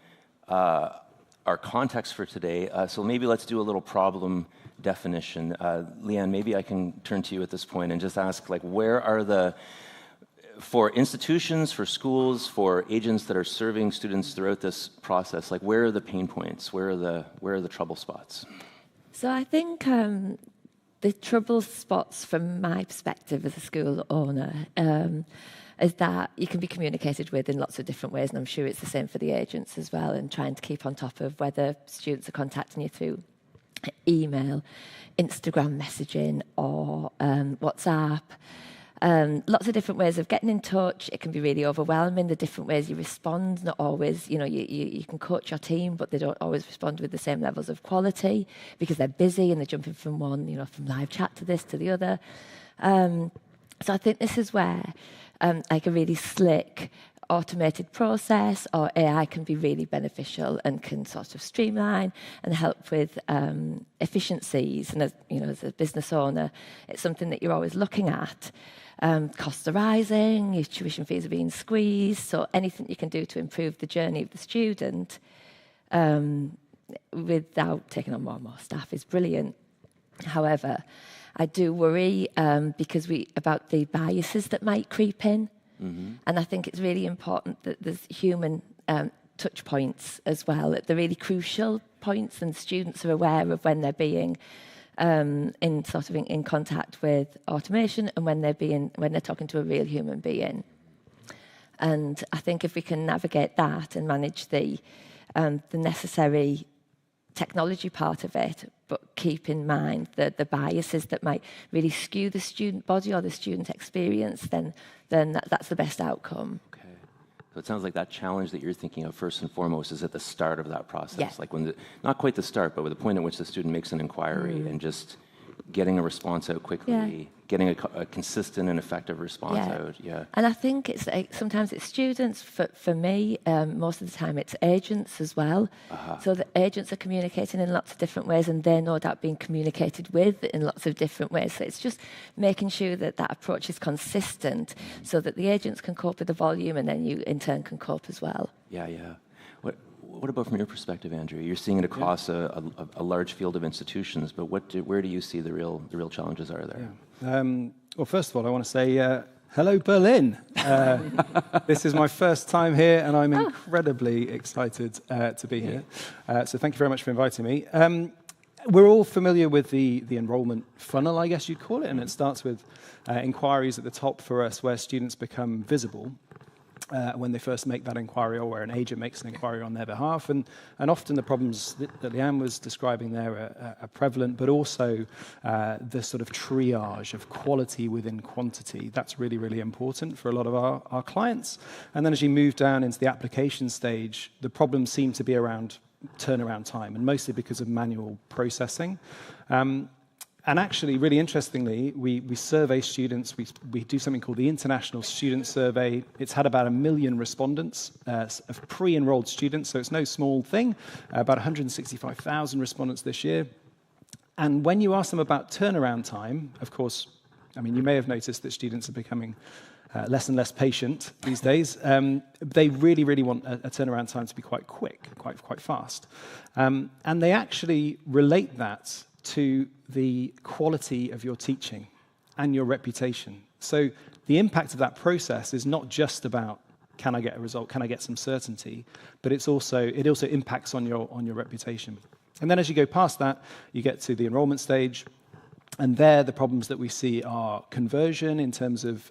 our context for today. So maybe let's do a little problem definition. Leanne, maybe I can turn to you at this point and just ask, like, where are for institutions, for schools, for agents that are serving students throughout this process, like, where are the pain points? Where are the trouble spots? So I think the trouble spots from my perspective as a school owner is that you can be communicated with in lots of different ways, and I'm sure it's the same for the agents as well, and trying to keep on top of whether students are contacting you through email, Instagram messaging, or WhatsApp. Lots of different ways of getting in touch. It can be really overwhelming, the different ways you respond. Not always, you can coach your team, but they don't always respond with the same levels of quality because they're busy and they're jumping from from live chat to this to the other. So I think this is where like a really slick automated process or AI can be really beneficial and can sort of streamline and help with efficiencies. And as a business owner, it's something that you're always looking at. Costs are rising, your tuition fees are being squeezed, so anything you can do to improve the journey of the student without taking on more and more staff is brilliant. However, I do worry about the biases that might creep in. Mm-hmm. And I think it's really important that there's human touch points as well, at the really crucial points, and students are aware of when they're being in contact with automation and when they're talking to a real human being. And I think if we can navigate that and manage the necessary technology part of it, but keep in mind the biases that might really skew the student body or the student experience, then that's the best outcome. Okay. So it sounds like that challenge that you're thinking of first and foremost is at the start of that process. Yeah. Like not quite the start, but with the point at which the student makes an inquiry and just getting a response out quickly, getting a consistent and effective response out. Yeah. And I think it's sometimes it's students. For me, most of the time it's agents as well. Uh-huh. So the agents are communicating in lots of different ways, and they're no doubt being communicated with in lots of different ways. So it's just making sure that approach is consistent, so that the agents can cope with the volume, and then you in turn can cope as well. Yeah, yeah. What about from your perspective, Andrew? You're seeing it across a large field of institutions, but where do you see the real challenges are there? Yeah. Well, first of all, I want to say hello, Berlin. This is my first time here, and I'm incredibly excited to be here. So thank you very much for inviting me. We're all familiar with the enrollment funnel, I guess you'd call it, and it starts with inquiries at the top for us where students become visible. When they first make that inquiry, or where an agent makes an inquiry on their behalf. And often the problems that Leanne was describing there are prevalent, but also the sort of triage of quality within quantity. That's really, really important for a lot of our clients. And then as you move down into the application stage, the problems seem to be around turnaround time, and mostly because of manual processing. And actually, really interestingly, we survey students. We do something called the International Student Survey. It's had about 1 million respondents of pre-enrolled students, so it's no small thing, about 165,000 respondents this year. And when you ask them about turnaround time, of course, I mean, you may have noticed that students are becoming less and less patient these days. They really, really want a turnaround time to be quite quick, quite fast. And they actually relate that to the quality of your teaching and your reputation. So the impact of that process is not just about, can I get a result, can I get some certainty, but it also impacts on your reputation. And then as you go past that, you get to the enrollment stage, and there the problems that we see are conversion in terms of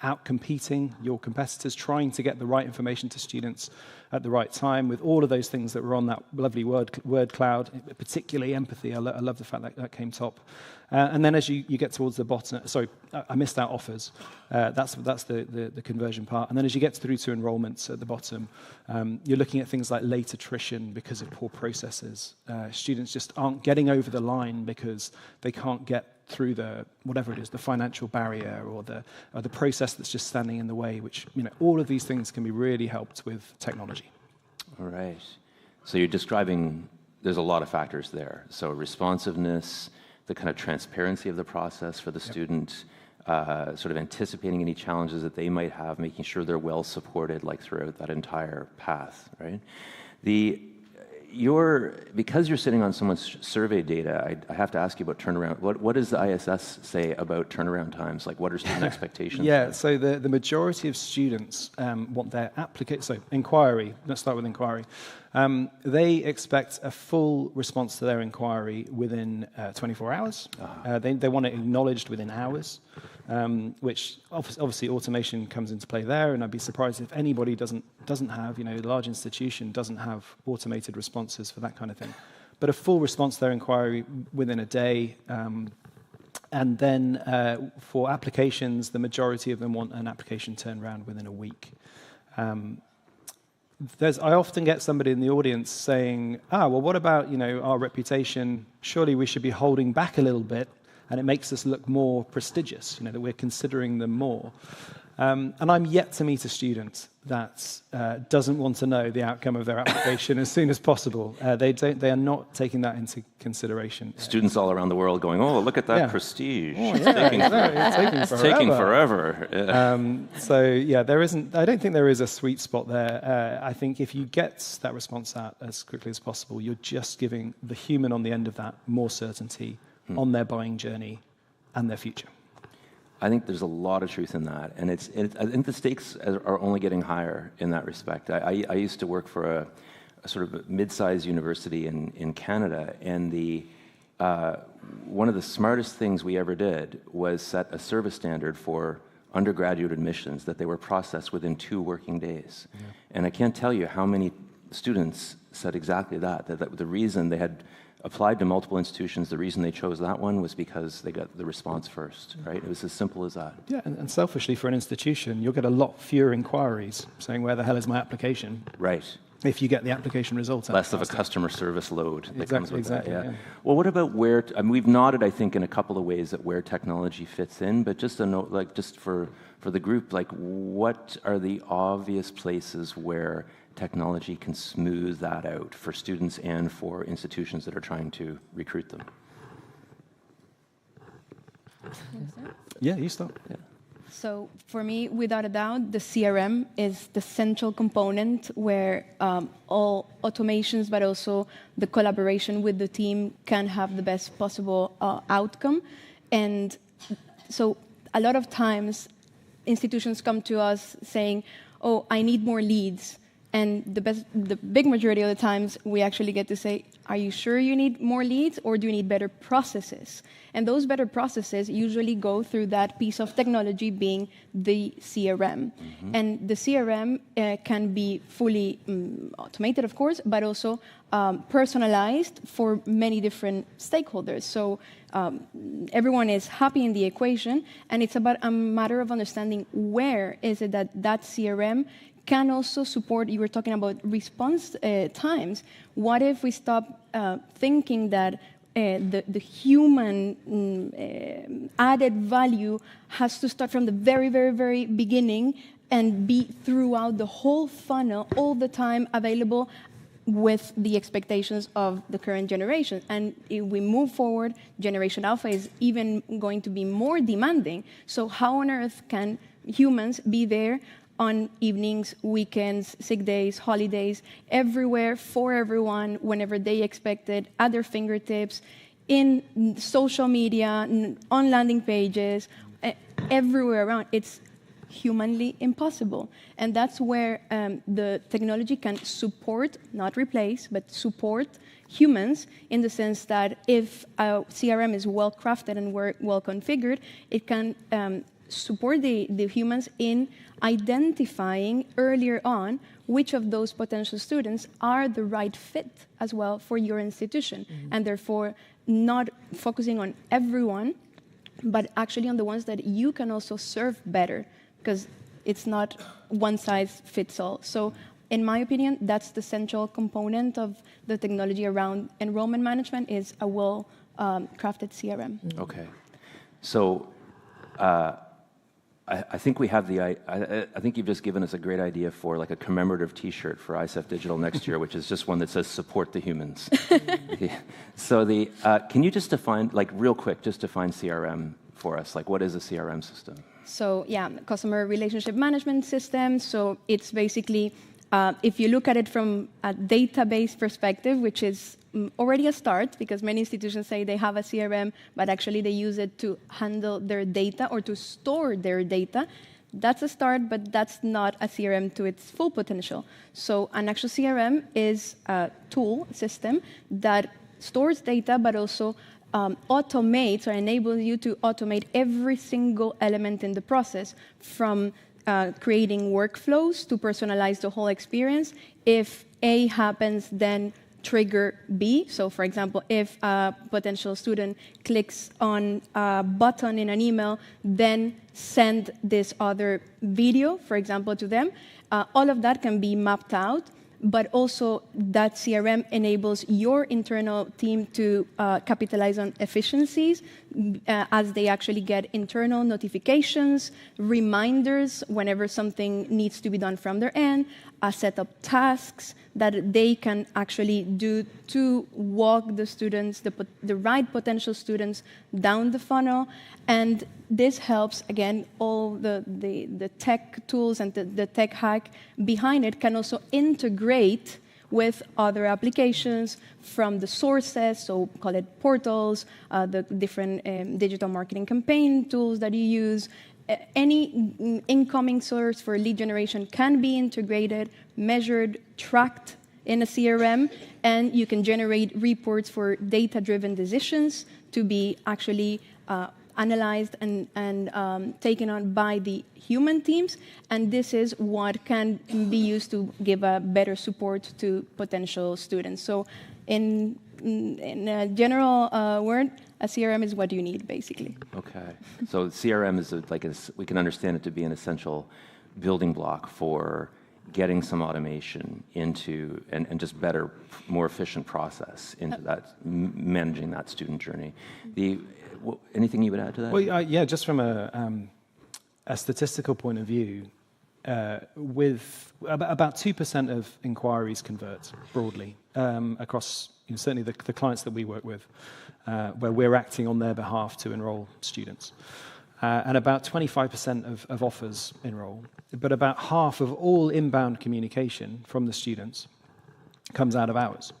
out-competing your competitors, trying to get the right information to students at the right time, with all of those things that were on that lovely word cloud, particularly empathy. I love the fact that that came top. And then as you get towards the bottom, sorry, I missed out offers. That's the conversion part. And then as you get through to enrollments at the bottom, you're looking at things like late attrition because of poor processes. Students just aren't getting over the line because they can't get through the whatever it is, the financial barrier or the process that's just standing in the way. Which all of these things can be really helped with technology. All right. So you're describing. There's a lot of factors there. So responsiveness, the kind of transparency of the process for the student, sort of anticipating any challenges that they might have, making sure they're well supported like throughout that entire path, right? Because you're sitting on someone's survey data, I have to ask you about turnaround. What does the ISS say about turnaround times? Like, what are student expectations? Yeah, so the majority of students want their inquiry, let's start with inquiry. They expect a full response to their inquiry within 24 hours. They want it acknowledged within hours, which obviously automation comes into play there, and I'd be surprised if anybody doesn't have, a large institution doesn't have automated responses for that kind of thing. But a full response to their inquiry within a day, and then for applications, the majority of them want an application turned around within a week. I often get somebody in the audience saying, well, what about, our reputation? Surely we should be holding back a little bit, and it makes us look more prestigious, that we're considering them more. And I'm yet to meet a student that doesn't want to know the outcome of their application as soon as possible. They are not taking that into consideration. Students all around the world going, oh, look at that prestige. Oh, it's taking forever. I don't think there is a sweet spot there. I think if you get that response out as quickly as possible, you're just giving the human on the end of that more certainty on their buying journey and their future. I think there's a lot of truth in that, and I think the stakes are only getting higher in that respect. I used to work for a sort of mid-sized university in Canada, and one of the smartest things we ever did was set a service standard for undergraduate admissions that they were processed within 2 working days. Yeah. And I can't tell you how many students said exactly that the reason they had applied to multiple institutions, the reason they chose that one was because they got the response first, right? It was as simple as that. Yeah, and selfishly for an institution, you'll get a lot fewer inquiries saying, where the hell is my application? Right. If you get the application results. Less of a customer service load that comes with that. Yeah. Well, what about we've nodded, I think, in a couple of ways at where technology fits in, but just a note, just for the group, what are the obvious places where technology can smooth that out for students and for institutions that are trying to recruit them? Yeah, you start. Yeah. So for me, without a doubt, the CRM is the central component where all automations, but also the collaboration with the team can have the best possible outcome. And so a lot of times, institutions come to us saying, oh, I need more leads. And the big majority of the times, we actually get to say, are you sure you need more leads, or do you need better processes? And those better processes usually go through that piece of technology being the CRM. Mm-hmm. And the CRM can be fully automated, of course, but also personalized for many different stakeholders. So everyone is happy in the equation, and it's about a matter of understanding where is it that CRM can also support. You were talking about response times. What if we stop thinking that the human added value has to start from the very, very, very beginning and be throughout the whole funnel all the time available with the expectations of the current generation. And if we move forward, Generation Alpha is even going to be more demanding. So how on earth can humans be there on evenings, weekends, sick days, holidays, everywhere for everyone, whenever they expect it, at their fingertips, in social media, on landing pages, everywhere around? It's humanly impossible. And that's where the technology can support, not replace, but support humans, in the sense that if a CRM is well crafted and well configured, it can support the humans in identifying earlier on which of those potential students are the right fit as well for your institution, and therefore not focusing on everyone, but actually on the ones that you can also serve better, because it's not one size fits all. So in my opinion, that's the central component of the technology around enrollment management, is a well-crafted CRM. Okay. So I think we have I think you've just given us a great idea for like a commemorative T-shirt for ICEF Digital next year, which is just one that says "Support the humans." So can you just define, like real quick, just define CRM for us? Like, what is a CRM system? So yeah, customer relationship management system. So it's basically, if you look at it from a database perspective, which is already a start, because many institutions say they have a CRM, but actually they use it to handle their data or to store their data. That's a start, but that's not a CRM to its full potential. So an actual CRM is a tool, system, that stores data, but also automates or enables you to automate every single element in the process, from creating workflows to personalize the whole experience. If A happens, then trigger B. So for example, if a potential student clicks on a button in an email, then send this other video, for example, to them. All of that can be mapped out, but also that CRM enables your internal team to capitalize on efficiencies as they actually get internal notifications, reminders whenever something needs to be done from their end, set up tasks that they can actually do to walk the students, the right potential students, down the funnel. And this helps, again, all the tech tools and the tech hack behind it can also integrate with other applications from the sources, so call it portals, the different digital marketing campaign tools that you use. Any incoming source for lead generation can be integrated, measured, tracked in a CRM, and you can generate reports for data-driven decisions to be actually analyzed and taken on by the human teams. And this is what can be used to give a better support to potential students. So in a general word, a CRM is what you need, basically. Okay. So CRM is we can understand it to be an essential building block for getting some automation into and just better, more efficient process into that, managing that student journey. Anything you would add to that? Well, yeah, just from a statistical point of view, with about 2% of inquiries convert broadly across certainly the clients that we work with, where we're acting on their behalf to enroll students. And about 25% of offers enroll, but about half of all inbound communication from the students comes out of hours.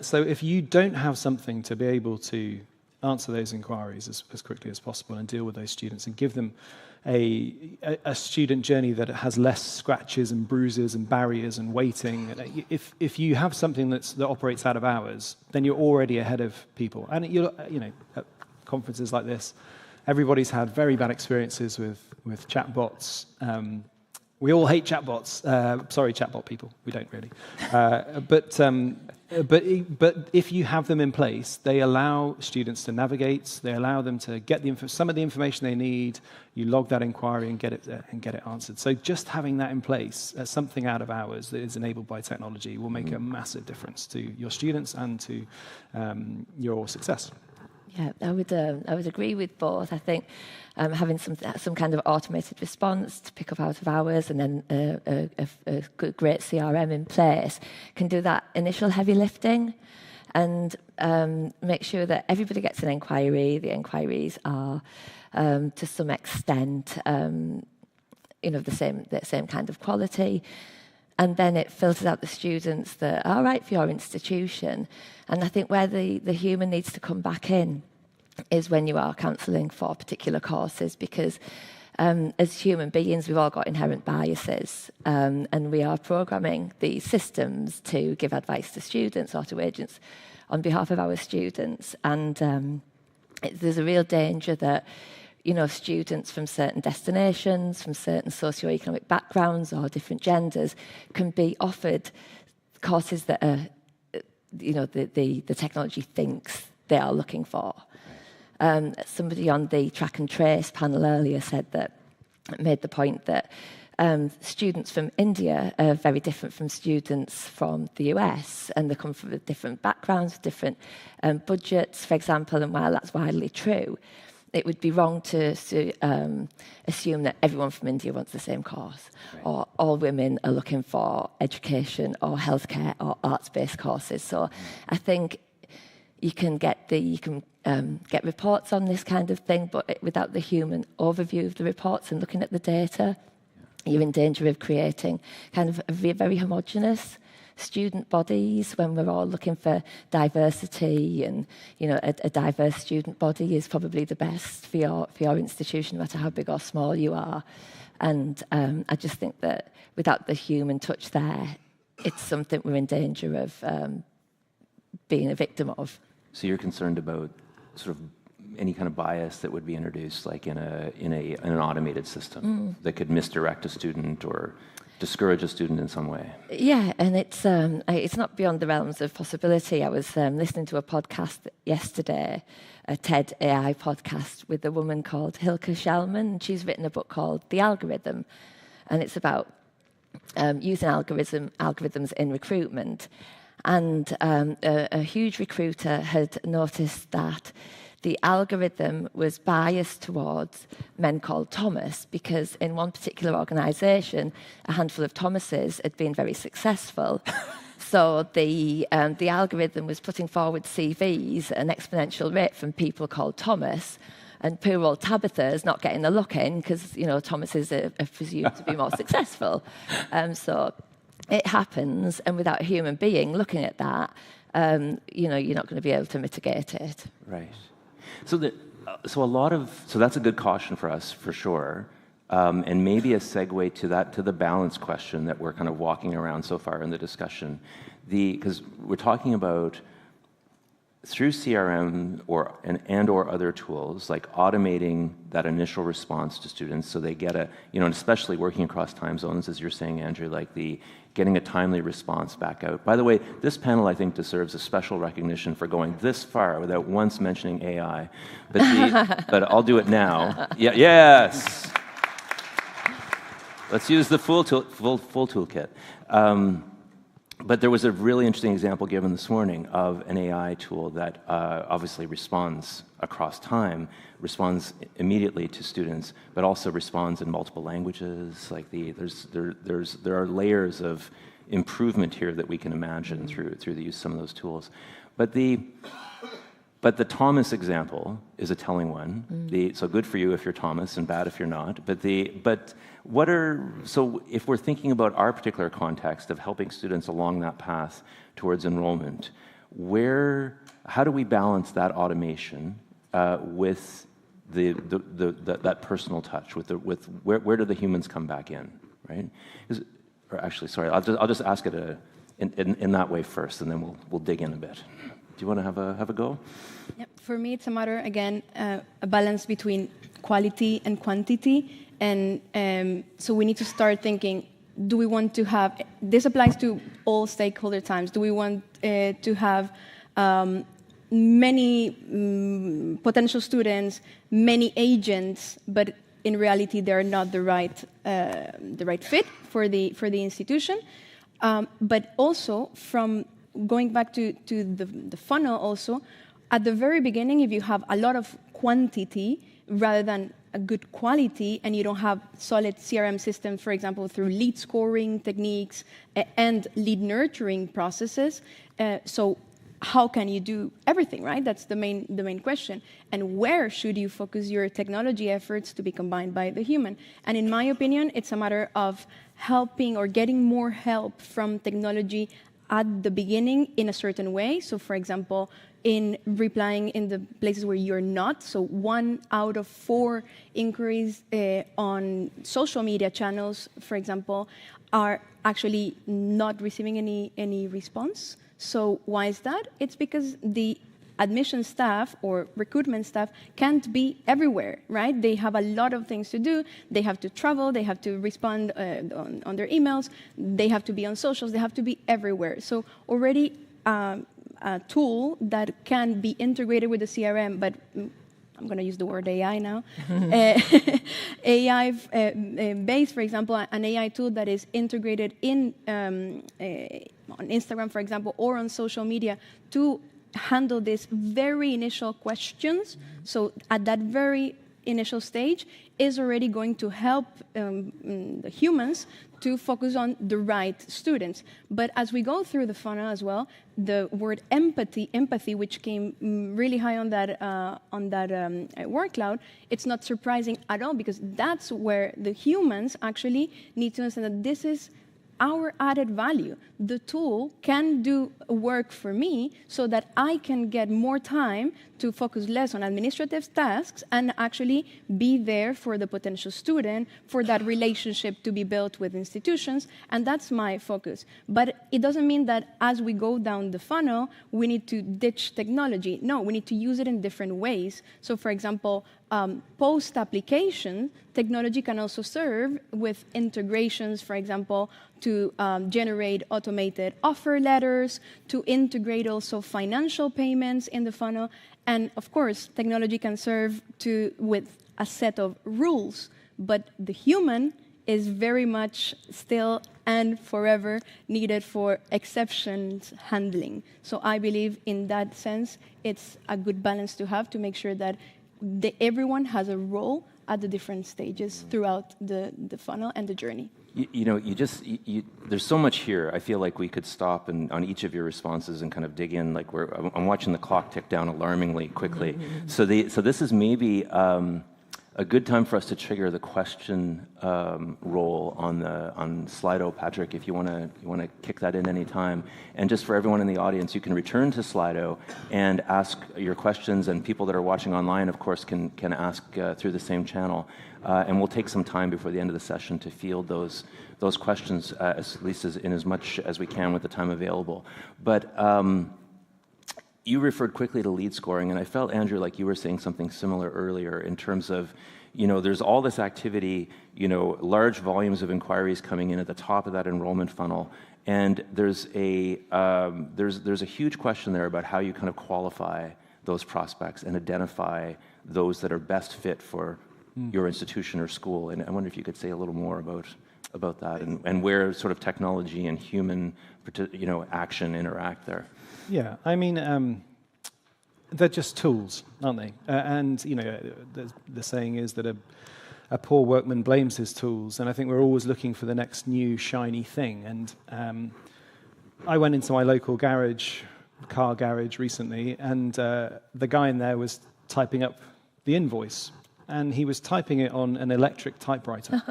So if you don't have something to be able to answer those inquiries as quickly as possible and deal with those students and give them a student journey that has less scratches and bruises and barriers and waiting, if you have something that operates out of hours, then you're already ahead of people. And at conferences like this, everybody's had very bad experiences with chatbots. We all hate chatbots. Sorry, chatbot people. We don't really. But if you have them in place, they allow students to navigate. They allow them to get some of the information they need. You log that inquiry and get it answered. So just having that in place, something out of hours that is enabled by technology, will make a massive difference to your students and to your success. Yeah, I would agree with both. I think having some kind of automated response to pick up out of hours and then a great CRM in place can do that initial heavy lifting and make sure that everybody gets an inquiry. The inquiries are to some extent the same kind of quality. And then it filters out the students that are right for your institution. And I think where the human needs to come back in is when you are counselling for particular courses, because as human beings, we've all got inherent biases, and we are programming these systems to give advice to students or to agents on behalf of our students. And there's a real danger that students from certain destinations, from certain socioeconomic backgrounds or different genders can be offered courses that are, the technology thinks they are looking for. Somebody on the track and trace panel earlier made the point that students from India are very different from students from the US, and they come from different backgrounds, different budgets, for example, and while that's widely true, it would be wrong to assume that everyone from India wants the same course, or all women are looking for education or healthcare or arts-based courses. So I think you can get reports on this kind of thing, but without the human overview of the reports and looking at the data, you're in danger of creating kind of very homogenous student bodies when we're all looking for diversity, and a diverse student body is probably the best for your institution, no matter how big or small you are. And I just think that without the human touch there, it's something we're in danger of being a victim of. So you're concerned about sort of any kind of bias that would be introduced, like in an automated system that could misdirect a student or discourage a student in some way. Yeah, and it's not beyond the realms of possibility. I was listening to a podcast yesterday, a TED AI podcast with a woman called Hilke Schellman, and she's written a book called The Algorithm, and it's about using algorithms in recruitment. And a huge recruiter had noticed that the algorithm was biased towards men called Thomas, because in one particular organisation, a handful of Thomases had been very successful. So the algorithm was putting forward CVs at an exponential rate from people called Thomas, and poor old Tabitha is not getting the look in because Thomases are presumed to be more successful. So it happens, and without a human being looking at that, you're not going to be able to mitigate it. Right. So that's a good caution for us, for sure, and maybe a segue to the balance question that we're kind of walking around so far in the discussion, because we're talking about through CRM or other tools, like automating that initial response to students, so they get and especially working across time zones, as you're saying, Andrew, like getting a timely response back out. By the way, this panel, I think, deserves a special recognition for going this far without once mentioning AI. But I'll do it now. Yeah, yes. Let's use the full toolkit. But there was a really interesting example given this morning of an AI tool that obviously responds across time, responds immediately to students, but also responds in multiple languages. Like there are layers of improvement here that we can imagine through the use of some of those tools. But the Thomas example is a telling one. So good for you if you're Thomas, and bad if you're not. So if we're thinking about our particular context of helping students along that path towards enrollment, how do we balance that automation with that personal touch? Where do the humans come back in, right? I'll just ask it in that way first, and then we'll dig in a bit. Do you want to have a go? Yep. For me, it's a matter, again, a balance between quality and quantity. And so we need to start thinking, do we want to have, this applies to all stakeholder times, do we want to have many potential students, many agents, but in reality they're not the right fit for the institution? But also, from going back to the funnel also, at the very beginning, if you have a lot of quantity rather than a good quality, and you don't have solid CRM systems, for example, through lead scoring techniques and lead nurturing processes, so how can you do everything, right? That's the main question. And where should you focus your technology efforts to be combined by the human? And in my opinion, it's a matter of helping or getting more help from technology at the beginning in a certain way. So, for example, in replying in the places where you're not. So 1 out of 4 inquiries on social media channels, for example, are actually not receiving any response. So why is that? It's because the admission staff or recruitment staff can't be everywhere, right? They have a lot of things to do. They have to travel. They have to respond on their emails. They have to be on socials. They have to be everywhere. So already a tool that can be integrated with the CRM, but I'm going to use the word AI now. AI based, for example, an AI tool that is integrated in on Instagram, for example, or on social media to handle these very initial questions. So at that very initial stage is already going to help the humans to focus on the right students. But as we go through the funnel as well, the word empathy, which came really high on that word cloud, it's not surprising at all, because that's where the humans actually need to understand that this is our added value. The tool can do work for me so that I can get more time to focus less on administrative tasks and actually be there for the potential student, for that relationship to be built with institutions, and that's my focus. But it doesn't mean that as we go down the funnel, we need to ditch technology. No, we need to use it in different ways. So for example, post-application, technology can also serve with integrations, for example, to generate automated offer letters, to integrate also financial payments in the funnel. And of course, technology can serve with a set of rules, but the human is very much still and forever needed for exceptions handling. So I believe in that sense, it's a good balance to have to make sure that everyone has a role at the different stages throughout the funnel and the journey. There's so much here. I feel like we could stop on each of your responses and kind of dig in. Like I'm watching the clock tick down alarmingly quickly. So this is maybe a good time for us to trigger the question role on Slido. Patrick, if you want to kick that in any time. And just for everyone in the audience, you can return to Slido and ask your questions, and people that are watching online, of course, can ask through the same channel. And we'll take some time before the end of the session to field those questions, at least in as much as we can with the time available. But you referred quickly to lead scoring, and I felt, Andrew, like you were saying something similar earlier in terms of, there's all this activity, large volumes of inquiries coming in at the top of that enrollment funnel, and there's a huge question there about how you kind of qualify those prospects and identify those that are best fit for your institution or school. And I wonder if you could say a little more about that and where sort of technology and human, action interact there. Yeah, I mean, they're just tools, aren't they? And the saying is that a poor workman blames his tools, and I think we're always looking for the next new shiny thing. And I went into my local car garage recently, and the guy in there was typing up the invoice, and he was typing it on an electric typewriter.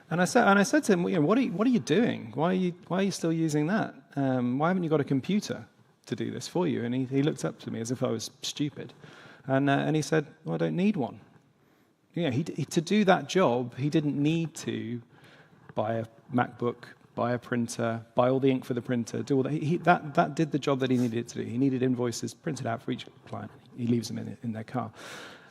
And I said to him, what are you doing? Why are you still using that? Why haven't you got a computer to do this for you? And he looked up to me as if I was stupid. And he said, well, I don't need one. To do that job, he didn't need to buy a MacBook, buy a printer, buy all the ink for the printer, do all that. That did the job that he needed it to do. He needed invoices printed out for each client. He leaves them in their car.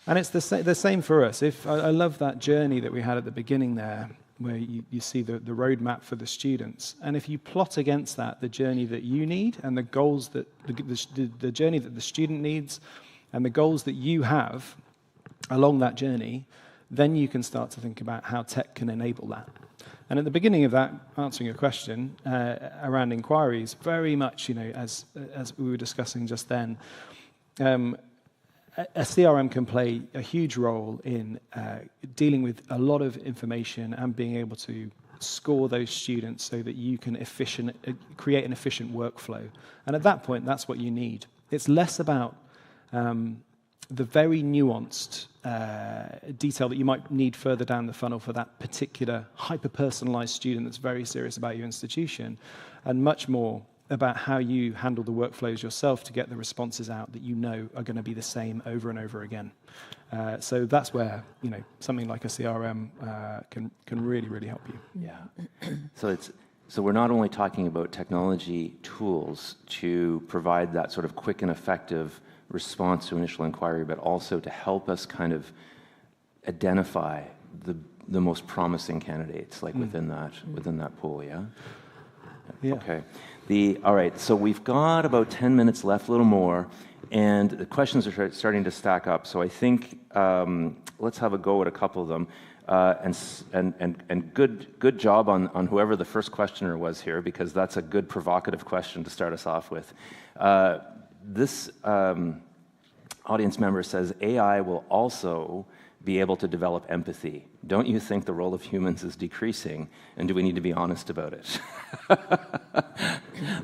And it's the same for us. I love that journey that we had at the beginning there, where you see the roadmap for the students. And if you plot against that the journey that you need and the goals that the journey that the student needs and the goals that you have along that journey, then you can start to think about how tech can enable that. And at the beginning of that, answering your question around inquiries, very much, as we were discussing just then, a CRM can play a huge role in dealing with a lot of information and being able to score those students so that you can create an efficient workflow. And at that point, that's what you need. It's less about the very nuanced detail that you might need further down the funnel for that particular hyper-personalized student that's very serious about your institution, and much more about how you handle the workflows yourself to get the responses out that are going to be the same over and over again. So that's where something like a CRM can really, really help you. Yeah. So we're not only talking about technology tools to provide that sort of quick and effective response to initial inquiry, but also to help us kind of identify the most promising candidates, like within that pool, yeah? Yeah. Okay. All right, so we've got about 10 minutes left, a little more, and the questions are starting to stack up. So I think let's have a go at a couple of them. And good job on whoever the first questioner was here, because that's a good provocative question to start us off with. This audience member says AI will also be able to develop empathy. Don't you think the role of humans is decreasing, and do we need to be honest about it?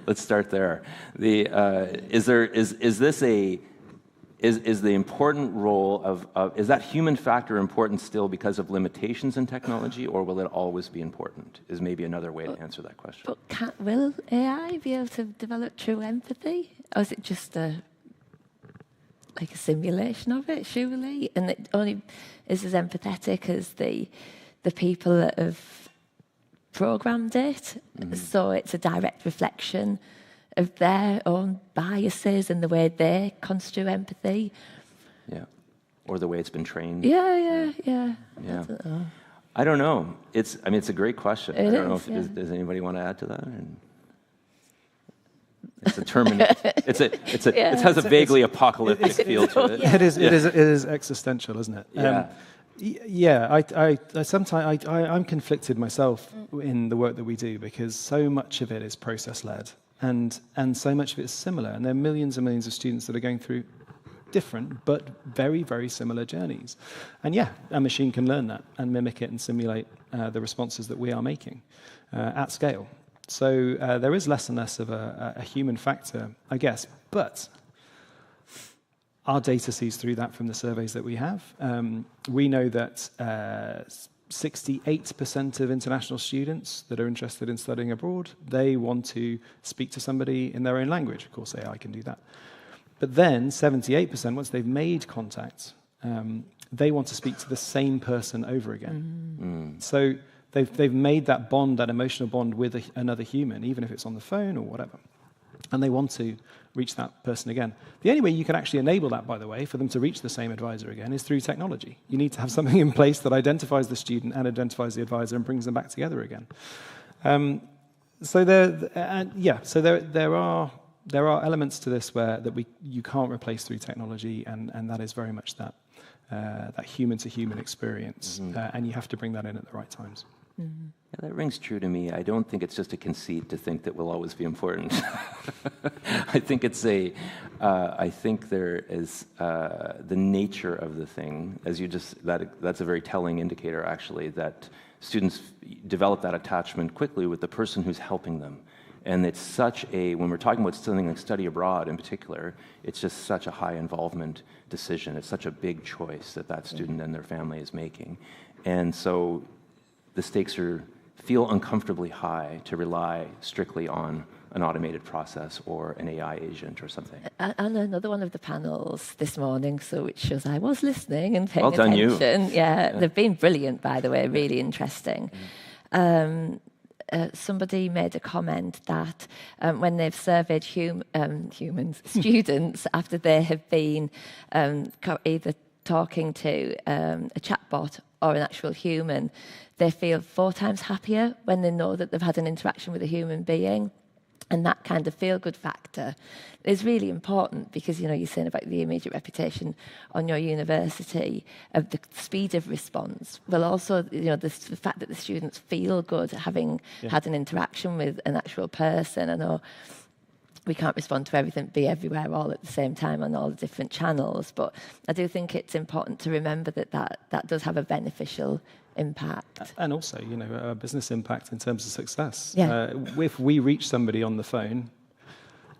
Let's start there. Is the important role of is that human factor important still because of limitations in technology, or will it always be important? Is maybe another way to answer that question. But will AI be able to develop true empathy, or is it just like a simulation of it, surely? And it only is as empathetic as the people that have programmed it. So it's a direct reflection of their own biases and the way they construe empathy. Yeah. Or the way it's been trained. Yeah. I don't know. It's a great question. I don't know if does anybody want to add to that? It's a it has a vaguely apocalyptic feel to it. It is existential, isn't it? Yeah. I'm conflicted myself in the work that we do, because so much of it is process-led, and so much of it is similar, and there are millions and millions of students that are going through different but very, very similar journeys. And yeah, a machine can learn that and mimic it and simulate the responses that we are making at scale. So there is less and less of a human factor, I guess. But our data sees through that from the surveys that we have. We know that 68% of international students that are interested in studying abroad, they want to speak to somebody in their own language. Of course, AI can do that. But then 78%, once they've made contact, they want to speak to the same person over again. So they've made that bond, that emotional bond with another human, even if it's on the phone or whatever. And they want to reach that person again. The only way you can actually enable that, by the way, for them to reach the same advisor again, is through technology. You need to have something in place that identifies the student and identifies the advisor and brings them back together again. So there are elements to this that you can't replace through technology, and that is very much that human-to-human experience, and you have to bring that in at the right times. Yeah, that rings true to me. I don't think it's just a conceit to think that we'll always be important. I think I think there is the nature of the thing, that's a very telling indicator, actually, that students develop that attachment quickly with the person who's helping them. And it's when we're talking about something like study abroad in particular, it's just such a high involvement decision. It's such a big choice that student and their family is making. And so the stakes feel uncomfortably high to rely strictly on an automated process or an AI agent or something. And another one of the panels this morning, which shows I was listening and paying attention. Well done, you. Yeah, they've been brilliant, by the way, really interesting. Somebody made a comment that when they've surveyed students after they have been either talking to a chatbot or an actual human, they feel 4 times happier when they know that they've had an interaction with a human being. And that kind of feel-good factor is really important, because, you're saying about the immediate reputation on your university, of the speed of response. Well, also, the fact that the students feel good having had an interaction with an actual person. I know we can't respond to everything, be everywhere all at the same time on all the different channels, but I do think it's important to remember that does have a beneficial impact. And also, a business impact in terms of success. Yeah. If we reach somebody on the phone,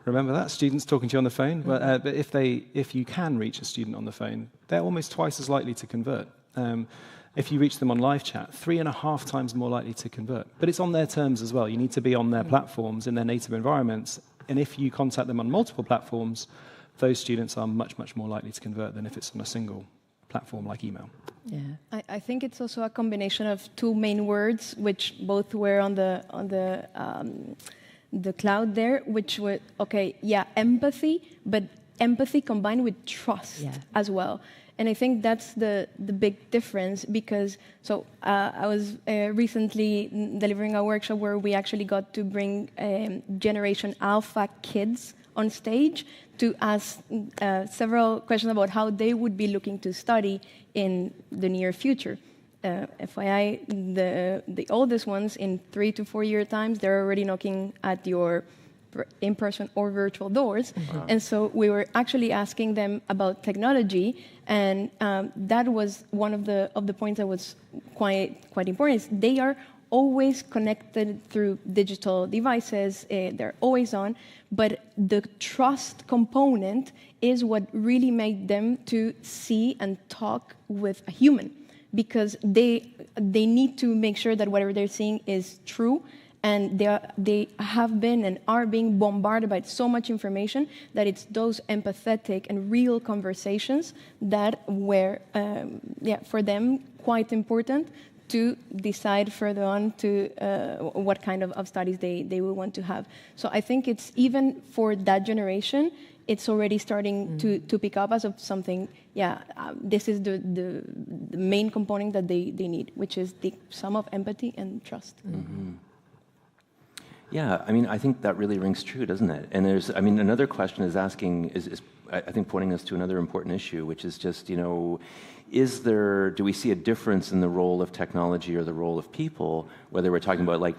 remember that, students talking to you on the phone, but if you can reach a student on the phone, they're almost twice as likely to convert. If you reach them on live chat, 3.5 times more likely to convert. But it's on their terms as well. You need to be on their platforms, in their native environments. And if you contact them on multiple platforms, those students are much, much more likely to convert than if it's on a single platform like email. Yeah. I think it's also a combination of two main words, which both were on the cloud there, which were, empathy, but empathy combined with trust as well. And I think that's the big difference, because I was recently delivering a workshop where we actually got to bring Generation Alpha kids on stage to ask several questions about how they would be looking to study in the near future. FYI, the oldest ones, in 3 to 4 year times, they're already knocking at your in-person or virtual doors. Wow. And so we were actually asking them about technology, and that was one of the points that was quite important. Is they are always connected through digital devices, they're always on, but the trust component is what really made them to see and talk with a human, because they need to make sure that whatever they're seeing is true, and they have been and are being bombarded by so much information that it's those empathetic and real conversations that were, for them, quite important to decide further on to what kind of studies they will want to have. So I think it's, even for that generation, it's already starting to pick up as of something, this is the main component that they need, which is the sum of empathy and trust. Mm-hmm. Yeah, I mean, I think that really rings true, doesn't it? And there's, I mean, another question is asking, is I think pointing us to another important issue, which is just, do we see a difference in the role of technology or the role of people, whether we're talking about like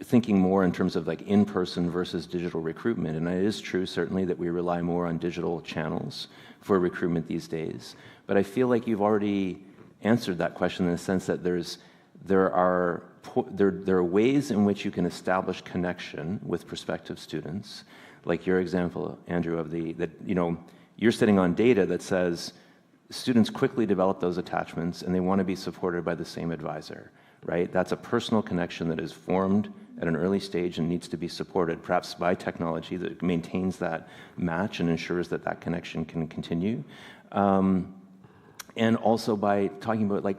thinking more in terms of like in-person versus digital recruitment? And it is true, certainly, that we rely more on digital channels for recruitment these days. But I feel like you've already answered that question in the sense that there are ways in which you can establish connection with prospective students, like your example, Andrew, of you're sitting on data that says students quickly develop those attachments and they want to be supported by the same advisor, right? That's a personal connection that is formed at an early stage and needs to be supported, perhaps by technology that maintains that match and ensures that that connection can continue. And also by talking about like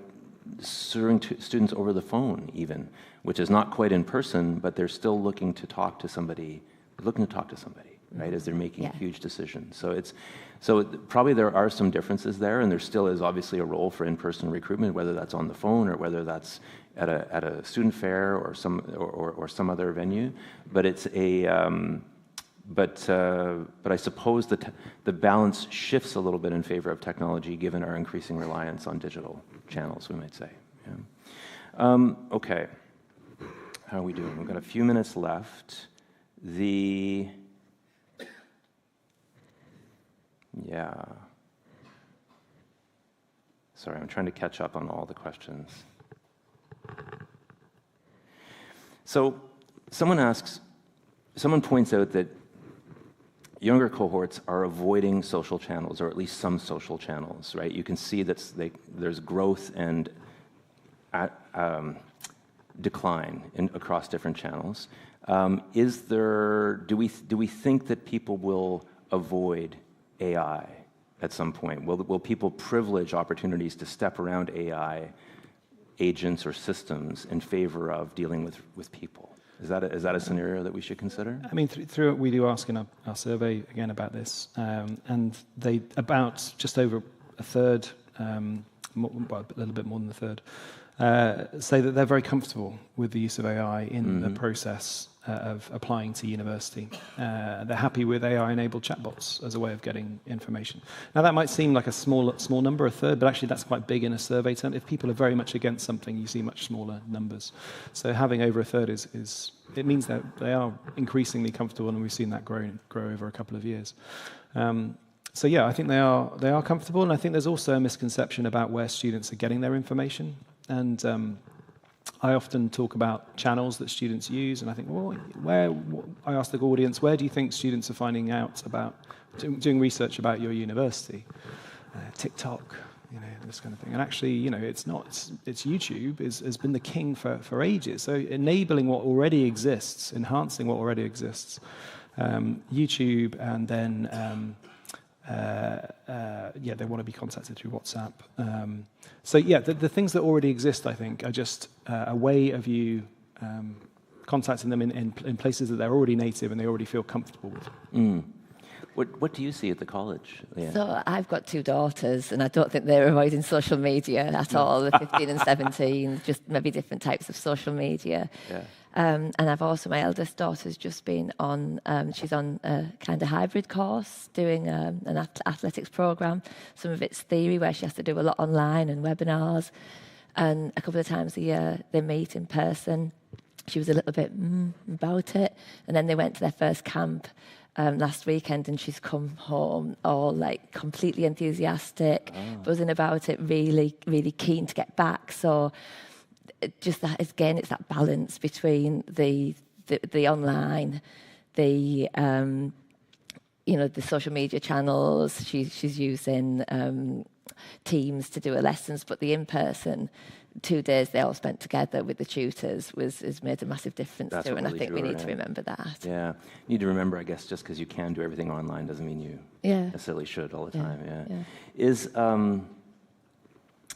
serving students over the phone even, which is not quite in person, but they're still looking to talk to somebody, right, as they're making huge decisions. So probably there are some differences there, and there still is obviously a role for in-person recruitment, whether that's on the phone or whether that's at a student fair or some other venue. But it's but I suppose the balance shifts a little bit in favor of technology, given our increasing reliance on digital channels, we might say. Yeah. Okay. How are we doing? We've got a few minutes left. Sorry, I'm trying to catch up on all the questions. So someone points out that younger cohorts are avoiding social channels, or at least some social channels, right? You can see that there's growth and decline across different channels. Do we think that people will avoid AI at some point? Will people privilege opportunities to step around AI agents or systems in favor of dealing with people? Is that a scenario that we should consider? I mean, through we do ask in our survey again about this, and about just over a third, a little bit more than a third, say that they're very comfortable with the use of AI in the process of applying to university. They're happy with AI-enabled chatbots as a way of getting information. Now, that might seem like a small number, a third, but actually that's quite big in a survey term. If people are very much against something, you see much smaller numbers. So having over a third it means that they are increasingly comfortable, and we've seen that grow over a couple of years. So yeah, I think they are comfortable, and I think there's also a misconception about where students are getting their information. And I often talk about channels that students use, and I think, I ask the audience, where do you think students are finding out about, doing research about your university? TikTok, this kind of thing. And actually, it's not. It's YouTube has been the king for ages. So enabling what already exists, enhancing what already exists, YouTube, and then they want to be contacted through WhatsApp. So yeah, the things that already exist, I think, are just a way of you contacting them in places that they're already native and they already feel comfortable with. Mm. What do you see at the college, Leanne? So I've got 2 daughters, and I don't think they're avoiding social media at all. They're 15 and 17, just maybe different types of social media. Yeah. And I've also, my eldest daughter's just been on, she's on a kind of hybrid course, doing an athletics program. Some of it's theory, where she has to do a lot online and webinars. And a couple of times a year, they meet in person. She was a little bit about it. And then they went to their first camp last weekend, and she's come home all like completely enthusiastic, buzzing about it, really, really keen to get back. So just that, again, it's that balance between the online, the social media channels. She's using Teams to do her lessons, but the in-person 2 days they all spent together with the tutors has made a massive difference to her, and I think we need to remember that. Yeah, you need to remember, I guess, just because you can do everything online doesn't mean you necessarily should all the time.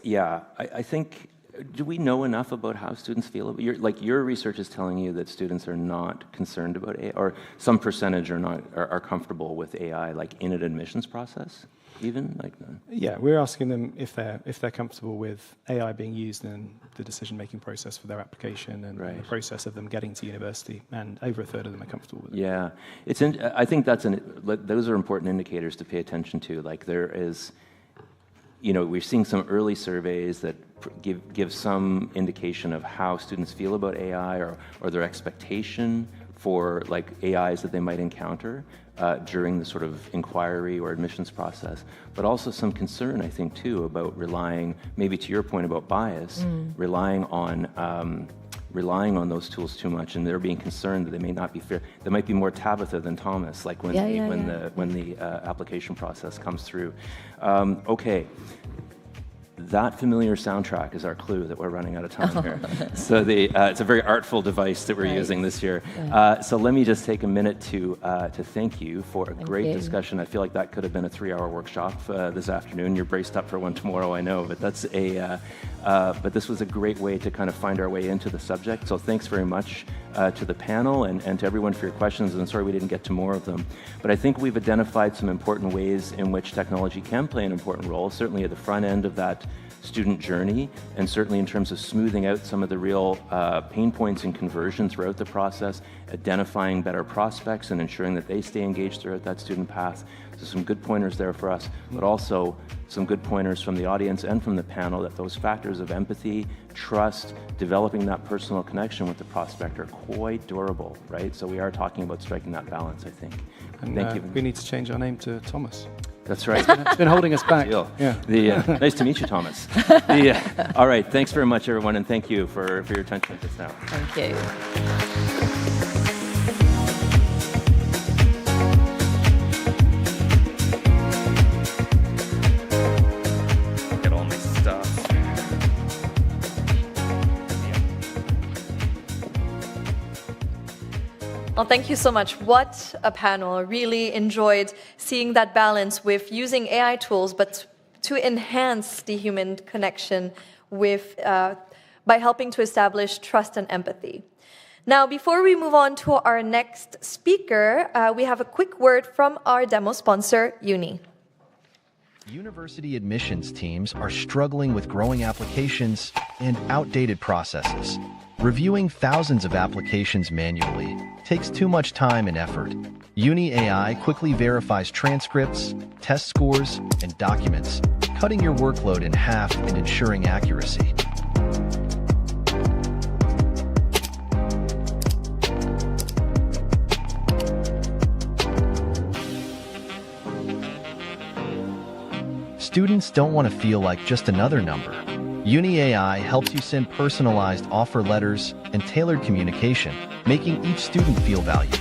I think, do we know enough about how students feel about your research is telling you that students are not concerned about AI, or some percentage are comfortable with AI, like in an admissions process? Even like no. Yeah, we're asking them if they're comfortable with AI being used in the decision-making process for their application and the process of them getting to university, and over a third of them are comfortable with it. Yeah, I think those are important indicators to pay attention to. Like there is, we're seeing some early surveys that give some indication of how students feel about AI or their expectation for like AIs that they might encounter during the sort of inquiry or admissions process, but also some concern, I think, too, about relying, maybe to your point about bias, relying on those tools too much, and they're being concerned that they may not be fair. They might be more Tabitha than Thomas, like when the application process comes through. Okay. That familiar soundtrack is our clue that we're running out of time here. So it's a very artful device that we're using this year. So let me just take a minute to thank you for a great discussion. I feel like that could have been a 3-hour workshop this afternoon. You're braced up for one tomorrow, I know, but but this was a great way to kind of find our way into the subject. So thanks very much to the panel and to everyone for your questions. And sorry we didn't get to more of them. But I think we've identified some important ways in which technology can play an important role, certainly at the front end of that student journey, and certainly in terms of smoothing out some of the real pain points in conversion throughout the process, identifying better prospects and ensuring that they stay engaged throughout that student path. So some good pointers there for us, but also some good pointers from the audience and from the panel that those factors of empathy, trust, developing that personal connection with the prospect are quite durable, right? So we are talking about striking that balance, I think. And thank you. We need to change our name to Thomas. That's right. It's been holding us back. Yeah. Nice to meet you, Thomas. All right. Thanks very much, everyone, and thank you for your attention just now. Thank you. Get all my stuff. Well, thank you so much. What a panel. I really enjoyed seeing that balance with using AI tools, but to enhance the human connection by helping to establish trust and empathy. Now, before we move on to our next speaker, we have a quick word from our demo sponsor, Uni. University admissions teams are struggling with growing applications and outdated processes. Reviewing thousands of applications manually takes too much time and effort. Uni AI quickly verifies transcripts, test scores, and documents, cutting your workload in half and ensuring accuracy. Students don't want to feel like just another number. Uni AI helps you send personalized offer letters and tailored communication, making each student feel valued.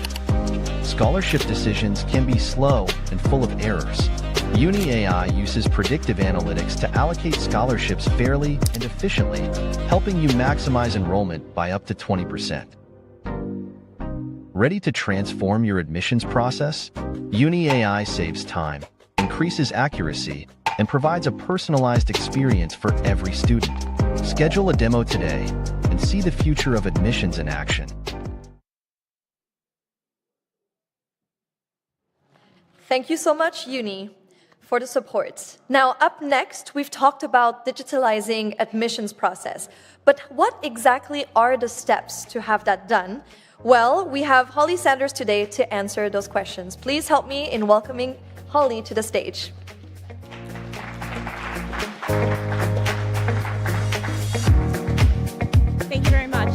Scholarship decisions can be slow and full of errors. Uni AI uses predictive analytics to allocate scholarships fairly and efficiently, helping you maximize enrollment by up to 20%. Ready to transform your admissions process? Uni AI saves time, increases accuracy, and provides a personalized experience for every student. Schedule a demo today and see the future of admissions in action. Thank you so much, Uni, for the support. Now, up next, we've talked about digitalizing admissions process. But what exactly are the steps to have that done? Well, we have Holly Sanders today to answer those questions. Please help me in welcoming Holly to the stage. Thank you very much.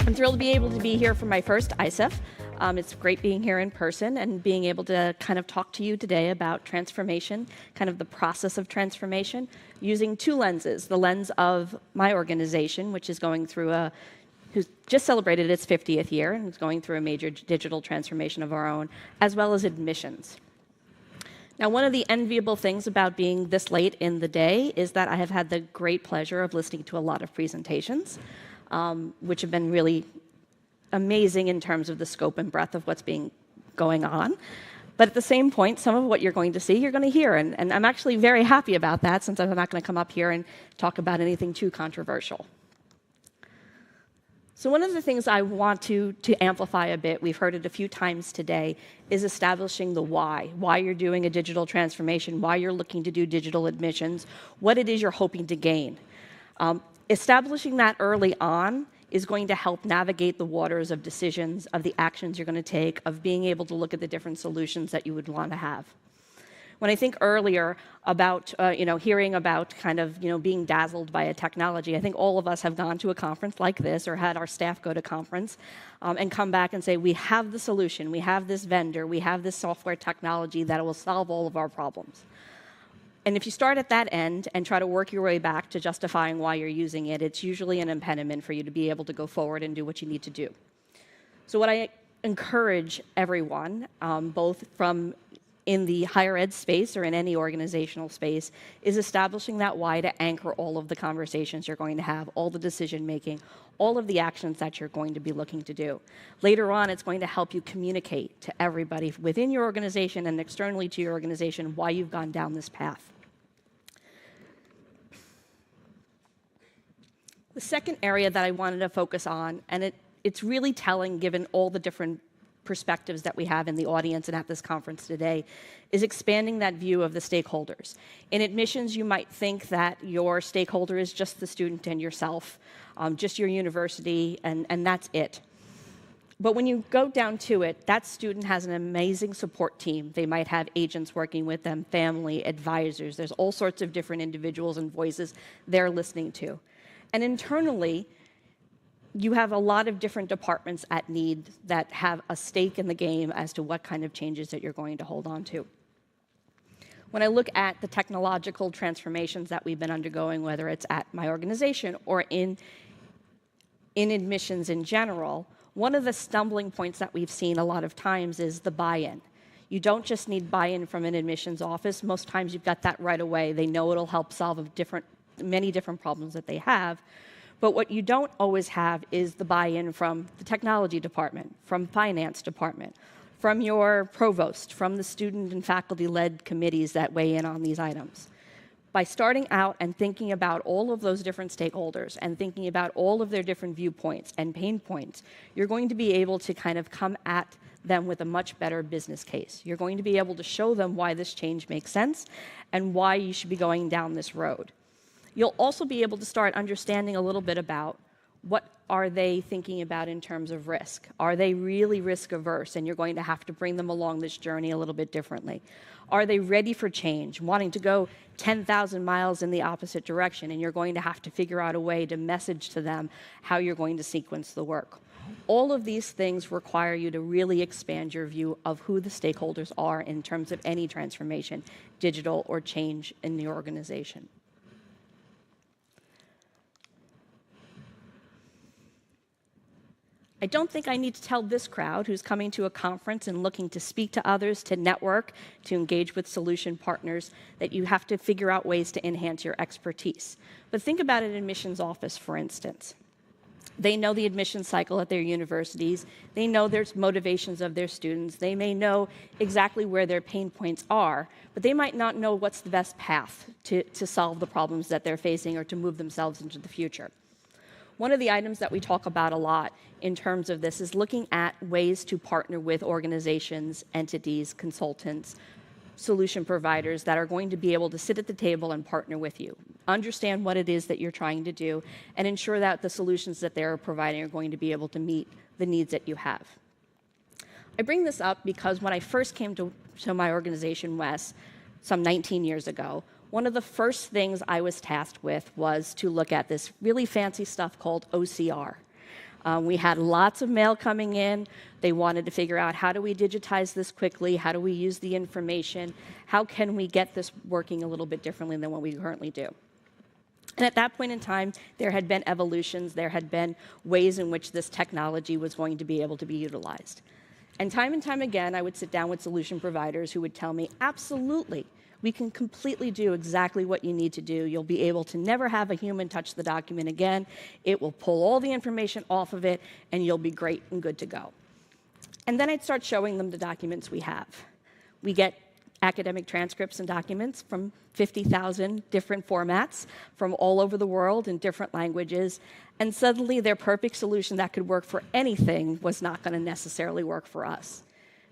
I'm thrilled to be able to be here for my first ICEF. It's great being here in person and being able to kind of talk to you today about transformation, kind of the process of transformation, using two lenses. The lens of my organization, which is going through who's just celebrated its 50th year and is going through a major digital transformation of our own, as well as admissions. Now, one of the enviable things about being this late in the day is that I have had the great pleasure of listening to a lot of presentations, which have been really amazing in terms of the scope and breadth of what's going on. But at the same point, some of what you're going to see, you're going to hear. And I'm actually very happy about that, since I'm not going to come up here and talk about anything too controversial. So one of the things I want to amplify a bit, we've heard it a few times today, is establishing the why you're doing a digital transformation, why you're looking to do digital admissions, what it is you're hoping to gain. Establishing that early on is going to help navigate the waters of decisions, of the actions you're going to take, of being able to look at the different solutions that you would want to have. When I think earlier about hearing about kind of being dazzled by a technology, I think all of us have gone to a conference like this or had our staff go to conference and come back and say, we have the solution, we have this vendor, we have this software technology that will solve all of our problems. And if you start at that end and try to work your way back to justifying why you're using it, it's usually an impediment for you to be able to go forward and do what you need to do. So what I encourage everyone, both from in the higher ed space or in any organizational space, is establishing that why to anchor all of the conversations you're going to have, all the decision making, all of the actions that you're going to be looking to do. Later on, it's going to help you communicate to everybody within your organization and externally to your organization why you've gone down this path. The second area that I wanted to focus on, and it's really telling given all the different perspectives that we have in the audience and at this conference today, is expanding that view of the stakeholders. In admissions, you might think that your stakeholder is just the student and yourself, just your university, and that's it. But when you go down to it, that student has an amazing support team. They might have agents working with them, family, advisors. There's all sorts of different individuals and voices they're listening to. And internally, you have a lot of different departments at need that have a stake in the game as to what kind of changes that you're going to hold on to. When I look at the technological transformations that we've been undergoing, whether it's at my organization or in admissions in general, one of the stumbling points that we've seen a lot of times is the buy-in. You don't just need buy-in from an admissions office. Most times you've got that right away. They know it'll help solve many different problems that they have. But what you don't always have is the buy-in from the technology department, from finance department, from your provost, from the student and faculty-led committees that weigh in on these items. By starting out and thinking about all of those different stakeholders and thinking about all of their different viewpoints and pain points, you're going to be able to kind of come at them with a much better business case. You're going to be able to show them why this change makes sense and why you should be going down this road. You'll also be able to start understanding a little bit about what are they thinking about in terms of risk. Are they really risk averse, and you're going to have to bring them along this journey a little bit differently? Are they ready for change, wanting to go 10,000 miles in the opposite direction, and you're going to have to figure out a way to message to them how you're going to sequence the work? All of these things require you to really expand your view of who the stakeholders are in terms of any transformation, digital or change in the organization. I don't think I need to tell this crowd who's coming to a conference and looking to speak to others, to network, to engage with solution partners, that you have to figure out ways to enhance your expertise. But think about an admissions office, for instance. They know the admission cycle at their universities. They know there's motivations of their students. They may know exactly where their pain points are, but they might not know what's the best path to solve the problems that they're facing or to move themselves into the future. One of the items that we talk about a lot in terms of this is looking at ways to partner with organizations, entities, consultants, solution providers that are going to be able to sit at the table and partner with you, understand what it is that you're trying to do, and ensure that the solutions that they're providing are going to be able to meet the needs that you have. I bring this up because when I first came to my organization, WES, some 19 years ago, one of the first things I was tasked with was to look at this really fancy stuff called OCR. We had lots of mail coming in. They wanted to figure out, how do we digitize this quickly? How do we use the information? How can we get this working a little bit differently than what we currently do? And at that point in time, there had been evolutions. There had been ways in which this technology was going to be able to be utilized. And time again, I would sit down with solution providers who would tell me, absolutely, we can completely do exactly what you need to do. You'll be able to never have a human touch the document again. It will pull all the information off of it, and you'll be great and good to go. And then I'd start showing them the documents we have. We get academic transcripts and documents from 50,000 different formats from all over the world in different languages, and suddenly their perfect solution that could work for anything was not going to necessarily work for us.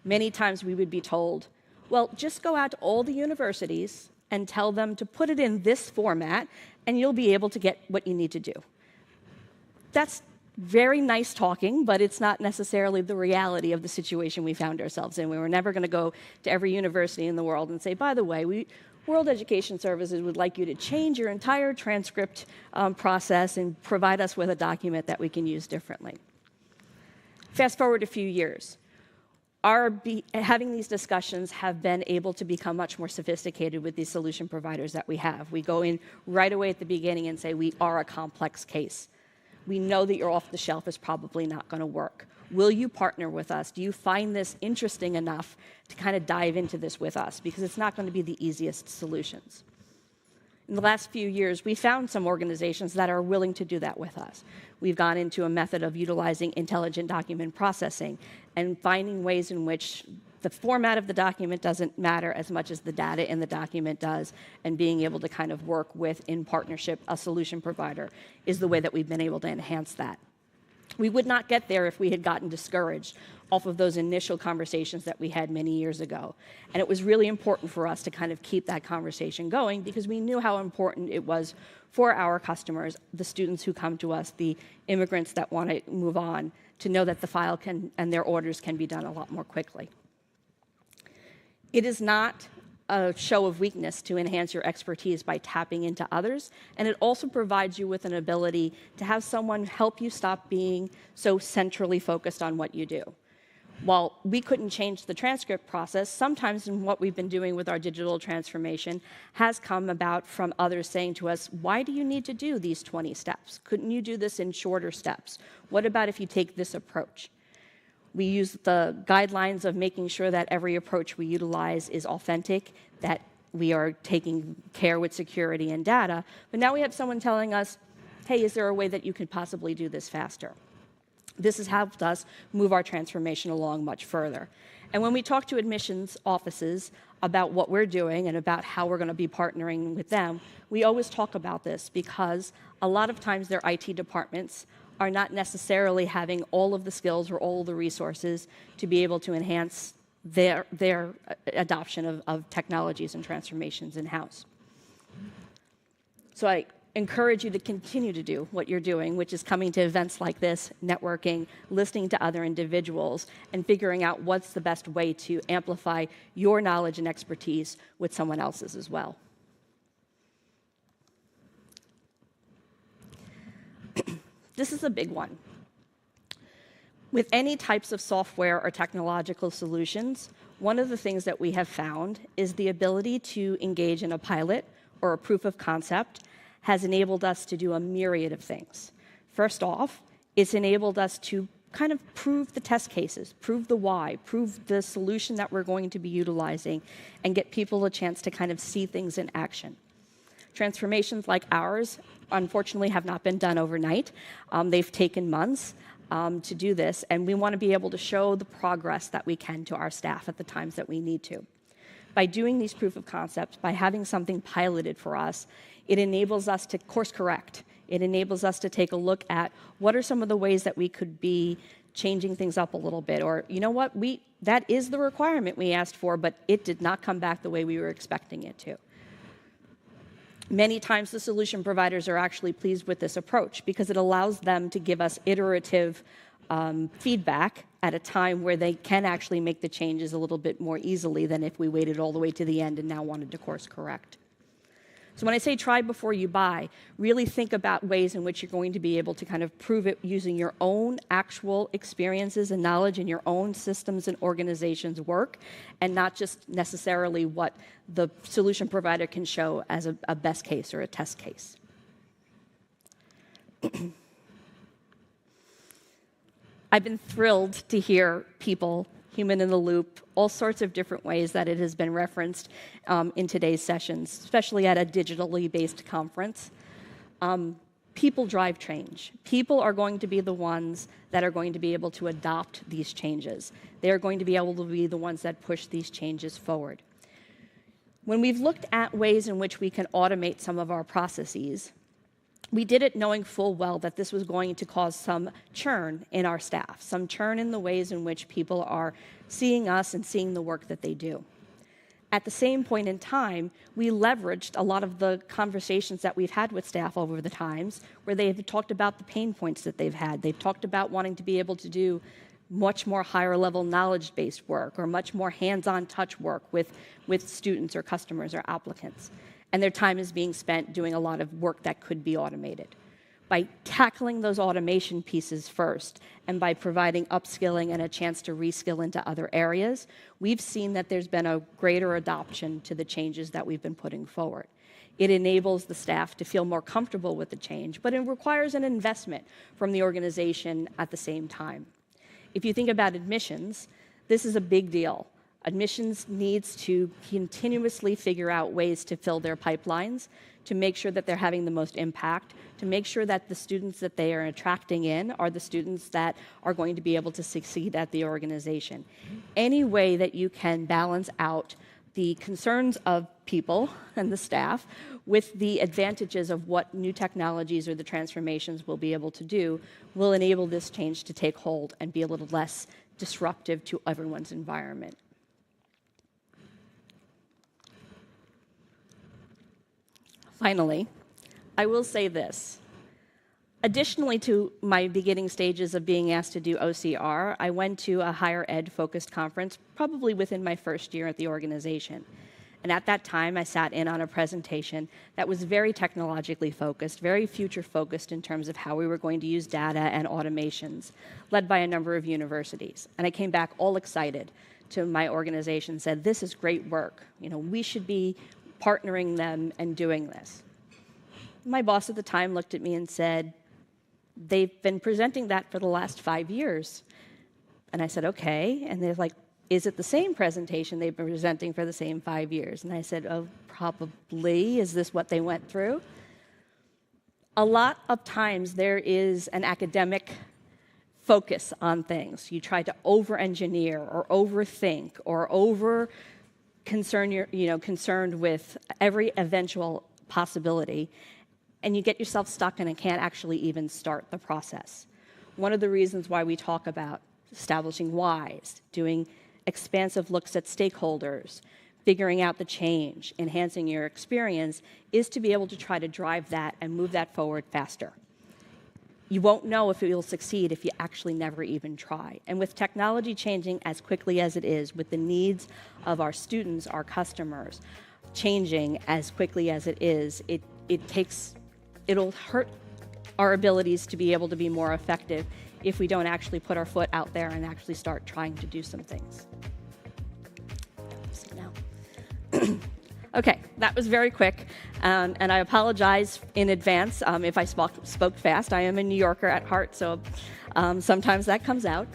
Many times we would be told, well, just go out to all the universities and tell them to put it in this format, and you'll be able to get what you need to do. That's very nice talking, but it's not necessarily the reality of the situation we found ourselves in. We were never going to go to every university in the world and say, by the way, World Education Services would like you to change your entire transcript process and provide us with a document that we can use differently. Fast forward a few years. Having these discussions have been able to become much more sophisticated with these solution providers that we have. We go in right away at the beginning and say, we are a complex case. We know that your off-the-shelf is probably not going to work. Will you partner with us? Do you find this interesting enough to kind of dive into this with us? Because it's not going to be the easiest solutions. In the last few years, we found some organizations that are willing to do that with us. We've gone into a method of utilizing intelligent document processing and finding ways in which the format of the document doesn't matter as much as the data in the document does, and being able to kind of work with, in partnership, a solution provider is the way that we've been able to enhance that. We would not get there if we had gotten discouraged off of those initial conversations that we had many years ago. And it was really important for us to kind of keep that conversation going, because we knew how important it was for our customers, the students who come to us, the immigrants that want to move on, to know that the file can and their orders can be done a lot more quickly. It is not a show of weakness to enhance your expertise by tapping into others, and it also provides you with an ability to have someone help you stop being so centrally focused on what you do. While we couldn't change the transcript process, sometimes in what we've been doing with our digital transformation has come about from others saying to us, why do you need to do these 20 steps? Couldn't you do this in shorter steps? What about if you take this approach? We use the guidelines of making sure that every approach we utilize is authentic, that we are taking care with security and data. But now we have someone telling us, hey, is there a way that you could possibly do this faster? This has helped us move our transformation along much further. And when we talk to admissions offices about what we're doing and about how we're going to be partnering with them, we always talk about this, because a lot of times their IT departments are not necessarily having all of the skills or all of the resources to be able to enhance their adoption of technologies and transformations in-house. So I encourage you to continue to do what you're doing, which is coming to events like this, networking, listening to other individuals, and figuring out what's the best way to amplify your knowledge and expertise with someone else's as well. This is a big one. With any types of software or technological solutions, one of the things that we have found is the ability to engage in a pilot or a proof of concept has enabled us to do a myriad of things. First off, it's enabled us to kind of prove the test cases, prove the why, prove the solution that we're going to be utilizing, and get people a chance to kind of see things in action. Transformations like ours, unfortunately, have not been done overnight. They've taken months to do this, and we want to be able to show the progress that we can to our staff at the times that we need to. By doing these proof of concepts, by having something piloted for us, it enables us to course correct. It enables us to take a look at what are some of the ways that we could be changing things up a little bit, or you know what, that is the requirement we asked for, but it did not come back the way we were expecting it to. Many times the solution providers are actually pleased with this approach because it allows them to give us iterative feedback at a time where they can actually make the changes a little bit more easily than if we waited all the way to the end and now wanted to course correct. So when I say try before you buy, really think about ways in which you're going to be able to kind of prove it using your own actual experiences and knowledge in your own systems and organizations work, and not just necessarily what the solution provider can show as a best case or a test case. I've been thrilled to hear people, human in the loop, all sorts of different ways that it has been referenced in today's sessions, especially at a digitally based conference. People drive change. People are going to be the ones that are going to be able to adopt these changes. They are going to be able to be the ones that push these changes forward. When we've looked at ways in which we can automate some of our processes, we did it knowing full well that this was going to cause some churn in our staff, some churn in the ways in which people are seeing us and seeing the work that they do. At the same point in time, we leveraged a lot of the conversations that we've had with staff over the times where they've talked about the pain points that they've had. They've talked about wanting to be able to do much more higher level knowledge-based work or much more hands-on touch work with students or customers or applicants. And their time is being spent doing a lot of work that could be automated. By tackling those automation pieces first and by providing upskilling and a chance to reskill into other areas, we've seen that there's been a greater adoption to the changes that we've been putting forward. It enables the staff to feel more comfortable with the change, but it requires an investment from the organization at the same time. If you think about admissions, this is a big deal. Admissions needs to continuously figure out ways to fill their pipelines, to make sure that they're having the most impact, to make sure that the students that they are attracting in are the students that are going to be able to succeed at the organization. Any way that you can balance out the concerns of people and the staff with the advantages of what new technologies or the transformations will be able to do will enable this change to take hold and be a little less disruptive to everyone's environment. Finally, I will say this. Additionally to my beginning stages of being asked to do OCR, I went to a higher ed focused conference probably within my first year at the organization. And at that time, I sat in on a presentation that was very technologically focused, very future focused in terms of how we were going to use data and automations, led by a number of universities. And I came back all excited to my organization and said, this is great work. You know, we should be partnering them and doing this. My boss at the time looked at me and said, they've been presenting that for the last 5 years. And I said, okay. And they're like, is it the same presentation they've been presenting for the same 5 years? And I said, oh, probably. Is this what they went through? A lot of times there is an academic focus on things. You try to over-engineer or overthink or concerned with every eventual possibility, and you get yourself stuck and can't actually even start the process. One of the reasons why we talk about establishing whys, doing expansive looks at stakeholders, figuring out the change, enhancing your experience, is to be able to try to drive that and move that forward faster. You won't know if it will succeed if you actually never even try. And with technology changing as quickly as it is, with the needs of our students, our customers, changing as quickly as it is, it'll hurt our abilities to be able to be more effective if we don't actually put our foot out there and actually start trying to do some things. Okay, that was very quick, and I apologize in advance if I spoke fast. I am a New Yorker at heart, so sometimes that comes out.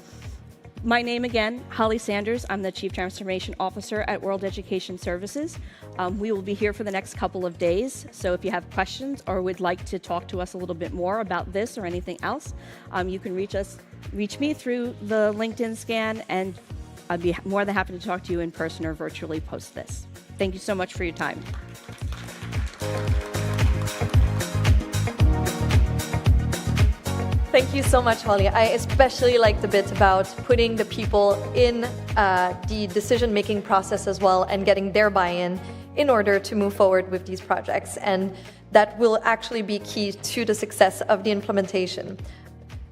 My name again, Holly Sanders. I'm the Chief Transformation Officer at World Education Services. We will be here for the next couple of days, so if you have questions or would like to talk to us a little bit more about this or anything else, you can reach me through the LinkedIn scan, and I'd be more than happy to talk to you in person or virtually post this. Thank you so much for your time. Thank you so much, Holly. I especially like the bit about putting the people in the decision-making process as well and getting their buy-in in order to move forward with these projects. And that will actually be key to the success of the implementation.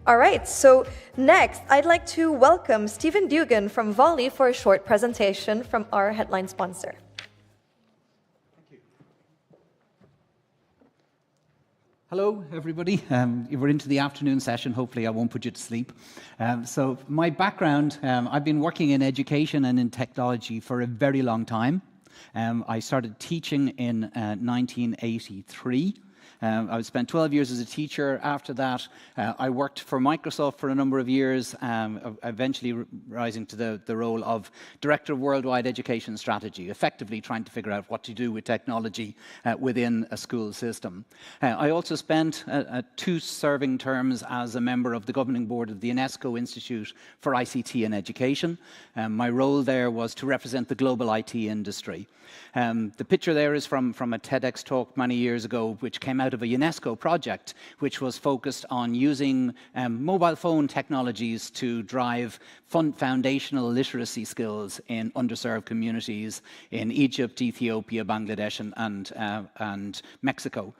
All right, so next, I'd like to welcome Stephen Dugan from Volley for a short presentation from our headline sponsor. Hello, everybody. We're into the afternoon session. Hopefully, I won't put you to sleep. So my background, I've been working in education and in technology for a very long time. I started teaching in 1983. I spent 12 years as a teacher. After that, I worked for Microsoft for a number of years, eventually rising to the role of Director of Worldwide Education Strategy, effectively trying to figure out what to do with technology within a school system. I also spent 2 serving terms as a member of the governing board of the UNESCO Institute for ICT and Education. My role there was to represent the global IT industry. The picture there is from a TEDx talk many years ago, which came out of a UNESCO project, which was focused on using mobile phone technologies to drive foundational literacy skills in underserved communities in Egypt, Ethiopia, Bangladesh, and Mexico.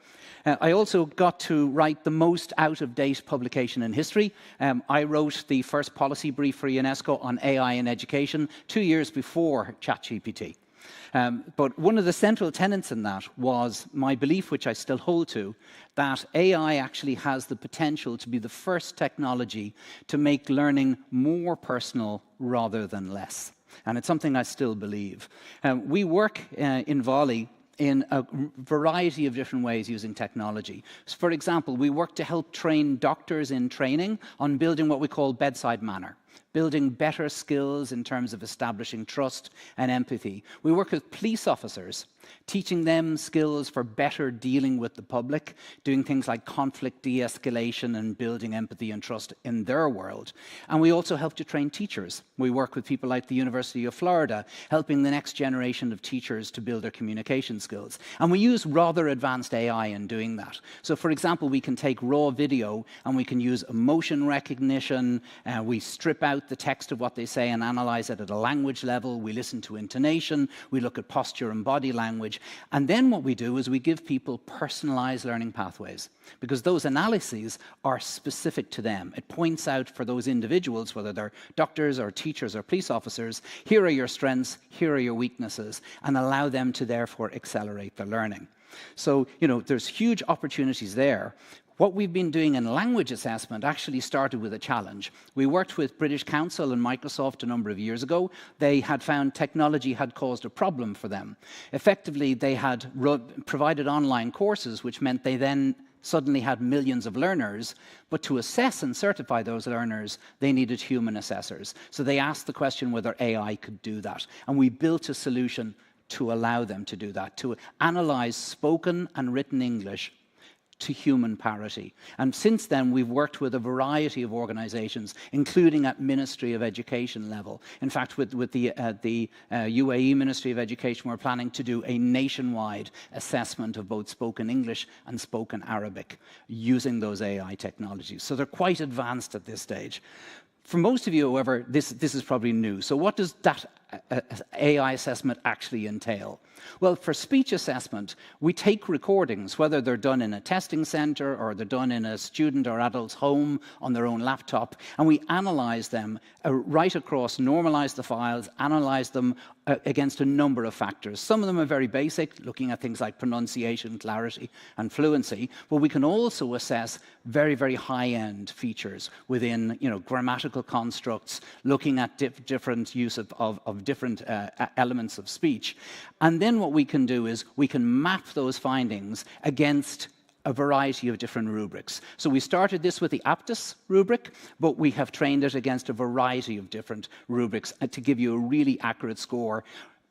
I also got to write the most out-of-date publication in history. I wrote the first policy brief for UNESCO on AI in education 2 years before ChatGPT. But one of the central tenets in that was my belief, which I still hold to, that AI actually has the potential to be the first technology to make learning more personal rather than less. And it's something I still believe. We work in Volley in a variety of different ways using technology. So for example, we work to help train doctors in training on building what we call bedside manner, building better skills in terms of establishing trust and empathy. We work with police officers, teaching them skills for better dealing with the public, doing things like conflict de-escalation and building empathy and trust in their world. And we also help to train teachers. We work with people like the University of Florida, helping the next generation of teachers to build their communication skills. And we use rather advanced AI in doing that. So for example, we can take raw video and we can use emotion recognition, we strip out the text of what they say and analyze it at a language level, we listen to intonation, we look at posture and body language, and then what we do is we give people personalized learning pathways, because those analyses are specific to them. It points out for those individuals, whether they're doctors or teachers or police officers, here are your strengths, here are your weaknesses, and allow them to therefore accelerate their learning. So, there's huge opportunities there. What we've been doing in language assessment actually started with a challenge. We worked with British Council and Microsoft a number of years ago. They had found technology had caused a problem for them. Effectively, they had provided online courses, which meant they then suddenly had millions of learners, but to assess and certify those learners, they needed human assessors. So they asked the question whether AI could do that. And we built a solution to allow them to do that, to analyze spoken and written English to human parity. And since then, we've worked with a variety of organizations, including at Ministry of Education level. In fact, with the UAE Ministry of Education, we're planning to do a nationwide assessment of both spoken English and spoken Arabic using those AI technologies. So they're quite advanced at this stage. For most of you, however, this is probably new. So what does that AI assessment actually entail? Well, for speech assessment, we take recordings, whether they're done in a testing center or they're done in a student or adult's home on their own laptop, and we analyze them right across, normalize the files, analyze them against a number of factors. Some of them are very basic, looking at things like pronunciation, clarity, and fluency, but we can also assess very, very high-end features within, grammatical constructs, looking at different use of different elements of speech. And then what we can do is we can map those findings against a variety of different rubrics. So we started this with the aptus rubric, but we have trained it against a variety of different rubrics to give you a really accurate score.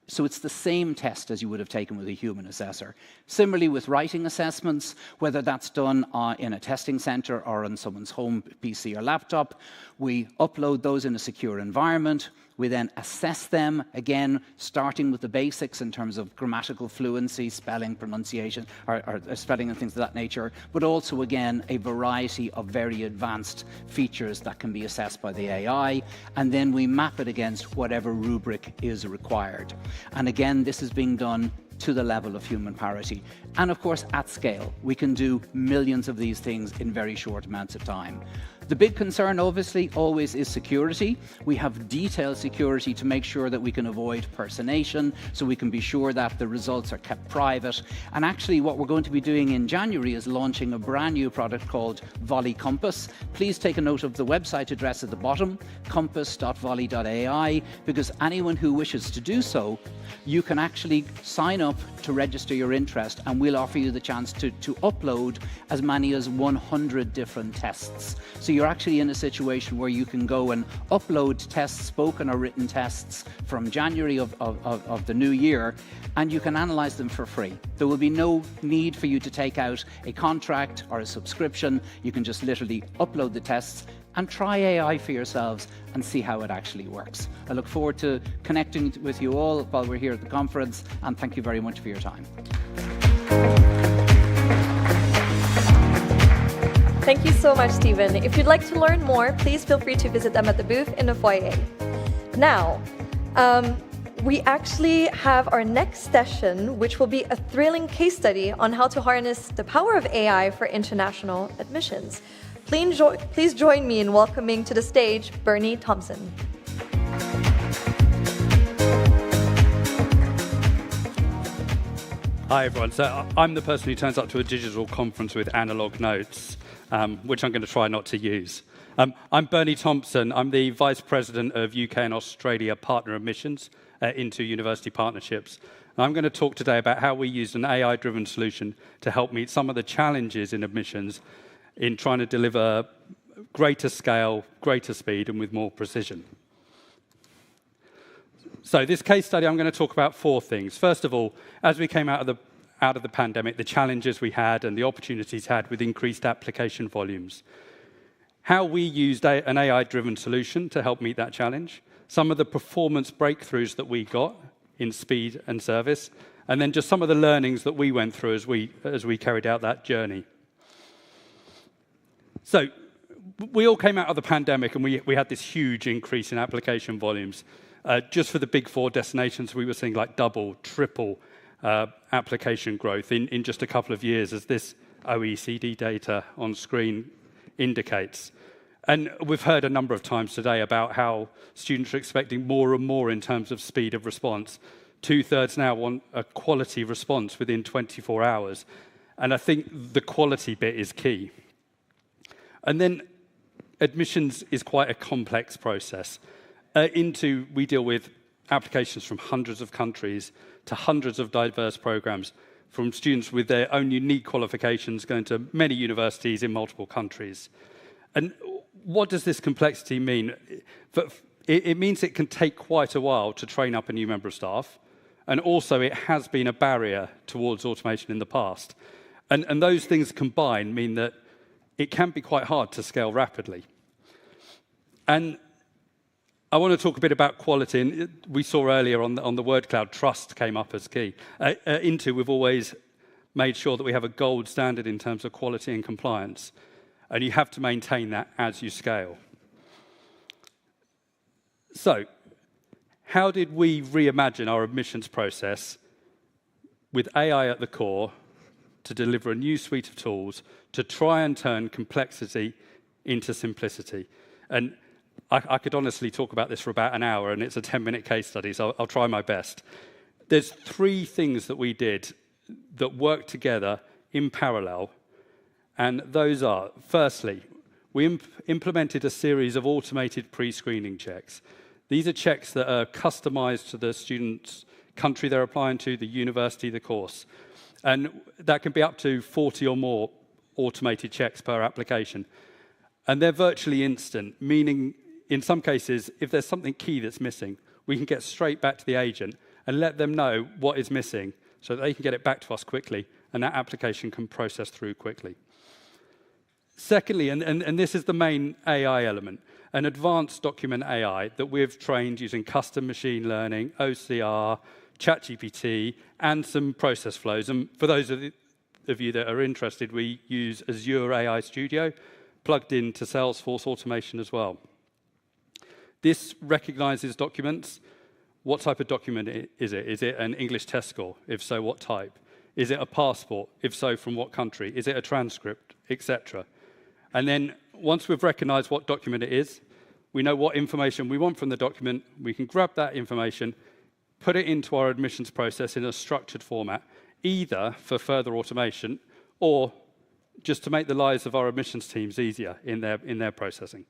So it's the same test as you would have taken with a human assessor. Similarly with writing assessments, whether that's done in a testing center or on someone's home PC or laptop, we upload those in a secure environment. We then assess them, again, starting with the basics in terms of grammatical fluency, spelling, pronunciation, or spelling and things of that nature, but also, again, a variety of very advanced features that can be assessed by the AI, and then we map it against whatever rubric is required. And again, this is being done to the level of human parity. And of course, at scale. We can do millions of these things in very short amounts of time. The big concern, obviously, always is security. We have detailed security to make sure that we can avoid personation, so we can be sure that the results are kept private. And actually, what we're going to be doing in January is launching a brand new product called Volley Compass. Please take a note of the website address at the bottom, compass.volley.ai, because anyone who wishes to do so, you can actually sign up to register your interest, and we'll offer you the chance to upload as many as 100 different tests. So you're actually in a situation where you can go and upload tests, spoken or written tests, from January of the new year, and you can analyze them for free. There will be no need for you to take out a contract or a subscription. You can just literally upload the tests and try AI for yourselves and see how it actually works. I look forward to connecting with you all while we're here at the conference, and thank you very much for your time. Thank you so much, Stephen. If you'd like to learn more, please feel free to visit them at the booth in the foyer. Now, we actually have our next session, which will be a thrilling case study on how to harness the power of AI for international admissions. Please join me in welcoming to the stage Bernie Thompson. Hi, everyone. So I'm the person who turns up to a digital conference with analog notes, which I'm going to try not to use. I'm Bernie Thompson. I'm the Vice President of UK and Australia Partner Admissions into University Partnerships. And I'm going to talk today about how we used an AI-driven solution to help meet some of the challenges in admissions in trying to deliver greater scale, greater speed, and with more precision. So this case study, I'm going to talk about 4 things. First of all, as we came out of the pandemic, the challenges we had and the opportunities had with increased application volumes. How we used an AI-driven solution to help meet that challenge. Some of the performance breakthroughs that we got in speed and service, and then just some of the learnings that we went through as we carried out that journey. So we all came out of the pandemic and we had this huge increase in application volumes. Just for the big 4 destinations, we were seeing like double, triple application growth in just a couple of years, as this OECD data on screen indicates. And we've heard a number of times today about how students are expecting more and more in terms of speed of response. 2/3 now want a quality response within 24 hours. And I think the quality bit is key. And then admissions is quite a complex process. We deal with applications from hundreds of countries to hundreds of diverse programs, from students with their own unique qualifications going to many universities in multiple countries. And what does this complexity mean? It means it can take quite a while to train up a new member of staff, and also it has been a barrier towards automation in the past. And those things combined mean that it can be quite hard to scale rapidly. And I want to talk a bit about quality. And we saw earlier on the word cloud, trust came up as key. We've always made sure that we have a gold standard in terms of quality and compliance. And you have to maintain that as you scale. So, how did we reimagine our admissions process with AI at the core to deliver a new suite of tools to try and turn complexity into simplicity? And I could honestly talk about this for about an hour, and it's a 10-minute case study, so I'll try my best. There's 3 things that we did that work together in parallel, and those are, firstly, we implemented a series of automated pre-screening checks. These are checks that are customized to the student's country they're applying to, the university, the course. And that can be up to 40 or more automated checks per application. And they're virtually instant, meaning in some cases, if there's something key that's missing, we can get straight back to the agent and let them know what is missing so that they can get it back to us quickly and that application can process through quickly. Secondly, and this is the main AI element, an advanced document AI that we've trained using custom machine learning, OCR, ChatGPT, and some process flows. And for those of you that are interested, we use Azure AI Studio, plugged into Salesforce automation as well. This recognizes documents. What type of document is it? Is it an English test score? If so, what type? Is it a passport? If so, from what country? Is it a transcript, etc.? And then once we've recognized what document it is, we know what information we want from the document, we can grab that information, put it into our admissions process in a structured format, either for further automation or just to make the lives of our admissions teams easier in their processing.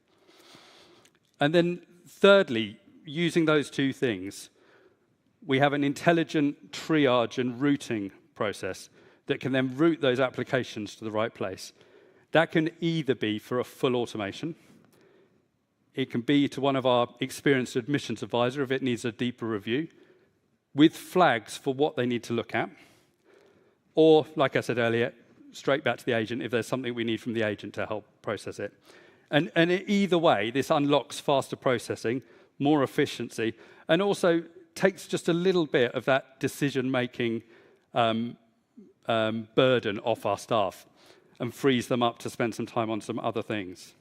And then thirdly, using those two things, we have an intelligent triage and routing process that can then route those applications to the right place. That can either be for a full automation, it can be to one of our experienced admissions advisor if it needs a deeper review, with flags for what they need to look at, or, like I said earlier, straight back to the agent if there's something we need from the agent to help process it. And either way, this unlocks faster processing, more efficiency, and also takes just a little bit of that decision-making burden off our staff and frees them up to spend some time on some other things.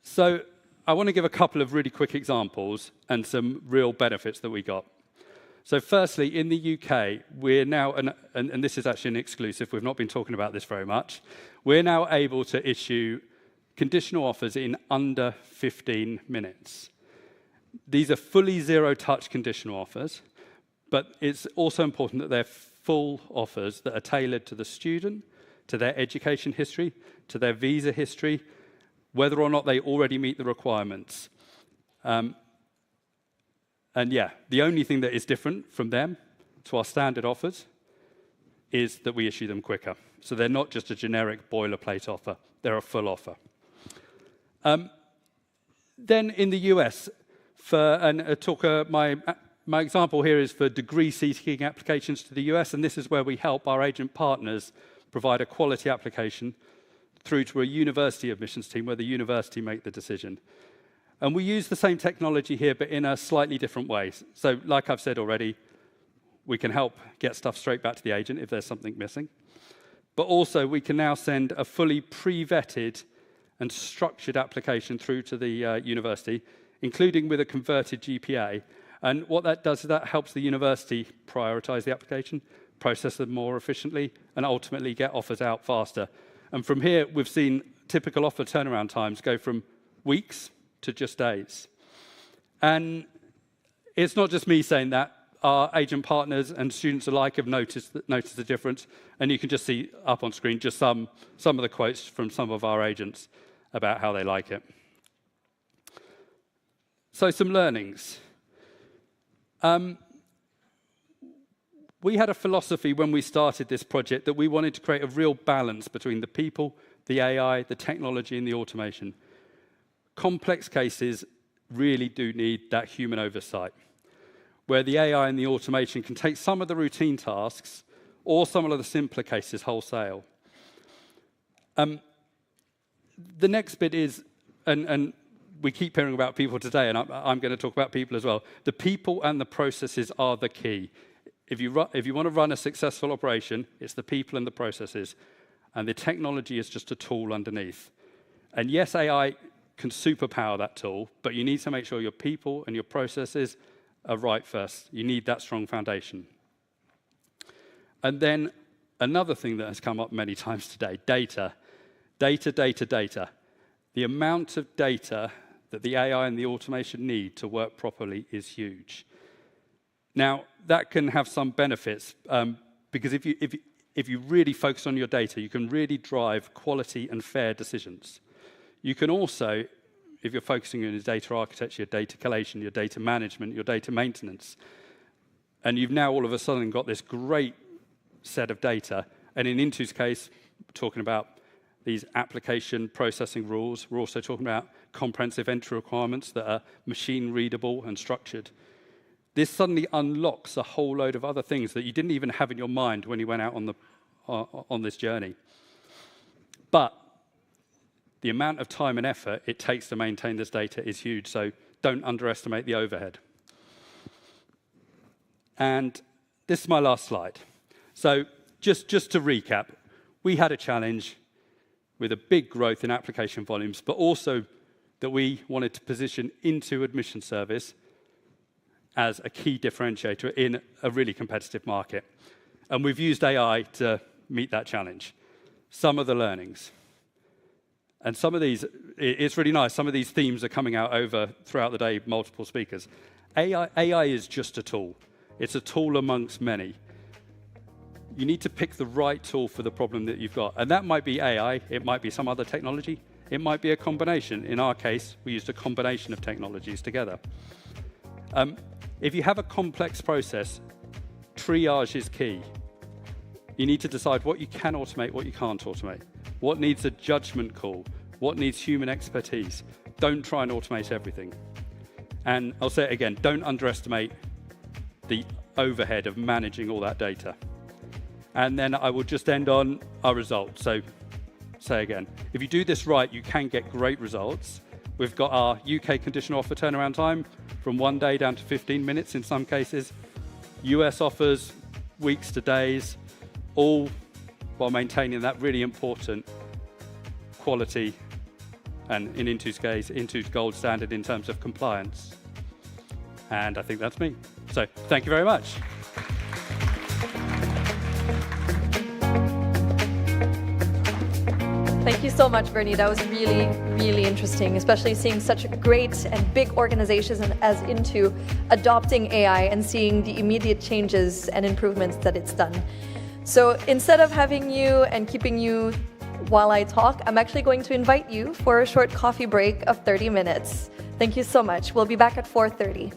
So I want to give a couple of really quick examples and some real benefits that we got. So firstly, in the UK, we're now, and this is actually an exclusive, we've not been talking about this very much, we're now able to issue conditional offers in under 15 minutes. These are fully zero-touch conditional offers, but it's also important that they're full offers that are tailored to the student, to their education history, to their visa history, whether or not they already meet the requirements. And yeah, the only thing that is different from them to our standard offers is that we issue them quicker. So they're not just a generic boilerplate offer, they're a full offer. Then in the US, my example here is for degree-seeking applications to the US, and this is where we help our agent partners provide a quality application through to a university admissions team where the university make the decision. And we use the same technology here, but in a slightly different way. So like I've said already, we can help get stuff straight back to the agent if there's something missing. But also, we can now send a fully pre-vetted and structured application through to the university, including with a converted GPA. And what that does is that helps the university prioritize the application, process them more efficiently, and ultimately get offers out faster. And from here, we've seen typical offer turnaround times go from weeks to just days. And it's not just me saying that. Our agent partners and students alike have noticed the difference. And you can just see up on screen just some of the quotes from some of our agents about how they like it. So some learnings. We had a philosophy when we started this project that we wanted to create a real balance between the people, the AI, the technology, and the automation. Complex cases really do need that human oversight, where the AI and the automation can take some of the routine tasks or some of the simpler cases wholesale. The next bit is, and we keep hearing about people today, and I'm going to talk about people as well. The people and the processes are the key. If you want to run a successful operation, it's the people and the processes, and the technology is just a tool underneath. And yes, AI can superpower that tool, but you need to make sure your people and your processes are right first. You need that strong foundation. And then another thing that has come up many times today, data. Data, data, data. The amount of data that the AI and the automation need to work properly is huge. Now, that can have some benefits, because if you really focus on your data, you can really drive quality and fair decisions. You can also, if you're focusing on your data architecture, your data collation, your data management, your data maintenance, and you've now all of a sudden got this great set of data, and in Intu's case, talking about these application processing rules. We're also talking about comprehensive entry requirements that are machine readable and structured. This suddenly unlocks a whole load of other things that you didn't even have in your mind when you went out on this journey. But the amount of time and effort it takes to maintain this data is huge, so don't underestimate the overhead. And this is my last slide. So just to recap, we had a challenge with a big growth in application volumes, but also that we wanted to position into admission service as a key differentiator in a really competitive market. And we've used AI to meet that challenge. Some of the learnings. And some of these, it's really nice, some of these themes are coming out throughout the day, multiple speakers. AI is just a tool. It's a tool amongst many. You need to pick the right tool for the problem that you've got. And that might be AI, it might be some other technology, it might be a combination. In our case, we used a combination of technologies together. If you have a complex process, triage is key. You need to decide what you can automate, what you can't automate. What needs a judgment call? What needs human expertise? Don't try and automate everything. And I'll say it again, don't underestimate the overhead of managing all that data. And then I will just end on our results. So say again, if you do this right, you can get great results. We've got our UK conditional offer turnaround time from 1 day down to 15 minutes in some cases. US offers weeks to days, all while maintaining that really important quality and in Intuit's case, Intuit's gold standard in terms of compliance. And I think that's me. So thank you very much. Thank you so much, Bernie. That was really, really interesting, especially seeing such great and big organizations as Intuit adopting AI and seeing the immediate changes and improvements that it's done. So instead of having you and keeping you while I talk, I'm actually going to invite you for a short coffee break of 30 minutes. Thank you so much. We'll be back at 4:30.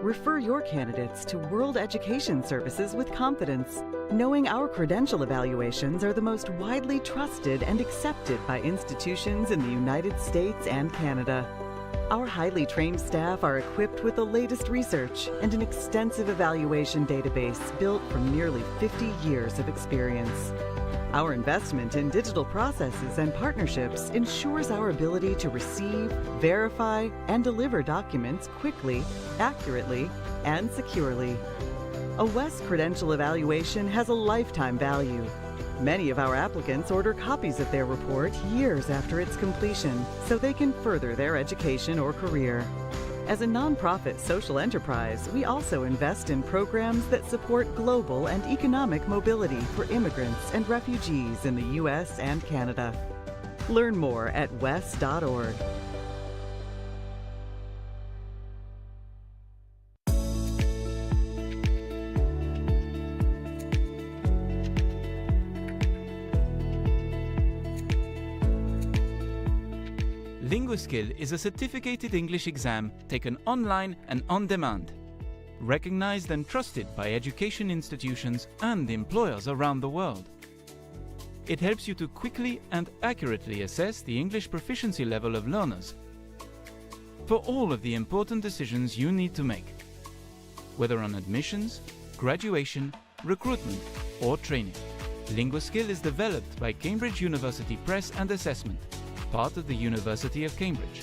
Refer your candidates to World Education Services with confidence, knowing our credential evaluations are the most widely trusted and accepted by institutions in the United States and Canada. Our highly trained staff are equipped with the latest research and an extensive evaluation database built from nearly 50 years of experience. Our investment in digital processes and partnerships ensures our ability to receive, verify, and deliver documents quickly, accurately, and securely. A WES credential evaluation has a lifetime value. Many of our applicants order copies of their report years after its completion so they can further their education or career. As a nonprofit social enterprise, we also invest in programs that support global and economic mobility for immigrants and refugees in the U.S. and Canada. Learn more at wes.org. LinguaSkill is a certificated English exam taken online and on demand, recognized and trusted by education institutions and employers around the world. It helps you to quickly and accurately assess the English proficiency level of learners for all of the important decisions you need to make, whether on admissions, graduation, recruitment, or training. LinguaSkill is developed by Cambridge University Press and Assessment, part of the University of Cambridge.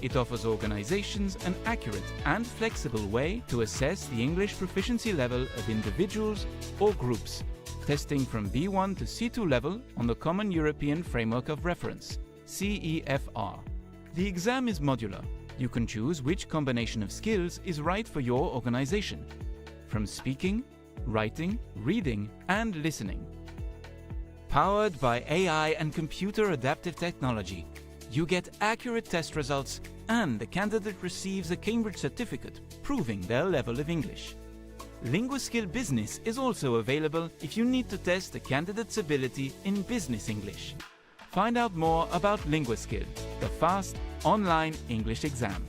It offers organizations an accurate and flexible way to assess the English proficiency level of individuals or groups, testing from B1 to C2 level on the Common European Framework of Reference, CEFR. The exam is modular. You can choose which combination of skills is right for your organization, from speaking, writing, reading, and listening. Powered by AI and computer adaptive technology, you get accurate test results and the candidate receives a Cambridge certificate proving their level of English. LinguaSkill Business is also available if you need to test a candidate's ability in business English. Find out more about LinguaSkill, the fast online English exam.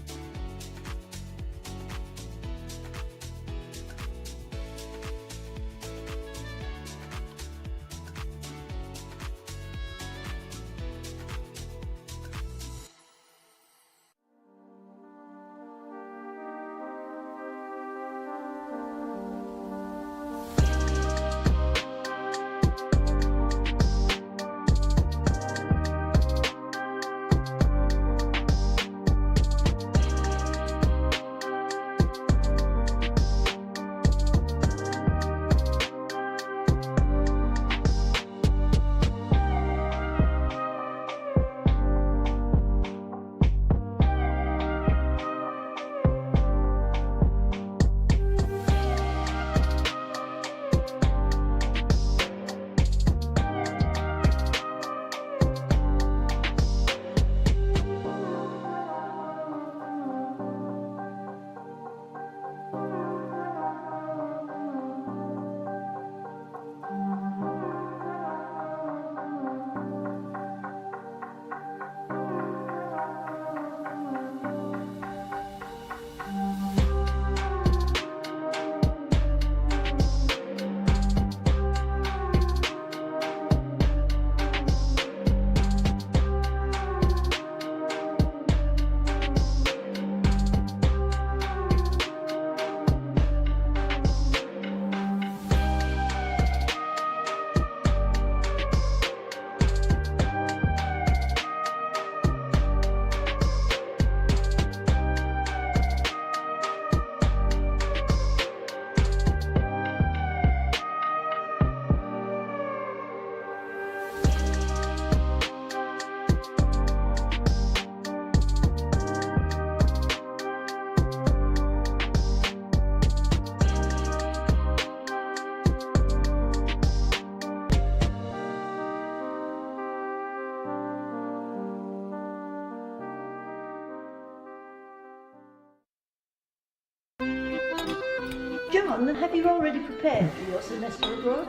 John, have you already prepared for your semester abroad?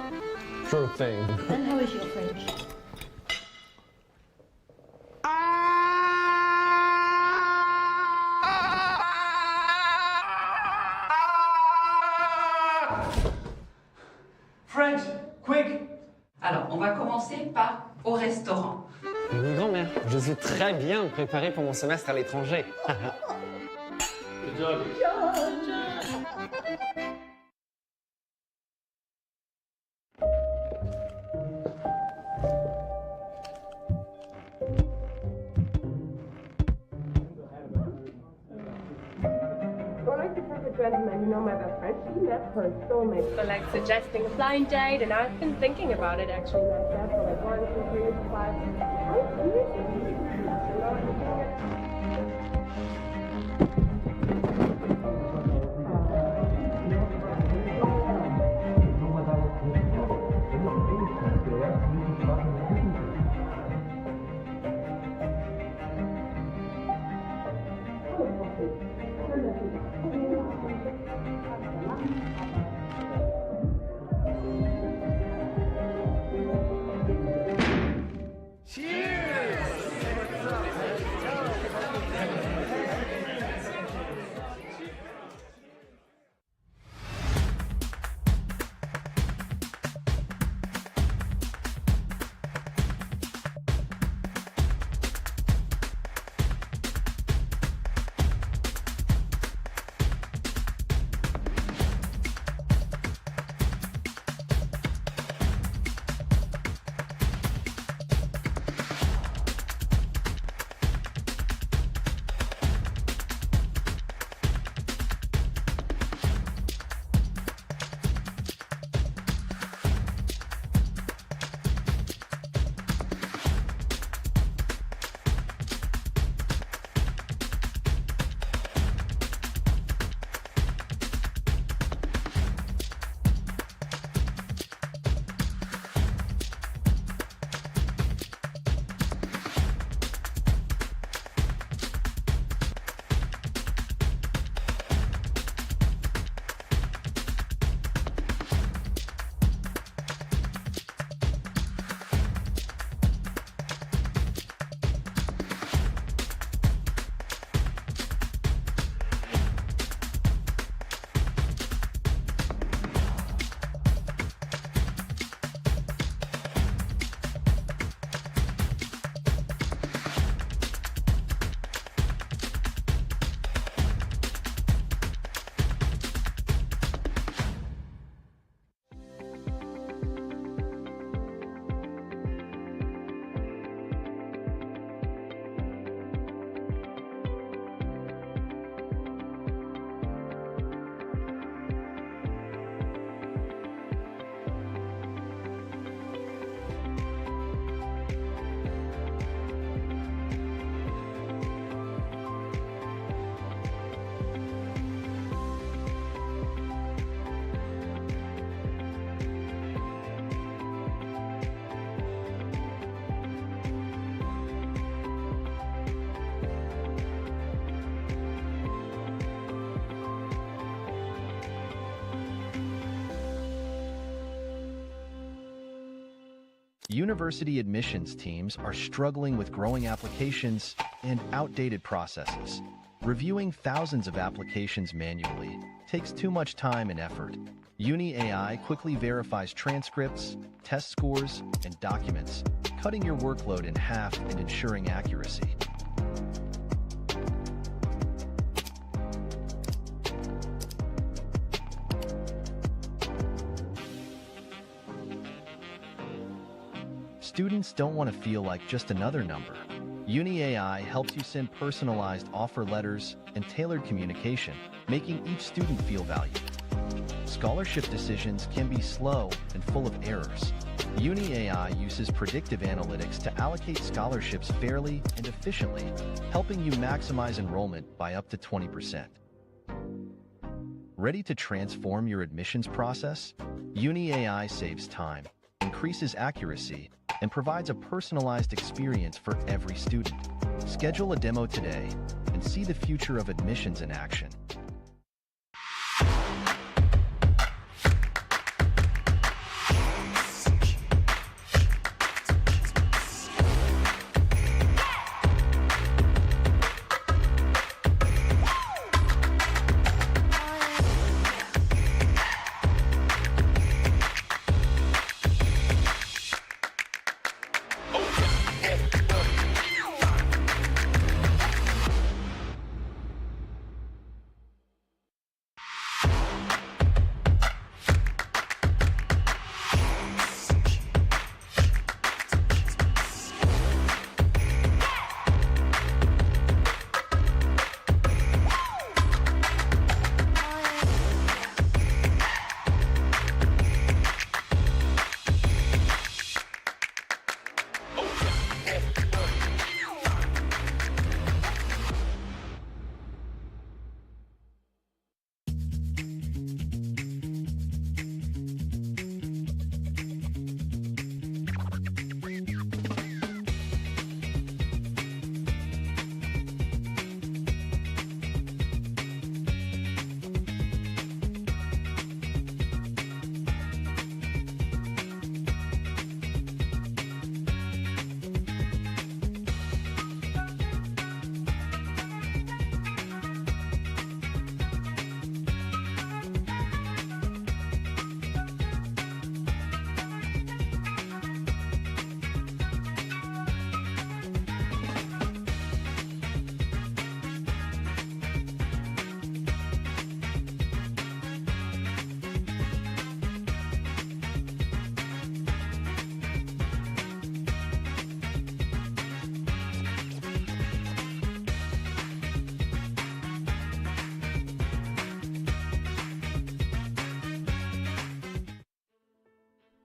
Sure thing. And how is your French? French, quick! Alors, on va commencer par au restaurant. Oui, grand-mère, je suis très bien préparé pour mon semestre à l'étranger. Good job. Gentleman, you know my best friend, she met her soulmate. So like suggesting a blind date, and I've been thinking about it actually myself for like 1, 2, 3, 5. University admissions teams are struggling with growing applications and outdated processes. Reviewing thousands of applications manually takes too much time and effort. Uni AI quickly verifies transcripts, test scores, and documents, cutting your workload in half and ensuring accuracy. Students don't want to feel like just another number. Uni AI helps you send personalized offer letters and tailored communication, making each student feel valued. Scholarship decisions can be slow and full of errors. Uni AI uses predictive analytics to allocate scholarships fairly and efficiently, helping you maximize enrollment by up to 20%. Ready to transform your admissions process? Uni AI saves time, increases accuracy, and provides a personalized experience for every student. Schedule a demo today and see the future of admissions in action.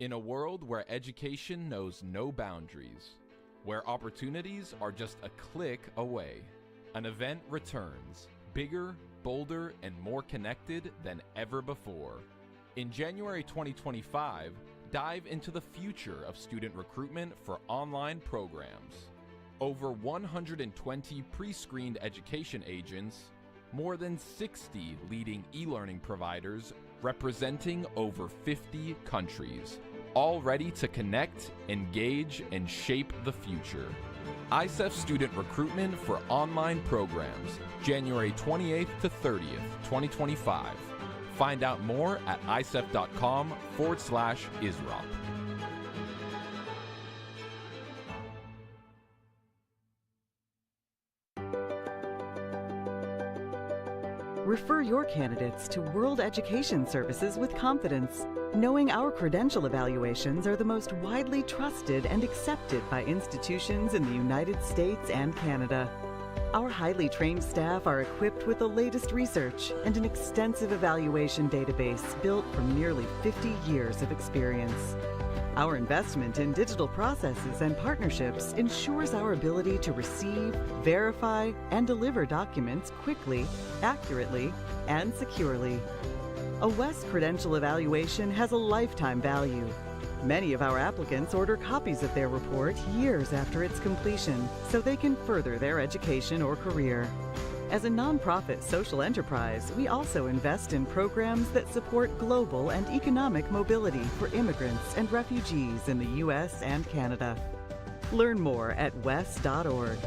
In a world where education knows no boundaries, where opportunities are just a click away, an event returns, bigger, bolder, and more connected than ever before. In January 2025, dive into the future of student recruitment for online programs. Over 120 pre-screened education agents, more than 60 leading e-learning providers representing over 50 countries, all ready to connect, engage, and shape the future. ICEF Student Recruitment for Online Programs, January 28th to 30th, 2025. Find out more at icef.com/ISROP. Refer your candidates to World Education Services with confidence, knowing our credential evaluations are the most widely trusted and accepted by institutions in the United States and Canada. Our highly trained staff are equipped with the latest research and an extensive evaluation database built from nearly 50 years of experience. Our investment in digital processes and partnerships ensures our ability to receive, verify, and deliver documents quickly, accurately, and securely. A WES credential evaluation has a lifetime value. Many of our applicants order copies of their report years after its completion so they can further their education or career. As a nonprofit social enterprise, we also invest in programs that support global and economic mobility for immigrants and refugees in the U.S. and Canada. Learn more at wes.org.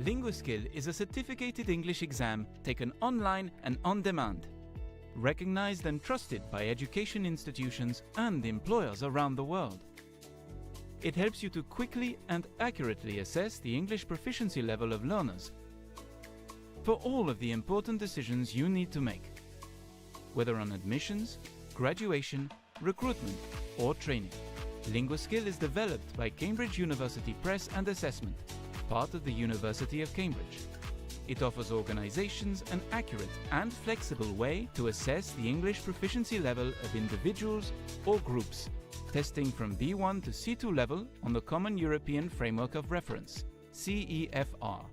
LinguaSkill is a certificated English exam taken online and on demand, recognized and trusted by education institutions and employers around the world. It helps you to quickly and accurately assess the English proficiency level of learners for all of the important decisions you need to make, whether on admissions, graduation, recruitment, or training. LinguaSkill is developed by Cambridge University Press and Assessment, part of the University of Cambridge. It offers organizations an accurate and flexible way to assess the English proficiency level of individuals or groups, testing from B1 to C2 level on the Common European Framework of Reference, CEFR.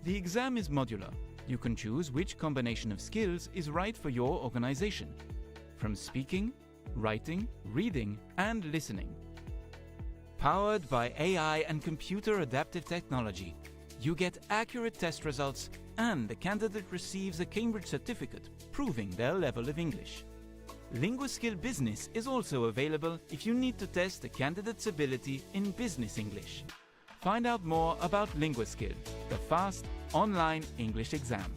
The exam is modular. You can choose which combination of skills is right for your organization, from speaking, writing, reading, and listening. Powered by AI and computer adaptive technology, you get accurate test results and the candidate receives a Cambridge certificate proving their level of English. LinguaSkill Business is also available if you need to test a candidate's ability in business English. Find out more about LinguaSkill, the fast online English exam.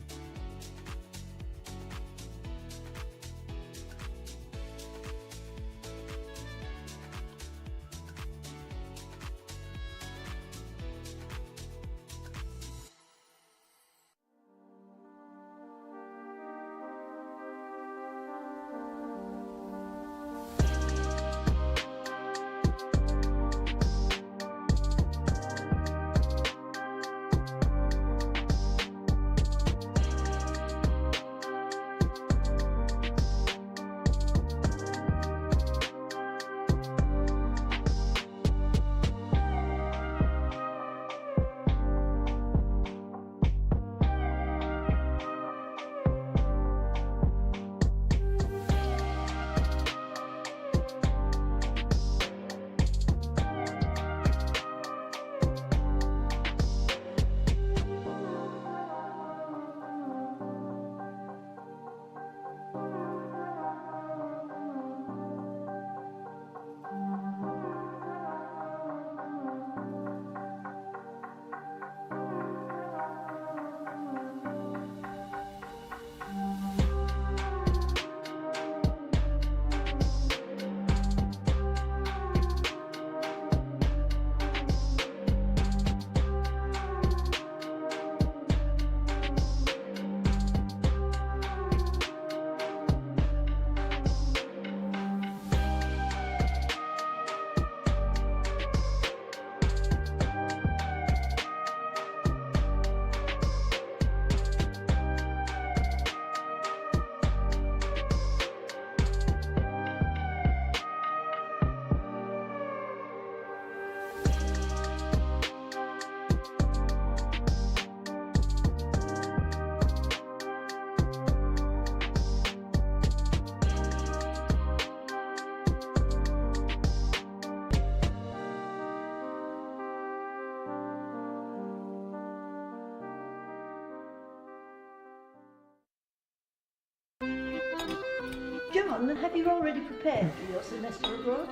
John, have you already prepared for your semester abroad?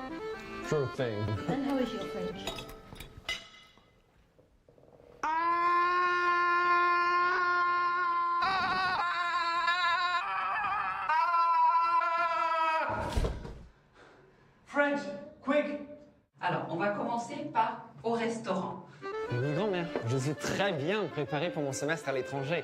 Sure thing. And how is your French? French, quick! Alors, on va commencer par au restaurant. Oui, grand-mère, je suis très bien préparé pour mon semestre à l'étranger.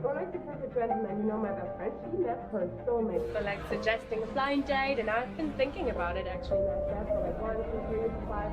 Or like the perfect gentleman, you know, my best friend, she met her soulmate. So like suggesting a blind date, and I've been thinking about it actually myself for like 1, 2, 3, 5.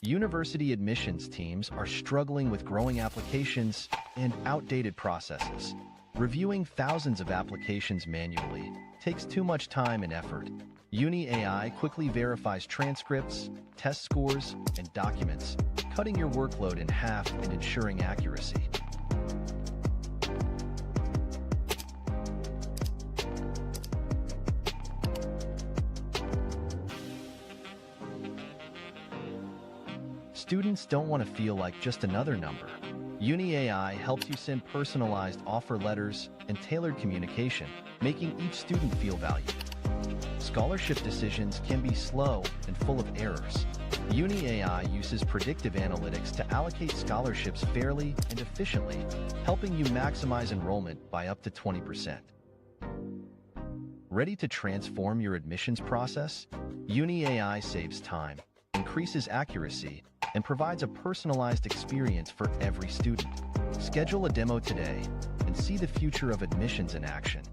University admissions teams are struggling with growing applications and outdated processes. Reviewing thousands of applications manually takes too much time and effort. Uni AI quickly verifies transcripts, test scores, and documents, cutting your workload in half and ensuring accuracy. Students don't want to feel like just another number. Uni AI helps you send personalized offer letters and tailored communication, making each student feel valued. Scholarship decisions can be slow and full of errors. Uni AI uses predictive analytics to allocate scholarships fairly and efficiently, helping you maximize enrollment by up to 20%. Ready to transform your admissions process? Uni AI saves time, increases accuracy, and provides a personalized experience for every student. Schedule a demo today and see the future of admissions in action.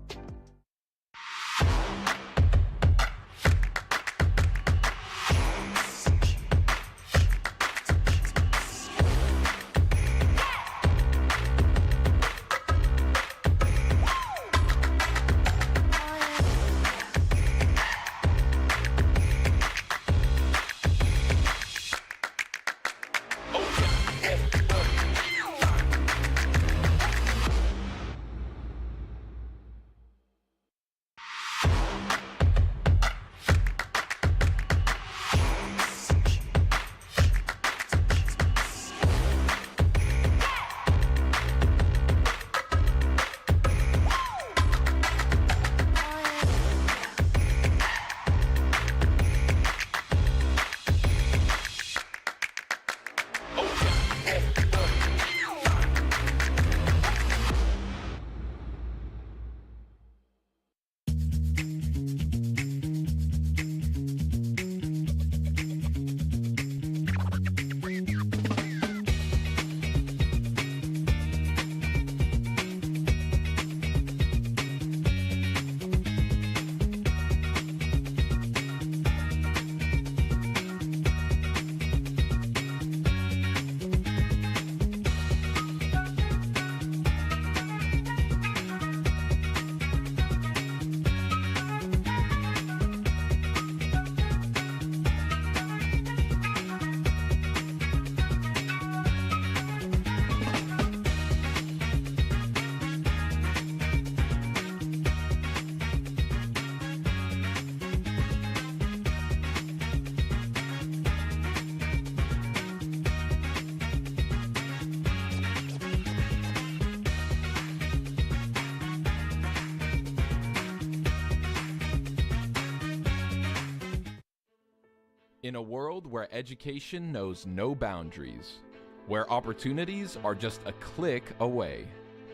In a world where education knows no boundaries, where opportunities are just a click away,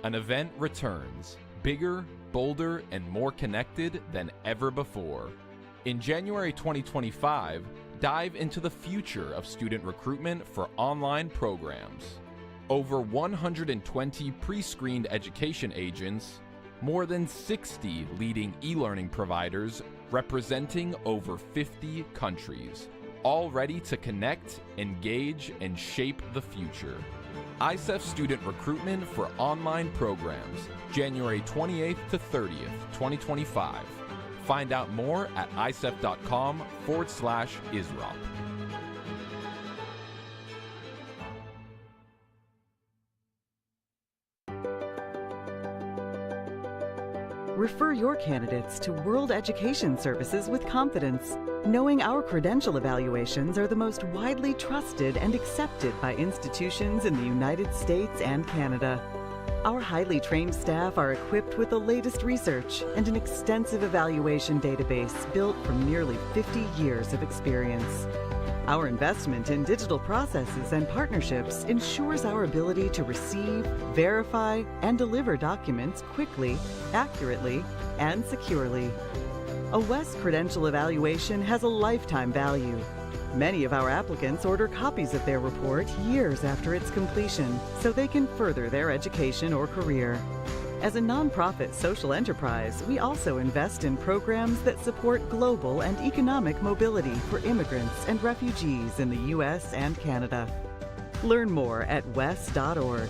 an event returns, bigger, bolder, and more connected than ever before. In January 2025, dive into the future of student recruitment for online programs. Over 120 pre-screened education agents, more than 60 leading e-learning providers representing over 50 countries, all ready to connect, engage, and shape the future. ICEF Student Recruitment for Online Programs, January 28th to 30th, 2025. Find out more at icef.com/ISROP. Refer your candidates to World Education Services with confidence, knowing our credential evaluations are the most widely trusted and accepted by institutions in the United States and Canada. Our highly trained staff are equipped with the latest research and an extensive evaluation database built from nearly 50 years of experience. Our investment in digital processes and partnerships ensures our ability to receive, verify, and deliver documents quickly, accurately, and securely. A WES credential evaluation has a lifetime value. Many of our applicants order copies of their report years after its completion so they can further their education or career. As a nonprofit social enterprise, we also invest in programs that support global and economic mobility for immigrants and refugees in the U.S. and Canada. Learn more at wes.org.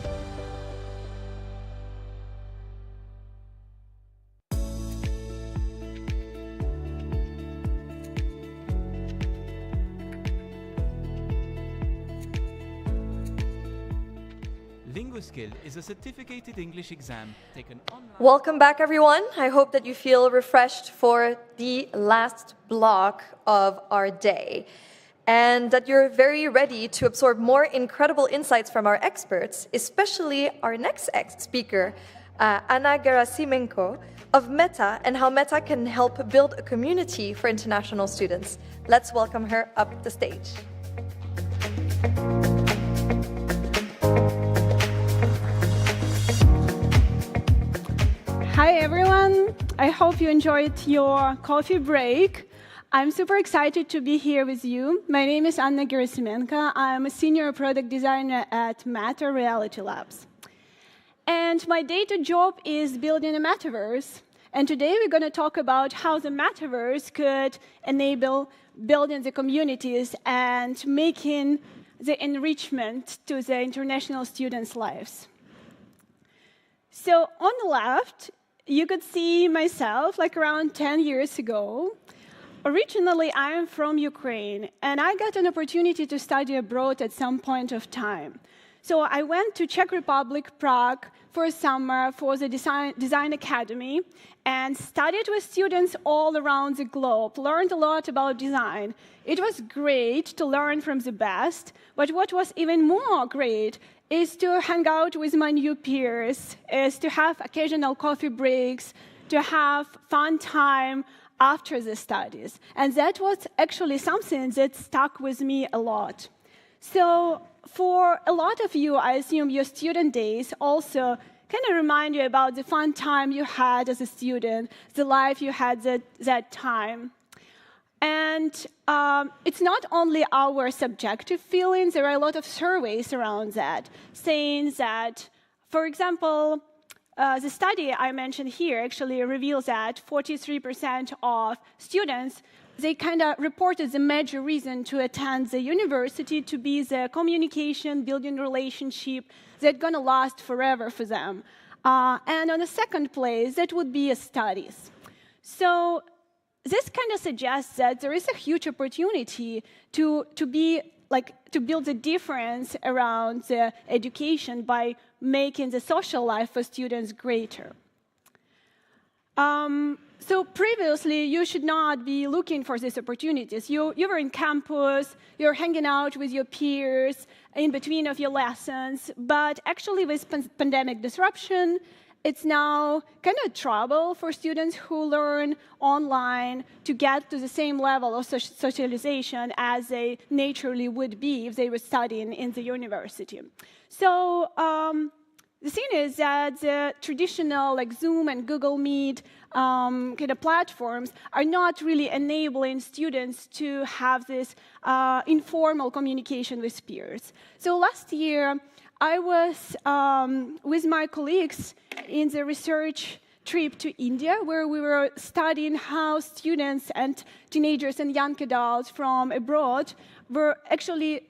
Linguaskill is a certificated English exam taken online. Welcome back, everyone. I hope that you feel refreshed for the last block of our day and that you're very ready to absorb more incredible insights from our experts, especially our next speaker, Anna Gerasimenko of Meta, and how Meta can help build a community for international students. Let's welcome her up the stage. Hi everyone, I hope you enjoyed your coffee break. I'm super excited to be here with you. My name is Anna Gerasimenko. I'm a senior product designer at Meta Reality Labs. And my day-to-day job is building a metaverse. And today we're going to talk about how the metaverse could enable building the communities and making the enrichment to the international students' lives. So on the left, you could see myself like around 10 years ago. Originally, I am from Ukraine, and I got an opportunity to study abroad at some point of time. So I went to Czech Republic, Prague, for a summer for the Design Academy and studied with students all around the globe, learned a lot about design. It was great to learn from the best, but what was even more great is to hang out with my new peers, is to have occasional coffee breaks, to have fun time after the studies. And that was actually something that stuck with me a lot. So for a lot of you, I assume your student days also kind of remind you about the fun time you had as a student, the life you had that time. And it's not only our subjective feelings, there are a lot of surveys around that, saying that, for example, the study I mentioned here actually reveals that 43% of students, they kind of reported the major reason to attend the university to be the communication, building relationship that's going to last forever for them. And on the second place, that would be studies. So this kind of suggests that there is a huge opportunity to build a difference around the education by making the social life for students greater. So previously, you should not be looking for these opportunities. You were in campus, you're hanging out with your peers in between of your lessons, but actually with pandemic disruption, it's now kind of trouble for students who learn online to get to the same level of socialization as they naturally would be if they were studying in the university. So the thing is that the traditional like Zoom and Google Meet kind of platforms are not really enabling students to have this informal communication with peers. So last year, I was with my colleagues in the research trip to India, where we were studying how students and teenagers and young adults from abroad were actually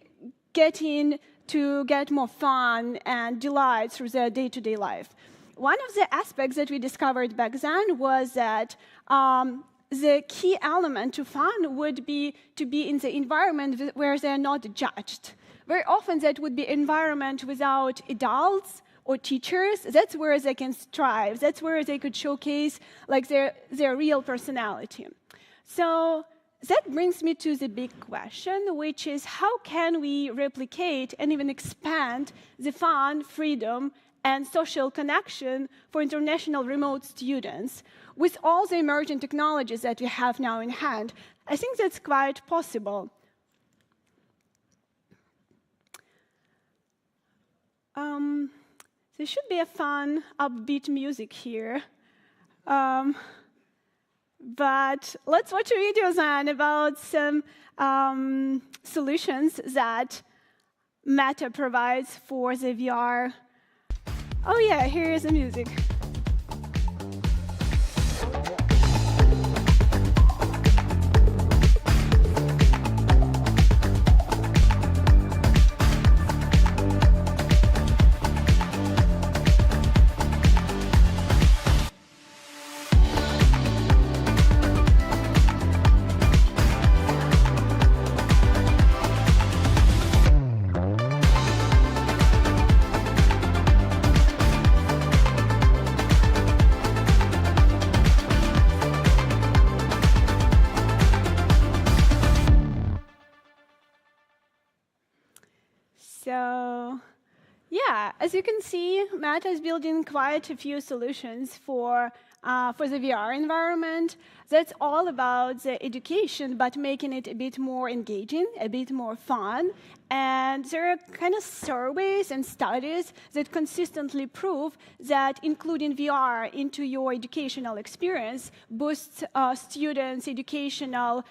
getting to get more fun and delight through their day-to-day life. One of the aspects that we discovered back then was that the key element to fun would be to be in the environment where they're not judged. Very often that would be an environment without adults or teachers. That's where they can strive. That's where they could showcase like their real personality. So that brings me to the big question, which is how can we replicate and even expand the fun, freedom, and social connection for international remote students with all the emerging technologies that we have now in hand? I think that's quite possible. There should be a fun, upbeat music here. But let's watch a video then about some solutions that Meta provides for the VR. Oh yeah, here is the music. So, yeah, as you can see, Meta is building quite a few solutions for the VR environment. That's all about the education, but making it a bit more engaging, a bit more fun. And there are kind of surveys and studies that consistently prove that including VR into your educational experience boosts students' educational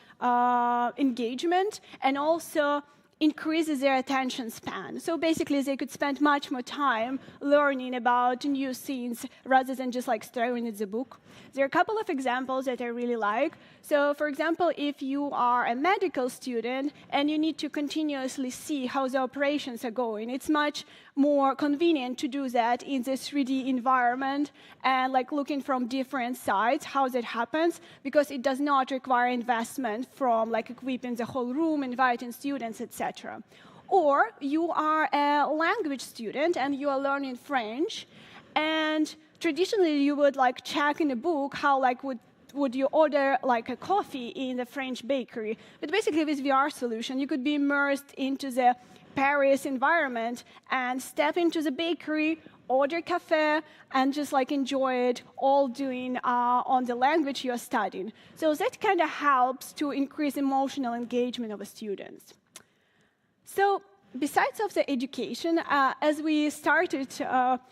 engagement and also increases their attention span. So basically, they could spend much more time learning about new things rather than just like staring at the book. There are a couple of examples that I really like. So for example, if you are a medical student and you need to continuously see how the operations are going, it's much more convenient to do that in the 3D environment and like looking from different sides how that happens, because it does not require investment from like equipping the whole room, inviting students, etc. Or you are a language student and you are learning French, and traditionally you would like check in a book how like would you order like a coffee in the French bakery. But basically with VR solution, you could be immersed into the Paris environment and step into the bakery, order cafe, and just like enjoy it all doing on the language you're studying. So that kind of helps to increase emotional engagement of the students. So besides of the education, as we started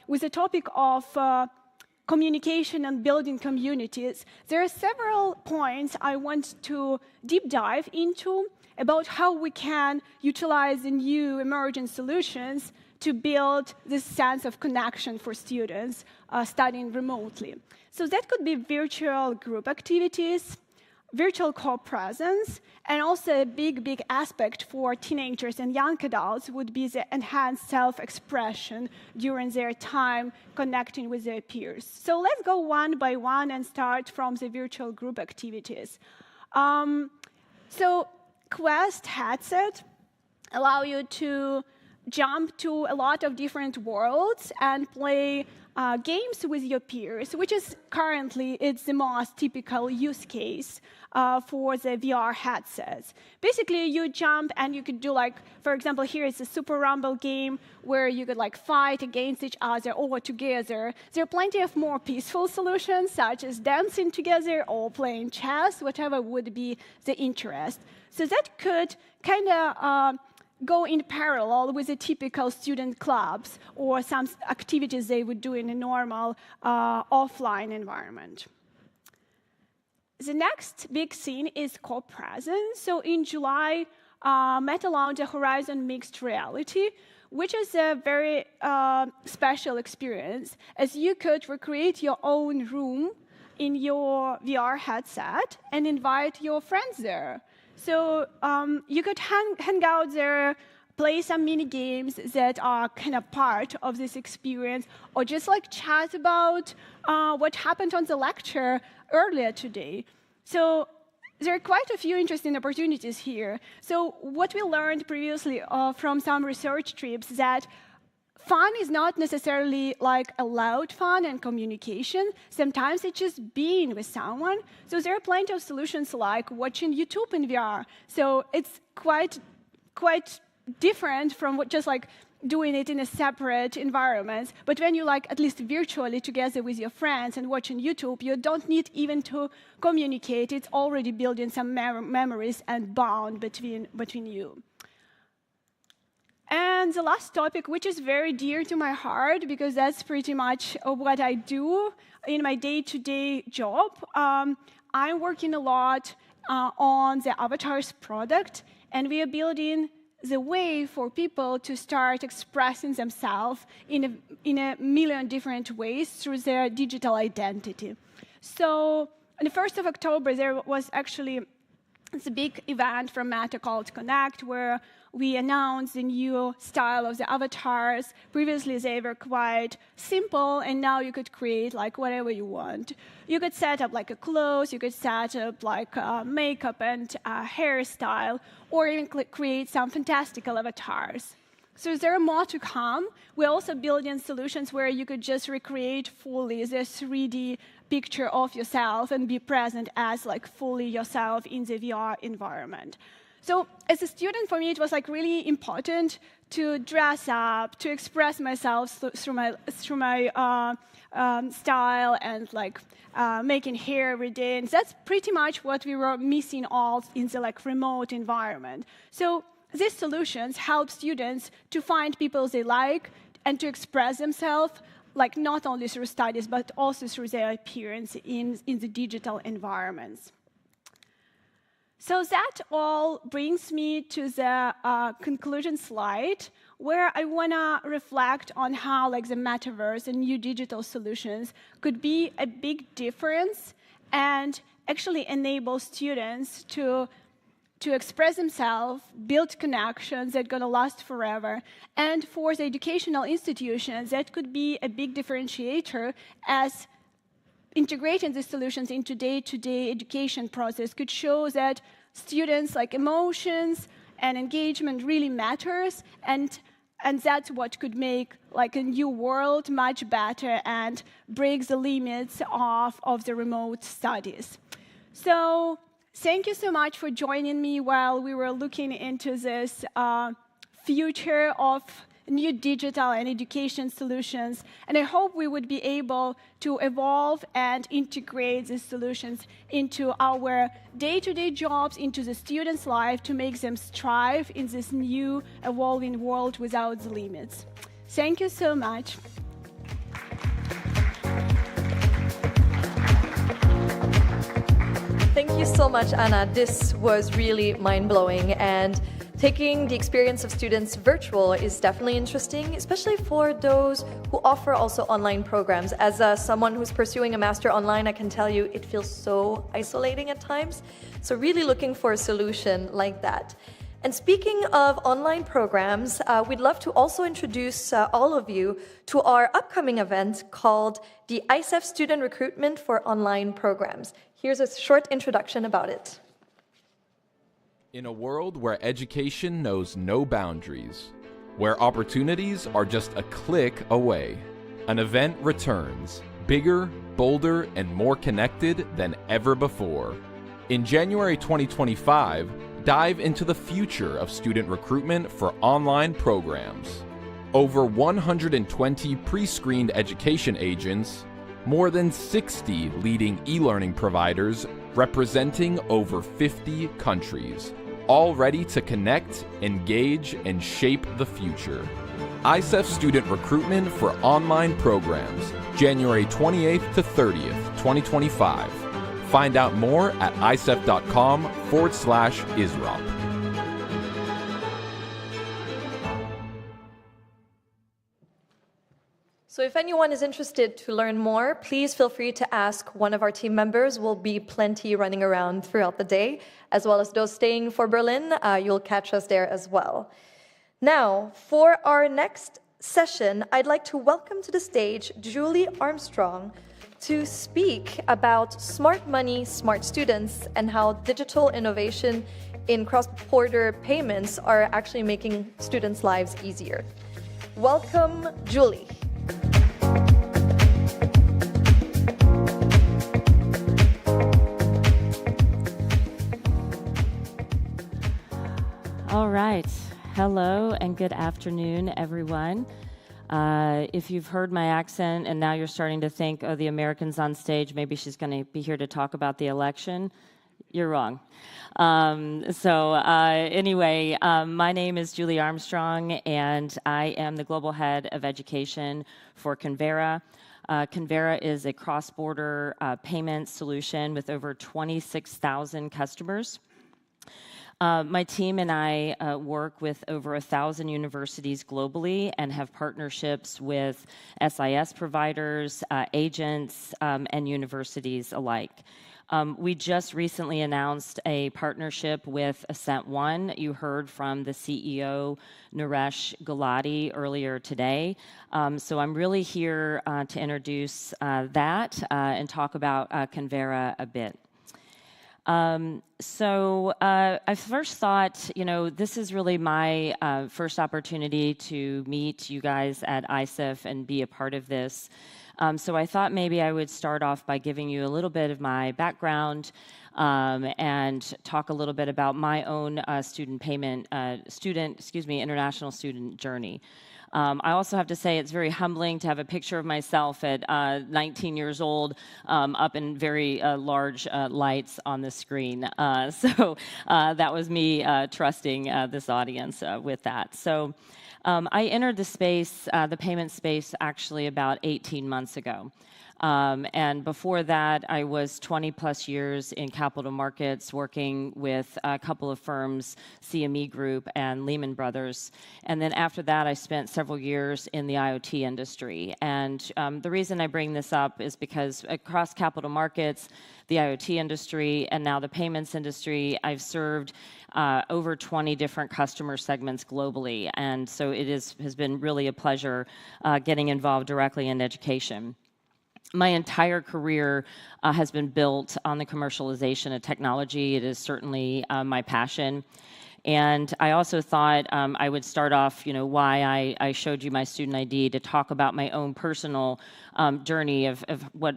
with the topic of communication and building communities, there are several points I want to deep dive into about how we can utilize the new emerging solutions to build this sense of connection for students studying remotely. So that could be virtual group activities, virtual co-presence, and also a big aspect for teenagers and young adults would be the enhanced self-expression during their time connecting with their peers. So let's go one by one and start from the virtual group activities. So Quest headset allow you to jump to a lot of different worlds and play games with your peers, which is currently it's the most typical use case for the VR headsets. Basically, you jump and you could do like, for example, here is a Super Rumble game where you could like fight against each other or together. There are plenty of more peaceful solutions, such as dancing together or playing chess, whatever would be the interest. So that could kind of go in parallel with the typical student clubs or some activities they would do in a normal offline environment. The next big scene is co-presence. So in July, Meta launched a Horizon Mixed Reality, which is a very special experience, as you could recreate your own room in your VR headset and invite your friends there. So you could hang out there, play some mini games that are kind of part of this experience, or just like chat about what happened on the lecture earlier today. So there are quite a few interesting opportunities here. So what we learned previously from some research trips that fun is not necessarily like a loud fun and communication. Sometimes it's just being with someone. So there are plenty of solutions like watching YouTube in VR. So it's quite different from just like doing it in a separate environment. But when you like at least virtually together with your friends and watching YouTube, you don't need even to communicate. It's already building some memories and bond between you. And the last topic, which is very dear to my heart, because that's pretty much what I do in my day-to-day job. I'm working a lot on the avatars product, and we are building the way for people to start expressing themselves in a million different ways through their digital identity. So on the 1st of October, there was actually a big event from Meta called Connect, where we announced the new style of the avatars. Previously, they were quite simple, and now you could create like whatever you want. You could set up like a clothes, you could set up like makeup and hairstyle, or even create some fantastical avatars. So there are more to come. We're also building solutions where you could just recreate fully the 3D picture of yourself and be present as like fully yourself in the VR environment. So as a student, for me, it was like really important to dress up, to express myself through my style and like making hair every day. And that's pretty much what we were missing all in the like remote environment. So these solutions help students to find people they like and to express themselves, like not only through studies, but also through their appearance in the digital environments. So that all brings me to the conclusion slide, where I want to reflect on how like the metaverse and new digital solutions could be a big difference and actually enable students to express themselves, build connections that are going to last forever. And for the educational institutions, that could be a big differentiator, as integrating these solutions into day-to-day education process could show that students' like emotions and engagement really matters, and that's what could make like a new world much better and break the limits of the remote studies. So thank you so much for joining me while we were looking into this future of new digital and education solutions. And I hope we would be able to evolve and integrate these solutions into our day-to-day jobs, into the students' life, to make them strive in this new evolving world without the limits. Thank you so much. Thank you so much, Anna. This was really mind-blowing, and taking the experience of students virtual is definitely interesting, especially for those who offer also online programs. As someone who's pursuing a master online, I can tell you it feels so isolating at times. So really looking for a solution like that. And speaking of online programs, we'd love to also introduce all of you to our upcoming event called the ICEF Student Recruitment for Online Programs. Here's a short introduction about it. In a world where education knows no boundaries, where opportunities are just a click away, An event returns, bigger, bolder, and more connected than ever before. In January 2025, dive into the future of student recruitment for online programs. Over 120 pre-screened education agents, more than 60 leading e-learning providers representing over 50 countries, all ready to connect, engage, and shape the future. ICEF Student Recruitment for Online Programs, January 28th to 30th, 2025. Find out more at icef.com/ISROP. So if anyone is interested to learn more, please feel free to ask one of our team members. We'll be plenty running around throughout the day, as well as those staying for Berlin. You'll catch us there as well. Now, for our next session, I'd like to welcome to the stage Julie Armstrong to speak about smart money, smart students, and how digital innovation in cross-border payments are actually making students' lives easier. Welcome, Julie. All right. Hello and good afternoon, everyone. If you've heard my accent and now you're starting to think, oh, the American's on stage, maybe she's going to be here to talk about the election, you're wrong. Anyway, my name is Julie Armstrong, and I am the Global Head of Education for Convera. Convera is a cross-border payment solution with over 26,000 customers. My team and I work with over 1,000 universities globally and have partnerships with SIS providers, agents, and universities alike. We just recently announced a partnership with Ascent One. You heard from the CEO, Naresh Gulati, earlier today. So I'm really here to introduce that and talk about Convera a bit. I first thought, this is really my first opportunity to meet you guys at ICEF and be a part of this. So I thought maybe I would start off by giving you a little bit of my background and talk a little bit about my own international student journey. I also have to say it's very humbling to have a picture of myself at 19 years old up in very large lights on the screen. So that was me trusting this audience with that. So I entered the space, the payment space, actually about 18 months ago. And before that, I was 20 plus years in capital markets working with a couple of firms, CME Group and Lehman Brothers. And then after that, I spent several years in the IoT industry. And the reason I bring this up is because across capital markets, the IoT industry, and now the payments industry, I've served over 20 different customer segments globally. And so it has been really a pleasure getting involved directly in education. My entire career has been built on the commercialization of technology. It is certainly my passion. And I also thought I would start off, why I showed you my student ID, to talk about my own personal journey of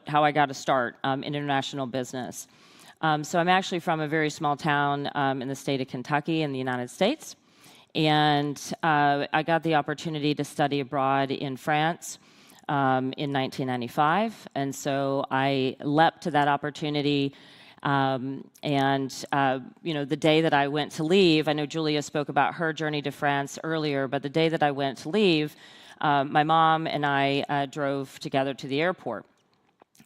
how I got to start in international business. So I'm actually from a very small town in the state of Kentucky in the United States. And I got the opportunity to study abroad in France in 1995, and so I leapt to that opportunity. The day that I went to leave, I know Julia spoke about her journey to France earlier, but the day that I went to leave, my mom and I drove together to the airport.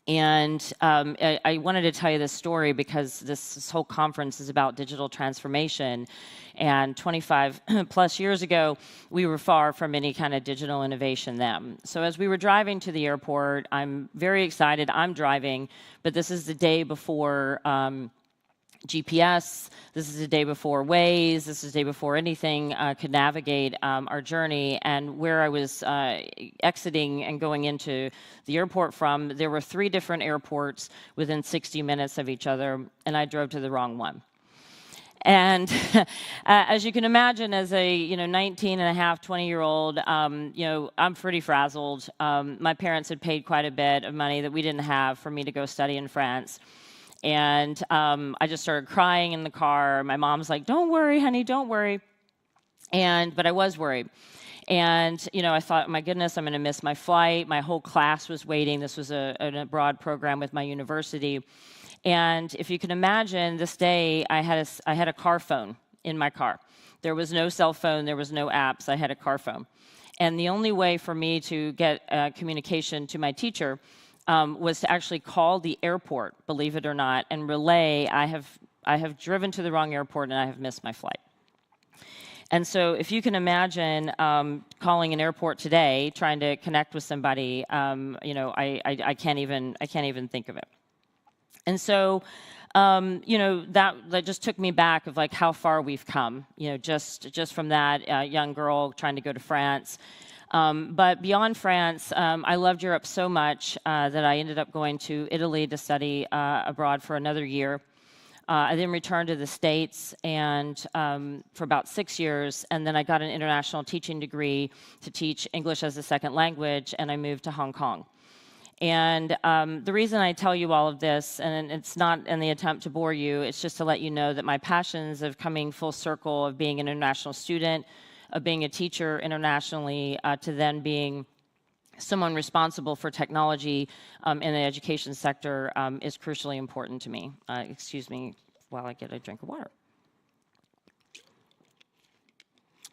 And I wanted to tell you this story because this whole conference is about digital transformation. And 25 plus years ago, we were far from any kind of digital innovation then. So as we were driving to the airport, I'm very excited. I'm driving, but this is the day before GPS. This is the day before Waze. This is the day before anything could navigate our journey. And where I was exiting and going into the airport from, there were 3 different airports within 60 minutes of each other, and I drove to the wrong one. And as you can imagine, as a 19 and a half, 20-year-old, I'm pretty frazzled. My parents had paid quite a bit of money that we didn't have for me to go study in France. And I just started crying in the car. My mom's like, "Don't worry, honey, don't worry." But I was worried. And, I thought, my goodness, I'm going to miss my flight. My whole class was waiting. This was an abroad program with my university. And if you can imagine, this day, I had a car phone in my car. There was no cell phone. There was no apps. I had a car phone. And the only way for me to get communication to my teacher was to actually call the airport, believe it or not, and relay, I have driven to the wrong airport and I have missed my flight. And so if you can imagine calling an airport today, trying to connect with somebody, I can't even think of it. And so, that just took me back of like how far we've come, just from that young girl trying to go to France. But beyond France, I loved Europe so much that I ended up going to Italy to study abroad for another year. I then returned to the States and for about 6 years, and then I got an international teaching degree to teach English as a second language, and I moved to Hong Kong. And the reason I tell you all of this, and it's not in the attempt to bore you, it's just to let you know that my passions of coming full circle of being an international student, of being a teacher internationally, to then being someone responsible for technology in the education sector is crucially important to me. Excuse me while I get a drink of water.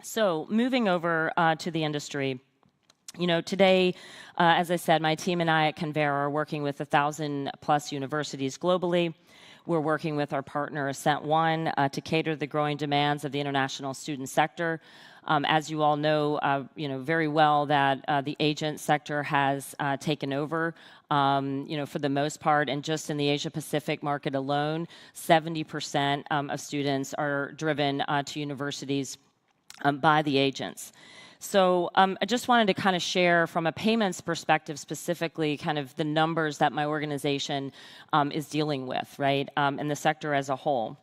So moving over to the industry. Today, as I said, my team and I at Convera are working with 1,000+ universities globally. We're working with our partner Ascent One to cater the growing demands of the international student sector. As you all know, very well that the agent sector has taken over, for the most part, and just in the Asia Pacific market alone, 70% of students are driven to universities by the agents. So I just wanted to kind of share from a payments perspective specifically kind of the numbers that my organization is dealing with, right, in the sector as a whole.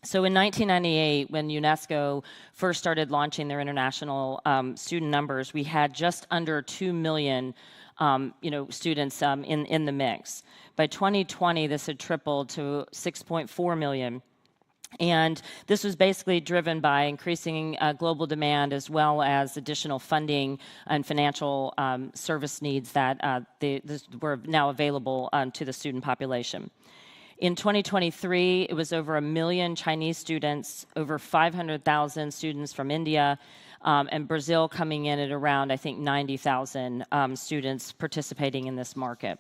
So in 1998, when UNESCO first started launching their international student numbers, we had just under 2 million students in the mix. By 2020, this had tripled to 6.4 million. And this was basically driven by increasing global demand as well as additional funding and financial service needs that were now available to the student population. In 2023, it was over 1 million Chinese students, over 500,000 students from India, and Brazil coming in at around, I think, 90,000 students participating in this market.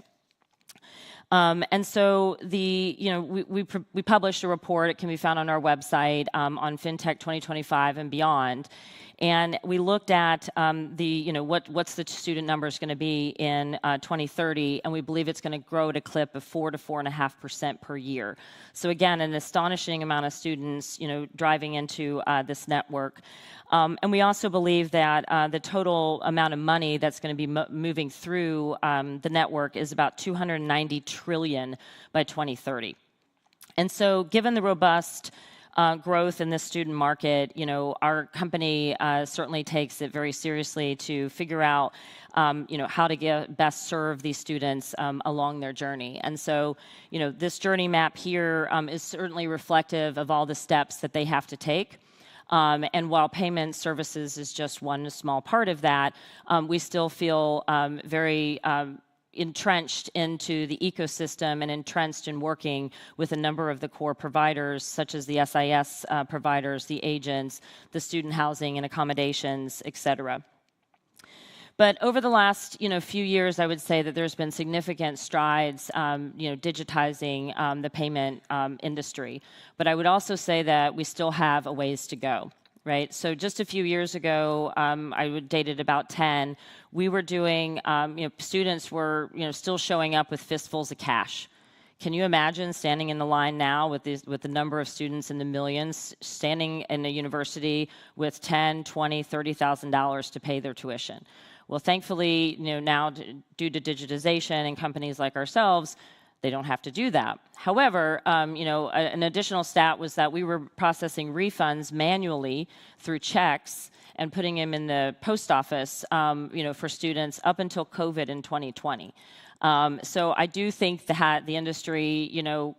And so we published a report. It can be found on our website on FinTech 2025 and beyond. And we looked at what's the student numbers going to be in 2030, and we believe it's going to grow at a clip of 4 to 4.5% per year. So again, an astonishing amount of students, driving into this network. And we also believe that the total amount of money that's going to be moving through the network is about $290 trillion by 2030. And so given the robust growth in this student market, our company certainly takes it very seriously to figure out, how to best serve these students along their journey. And so, this journey map here is certainly reflective of all the steps that they have to take. And while payment services is just one small part of that, we still feel very entrenched into the ecosystem and entrenched in working with a number of the core providers, such as the SIS providers, the agents, the student housing and accommodations, et cetera. But over the last, few years, I would say that there's been significant strides, digitizing the payment industry. But I would also say that we still have a ways to go, right? So just a few years ago, I would date it about 10, we were doing, students were, still showing up with fistfuls of cash. Can you imagine standing in the line now with the number of students in the millions, standing in a university with $10,000, $20,000, $30,000 to pay their tuition? Well, thankfully, now due to digitization and companies like ourselves, They don't have to do that. However, an additional stat was that we were processing refunds manually through checks and putting them in the post office, for students up until COVID in 2020. So I do think that the industry,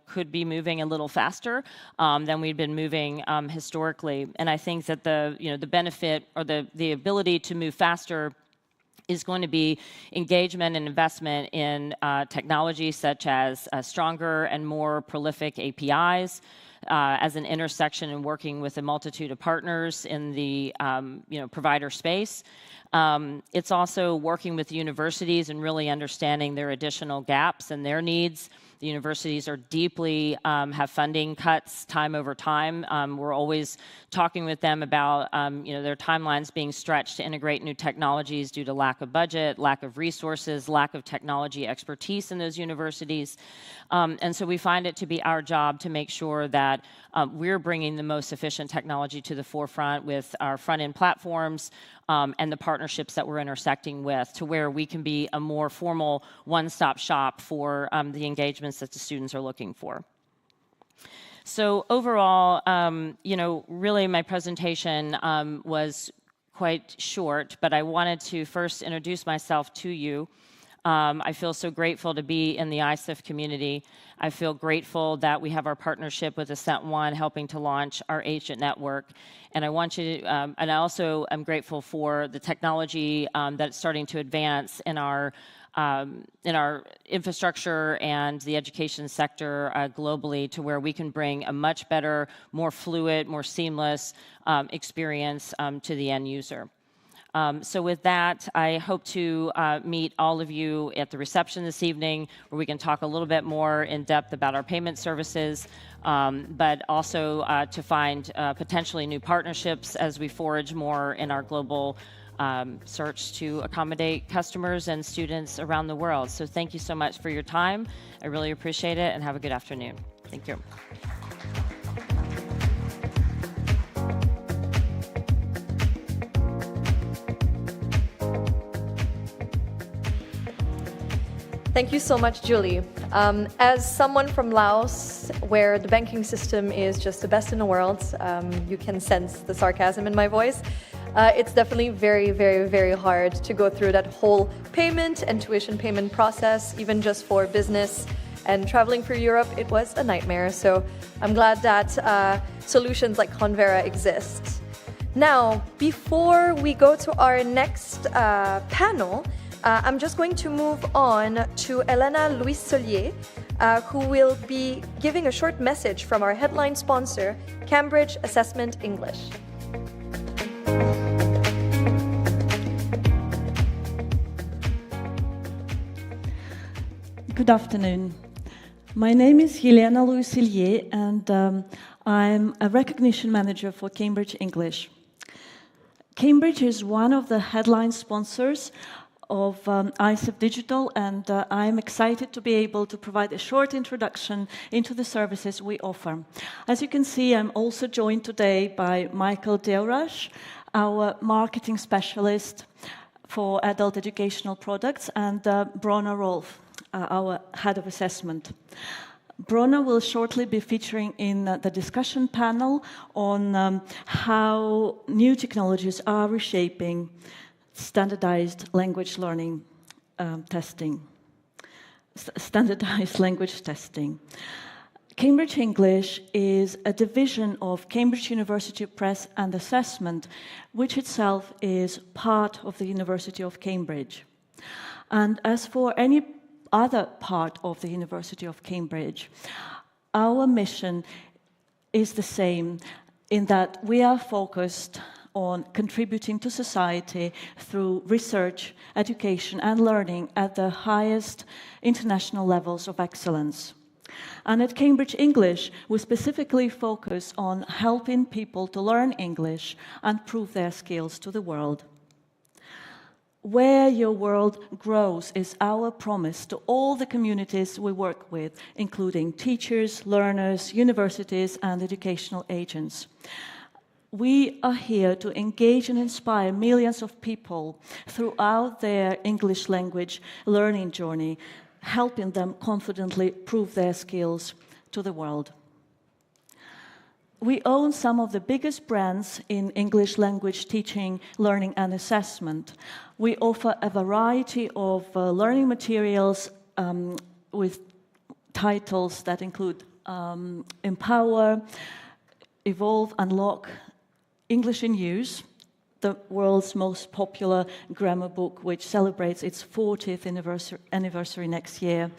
could be moving a little faster than we've been moving historically. And I think that the benefit or the ability to move faster is going to be engagement and investment in technology such as stronger and more prolific APIs, as an intersection in working with a multitude of partners in the provider space. It's also working with universities and really understanding their additional gaps and their needs. The universities are deeply have funding cuts time over time. We're always talking with them about their timelines being stretched to integrate new technologies due to lack of budget, lack of resources, lack of technology expertise in those universities. And so we find it to be our job to make sure that we're bringing the most efficient technology to the forefront with our front-end platforms and the partnerships that we're intersecting with, to where we can be a more formal one-stop shop for the engagements that the students are looking for. So overall, really my presentation was quite short, but I wanted to first introduce myself to you. I feel so grateful to be in the ICEF community. I feel grateful that we have our partnership with Ascent One helping to launch our agent network. And I want you to, and I also am grateful for the technology that's starting to advance in our infrastructure and the education sector globally, to where we can bring a much better, more fluid, more seamless experience to the end user. So with that, I hope to meet all of you at the reception this evening, where we can talk a little bit more in depth about our payment services, but also to find potentially new partnerships as we forage more in our global search to accommodate customers and students around the world. So thank you so much for your time. I really appreciate it, and have a good afternoon. Thank you. Thank you so much, Julie. As someone from Laos, where the banking system is just the best in the world, you can sense the sarcasm in my voice. It's definitely very, very, very hard to go through that whole payment and tuition payment process, even just for business and traveling for Europe. It was a nightmare. So I'm glad that solutions like Convera exist. Now, before we go to our next panel, I'm just going to move on to Elena Louis-Solier, who will be giving a short message from our headline sponsor, Cambridge Assessment English. Good afternoon. My name is Helena Louis-Solier, and I'm a recognition manager for Cambridge English. Cambridge is one of the headline sponsors of ICEF Digital, and I'm excited to be able to provide a short introduction into the services we offer. As you can see, I'm also joined today by Michael Deorash, our marketing specialist for adult educational products, and Brona Rolf, our head of assessment. Brona will shortly be featuring in the discussion panel on how new technologies are reshaping standardized language learning testing. Standardized language testing. Cambridge English is a division of Cambridge University Press and Assessment, which itself is part of the University of Cambridge. And as for any other part of the University of Cambridge, our mission is the same, in that we are focused on contributing to society through research, education, and learning at the highest international levels of excellence. And at Cambridge English, we specifically focus on helping people to learn English and prove their skills to the world. Where your world grows is our promise to all the communities we work with, including teachers, learners, universities, and educational agents. We are here to engage and inspire millions of people throughout their English language learning journey, helping them confidently prove their skills to the world. We own some of the biggest brands in English language teaching, learning, and assessment. We offer a variety of learning materials with titles that include Empower, Evolve, Unlock, English in Use, the world's most popular grammar book, which celebrates its 40th anniversary next year.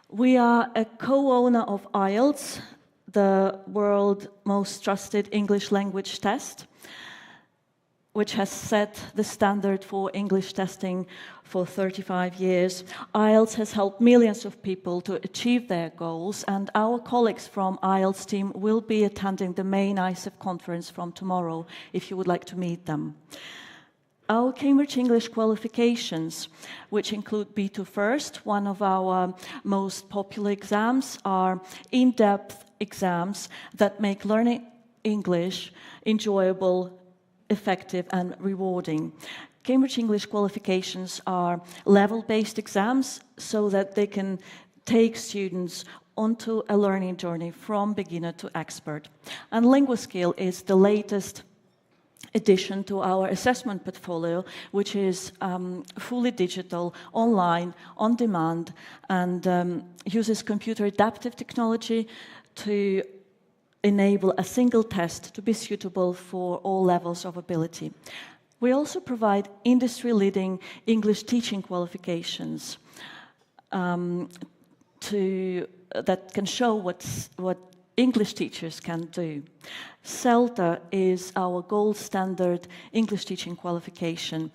We are a co-owner of IELTS, the world's most trusted English language test, which has set the standard for English testing for 35 years. IELTS has helped millions of people to achieve their goals, and our colleagues from IELTS team will be attending the main ICEF conference from tomorrow, if you would like to meet them. Our Cambridge English qualifications, which include B2 First, one of our most popular exams, are in-depth exams that make learning English enjoyable, effective, and rewarding. Cambridge English qualifications are level-based exams so that they can take students onto a learning journey from beginner to expert. And LinguaSkill is the latest addition to our assessment portfolio, which is fully digital, online, on demand, and uses computer adaptive technology to enable a single test to be suitable for all levels of ability. We also provide industry-leading English teaching qualifications that can show what English teachers can do. CELTA is our gold standard English teaching qualification.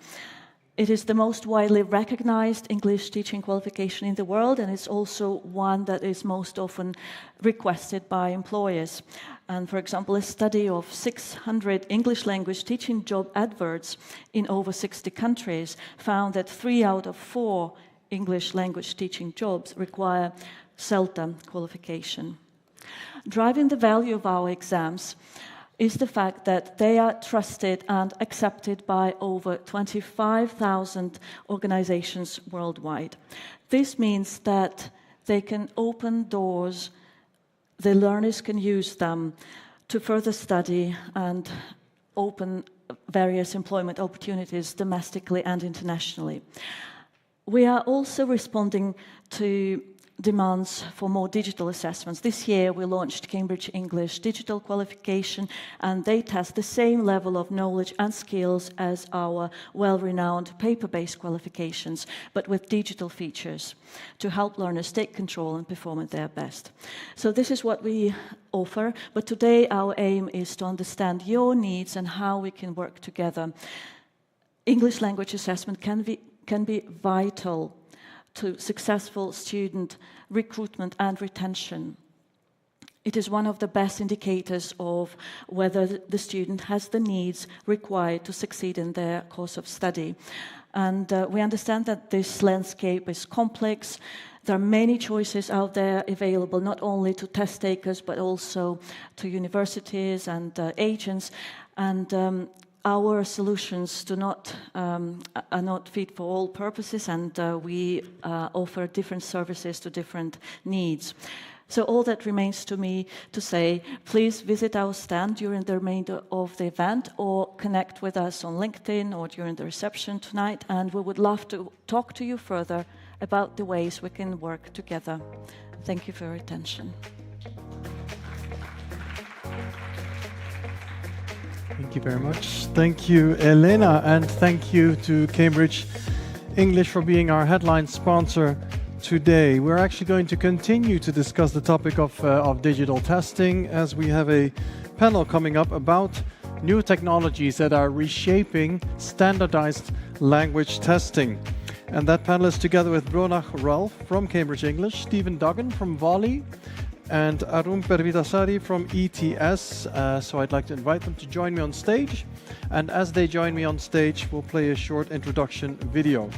It is the most widely recognized English teaching qualification in the world, and it's also one that is most often requested by employers. And for example, a study of 600 English language teaching job adverts in over 60 countries found that 3 out of 4 English language teaching jobs require CELTA qualification. Driving the value of our exams is the fact that they are trusted and accepted by over 25,000 organizations worldwide. This means that they can open doors, the learners can use them to further study and open various employment opportunities domestically and internationally. We are also responding to demands for more digital assessments. This year we launched Cambridge English Digital qualification, and they test the same level of knowledge and skills as our well-renowned paper-based qualifications, but with digital features to help learners take control and perform at their best. So this is what we offer, but today our aim is to understand your needs and how we can work together. English language assessment can be vital to successful student recruitment and retention. It is one of the best indicators of whether the student has the needs required to succeed in their course of study. And we understand that this landscape is complex. There are many choices out there available, not only to test takers, but also to universities and agents. And our solutions are not fit for all purposes, and we offer different services to different needs. So all that remains to me to say, please visit our stand during the remainder of the event, or connect with us on LinkedIn or during the reception tonight, and we would love to talk to you further about the ways we can work together. Thank you for your attention. Thank you very much. Thank you, Elena, and thank you to Cambridge English for being our headline sponsor today. We're actually going to continue to discuss the topic of digital testing, as we have a panel coming up about new technologies that are reshaping standardized language testing. And that panel is together with Bronach Ralph from Cambridge English, Stephen Duggan from Volley, and Arun Pervitasari from ETS. So I'd like to invite them to join me on stage. And as they join me on stage, we'll play a short introduction video.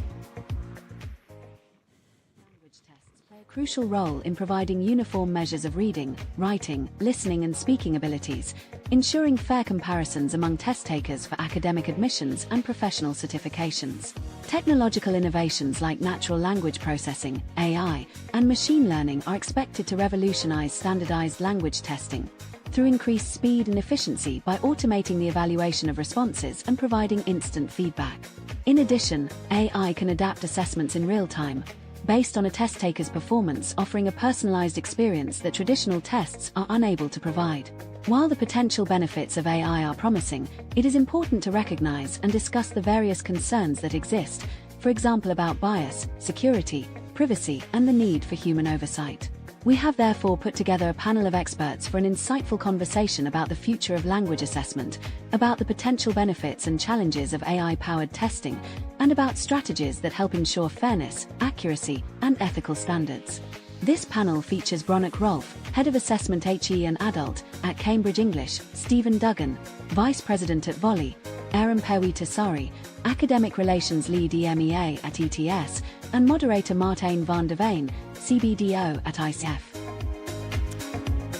crucial role in providing uniform measures of reading, writing, listening and speaking abilities, ensuring fair comparisons among test takers for academic admissions and professional certifications. Technological innovations like natural language processing, AI, and machine learning are expected to revolutionize standardized language testing through increased speed and efficiency by automating the evaluation of responses and providing instant feedback. In addition, AI can adapt assessments in real time, based on a test taker's performance, offering a personalized experience that traditional tests are unable to provide. While the potential benefits of AI are promising, it is important to recognize and discuss the various concerns that exist, for example about bias, security, privacy, and the need for human oversight. We have therefore put together a panel of experts for an insightful conversation about the future of language assessment, about the potential benefits and challenges of AI-powered testing, and about strategies that help ensure fairness, accuracy, and ethical standards. This panel features Bronek Rolfe, Head of Assessment HE and Adult at Cambridge English, Stephen Duggan, Vice President at Volley, Aaron Pewi-Tassari, Academic Relations Lead EMEA at ETS, and moderator Martijn van der Veen, CBDO at ICEF.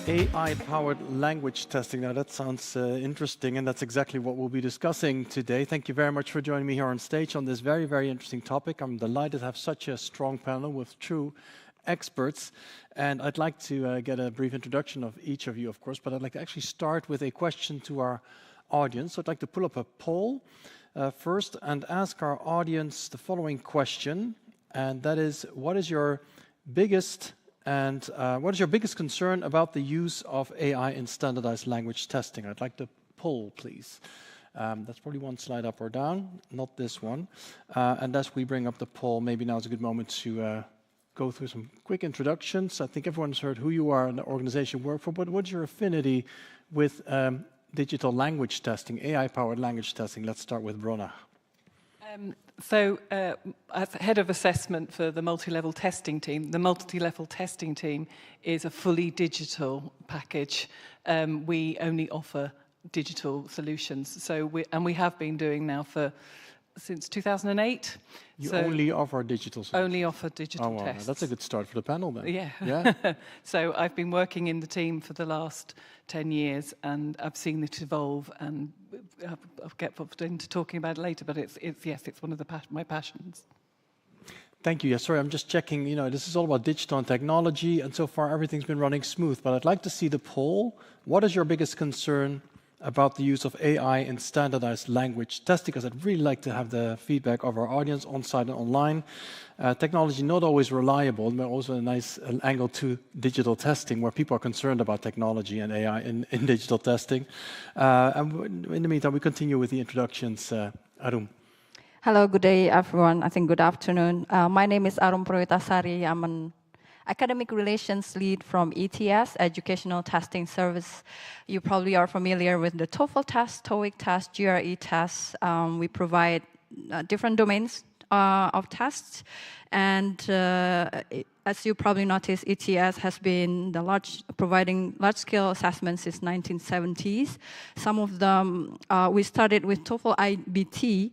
AI-powered language testing. Now that sounds interesting, and that's exactly what we'll be discussing today. Thank you very much for joining me here on stage on this very, very interesting topic. I'm delighted to have such a strong panel with true experts. And I'd like to get a brief introduction of each of you, of course, but I'd like to actually start with a question to our audience. So I'd like to pull up a poll first and ask our audience the following question, and that is, what is your biggest concern about the use of AI in standardized language testing? I'd like the poll, please. That's probably one slide up or down, not this one. And as we bring up the poll, maybe now is a good moment to go through some quick introductions. I think everyone's heard who you are and the organization you work for, but what's your affinity with digital language testing, AI-powered language testing? Let's start with Brona. As head of assessment for the multi-level testing team, the multi-level testing team is a fully digital package. We only offer digital solutions. We have been doing now since 2008. You only offer digital solutions? Only offer digital tests. That's a good start for the panel then. Yeah. So I've been working in the team for the last 10 years, and I've seen it evolve, and I'll get into talking about it later, but it's one of my passions. Thank you. Yeah, sorry, I'm just checking. This is all about digital and technology, and so far everything's been running smooth, but I'd like to see the poll. What is your biggest concern about the use of AI in standardized language testing? Because I'd really like to have the feedback of our audience on-site and online. Technology not always reliable, but also a nice angle to digital testing where people are concerned about technology and AI in digital testing. And in the meantime, we continue with the introductions. Arum. Hello, good day, everyone. I think good afternoon. My name is Arum Pewi-Tassari. I'm an Academic Relations Lead from ETS, Educational Testing Service. You probably are familiar with the TOEFL test, TOEIC test, GRE tests. We provide different domains of tests. And as you probably noticed, ETS has been providing large-scale assessments since 1970s. Some of them, we started with TOEFL IBT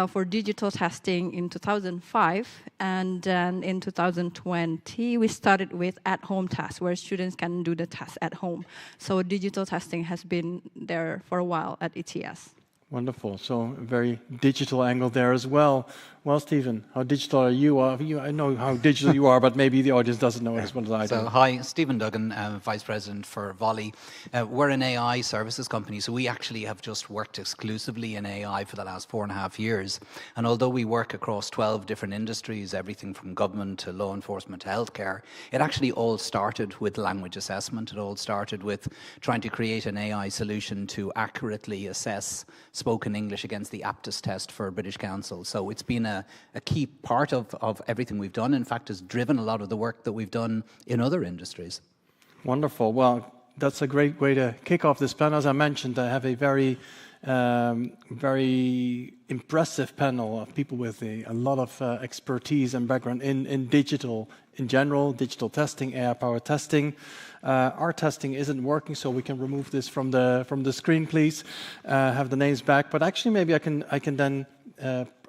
for digital testing in 2005. And then in 2020, we started with at-home tests, where students can do the test at home. So digital testing has been there for a while at ETS. Wonderful. So a very digital angle there as well. Well, Stephen, how digital are you? I know how digital you are, but maybe the audience doesn't know as well as I do. So, hi, Stephen Duggan, Vice President for Volley. We're an AI services company, so we actually have just worked exclusively in AI for the last 4.5 years. And although we work across 12 different industries, everything from government to law enforcement to healthcare, it actually all started with language assessment. It all started with trying to create an AI solution to accurately assess spoken English against the aptness test for British Council. So it's been a key part of everything we've done. In fact, has driven a lot of the work that we've done in other industries. Wonderful. Well, that's a great way to kick off this panel. As I mentioned, I have a very impressive panel of people with a lot of expertise and background in digital in general, digital testing, AI-powered testing. Our testing isn't working, so we can remove this from the screen, please. Have the names back. But actually, maybe I can then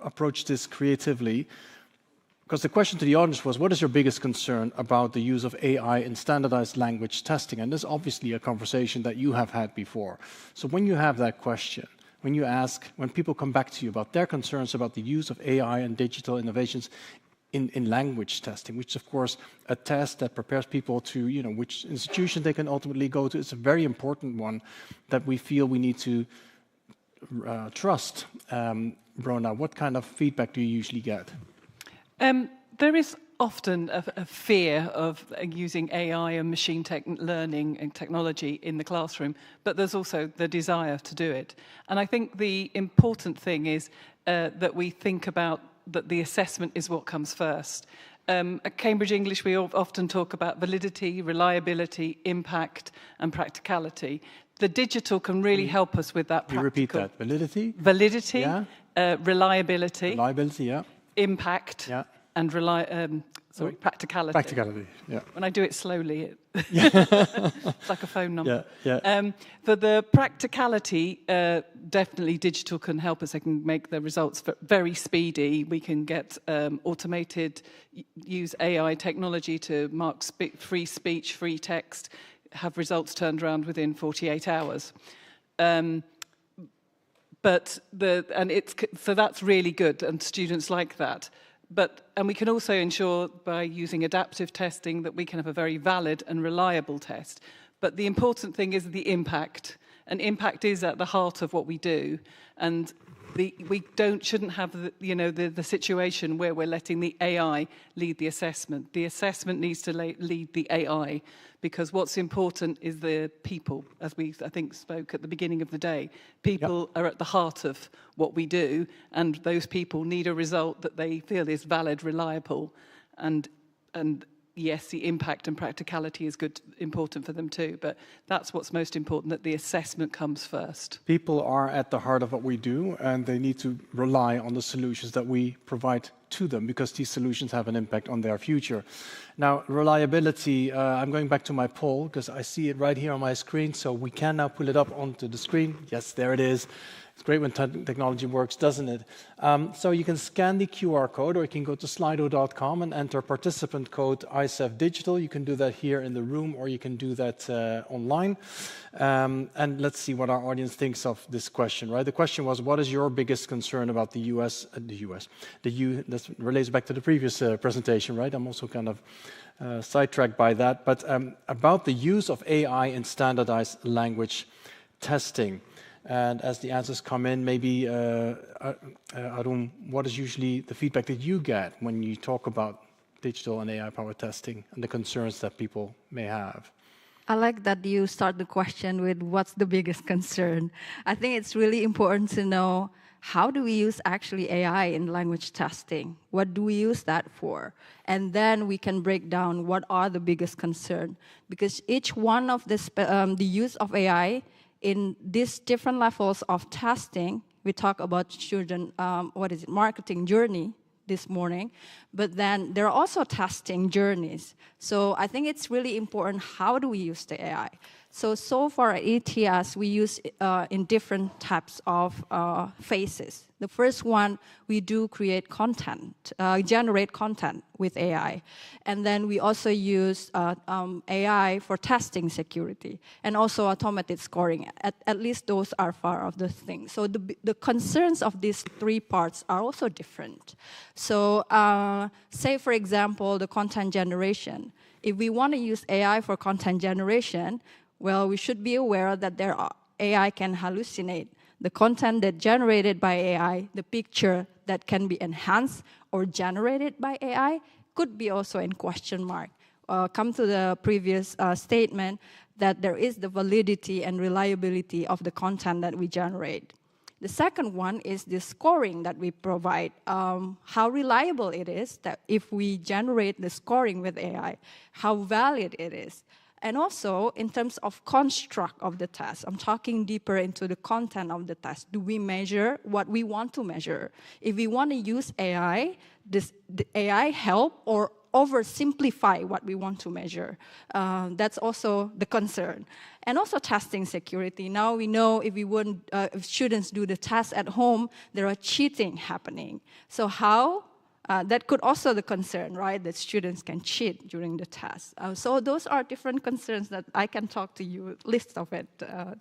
approach this creatively. Because the question to the audience was, what is your biggest concern about the use of AI in standardized language testing? And this is obviously a conversation that you have had before. So when you have that question, when people come back to you about their concerns about the use of AI and digital innovations in language testing, which is of course a test that prepares people to, which institution they can ultimately go to. It's a very important one that we feel we need to trust. Brona, what kind of feedback do you usually get? There is often a fear of using AI and machine learning and technology in the classroom, but there's also the desire to do it. And I think the important thing is that we think about that the assessment is what comes first. At Cambridge English, we often talk about validity, reliability, impact, and practicality. The digital can really help us with that practical. You repeat that. Validity? Validity, yeah. Reliability. Reliability, yeah. Impact. Yeah. And practicality. Practicality, yeah. When I do it slowly, it's like a phone number. Yeah, yeah. For the practicality, definitely digital can help us. It can make the results very speedy. We can get use AI technology to mark free speech, free text, have results turned around within 48 hours. So that's really good, and students like that. And we can also ensure by using adaptive testing that we can have a very valid and reliable test. But the important thing is the impact, and impact is at the heart of what we do. And we shouldn't have the situation where we're letting the AI lead the assessment. The assessment needs to lead the AI, because what's important is the people, as we, I think, spoke at the beginning of the day. People are at the heart of what we do, and those people need a result that they feel is valid, reliable, and yes, the impact and practicality is important for them too, but that's what's most important, that the assessment comes first. People are at the heart of what we do, and they need to rely on the solutions that we provide to them, because these solutions have an impact on their future. Now, reliability, I'm going back to my poll, because I see it right here on my screen, so we can now pull it up onto the screen. Yes, there it is. It's great when technology works, doesn't it? So you can scan the QR code, or you can go to slido.com and enter participant code ICEF Digital. You can do that here in the room, or you can do that online. And let's see what our audience thinks of this question, right? The question was, what is your biggest concern about that relates back to the previous presentation, right? I'm also kind of sidetracked by that. But about the use of AI in standardized language testing. And as the answers come in, maybe, Arun, what is usually the feedback that you get when you talk about digital and AI-powered testing and the concerns that people may have? I like that you start the question with what's the biggest concern. I think it's really important to know, how do we use actually AI in language testing? What do we use that for? And then we can break down what are the biggest concern. Because each one of the use of AI in these different levels of testing, we talk about student, marketing journey this morning, but then there are also testing journeys. So I think it's really important, how do we use the AI? So far at ETS, we use in different types of phases. The first one, we do create content, generate content with AI. And then we also use AI for testing security, and also automated scoring. At least those are far of the things. So the concerns of these three parts are also different. So say, for example, the content generation. If we want to use AI for content generation, well, we should be aware that AI can hallucinate. The content that generated by AI, the picture that can be enhanced or generated by AI, could be also in question mark. Come to the previous statement that there is the validity and reliability of the content that we generate. The second one is the scoring that we provide, how reliable it is, that if we generate the scoring with AI, how valid it is. And also, in terms of construct of the test, I'm talking deeper into the content of the test. Do we measure what we want to measure? If we want to use AI, does the AI help or oversimplify what we want to measure? That's also the concern. And also testing security. Now we know if students do the test at home, there are cheating happening. So how That could also the concern, right, that students can cheat during the test. So those are different concerns that I can talk to you, list of it.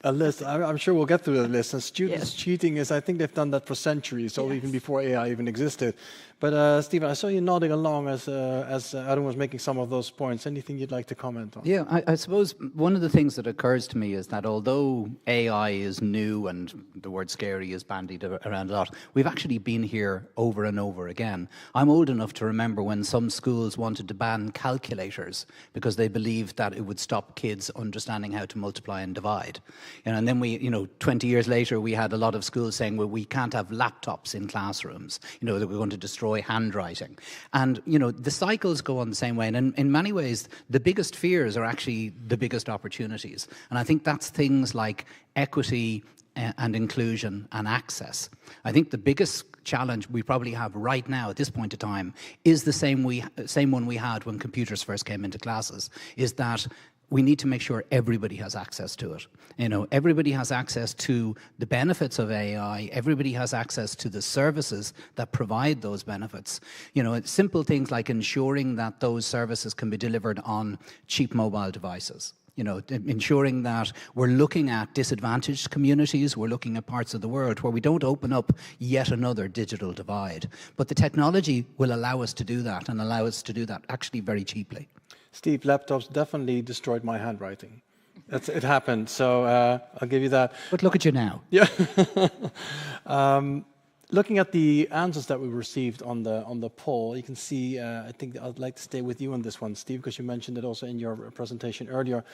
A list, I'm sure we'll get through the list. And students cheating is, I think they've done that for centuries, so even before AI even existed. But Stephen, I saw you nodding along as Adam was making some of those points. Anything you'd like to comment on? Yeah, I suppose one of the things that occurs to me is that although AI is new and the word scary is bandied around a lot, we've actually been here over and over again. I'm old enough to remember when some schools wanted to ban calculators because they believed that it would stop kids understanding how to multiply and divide. And then 20 years later, we had a lot of schools saying, well, we can't have laptops in classrooms, that we're going to destroy handwriting. And, the cycles go on the same way. And in many ways, the biggest fears are actually the biggest opportunities. And I think that's things like equity and inclusion and access. I think the biggest challenge we probably have right now at this point in time is the same one we had when computers first came into classes, is that we need to make sure everybody has access to it. Everybody has access to the benefits of AI. Everybody has access to the services that provide those benefits. Simple things like ensuring that those services can be delivered on cheap mobile devices. Ensuring that we're looking at disadvantaged communities, we're looking at parts of the world where we don't open up yet another digital divide. But the technology will allow us to do that, and allow us to do that actually very cheaply. Steve, laptops definitely destroyed my handwriting. It happened, so I'll give you that. But look at you now. Yeah. Looking at the answers that we received on the poll, you can see, I think I'd like to stay with you on this one, Steve, because you mentioned it also in your presentation earlier,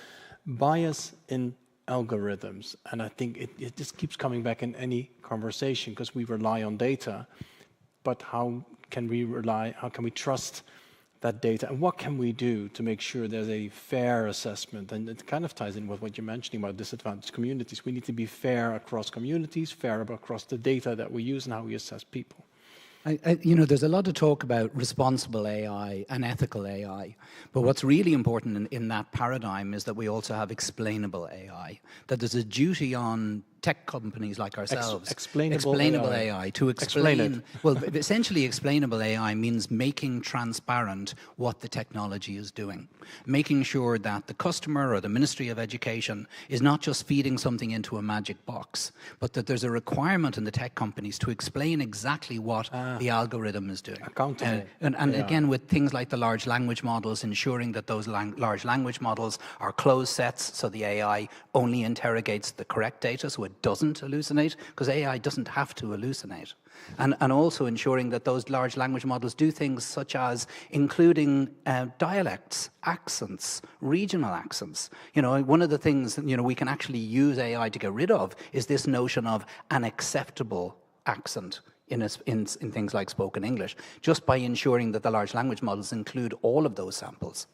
bias in algorithms. And I think it just keeps coming back in any conversation because we rely on data. But how can we trust that data, and what can we do to make sure there's a fair assessment? And it kind of ties in with what you're mentioning about disadvantaged communities. We need to be fair across communities, fair across the data that we use and how we assess people. There's a lot of talk about responsible AI and ethical AI, but what's really important in that paradigm is that we also have explainable AI, that there's a duty on tech companies like ourselves, explainable AI to explain. Well, essentially, explainable AI means making transparent what the technology is doing, making sure that the customer or the Ministry of Education is not just feeding something into a magic box, but that there's a requirement in the tech companies to explain exactly what the algorithm is doing. Accountable. And again, with things like the large language models, ensuring that those large language models are closed sets, so the AI only interrogates the correct data, so it doesn't hallucinate, because AI doesn't have to hallucinate. And also ensuring that those large language models do things such as including dialects, accents, regional accents. One of the things we can actually use AI to get rid of is this notion of an acceptable accent in things like spoken English, just by ensuring that the large language models include all of those samples.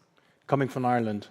Coming from Ireland.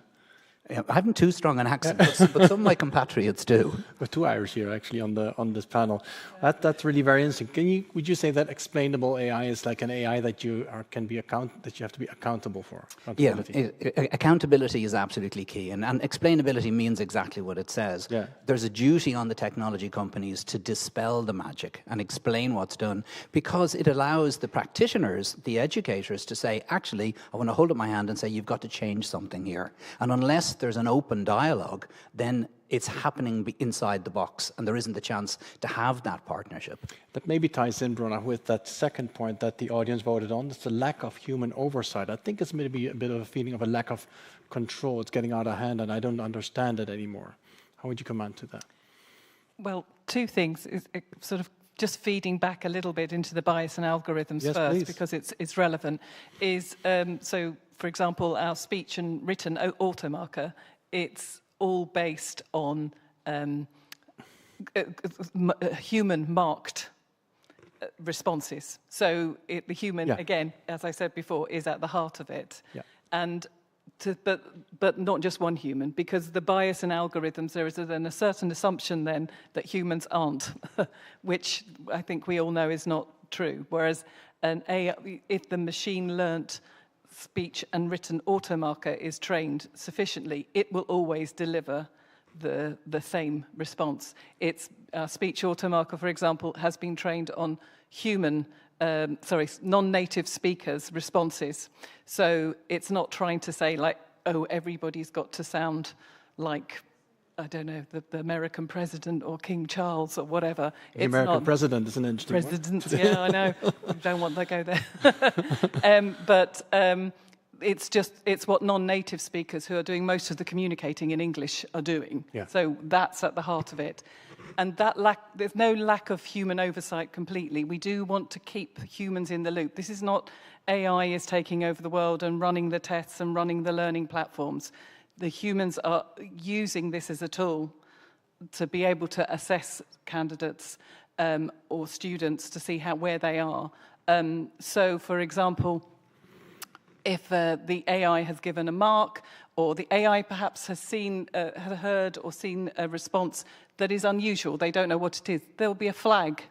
I haven't too strong an accent, but some of my compatriots do. We're two Irish here, actually, on this panel. That's really very interesting. Would you say that explainable AI is like an AI that you have to be accountable for? Accountability. Yeah, accountability is absolutely key, and explainability means exactly what it says. Yeah. There's a duty on the technology companies to dispel the magic and explain what's done, because it allows the practitioners, the educators, to say, actually, I want to hold up my hand and say, you've got to change something here. And unless there's an open dialogue, then it's happening inside the box, and there isn't the chance to have that partnership. That maybe ties in, Bruna, with that second point that the audience voted on. It's the lack of human oversight. I think it's maybe a bit of a feeling of a lack of control. It's getting out of hand, and I don't understand it anymore. How would you comment to that? Well, two things. Sort of just feeding back a little bit into the bias and algorithms first, please. Because it's relevant. So, for example, our speech and written automarker, it's all based on human marked responses. So the human, again, as I said before, is at the heart of it. Yeah. And but not just one human, because the bias in algorithms, there is then a certain assumption then that humans aren't, which I think we all know is not true. Whereas an AI, if the machine learnt speech and written automarker is trained sufficiently, it will always deliver the same response. Its speech automarker, for example, has been trained on human non-native speakers' responses. So it's not trying to say like, oh, everybody's got to sound like, I don't know, the American president or King Charles or whatever. The American president is an interesting president, yeah, I know. Don't want to go there. But it's what non-native speakers who are doing most of the communicating in English are doing. Yeah. So that's at the heart of it. And there's no lack of human oversight completely. We do want to keep humans in the loop. This is not AI is taking over the world and running the tests and running the learning platforms. The humans are using this as a tool to be able to assess candidates or students to see where they are. So, for example, if the AI has given a mark, or the AI perhaps has heard or seen a response that is unusual, they don't know what it is, there'll be a flag.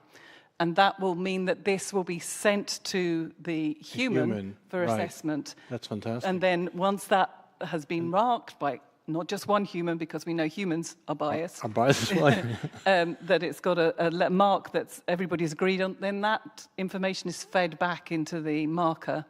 And that will mean that this will be sent to the human for assessment. That's fantastic. And then once that has been marked by not just one human, because we know humans are biased. Are biased as well. That it's got a mark that everybody's agreed on, then that information is fed back into the marker.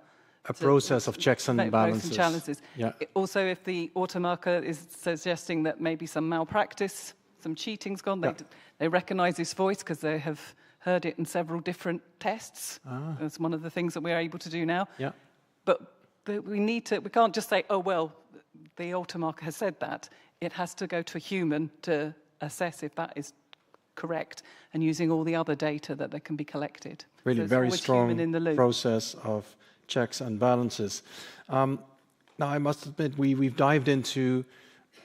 A process of checks and balances. Challenges. Yeah. Also, if the automarker is suggesting that maybe some malpractice, some cheating's gone, they recognise his voice because they have heard it in several different tests. That's one of the things that we're able to do now. Yeah. But we can't just say, oh, well, the automarker has said that. It has to go to a human to assess if that is correct, and using all the other data that can be collected. Really so very strong in the loop. process of checks and balances. Now, I must admit, we've dived into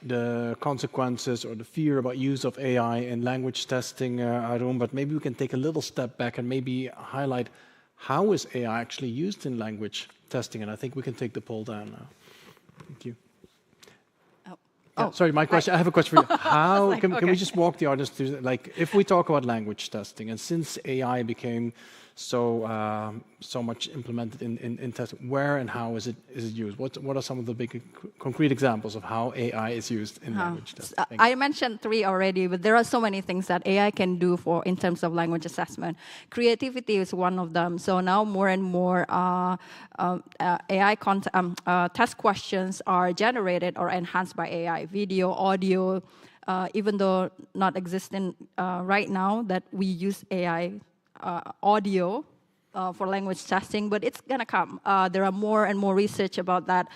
the consequences or the fear about use of AI in language testing, Arun, but maybe we can take a little step back and maybe highlight how is AI actually used in language testing, and I think we can take the poll down now. Thank you. Sorry, my question. I have a question for you. How can we just walk the audience through, like, if we talk about language testing, and since AI became so much implemented in testing, where and how is it used? What are some of the big concrete examples of how AI is used in language testing? I mentioned 3 already, but there are so many things that AI can do in terms of language assessment. Creativity is one of them. So now more and more AI test questions are generated or enhanced by AI, video, audio, even though not existing right now that we use AI audio for language testing, but it's going to come. There are more and more research about that,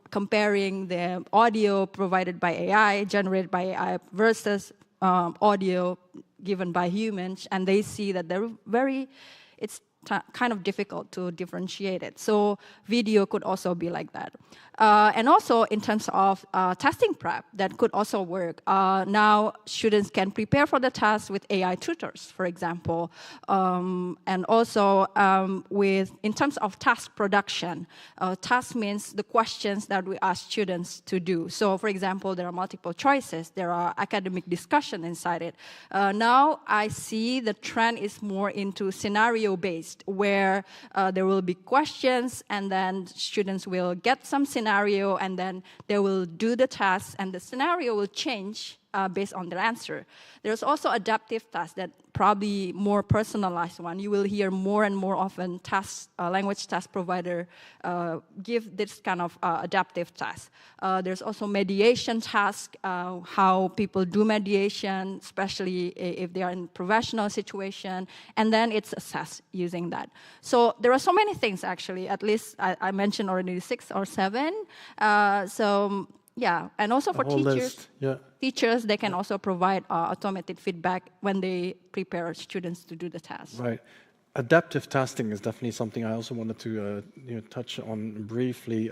comparing the audio provided by AI, generated by AI, versus audio given by humans, and they see that it's kind of difficult to differentiate it. So video could also be like that. And also in terms of testing prep, that could also work. Now students can prepare for the test with AI tutors, for example. And also in terms of task production, task means the questions that we ask students to do. So for example, there are multiple choices. There are academic discussion inside it. Now I see the trend is more into scenario-based, where there will be questions and then students will get some scenario and then they will do the task and the scenario will change based on their answer. There's also adaptive tasks that probably more personalized one. You will hear more and more often language test provider give this kind of adaptive task. There's also mediation task, how people do mediation, especially if they are in professional situation, and then it's assessed using that. So there are so many things actually, at least I mentioned already 6 or 7. Yeah, and also for teachers, teachers, they can also provide automated feedback when they prepare students to do the task. Right. Adaptive testing is definitely something I also wanted to touch on briefly.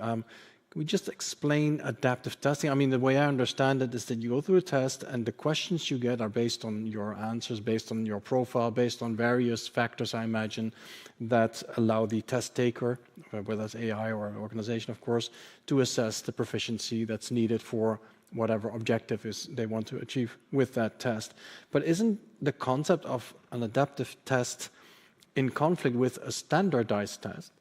Can we just explain adaptive testing? I mean, the way I understand it is that you go through a test and the questions you get are based on your answers, based on your profile, based on various factors, I imagine, that allow the test taker, whether it's AI or an organization, of course, to assess the proficiency that's needed for whatever objective is they want to achieve with that test. But isn't the concept of an adaptive test in conflict with a standardized test?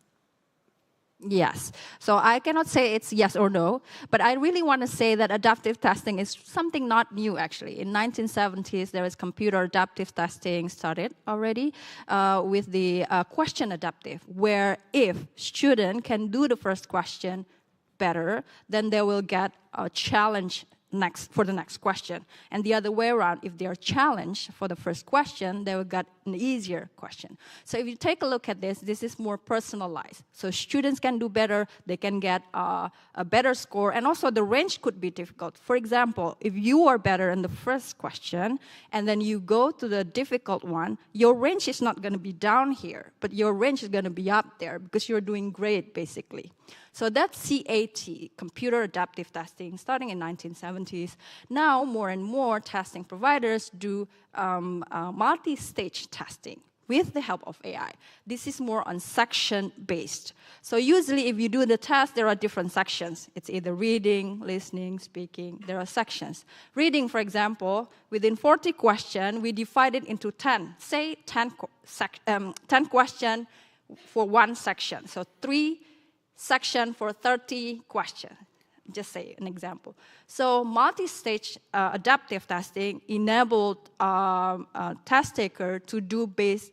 Yes. So I cannot say it's yes or no, but I really want to say that adaptive testing is something not new, actually. In 1970s, there was computer adaptive testing started already with the question adaptive, where if student can do the first question better, then they will get a challenge for the next question. And the other way around, if they are challenged for the first question, they will get an easier question. So if you take a look at this is more personalized. So students can do better, they can get a better score, and also the range could be difficult. For example, if you are better in the first question, and then you go to the difficult one, your range is not going to be down here, but your range is going to be up there because you're doing great, basically. So that's CAT, Computer Adaptive Testing, starting in 1970s. Now, more and more testing providers do multi-stage testing with the help of AI. This is more on section-based. So usually, if you do the test, there are different sections. It's either reading, listening, speaking. There are sections. Reading, for example, within 40 questions, we divide it into 10. Say 10 questions for one section. So 3 section for 30 questions, just say an example. So multi-stage adaptive testing enabled test taker to do based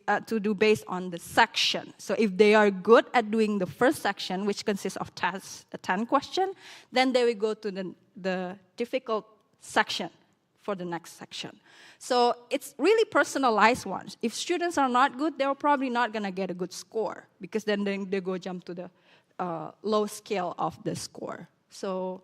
on the section. So if they are good at doing the first section, which consists of 10 questions, then they will go to the difficult section for the next section. So it's really personalized ones. If students are not good, they're probably not going to get a good score, because then they go jump to the low scale of the score. So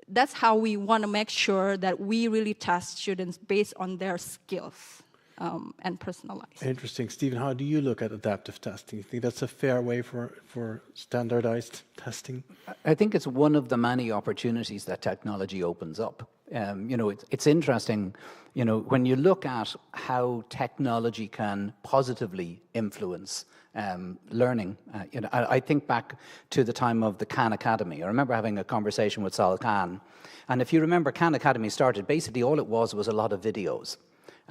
that's how we want to make sure that we really test students based on their skills and personalize. Interesting. Stephen, how do you look at adaptive testing? You think that's a fair way for standardized testing? I think it's one of the many opportunities that technology opens up. It's interesting, when you look at how technology can positively influence learning. I think back to the time of the Khan Academy. I remember having a conversation with Sol Khan. And if you remember, Khan Academy started, basically all it was a lot of videos.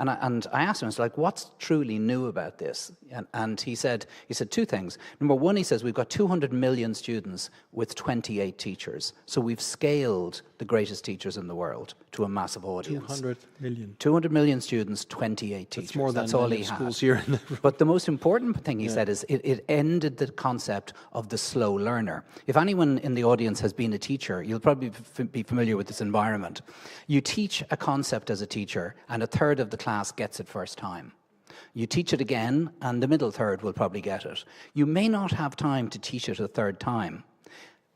And I asked him, what's truly new about this? And he said 2 things. Number one, he says, we've got 200 million students with 28 teachers. So we've scaled the greatest teachers in the world to a massive audience. 200 million. 200 million students, 28 teachers. That's more than all he schools had. Here in the room. But the most important thing he said is it ended the concept of the slow learner. If anyone in the audience has been a teacher, you'll probably be familiar with this environment. You teach a concept as a teacher, and a third of the class gets it first time. You teach it again, and the middle third will probably get it. You may not have time to teach it a third time,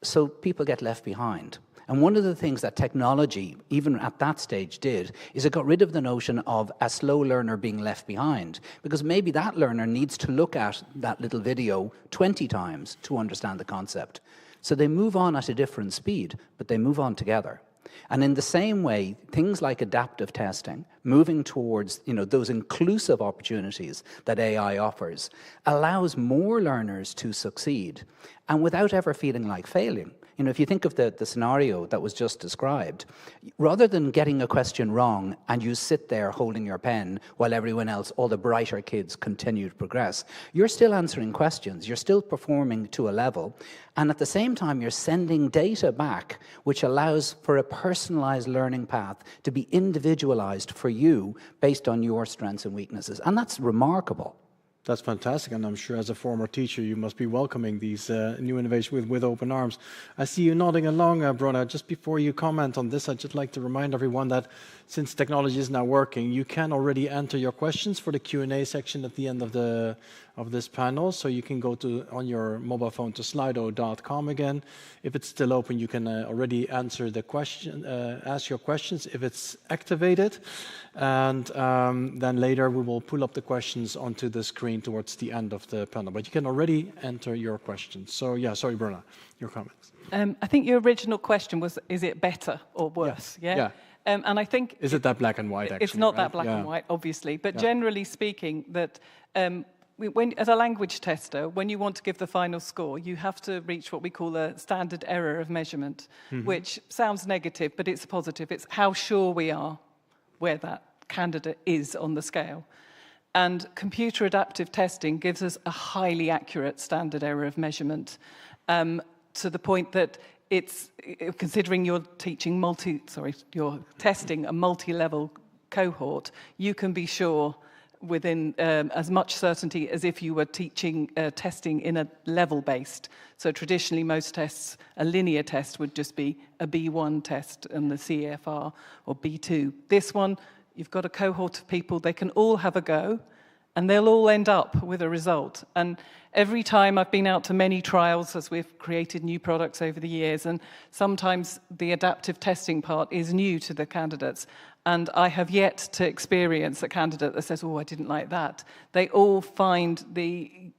so people get left behind. And one of the things that technology, even at that stage, did is it got rid of the notion of a slow learner being left behind, because maybe that learner needs to look at that little video 20 times to understand the concept. So they move on at a different speed, but they move on together. And in the same way, things like adaptive testing, moving towards those inclusive opportunities that AI offers, allows more learners to succeed, and without ever feeling like failing. If you think of the scenario that was just described, rather than getting a question wrong and you sit there holding your pen while everyone else, all the brighter kids, continue to progress, you're still answering questions, you're still performing to a level, and at the same time you're sending data back which allows for a personalized learning path to be individualized for you based on your strengths and weaknesses. And that's remarkable. That's fantastic, and I'm sure as a former teacher you must be welcoming these new innovations with open arms. I see you nodding along, Brona. Just before you comment on this, I'd just like to remind everyone that since technology is now working, you can already enter your questions for the Q&A section at the end of this panel. So you can go on your mobile phone to slido.com again. If it's still open, you can already answer the question, ask your questions if it's activated. And then later we will pull up the questions onto the screen towards the end of the panel. But you can already enter your questions. So yeah, sorry, Bruna, your comments. I think your original question was, is it better or worse? Yeah. And I think... Is it that black and white, actually? It's not that black and white, obviously. But generally speaking, that as a language tester, when you want to give the final score, you have to reach what we call a standard error of measurement, which sounds negative, but it's positive. It's how sure we are where that candidate is on the scale. And computer adaptive testing gives us a highly accurate standard error of measurement. to the point that it's considering you're testing a multi-level cohort, you can be sure within as much certainty as if you were testing in a level-based. So traditionally, most tests, a linear test would just be a B1 test and the CEFR, or B2. This one, you've got a cohort of people, they can all have a go, and they'll all end up with a result. And every time I've been out to many trials as we've created new products over the years, and sometimes the adaptive testing part is new to the candidates, and I have yet to experience a candidate that says, oh, I didn't like that. They all find doing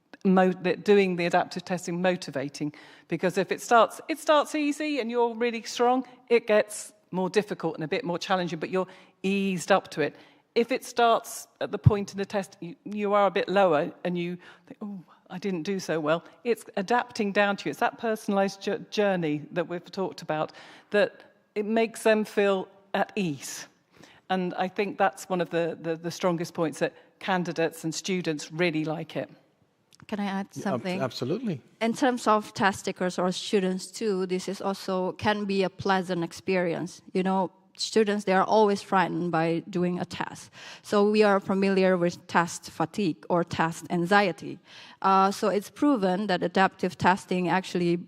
the adaptive testing motivating, because if it starts easy and you're really strong, it gets more difficult and a bit more challenging, but you're eased up to it. If it starts at the point in the test you are a bit lower and you think, oh, I didn't do so well, it's adapting down to you. It's that personalised journey that we've talked about, that it makes them feel at ease. And I think that's one of the strongest points, that candidates and students really like it. Can I add something? Absolutely. In terms of test takers or students too, this is also can be a pleasant experience. You know, students, they are always frightened by doing a test. So we are familiar with test fatigue or test anxiety. So it's proven that adaptive testing actually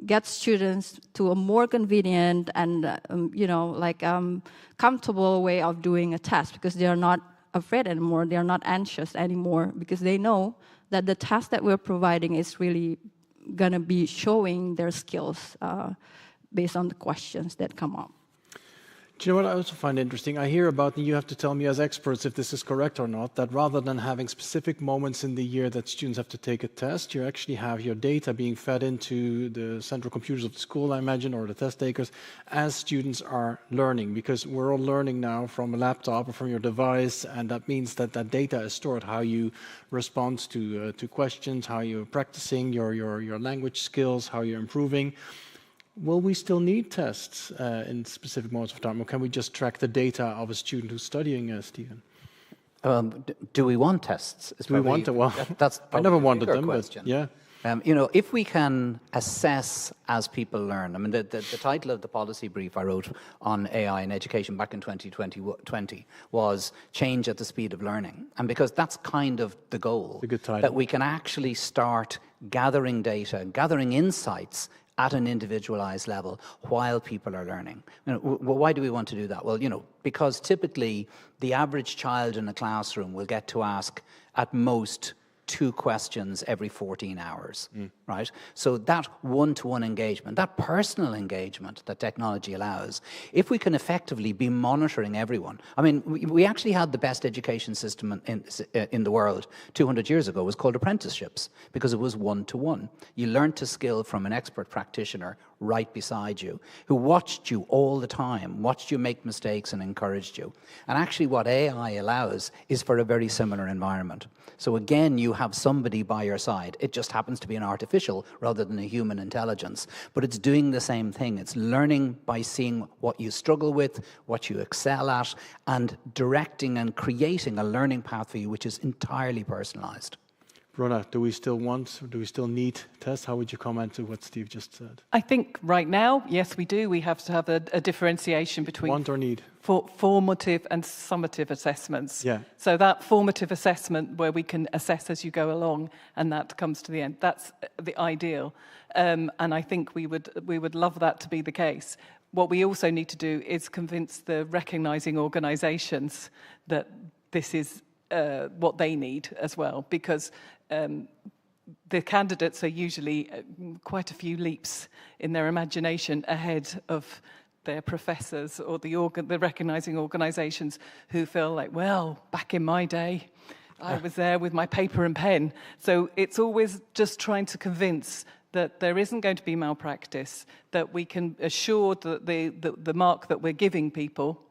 gets students to a more convenient and, comfortable way of doing a test, because they are not afraid anymore, they are not anxious anymore, because they know that the test that we're providing is really going to be showing their skills based on the questions that come up. Do you know what I also find interesting? I hear about, and you have to tell me as experts if this is correct or not, that rather than having specific moments in the year that students have to take a test, you actually have your data being fed into the central computers of the school, I imagine, or the test takers, as students are learning, because we're all learning now from a laptop or from your device, and that means that that data is stored, how you respond to questions, how you're practicing your language skills, how you're improving. Will we still need tests in specific moments of time, or can we just track the data of a student who's studying, Stephen? Do we want tests? Do we want to? Well, that's I never wanted them, question. but yeah. If we can assess as people learn, I mean, the title of the policy brief I wrote on AI in education back in 2020 was Change at the Speed of Learning. And because that's kind of the goal, that we can actually start gathering data, gathering insights at an individualized level while people are learning. Why do we want to do that? Well, because typically the average child in a classroom will get to ask at most 2 questions every 14 hours, right? So that one-to-one engagement, that personal engagement that technology allows, if we can effectively be monitoring everyone. I mean, we actually had the best education system in the world 200 years ago. It was called apprenticeships, because it was one-to-one. You learned a skill from an expert practitioner right beside you, who watched you all the time, watched you make mistakes and encouraged you. And actually what AI allows is for a very similar environment. So again, you have somebody by your side. It just happens to be an artificial rather than a human intelligence. But it's doing the same thing. It's learning by seeing what you struggle with, what you excel at, and directing and creating a learning path for you which is entirely personalized. Bruna, do we still need tests? How would you comment to what Steve just said? I think right now, yes, we do. We have to have a differentiation between want or need formative and summative assessments. Yeah. So that formative assessment where we can assess as you go along, and that comes to the end. That's the ideal, and I think we would love that to be the case. What we also need to do is convince the recognising organisations that this is what they need as well, because the candidates are usually quite a few leaps in their imagination ahead of their professors or the recognising organisations, who feel like, well, back in my day, I was there with my paper and pen. So it's always just trying to convince that there isn't going to be malpractice, that we can assure that the mark that we're giving people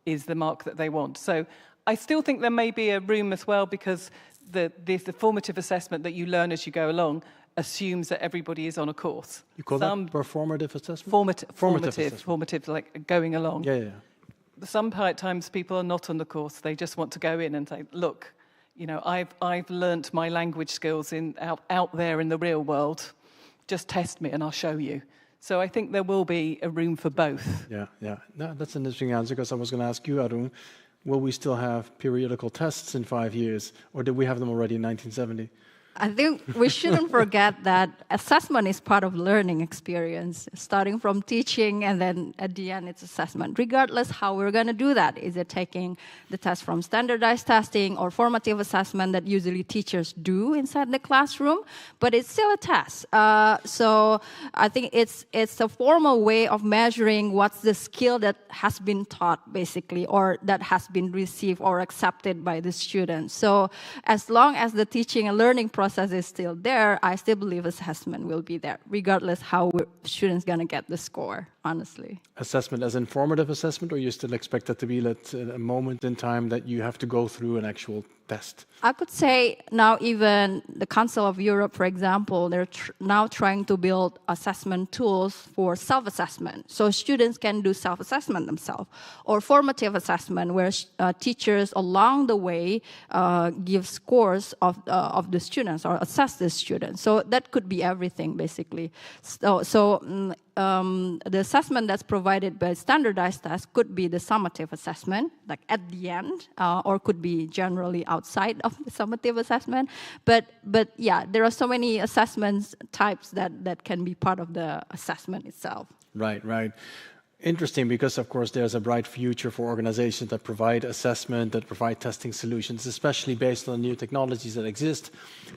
is the mark that they want. So I still think there may be a room as well, because the formative assessment that you learn as you go along assumes that everybody is on a course. You call that performative assessment? Formative, like going along. Yeah. Sometimes people are not on the course. They just want to go in and say, look, I've learnt my language skills out there in the real world. just test me and I'll show you. So I think there will be a room for both. Yeah, yeah. No, that's an interesting answer, because I was going to ask you, Arun, will we still have periodical tests in 5 years, or did we have them already in 1970? I think we shouldn't forget that assessment is part of learning experience, starting from teaching and then at the end it's assessment. Regardless how we're going to do that, is it taking the test from standardized testing or formative assessment that usually teachers do inside the classroom, but it's still a test. So I think it's a formal way of measuring what's the skill that has been taught basically, or that has been received or accepted by the students. So as long as the teaching and learning process is still there, I still believe assessment will be there, regardless how students going to get the score, honestly. Assessment as informative assessment, or you still expect that to be a moment in time that you have to go through an actual test? I could say now even the Council of Europe, for example, they're now trying to build assessment tools for self-assessment. So students can do self-assessment themselves, or formative assessment where teachers along the way give scores of the students or assess the students. So that could be everything, basically. The assessment that's provided by standardized tests could be the summative assessment, like at the end, or could be generally outside of the summative assessment. But yeah, there are so many assessments types that can be part of the assessment itself. Right, right. Interesting, because of course there's a bright future for organizations that provide assessment, that provide testing solutions, especially based on new technologies that exist.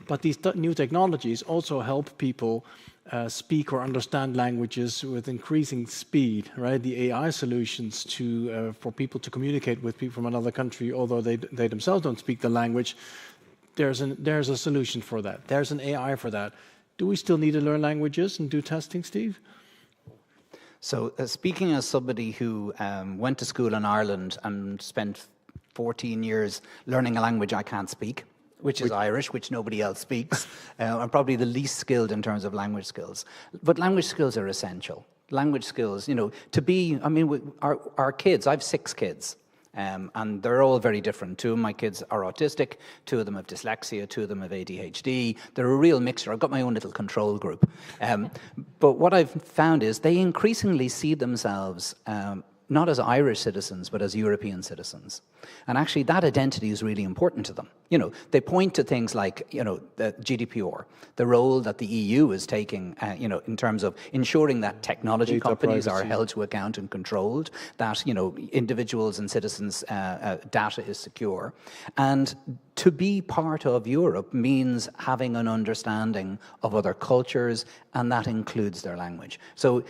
But these new technologies also help people speak or understand languages with increasing speed, right? The AI solutions for people to communicate with people from another country, although they themselves don't speak the language, there's a solution for that. There's an AI for that. Do we still need to learn languages and do testing, Steve? So speaking as somebody who went to school in Ireland and spent 14 years learning a language I can't speak, which is Irish, which nobody else speaks. I'm probably the least skilled in terms of language skills. But language skills are essential. Language skills, our kids, I have 6 kids, and they're all very different. 2 of my kids are autistic, 2 of them have dyslexia, 2 of them have ADHD. They're a real mixture. I've got my own little control group. But what I've found is they increasingly see themselves not as Irish citizens, but as European citizens. And actually that identity is really important to them. They point to things like, the GDPR, the role that the EU is taking, in terms of ensuring that technology data companies privacy. are held to account and controlled, that, individuals and citizens' data is secure. And to be part of Europe means having an understanding of other cultures, and that includes their language. So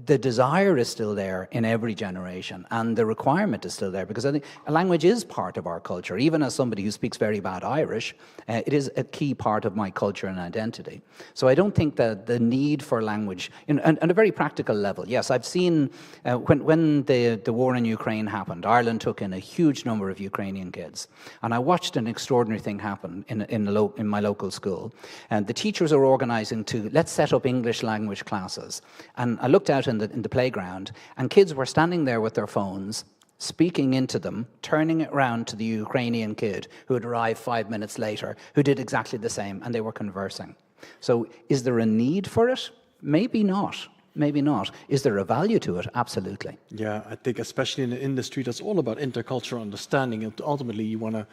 the desire is still there in every generation, and the requirement is still there, because I think a language is part of our culture. Even as somebody who speaks very bad Irish, it is a key part of my culture and identity. So I don't think that the need for language, on a very practical level, yes, I've seen when the war in Ukraine happened, Ireland took in a huge number of Ukrainian kids, and I watched an extraordinary thing happen in my local school. And the teachers are organizing let's set up English language classes. And I looked out in the playground, and kids were standing there with their phones, speaking into them, turning it around to the Ukrainian kid who had arrived 5 minutes later, who did exactly the same, and they were conversing. So is there a need for it? Maybe not. Maybe not. Is there a value to it? Absolutely. Yeah, I think especially in an industry that's all about intercultural understanding, and ultimately you want to,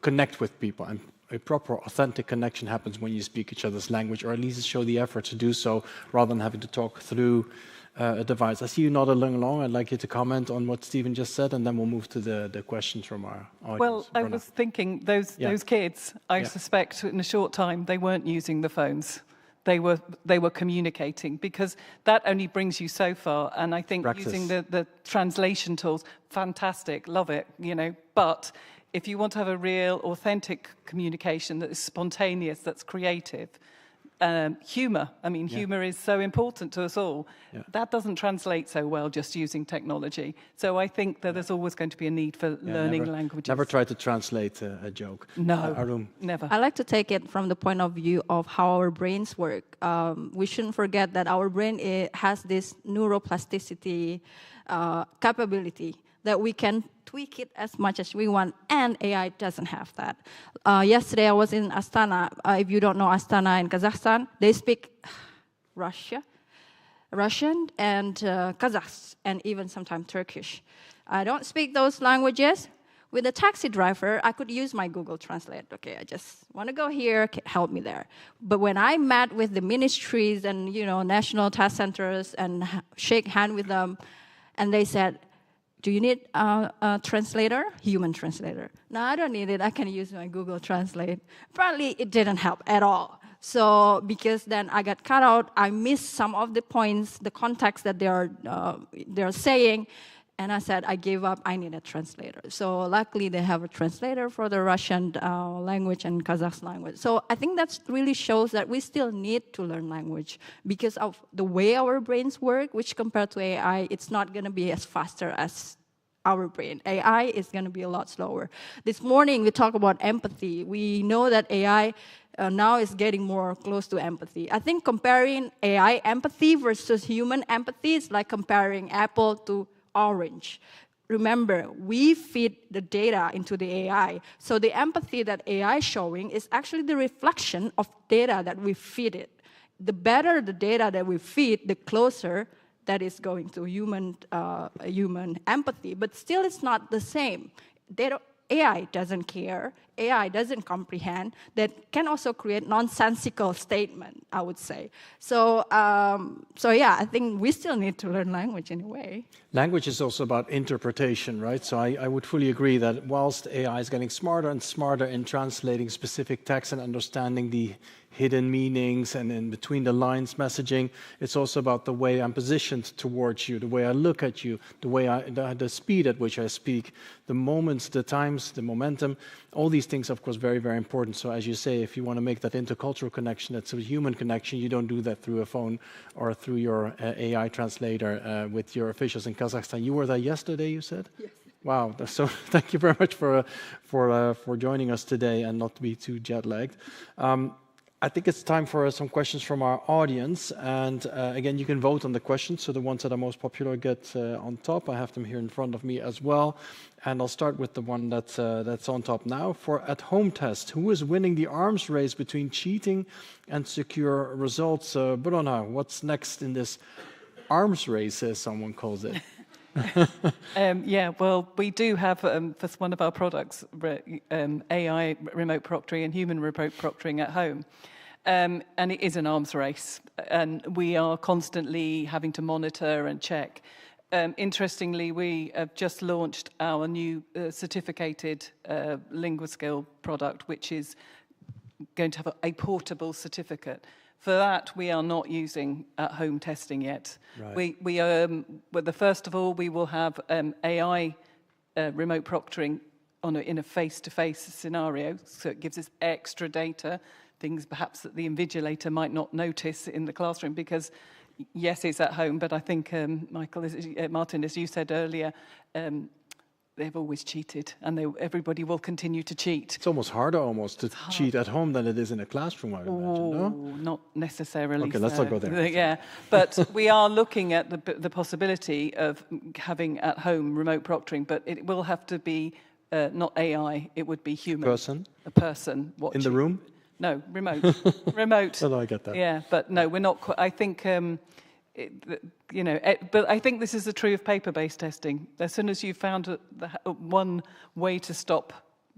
connect with people. And a proper, authentic connection happens when you speak each other's language, or at least show the effort to do so, rather than having to talk through a device. I see you nodding along. I'd like you to comment on what Stephen just said, and then we'll move to the questions from our audience. Well, I was thinking those kids, I suspect in a short time, they weren't using the phones. They were communicating, because that only brings you so far. And I think using the translation tools, fantastic, love it, But if you want to have a real, authentic communication that is spontaneous, that's creative, humor. Humor is so important to us all. Yeah. That doesn't translate so well just using technology. So I think that there's always going to be a need for learning languages. Never try to translate a joke. No, Arun. Never. I like to take it from the point of view of how our brains work. We shouldn't forget that our brain has this neuroplasticity capability that we can tweak it as much as we want, and AI doesn't have that. Yesterday I was in Astana. If you don't know Astana in Kazakhstan, they speak Russian and Kazakh, and even sometimes Turkish. I don't speak those languages. With a taxi driver, I could use my Google Translate. Okay, I just want to go here, help me there. But when I met with the ministries and national test centers and shake hand with them, and they said, "Do you need a translator, human translator?" No, I don't need it. I can use my Google Translate. Apparently, it didn't help at all. So because then I got cut out, I missed some of the points, the context that they're saying. And I said, I gave up, I need a translator. So luckily they have a translator for the Russian language and Kazakh language. So I think that really shows that we still need to learn language because of the way our brains work, which compared to AI, it's not gonna be as faster as our brain. AI is gonna be a lot slower. This morning we talked about empathy. We know that AI now is getting more close to empathy. I think comparing AI empathy versus human empathy is like comparing apple to orange. Remember, we feed the data into the AI. So the empathy that AI is showing is actually the reflection of data that we feed it. The better the data that we feed, the closer that is going to human empathy. But still, it's not the same. AI doesn't care. AI doesn't comprehend. That can also create nonsensical statement, I would say. So yeah, I think we still need to learn language in a way. Language is also about interpretation, right? So I would fully agree that whilst AI is getting smarter and smarter in translating specific text and understanding the hidden meanings and in between the lines messaging, it's also about the way I'm positioned towards you, the way I look at you, the way the speed at which I speak, the moments, the times, the momentum. All these things, of course, very, very important. So as you say, if you want to make that intercultural connection, that's a human connection, you don't do that through a phone or through your AI translator with your officials in Kazakhstan. You were there yesterday, you said? Yes. Wow. So thank you very much for joining us today and not to be too jet-lagged. I think it's time for some questions from our audience. And again, you can vote on the questions. So the ones that are most popular get on top. I have them here in front of me as well. And I'll start with the one that's on top now. For at-home test, who is winning the arms race between cheating and secure results? Brona, what's next in this arms race, as someone calls it? Yeah, well, we do have, for one of our products, AI remote proctoring and human remote proctoring at home. And it is an arms race. And we are constantly having to monitor and check. Interestingly, we have just launched our new certificated LinguaSkill product, which is going to have a portable certificate. For that, we are not using at-home testing yet. Right. Well, first of all, we will have AI remote proctoring in a face-to-face scenario, so it gives us extra data, things perhaps that the invigilator might not notice in the classroom, because yes, it's at home, but I think, Martin, as you said earlier, they've always cheated, and everybody will continue to cheat. It's almost harder to cheat at home than it is in a classroom, I would imagine, no? Not necessarily. Okay, let's not go there. Yeah, but we are looking at the possibility of having at home remote proctoring, but it will have to be not AI, it would be human. A person watching. In the room? No, remote. Remote. No, I get that. Yeah, but no, we're not. I think, but I think this is true of paper-based testing. As soon as you've found one way to stop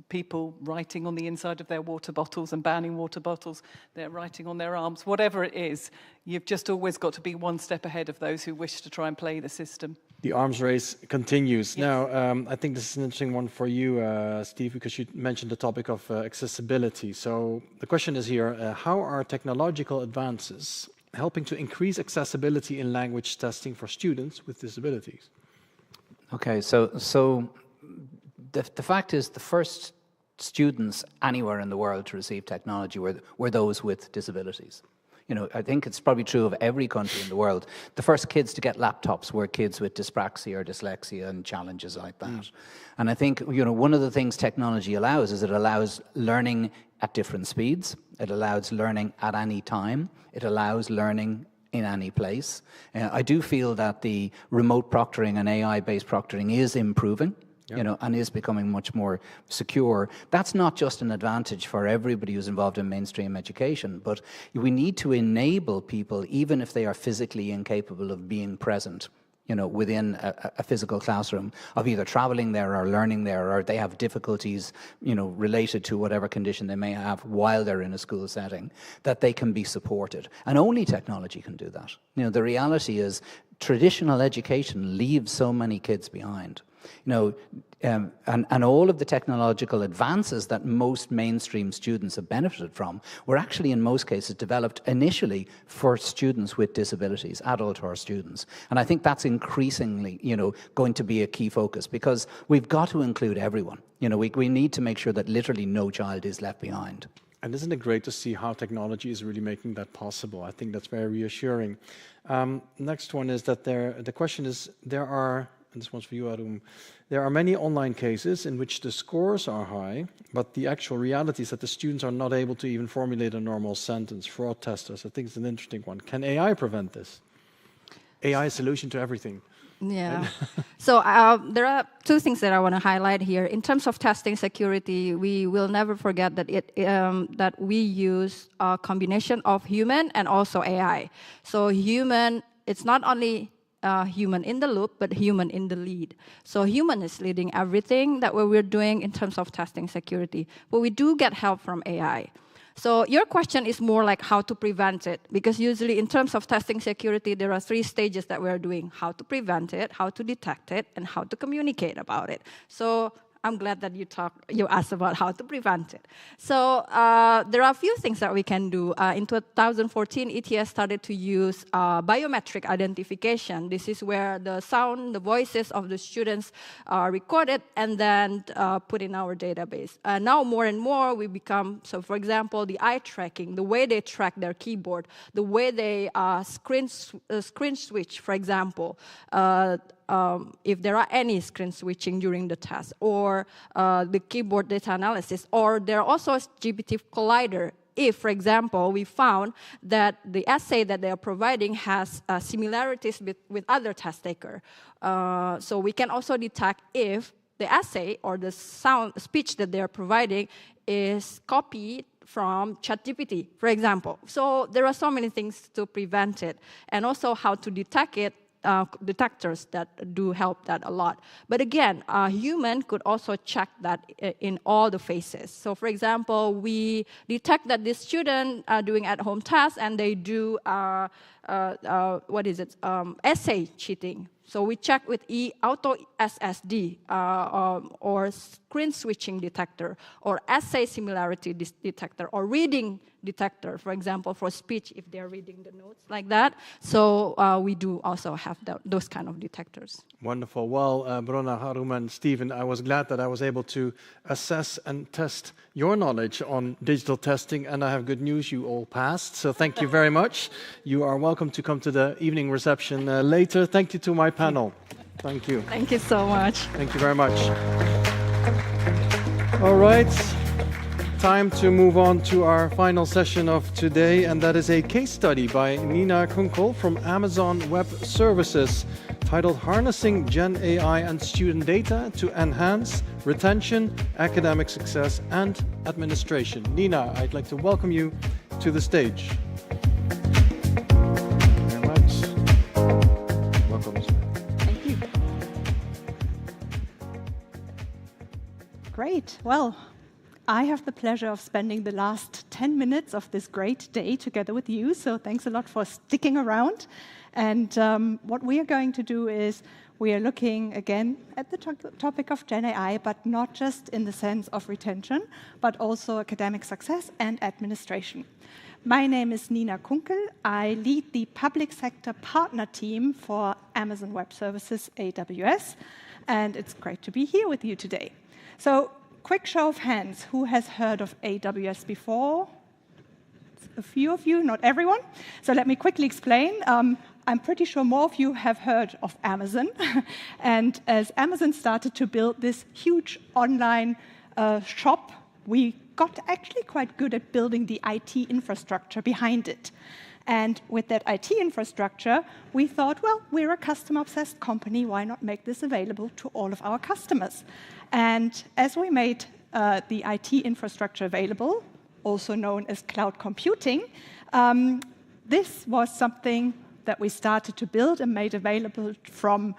people writing on the inside of their water bottles and banning water bottles, they're writing on their arms, whatever it is, you've just always got to be one step ahead of those who wish to try and play the system. The arms race continues. Yes. Now, I think this is an interesting one for you, Steve, because you mentioned the topic of accessibility. So the question is here, how are technological advances helping to increase accessibility in language testing for students with disabilities? Okay, so the fact is the first students anywhere in the world to receive technology were those with disabilities. I think it's probably true of every country in the world. The first kids to get laptops were kids with dyspraxia or dyslexia and challenges like that. And I think, one of the things technology allows is it allows learning at different speeds. It allows learning at any time. It allows learning in any place. I do feel that the remote proctoring and AI-based proctoring is improving. and is becoming much more secure. That's not just an advantage for everybody who's involved in mainstream education, but we need to enable people, even if they are physically incapable of being present, within a physical classroom, of either traveling there or learning there, or they have difficulties, related to whatever condition they may have while they're in a school setting, that they can be supported. And only technology can do that. The reality is traditional education leaves so many kids behind. And all of the technological advances that most mainstream students have benefited from were actually, in most cases, developed initially for students with disabilities, adult or students. And I think that's increasingly, going to be a key focus, because we've got to include everyone. We need to make sure that literally no child is left behind. And isn't it great to see how technology is really making that possible? I think that's very reassuring. Next one is that the question is, and this one's for you, Arum. There are many online cases in which the scores are high, but the actual reality is that the students are not able to even formulate a normal sentence. Fraud testers, I think it's an interesting one. Can AI prevent this? AI is a solution to everything. Yeah. So there are two things that I want to highlight here. In terms of testing security, we will never forget that that we use a combination of human and also AI. So human, it's not only human in the loop, but human in the lead. So human is leading everything that we're doing in terms of testing security. But we do get help from AI. So your question is more like how to prevent it, because usually in terms of testing security, there are 3 stages that we're doing: how to prevent it, how to detect it, and how to communicate about it. So I'm glad that you asked about how to prevent it. So there are a few things that we can do. In 2014, ETS started to use biometric identification. This is where the sound, the voices of the students are recorded and then put in our database. Now more and more we become, so for example, the eye tracking, the way they track their keyboard, the way they screen switch, for example, if there are any screen switching during the test, or the keyboard data analysis, or there are also GPT collider. If, for example, we found that the essay that they are providing has similarities with other test taker. So we can also detect if the essay or the speech that they are providing is copied from ChatGPT, for example. So there are so many things to prevent it, and also how to detect it. Detectors that do help that a lot. But again, a human could also check that in all the phases. So for example, we detect that this student are doing at-home tasks and they do, essay cheating. So we check with auto SSD or screen switching detector, or essay similarity detector, or reading detector, for example, for speech, if they're reading the notes like that. So we do also have those kind of detectors. Wonderful. Well, Brona, Harum, and Stephen, I was glad that I was able to assess and test your knowledge on digital testing, and I have good news, you all passed. So thank you very much. You are welcome to come to the evening reception later. Thank you to my panel. Thank you. Thank you so much. Thank you very much. All right. Time to move on to our final session of today, and that is a case study by Nina Kunkel from Amazon Web Services, titled Harnessing Gen AI and Student Data to Enhance Retention, Academic Success, and Administration. Nina, I'd like to welcome you to the stage. Thank you very much. Welcome. Thank you. Great. Well, I have the pleasure of spending the last 10 minutes of this great day together with you, so thanks a lot for sticking around. And what we are going to do is we are looking again at the topic of Gen AI, but not just in the sense of retention, but also academic success and administration. My name is Nina Kunkel. I lead the public sector partner team for Amazon Web Services, AWS, and it's great to be here with you today. So, quick show of hands, who has heard of AWS before? A few of you, not everyone. So let me quickly explain. I'm pretty sure more of you have heard of Amazon. And as Amazon started to build this huge online shop, we got actually quite good at building the IT infrastructure behind it. And with that IT infrastructure, we thought, well, we're a customer-obsessed company. Why not make this available to all of our customers? And as we made the IT infrastructure available, also known as cloud computing, this was something that we started to build and made available from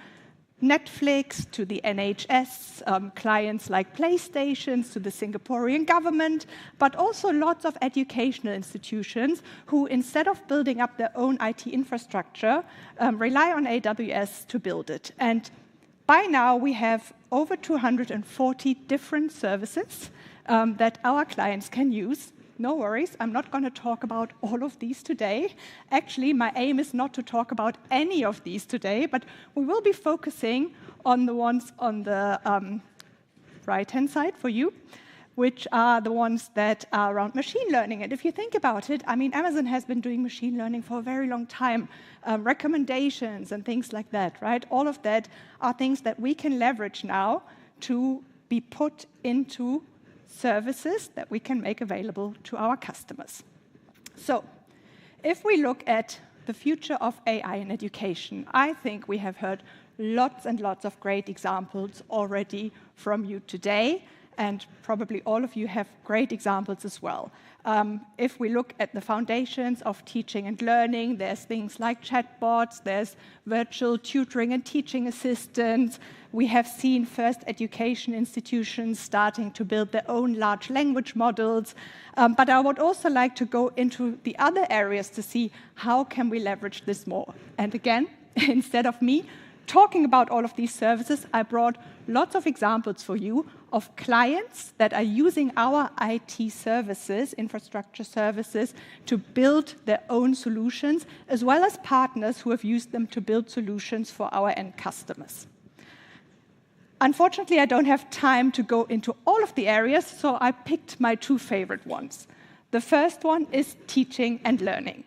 Netflix to the NHS, clients like PlayStations, to the Singaporean government, but also lots of educational institutions who, instead of building up their own IT infrastructure, rely on AWS to build it. And by now, we have over 240 different services that our clients can use. No worries, I'm not going to talk about all of these today. Actually, my aim is not to talk about any of these today, but we will be focusing on the ones on the right-hand side for you, which are the ones that are around machine learning. And if you think about it, I mean, Amazon has been doing machine learning for a very long time, recommendations and things like that, right? All of that are things that we can leverage now to be put into services that we can make available to our customers. So, if we look at the future of AI in education, I think we have heard lots and lots of great examples already from you today, and probably all of you have great examples as well. If we look at the foundations of teaching and learning, there's things like chatbots, there's virtual tutoring and teaching assistants. We have seen first education institutions starting to build their own large language models. But I would also like to go into the other areas to see how can we leverage this more. And again, instead of me talking about all of these services, I brought lots of examples for you of clients that are using our IT services, infrastructure services, to build their own solutions, as well as partners who have used them to build solutions for our end customers. Unfortunately, I don't have time to go into all of the areas, so I picked my two favorite ones. The first one is teaching and learning.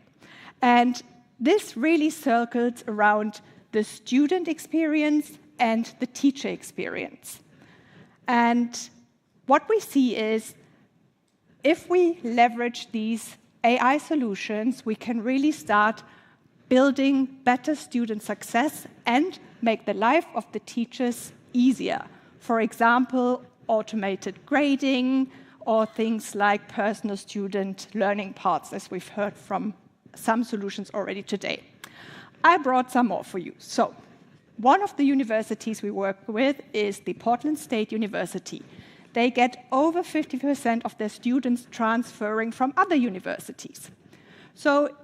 And this really circles around the student experience and the teacher experience. And what we see is, if we leverage these AI solutions, we can really start building better student success and make the life of the teachers easier. For example, automated grading, or things like personal student learning paths, as we've heard from some solutions already today. I brought some more for you. So, one of the universities we work with is the Portland State University. They get over 50% of their students transferring from other universities. So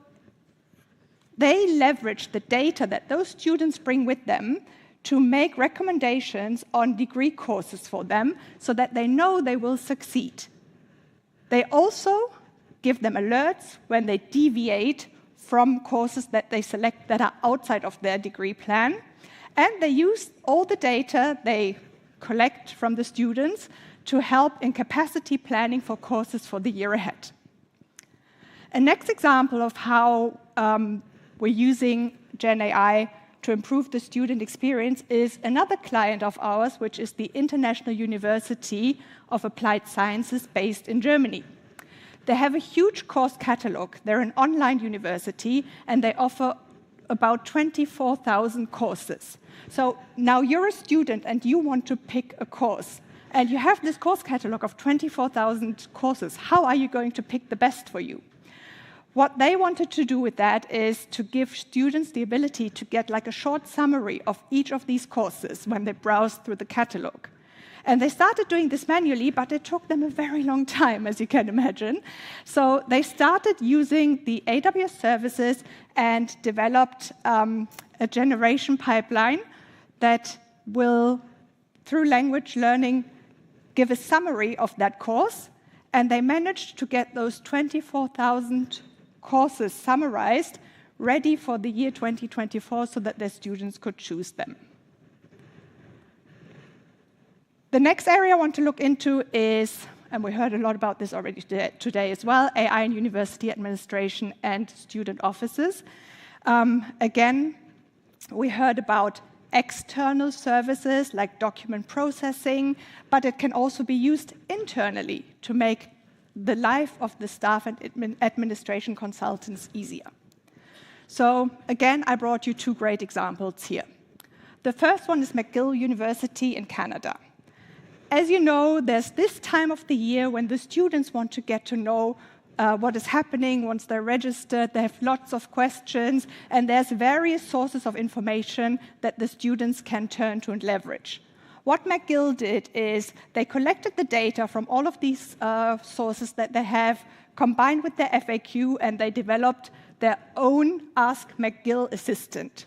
they leverage the data that those students bring with them to make recommendations on degree courses for them so that they know they will succeed. They also give them alerts when they deviate from courses that they select that are outside of their degree plan. And they use all the data they collect from the students to help in capacity planning for courses for the year ahead. A next example of how we're using Gen AI to improve the student experience is another client of ours, which is the International University of Applied Sciences based in Germany. They have a huge course catalog. They're an online university, and they offer about 24,000 courses. So now you're a student and you want to pick a course, and you have this course catalog of 24,000 courses. How are you going to pick the best for you? What they wanted to do with that is to give students the ability to get like a short summary of each of these courses when they browse through the catalog. And they started doing this manually, but it took them a very long time, as you can imagine. So they started using the AWS services and developed a generation pipeline that will, through language learning, give a summary of that course. And they managed to get those 24,000 courses summarized, ready for the year 2024 so that their students could choose them. The next area I want to look into is, and we heard a lot about this already today as well, AI in university administration and student offices. Again, we heard about external services like document processing, but it can also be used internally to make the life of the staff and administration consultants easier. So again, I brought you two great examples here. The first one is McGill University in Canada. As you know, there's this time of the year when the students want to get to know what is happening once they're registered. They have lots of questions, and there's various sources of information that the students can turn to and leverage. What McGill did is they collected the data from all of these sources that they have, combined with their FAQ, and they developed their own Ask McGill assistant.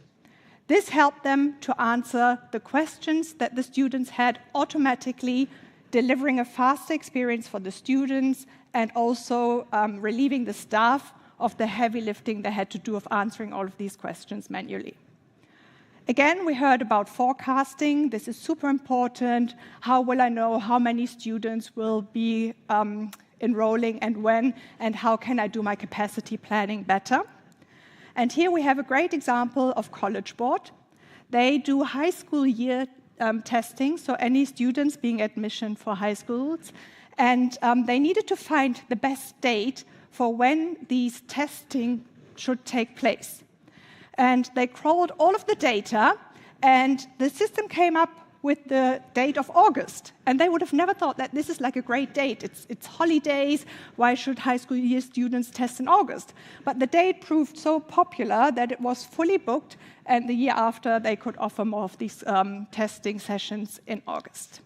This helped them to answer the questions that the students had automatically, delivering a faster experience for the students and also relieving the staff of the heavy lifting they had to do of answering all of these questions manually. Again, we heard about forecasting. This is super important. How will I know how many students will be enrolling and when, and how can I do my capacity planning better? And here we have a great example of College Board. They do high school year testing, so any students being admission for high schools, and they needed to find the best date for when these testing should take place. And they crawled all of the data, and the system came up with the date of August. And they would have never thought that this is like a great date. It's holidays. Why should high school year students test in August? But the date proved so popular that it was fully booked, and the year after, they could offer more of these testing sessions in August.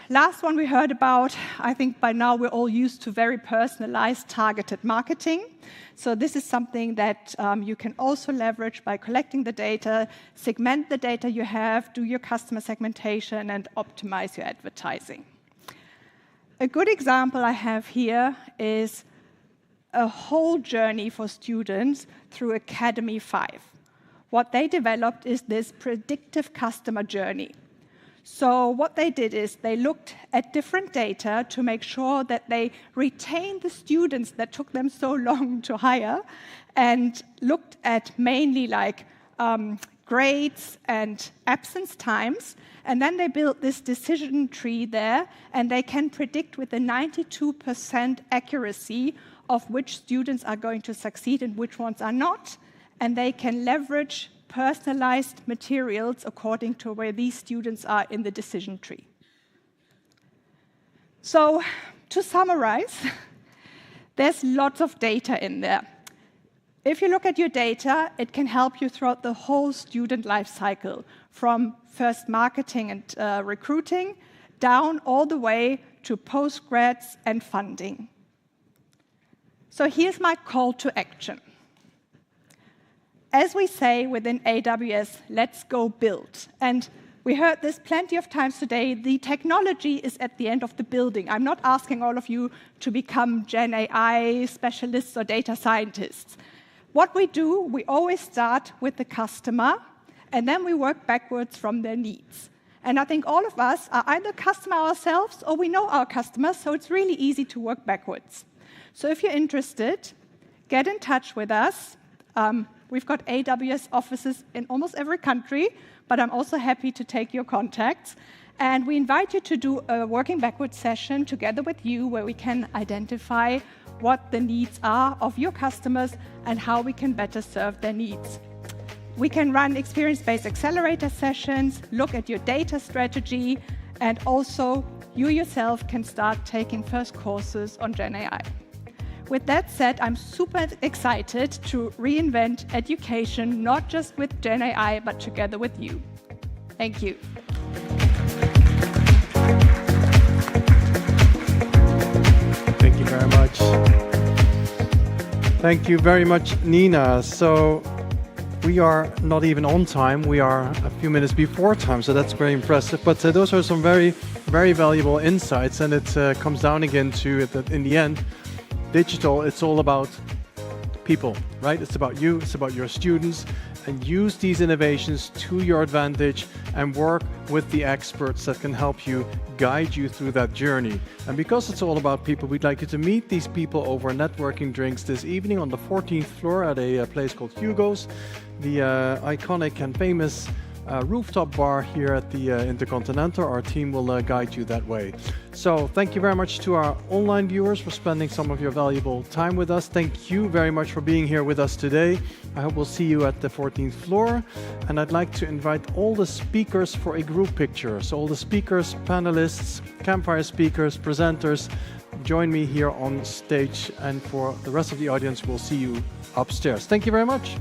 Last one we heard about, I think by now we're all used to very personalized, targeted marketing. So this is something that you can also leverage by collecting the data, segment the data you have, do your customer segmentation, and optimize your advertising. A good example I have here is a whole journey for students through Academy 5. What they developed is this predictive customer journey. So what they did is they looked at different data to make sure that they retained the students that took them so long to hire, and looked at mainly like grades and absence times. And then they built this decision tree there, and they can predict with a 92% accuracy of which students are going to succeed and which ones are not. And they can leverage personalized materials according to where these students are in the decision tree. So, to summarize, there's lots of data in there. If you look at your data, it can help you throughout the whole student life cycle, from first marketing and recruiting, down all the way to postgrads and funding. So here's my call to action. As we say within AWS, let's go build. And we heard this plenty of times today, the technology is at the end of the building. I'm not asking all of you to become Gen AI specialists or data scientists. What we do, we always start with the customer, and then we work backwards from their needs. And I think all of us are either customer ourselves or we know our customers, so it's really easy to work backwards. So if you're interested, get in touch with us. We've got AWS offices in almost every country, but I'm also happy to take your contacts. And we invite you to do a working backwards session together with you, where we can identify what the needs are of your customers and how we can better serve their needs. We can run experience-based accelerator sessions, look at your data strategy, and also you yourself can start taking first courses on Gen AI. With that said, I'm super excited to reinvent education, not just with Gen AI, but together with you. Thank you. Thank you very much. Thank you very much, Nina. So we are not even on time. We are a few minutes before time, so that's very impressive. But those are some very, very valuable insights, and it comes down again to, in the end, digital, it's all about people, right? It's about you, it's about your students, and use these innovations to your advantage and work with the experts that can help you, guide you through that journey. And because it's all about people, we'd like you to meet these people over networking drinks this evening on the 14th floor at a place called Hugo's, the iconic and famous rooftop bar here at the Intercontinental. Our team will guide you that way. So thank you very much to our online viewers for spending some of your valuable time with us. Thank you very much for being here with us today. I hope we'll see you at the 14th floor. And I'd like to invite all the speakers for a group picture. So all the speakers, panelists, campfire speakers, presenters, join me here on stage. And for the rest of the audience, we'll see you upstairs. Thank you very much.